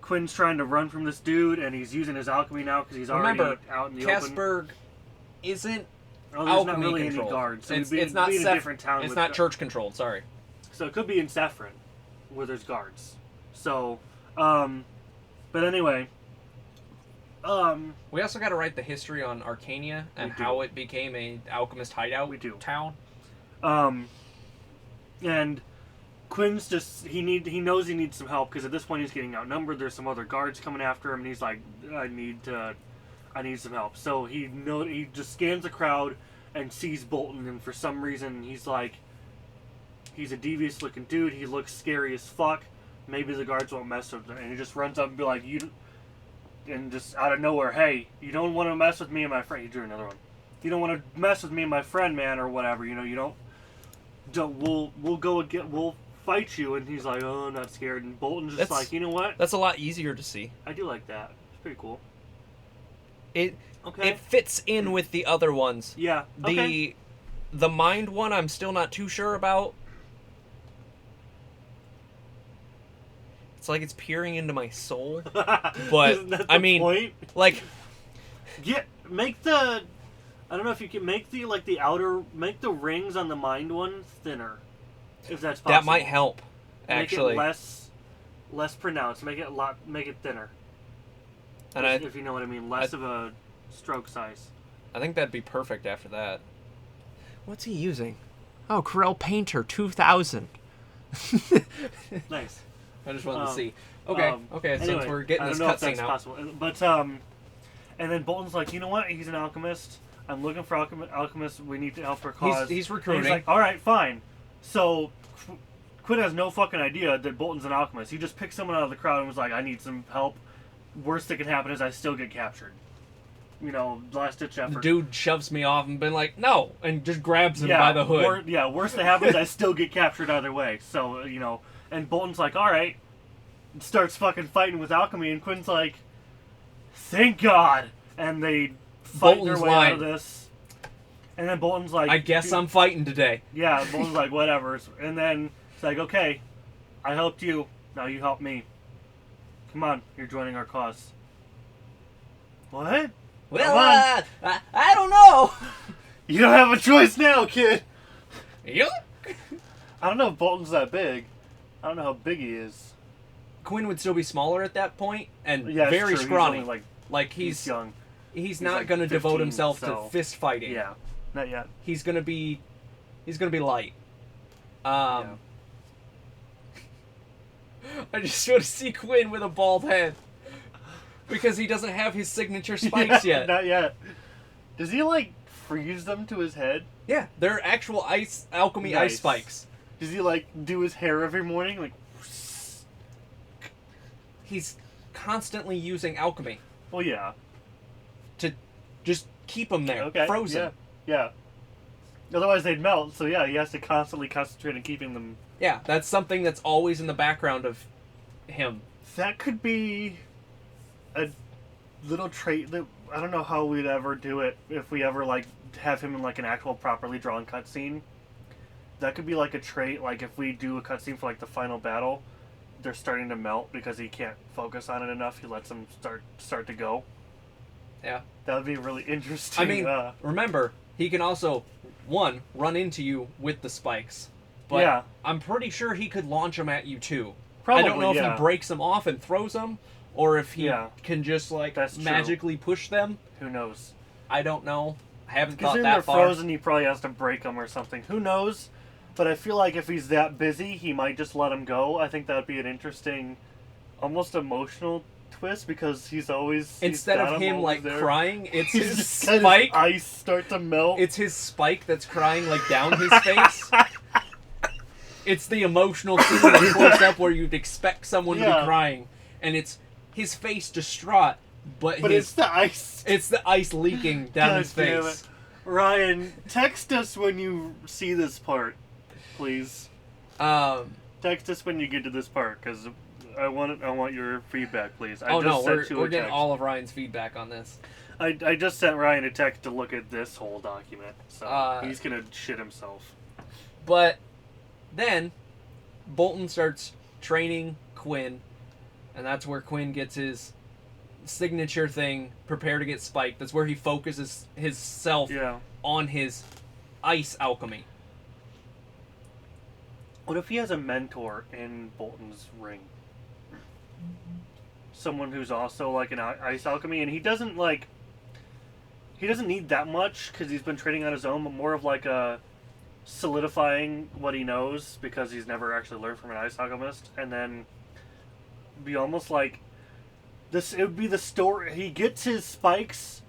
Quinn's trying to run from this dude, and he's using his alchemy now because he's already out in the open. Casperg isn't Oh, there's not alchemy really controlled. any guards. So it's it'd be, not be in a different town. It's with not church controlled. Sorry. So it could be in Saffron, where there's guards. So, but anyway, We also got to write the history on Arcania and We do. how it became a alchemist hideout We do. town. and Quinn's just he knows he needs some help because at this point he's getting outnumbered. There's some other guards coming after him, and he's like, I need some help. So he just scans the crowd and sees Bolton, and for some reason he's like, he's a devious looking dude. He looks scary as fuck. Maybe the guards won't mess with him, and he just runs up and be like, and just out of nowhere, hey, you don't want to mess with me and my friend. He drew another one. you don't want to mess with me and my friend, man, or whatever. You know, you don't. We'll go again. We'll fight you. And he's like, oh, I'm not scared. And Bolton's just That's- like, you know what? That's a lot easier to see. I do like that. It's pretty cool. It Okay. it fits in with the other ones. Yeah. Okay. The mind one, I'm still not too sure about. It's like it's peering into my soul. But Isn't that I the mean, point? like, Make the. I don't know if you can make the make the rings on the mind one thinner, if that's possible. that might help. Make Actually, it less pronounced. Make it thinner. and If you know what I mean, less of a stroke size. I think that'd be perfect after that. What's he using? Oh, Corel Painter 2000. Nice. I just wanted to see. Okay, okay. Since Anyway, we're getting I this don't know if cutscene that's out, possible, but and then Bolton's like, you know what? He's an alchemist. I'm looking for alchemists. We need to help our cause. he's And recruiting. he's like, all right, fine. So Quinn has no fucking idea that Bolton's an alchemist. He just picked someone out of the crowd and was like, I need some help. Worst that can happen is I still get captured. You know, last ditch The effort. dude shoves me off and been like, no, and just grabs him by the hood. Worst that happens, I still get captured either way. So, you know, and Bolton's like, all right, and starts fucking fighting with Alchemy, and Quinn's like, thank God, and they fight Bolton's their way out of line. this. And then Bolton's like, I guess I'm fighting today. yeah. Bolton's like, whatever. And then it's like, okay, I helped you, now you help me. Come on, you're joining our cause. What? Well, I don't know. You don't have a choice now, kid. Yep. I don't know if Bolton's that big. I don't know how big he is. Quinn would still be smaller at that point and Yeah, it's very true. scrawny. He's only, like he's young. he's not like going to devote 15, himself so- to fist fighting. Yeah, not yet. He's going to be light. I just want to see Quinn with a bald head because he doesn't have his signature spikes yet. Not yet. Does he like freeze them to his head? Yeah, they're actual alchemy Nice. ice spikes. Does he like do his hair every morning? Like, He's constantly using alchemy well, yeah. to just keep them there, Okay. frozen. Yeah. Otherwise they'd melt. So yeah, he has to constantly concentrate on keeping them. Yeah, that's something that's always in the background of him. That could be a little trait that I don't know how we'd ever do it if we ever like have him in like an actual properly drawn cutscene. That could be like a trait, like if we do a cutscene for like the final battle, they're starting to melt because he can't focus on it enough. He lets them start to go. Yeah. That would be really interesting. I mean, remember, he can also, run into you with the spikes. But yeah, I'm pretty sure he could launch them at you too. probably. I don't know if yeah. he breaks them off and throws them, or if he Yeah. can just like That's true. magically push them. Who knows? I don't know. I haven't Because thought then that they're far. frozen. He probably has to break them or something. Who knows? But I feel like if he's that busy, he might just let him go. I think that would be an interesting, almost emotional twist because he's always Instead he's got of him always like there. crying, it's He's his just got spike. his ice start to melt. It's his spike that's crying like down his face. It's the emotional scene in close up where you'd expect someone to Yeah. be crying, and it's his face distraught, but it's the ice. it's the ice leaking down God his damn face. it. Ryan, text us when you see this part, please. Text us when you get to this part, because I want your feedback, please. I Oh just no, sent you we're a getting text. all of Ryan's feedback on this. I just sent Ryan a text to look at this whole document, so he's gonna shit himself. But then Bolton starts training Quinn, and that's where Quinn gets his signature thing, prepare to get spiked. That's where he focuses his self Yeah. on his ice alchemy. What if he has a mentor in Bolton's ring? Someone who's also like an ice alchemy, and he doesn't need that much because he's been training on his own, but more of like a solidifying what he knows because he's never actually learned from an ice alchemist, and then be almost like this. It would be the story. He gets his spikes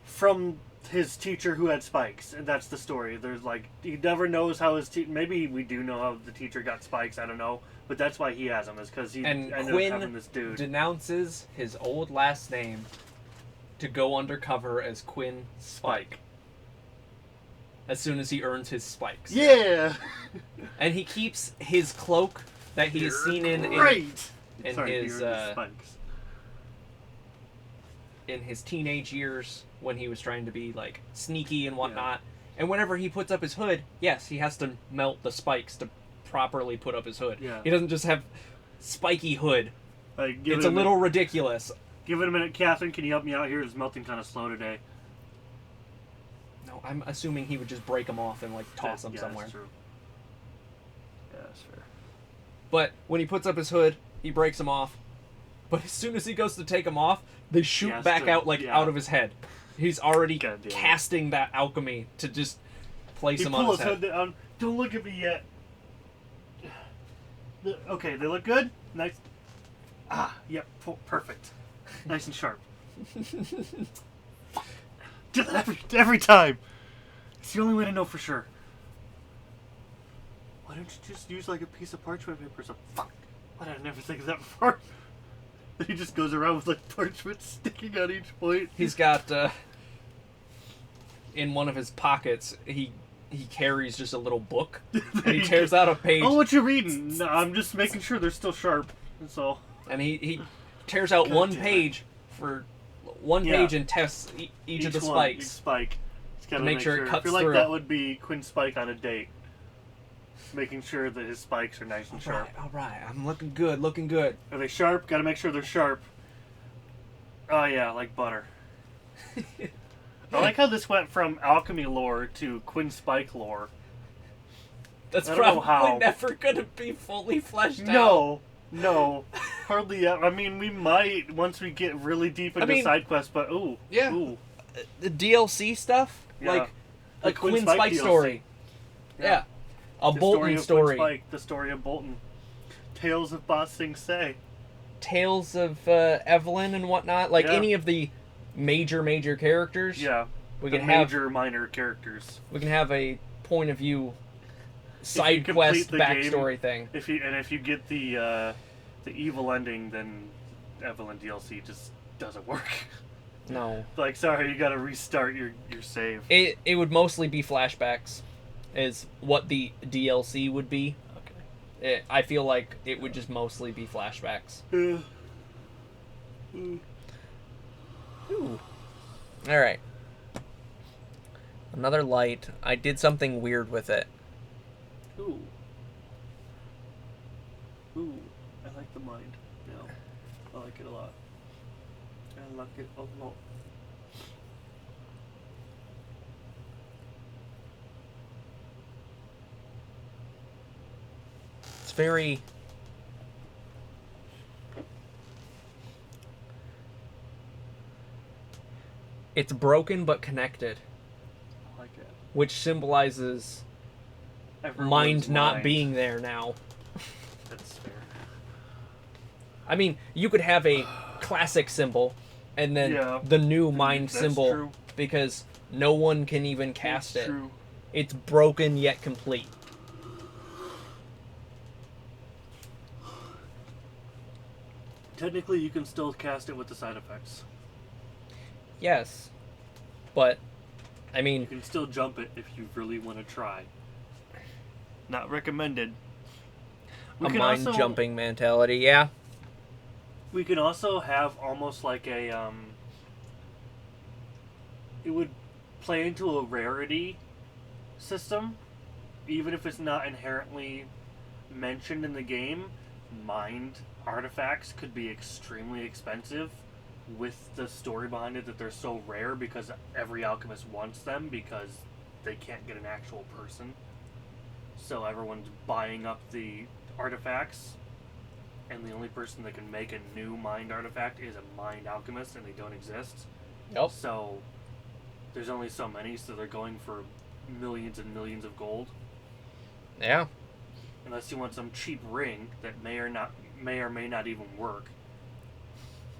from his teacher who had spikes, and that's the story. There's like he never knows how his maybe we do know how the teacher got spikes. I don't know, but that's why he has them is because he And ended Quinn up having this dude. denounces his old last name to go undercover as Quinn Spike. as soon as he earns his spikes. Yeah. And he keeps his cloak that he has seen in Great. in Sorry, his beer spikes. in his teenage years when he was trying to be like sneaky and whatnot. And whenever he puts up his hood, yes, he has to melt the spikes to properly put up his hood. Yeah. He doesn't just have spiky hood. Like, It's a little ridiculous. Give it a minute, Catherine. Can you help me out here? It's melting kind of slow today. No, I'm assuming he would just break them off and like toss them Yeah, somewhere. that's true. Yeah, that's fair. But when he puts up his hood, he breaks them off. But as soon as he goes to take them off, they shoot Yes, back out like yeah. out of his head. He's already God damn it. casting that alchemy to just place He him on pulls his his head. hood down. Don't look at me yet. Okay, they look good. Nice. Ah, yep, perfect. Nice and sharp. Do that every time. It's the only way to know for sure. Why don't you just use like a piece of parchment paper or something? Fuck. Why did I never think of that before? He just goes around with like parchment sticking on each point. He's got in one of his pockets, he carries just a little book, and he tears out a page. Oh, what you reading? No, I'm just making sure they're still sharp. That's all. And he tears out God one damn it. page for one Yeah. page and tests each of the one, spikes. Each spike. Just gotta To make sure it I cuts feel like through. that would be Quinn Spike on a date. Making sure that his spikes are nice and sharp. All right, I'm looking good, looking good. Are they sharp? Gotta make sure they're sharp. Oh yeah, like butter. I like how this went from alchemy lore to Quinn Spike lore. That's I don't know probably how. never gonna be fully fleshed out. No, hardly. I mean, we might once we get really deep into side quests, but ooh, Yeah. ooh, The DLC stuff, Yeah. like The a Quinn Quinn Spike Spike DLC. story. Yeah. A the Bolton of story. Quinn Spike, the story of Bolton. Tales of Ba Sing Se. Tales of Evelyn and whatnot. Like Yeah. any of the major characters. Yeah, We the can have minor characters. we can have a point of view you side complete quest the game- backstory thing. If you get the evil ending, then Evelyn DLC just doesn't work. No. Like, sorry, you gotta restart your save. It would mostly be flashbacks, is what the DLC would be. Okay. I feel like it would just mostly be flashbacks. Ooh. All right. Another light. I did something weird with it. Ooh. Ooh. I like the mind. Yeah. I like it a lot. I like it a lot. It's very... It's broken but connected, I like it. which symbolizes Everyone's mind not mind. being there now. That's fair. I mean, you could have a classic symbol and then Yeah. the new mind That's symbol true. because no one can even cast That's it. true. It's broken yet complete. Technically, you can still cast it with the side effects. Yes. But, I You mean, can still jump it if you really want to try. Not recommended. a mind jumping mentality, yeah. We can also have almost like a it would play into a rarity system, even if it's not inherently mentioned in the game. Mind artifacts could be extremely expensive with the story behind it that they're so rare because every alchemist wants them because they can't get an actual person. So everyone's buying up the artifacts, and the only person that can make a new mind artifact is a mind alchemist, and they don't exist. Nope. So there's only so many, so they're going for millions and millions of gold. Yeah. Unless you want some cheap ring that may or may not even work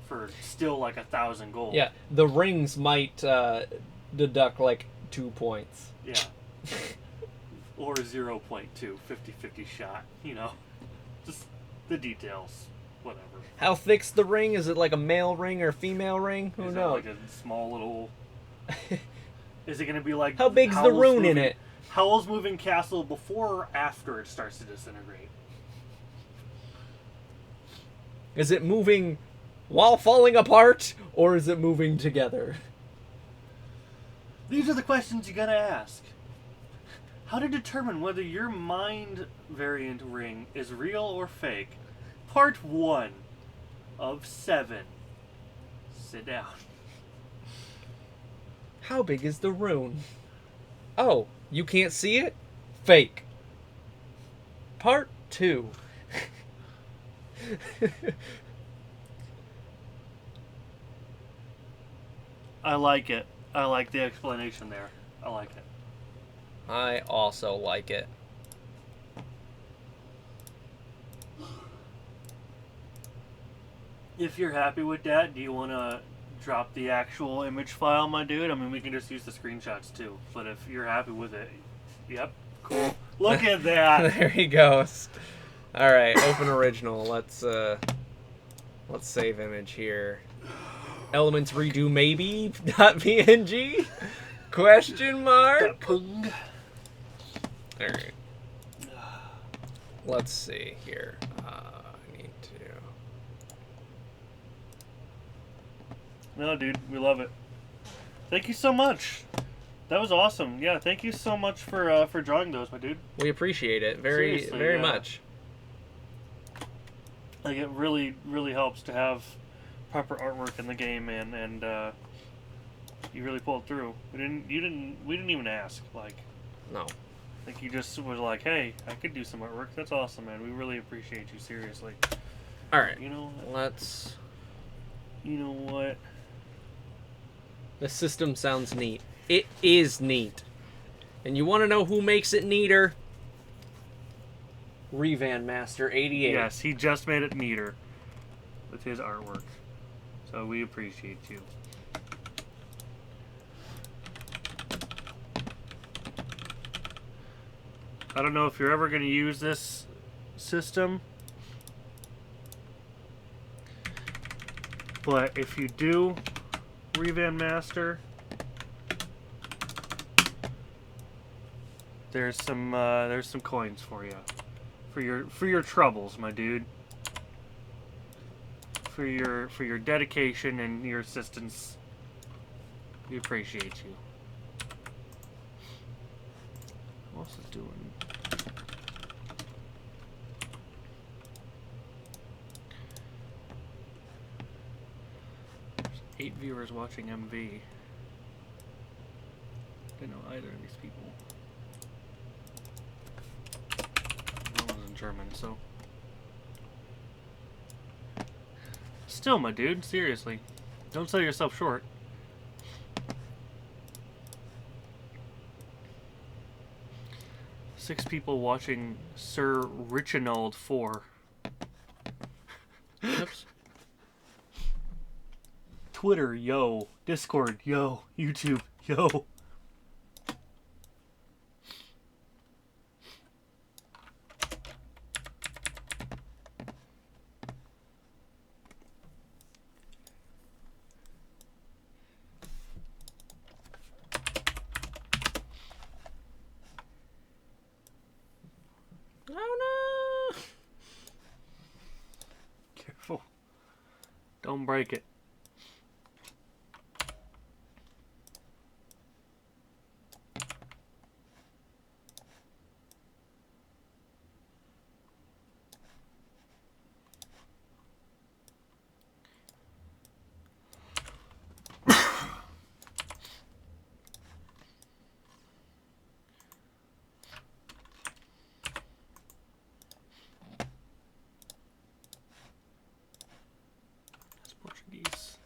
for still like 1,000 gold. Yeah, the rings might deduct like 2 points. Yeah. Or 0.2, 50-50 shot, you know. Just the details. Whatever. How thick's the ring? Is it like a male ring or female ring? Who Is it knows? like a small little... Is it going to be like How big's the Howl's rune in moving- it? Howl's Moving Castle before or after it starts to disintegrate? Is it moving while falling apart, or is it moving together? These are the questions you gotta ask. How to determine whether your mind variant ring is real or fake. Part 1 of 7. Sit down. How big is the rune? Oh, you can't see it? Fake. Part 2. I like it. I like the explanation there. I like it. I also like it. If you're happy with that, do you want to drop the actual image file, my dude? I mean, we can just use the screenshots too. But if you're happy with it, yep, cool. Look at that. There he goes. All right, open original. Let's save image here. Elements redo maybe .png? Question mark. Pung. All right. Let's see here. I need to. No, dude, we love it. Thank you so much. That was awesome. Yeah, thank you so much for drawing those, my dude. We appreciate it very, Seriously, very yeah. much. Like, it really, really helps to have proper artwork in the game, and you really pulled through. We didn't even ask. Like, No. like you just was like, hey, I could do some artwork. That's awesome, man. We really appreciate you, seriously. All right. You know, Let's. you know what? The system sounds neat. It is neat. And you want to know who makes it neater? Revan Master 88. Yes, he just made it neater with his artwork. So we appreciate you. I don't know if you're ever going to use this system, but if you do, Revan Master, there's some coins for you, for your troubles, my dude. For your dedication and your assistance. We appreciate you. What else is doing? There's 8 viewers watching MV. Didn't know either of these people. One was in German, so. Still, my dude, seriously. Don't sell yourself short. Six people watching Sir Richinald 4. Oops. Twitter, yo. Discord, yo. YouTube, yo. Oh no! Careful. Don't break it. That's Portuguese.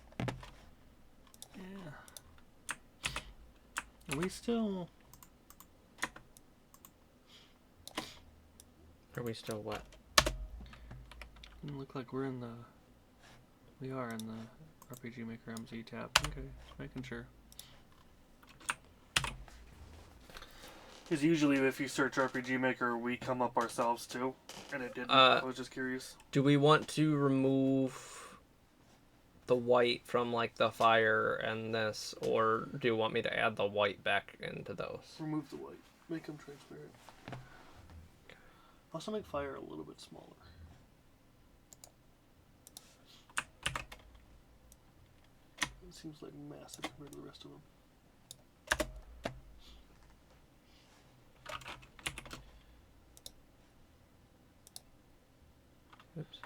Yeah. Are we still... Are we still what? Doesn't look like we're in the... We are in the RPG Maker MZ tab. Okay, just making sure. Because usually if you search RPG Maker, we come up ourselves too. And it didn't. I was just curious. Do we want to remove the white from like the fire and this, or do you want me to add the white back into those? Remove the white. Make them transparent. Also make fire a little bit smaller. It seems like massive compared to the rest of them. Oops.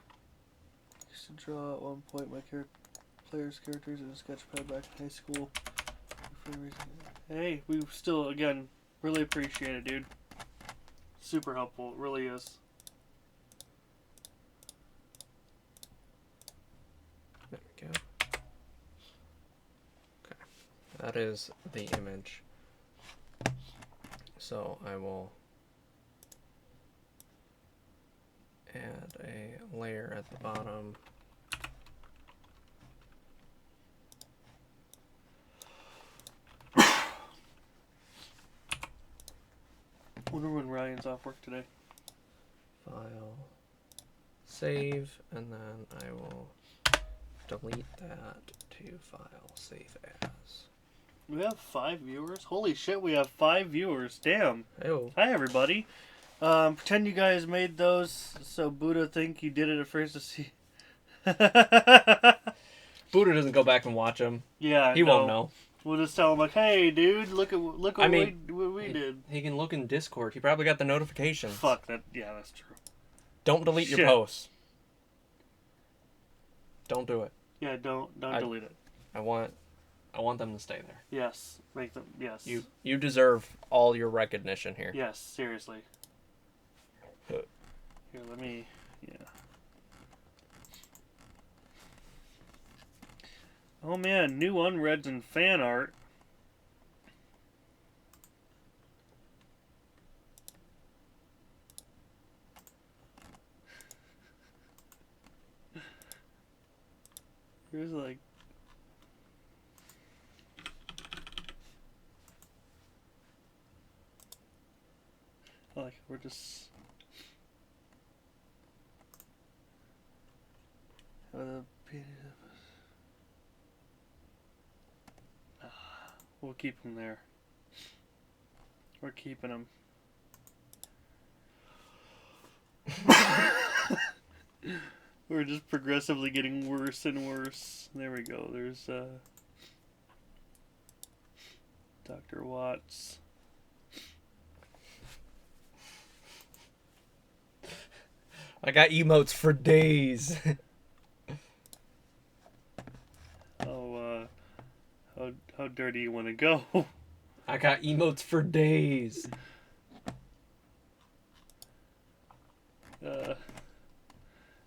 Used to draw at one point my players' characters in a sketchpad back in high school. Hey, we still, again, really appreciate it, dude. Super helpful, it really is. There we go. Okay, that is the image. So I will add a layer at the bottom. Wonder when Ryan's off work today. File, save, and then I will delete that to file, save as. We have 5 viewers? Holy shit, we have 5 viewers. Damn. Ew. Hi, everybody. Pretend you guys made those so Buddha think you did it at first to see. Buddha doesn't go back and watch them. Yeah, He won't know. We'll just tell him like, "Hey, dude, look what I mean, we did." He can look in Discord. He probably got the notifications. Fuck that. Yeah, that's true. Don't delete Shit. your posts. Don't do it. Yeah, don't delete it. I want them to stay there. Yes, make them. Yes. You deserve all your recognition here. Yes, seriously. Here, let me. Yeah. Oh man, new unreads and fan art. There's like. Like, we're just. We'll keep them there. We're keeping them. We're just progressively getting worse and worse. There we go. There's Dr. Watts. I got emotes for days. How dirty you want to go? I got emotes for days. I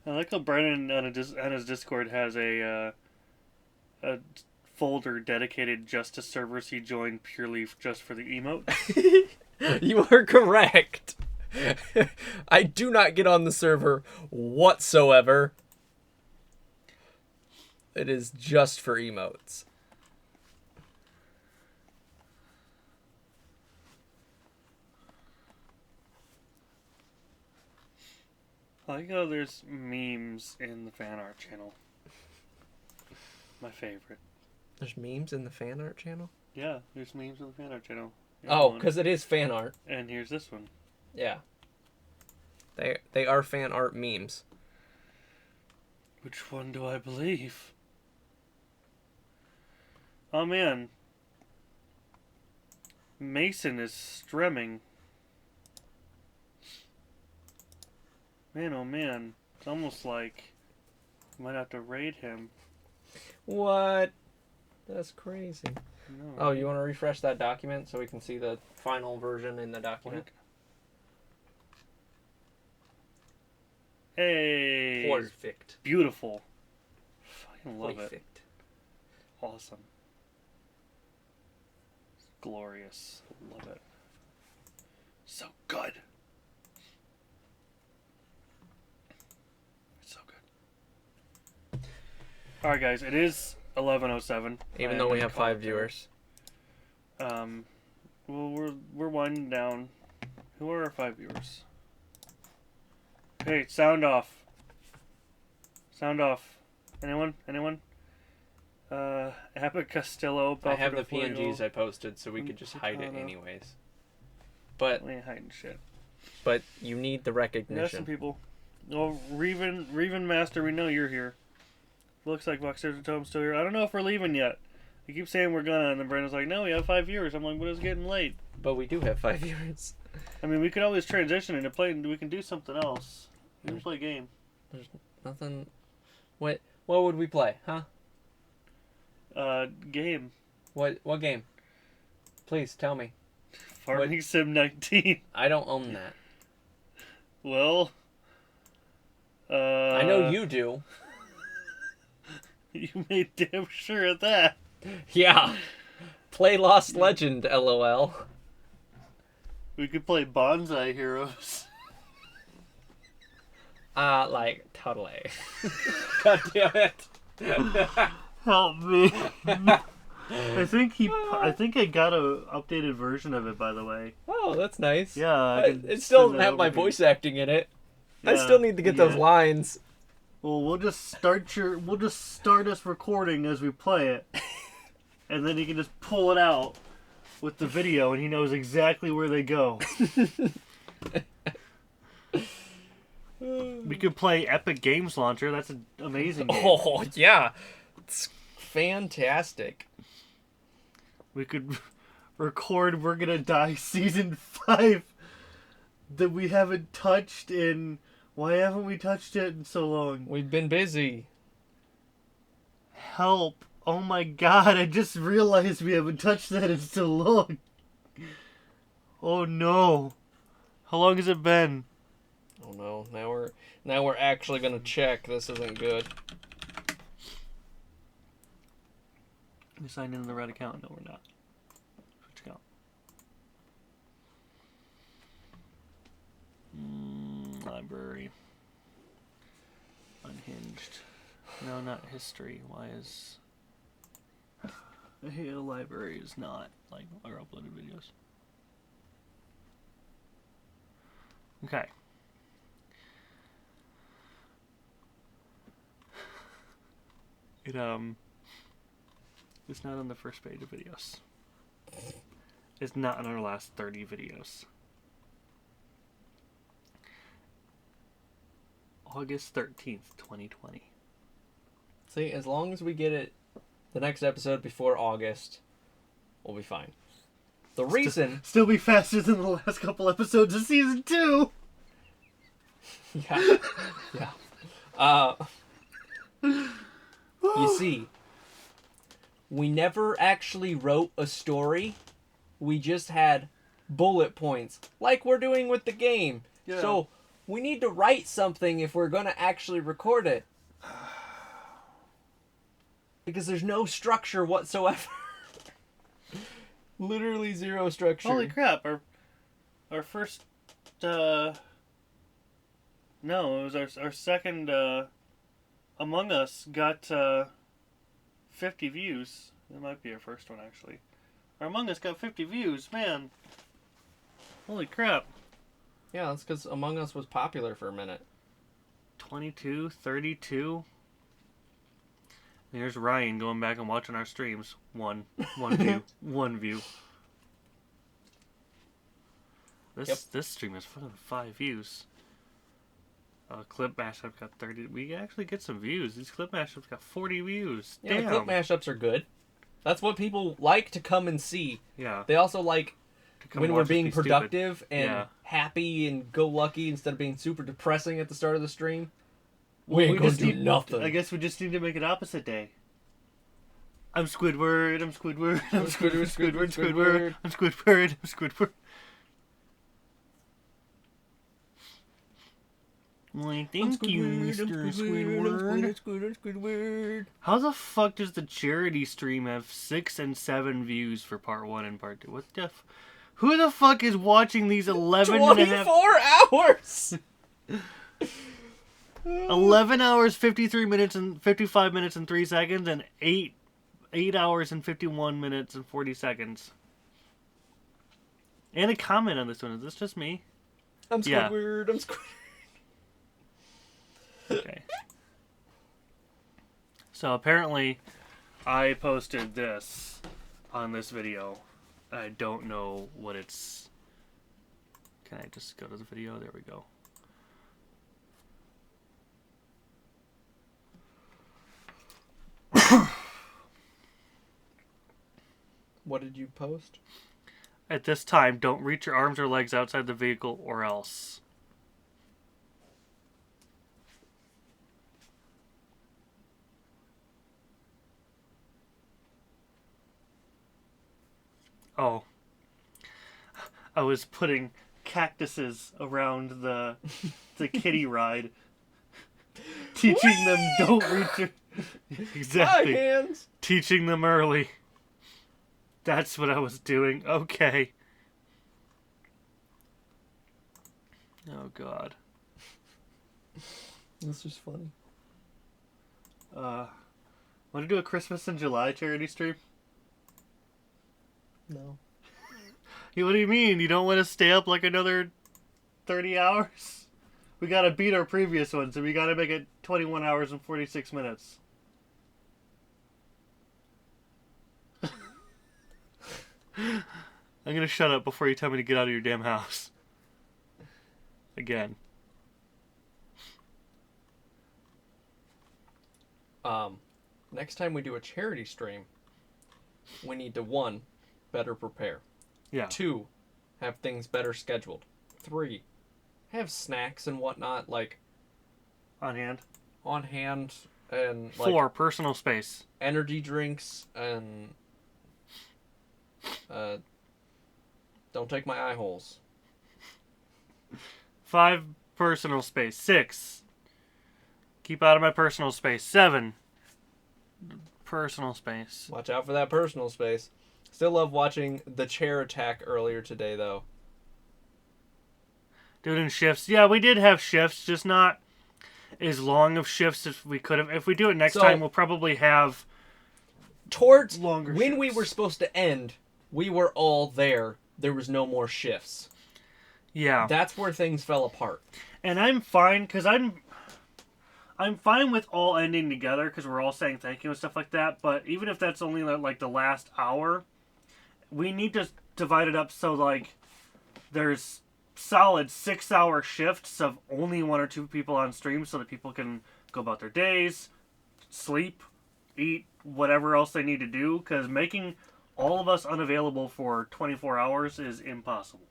like how Brennan on his Discord has a folder dedicated just to servers he joined purely just for the emotes. You are correct. I do not get on the server whatsoever. It is just for emotes. I like how there's memes in the fan art channel. My favorite. There's memes in the fan art channel? Yeah, there's memes in the fan art channel. Here's Oh, one. because it is fan art. And here's this one. Yeah. They are fan art memes. Which one do I believe? Oh man. Mason is stremming. Man, oh man. It's almost like I might have to raid him. What? That's crazy. No. Oh, you want to refresh that document so we can see the final version in the document? Hey! Perfect. Beautiful. Fucking love it. Perfect. Awesome. Glorious. Love it. So good. It's so good. Alright guys, it is 11:07. Even though we have 5 viewers. Well, we're winding down. Who are our 5 viewers? Hey, sound off. Sound off. Anyone? Anyone? Abbott Costello. I have the Buffalo PNGs I posted, so we could just hide it Katana. anyways. But We ain't hiding shit. you need the There's some recognition. people. Oh, Reven Master, we know you're here. Looks like Boxers and Totem's still here. I don't know if we're leaving yet. You keep saying we're gonna, and then Brandon's like, no, we have 5 years. I'm like, but it's getting late. But we do have 5 years. I mean, we could always transition into play. We can do something else. We can play a game. There's nothing. What would we play, huh? Game. What game? Please tell me. Farming Sim 19. I don't own that. Well, I know you do. You made damn sure of that. Yeah. Play Lost Legend, LOL. We could play Bonsai Heroes. Like, totally. God damn it. Help me. I think I got a updated version of it, by the way. Oh, that's nice. Yeah, It still doesn't have my voice acting in it. I Yeah, still need to get those lines. Well, we'll just start us recording as we play it, and then you can just pull it out with the video, and he knows exactly where they go. We could play Epic Games Launcher. That's an amazing game. Oh, yeah. It's fantastic. We could record We're Gonna Die Season 5 that we haven't touched in... Why haven't we touched it in so long? We've been busy. Help. Oh my god, I just realized we haven't touched that in so long. Oh no. How long has it been? Oh no, now we're actually gonna check. This isn't good. We signed in the right account. No, we're not. Switch account. Library. Unhinged. No, not history. Why is... The library is not, like, our uploaded videos. Okay. It's not on the first page of videos. It's not on our last 30 videos. August 13th, 2020. See, as long as we get it the next episode before August, we'll be fine. The reason... Still be faster than the last couple episodes of Season 2! Yeah. Yeah. You see, we never actually wrote a story. We just had bullet points, like we're doing with the game. Yeah. So, we need to write something if we're going to actually record it. Because there's no structure whatsoever. Literally zero structure. Holy crap, our first, no, it was our second, Among Us got, 50 views. That might be our first one, actually. Our Among Us got 50 views, man. Holy crap. Yeah, that's because Among Us was popular for a minute. 22, 32. There's Ryan going back and watching our streams. One view. One view. This stream has fucking 5 views. Clip mashup got 30. We actually get some views. These clip mashups got 40 views. Yeah, Damn. clip mashups are good. That's what people like to come and see. Yeah. They also like when we're watch us being be stupid. productive and Yeah. happy and go lucky instead of being super depressing at the start of the stream. Well, We ain't gonna just do need nothing. I guess we just need to make it opposite day. I'm Squidward. I'm Squidward. I'm Squidward. Squidward. Squidward. I'm Squidward. I'm Squidward. Why, thank you, Mr. Squidward. How the fuck does the charity stream have 6 and 7 views for part 1 and part 2? What the who the fuck is watching these 11 and a half... 24 hours! 11 hours, 53 minutes, and 55 minutes and 3 seconds, and 8 hours and 51 minutes and 40 seconds. And a comment on this one. Is this just me? I'm Yeah. Squidward. I'm Squidward. Okay. So apparently, I posted this on this video. I don't know what it's... Can I just go to the video? There we go. What did you post? At this time, don't reach your arms or legs outside the vehicle or else. Oh. I was putting cactuses around the kiddie ride. Teaching them don't reach your... Exactly. My hands! Teaching them early. That's what I was doing. Okay. Oh, God. This is funny. Want to do a Christmas in July charity stream? No. Hey, what do you mean? You don't want to stay up like another 30 hours? We gotta beat our previous one, so we gotta make it 21 hours and 46 minutes. I'm gonna shut up before you tell me to get out of your damn house. Again. Next time we do a charity stream, we need to 1, better prepare. Yeah. 2, have things better scheduled. 3, have snacks and whatnot like On hand. on hand, and like 4, personal space. energy drinks and don't take my eye holes. 5, personal space. 6, keep out of my personal space. 7, personal space. Watch out for that personal space. Still love watching the chair attack earlier today though. Do it in shifts. Yeah, we did have shifts, just not as long of shifts as we could have. If we do it next time, we'll probably have towards longer when we shifts. were supposed to end, we were all there. There was no more shifts. Yeah. That's where things fell apart. And I'm fine, because I'm fine with all ending together, because we're all saying thank you and stuff like that, but even if that's only like the last hour, we need to divide it up so like there's solid 6-hour shifts of only 1 or 2 people on stream so that people can go about their days, sleep, eat, whatever else they need to do, because making all of us unavailable for 24 hours is impossible.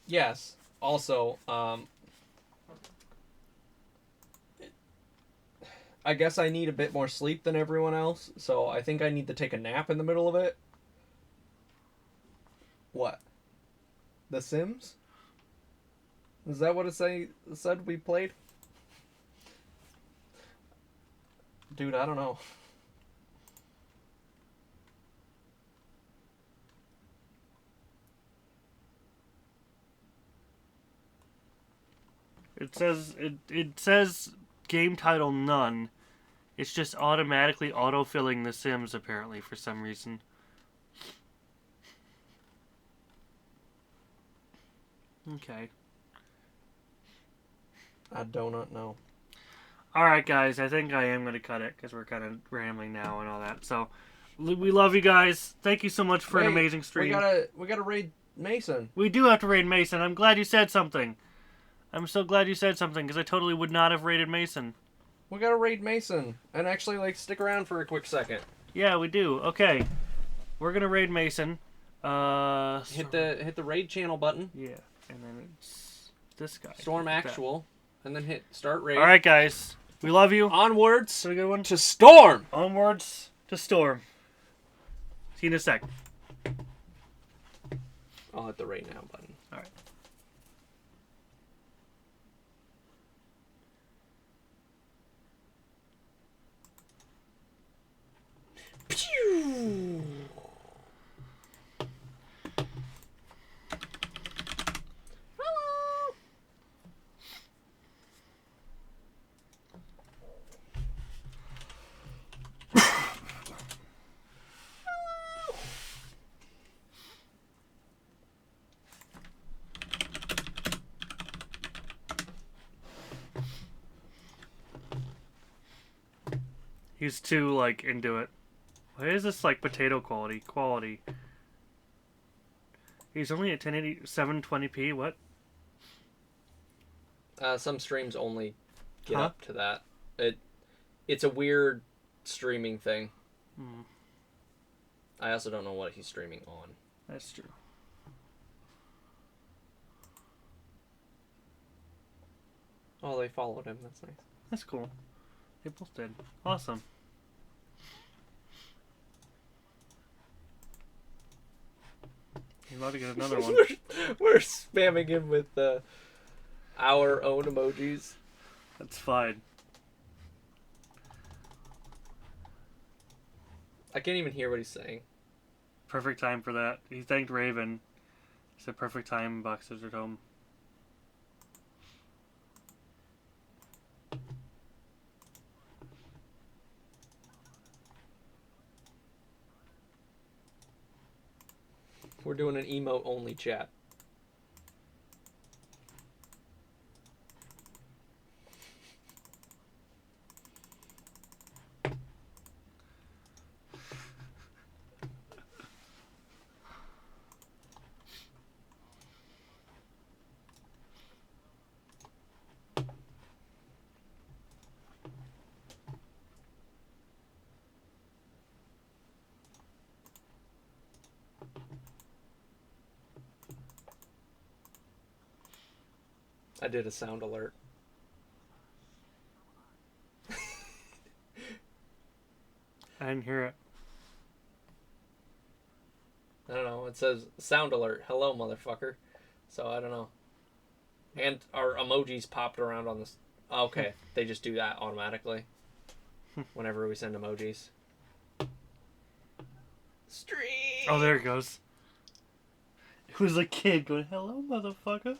Yes. Also, I guess I need a bit more sleep than everyone else, so I think I need to take a nap in the middle of it. What? The Sims? Is that what it said we played? Dude, I don't know. It says game title none. It's just automatically autofilling The Sims apparently for some reason. Okay. I do not know. Alright guys, I think I am going to cut it because we're kind of rambling now and all that. So, we love you guys. Thank you so much for an amazing stream. We gotta raid Mason. We do have to raid Mason. I'm glad you said something. I'm so glad you said something because I totally would not have raided Mason. We gotta raid Mason. And actually, like, stick around for a quick second. Yeah, we do. Okay. We're going to raid Mason. Hit the raid channel button. Yeah. And then it's this guy. Storm actual. And then hit start raid. Alright, guys. We love you. Onwards So good one. to Storm! Onwards to Storm. See you in a sec. I'll hit the raid now button. Alright. Pew! He's too, like, into it. Why is this, like, potato quality? He's only at 1080, 720p, what? Some streams only get Huh? up to that. It's a weird streaming thing. Hmm. I also don't know what he's streaming on. That's true. Oh, they followed him. That's nice. That's cool. They both did. Awesome. You're about to get another one. We're spamming him with our own emojis. That's fine. I can't even hear what he's saying. Perfect time for that. He thanked Raven. He said perfect time, boxers at home. We're doing an emote only chat. I did a sound alert. I didn't hear it. I don't know. It says sound alert. Hello, motherfucker. So I don't know. And our emojis popped around on this. Okay, they just do that automatically whenever we send emojis. Stream. Oh, there it goes. It was a kid going, hello, motherfucker.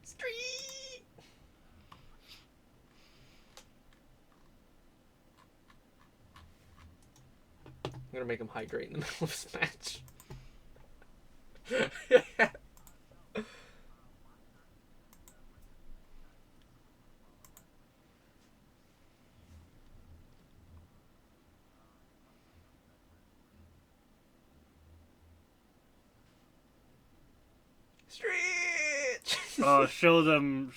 Stream. I'm gonna make him hydrate in the middle of his match. Stretch. Oh, show them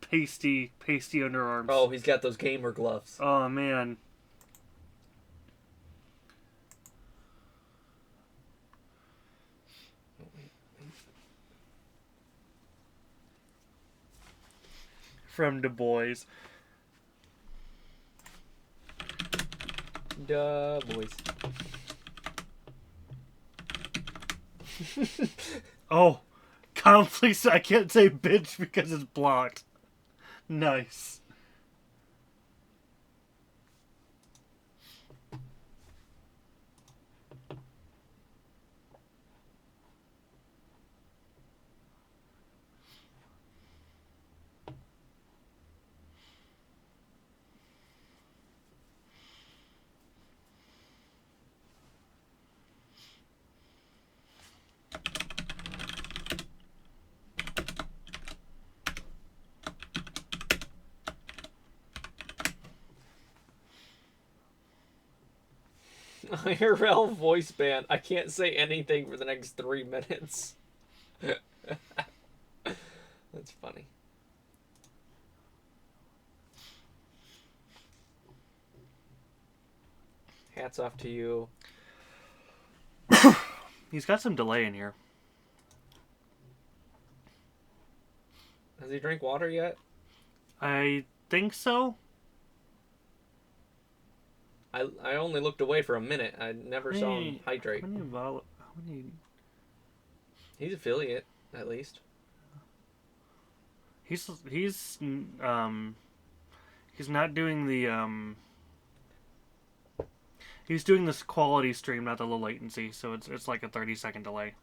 pasty underarms. Oh, he's got those gamer gloves. Oh, man. From Du Bois. Duh, boys. Oh, conflicts. I can't say bitch because it's blocked. Nice. IRL voice band. I can't say anything for the next 3 minutes. That's funny. Hats off to you. He's got some delay in here. Has he drank water yet? I think so. I only looked away for a minute. I never saw him hydrate. How many... He's affiliate, at least. He's not doing the he's doing this quality stream, not the low latency, so it's like a 30-second delay.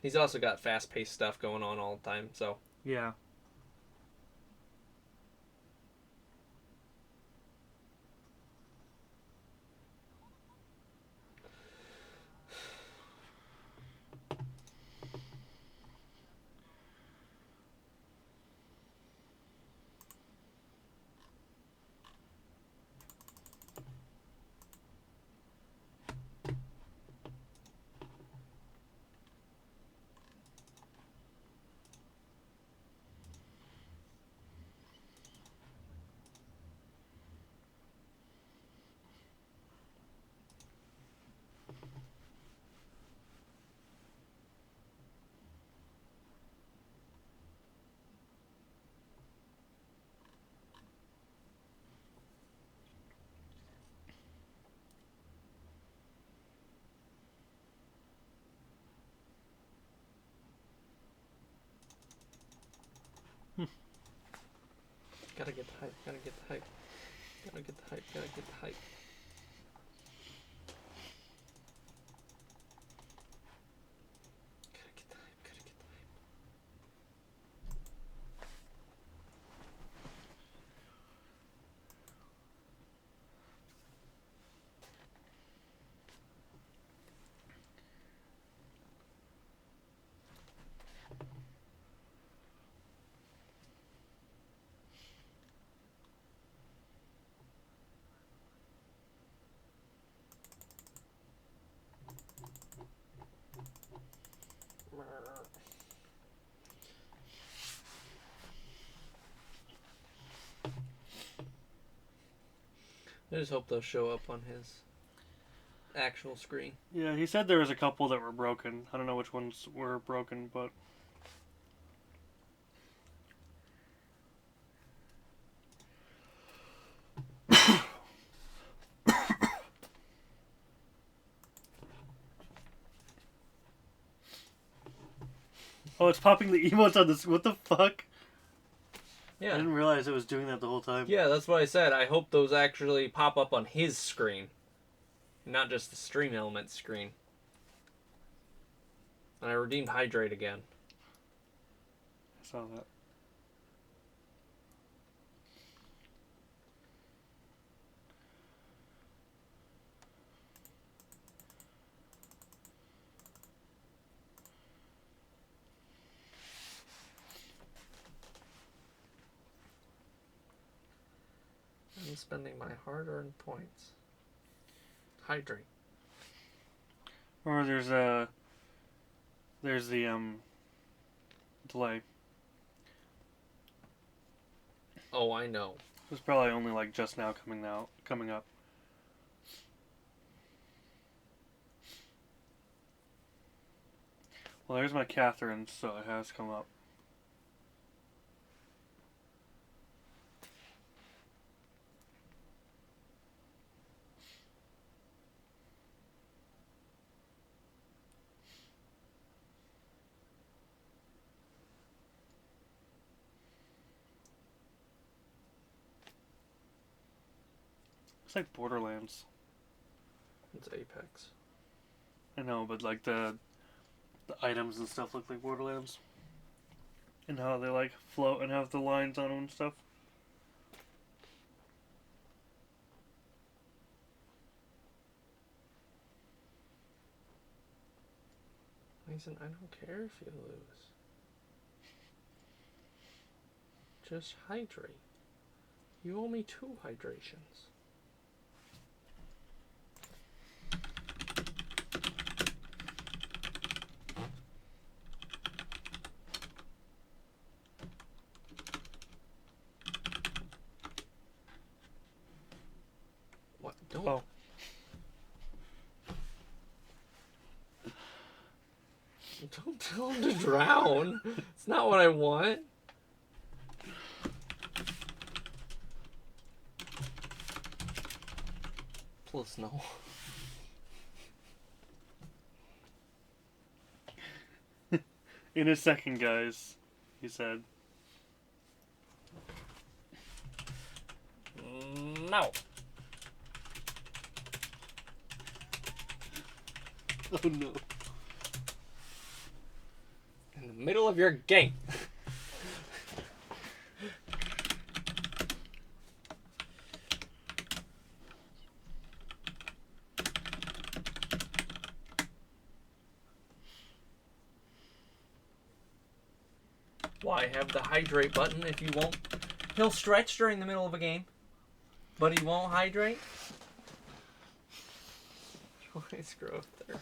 He's also got fast-paced stuff going on all the time, so... Yeah. Gotta get the hype. Gotta get the hype. Gotta get the hype. Gotta get the hype. Gotta get the hype. Gotta get the hype. I just hope they'll show up on his actual screen. Yeah, he said there was a couple that were broken. I don't know which ones were broken, but oh, it's popping the emotes on this. What the fuck? I Yeah. didn't realize it was doing that the whole time. Yeah, that's what I said. I hope those actually pop up on his screen, not just the stream element screen. And I redeemed Hydrate again. I saw that. I'm spending my hard-earned points. Hydrate. Or there's the delay. Oh, I know. It's probably only like just now coming up. Well, there's my Catherine, so it has come up. It's like Borderlands. It's Apex. I know, but like the items and stuff look like Borderlands. And how they like float and have the lines on them and stuff. Mason, I don't care if you lose. Just hydrate. You owe me 2 hydrations. What? Don't. Oh. Don't tell him to drown. It's not what I want. Plus no. In a second, guys, he said. No. Oh no. In the middle of your game. Why have the hydrate button if you won't? He'll stretch during the middle of a game, but he won't hydrate? Choice growth there.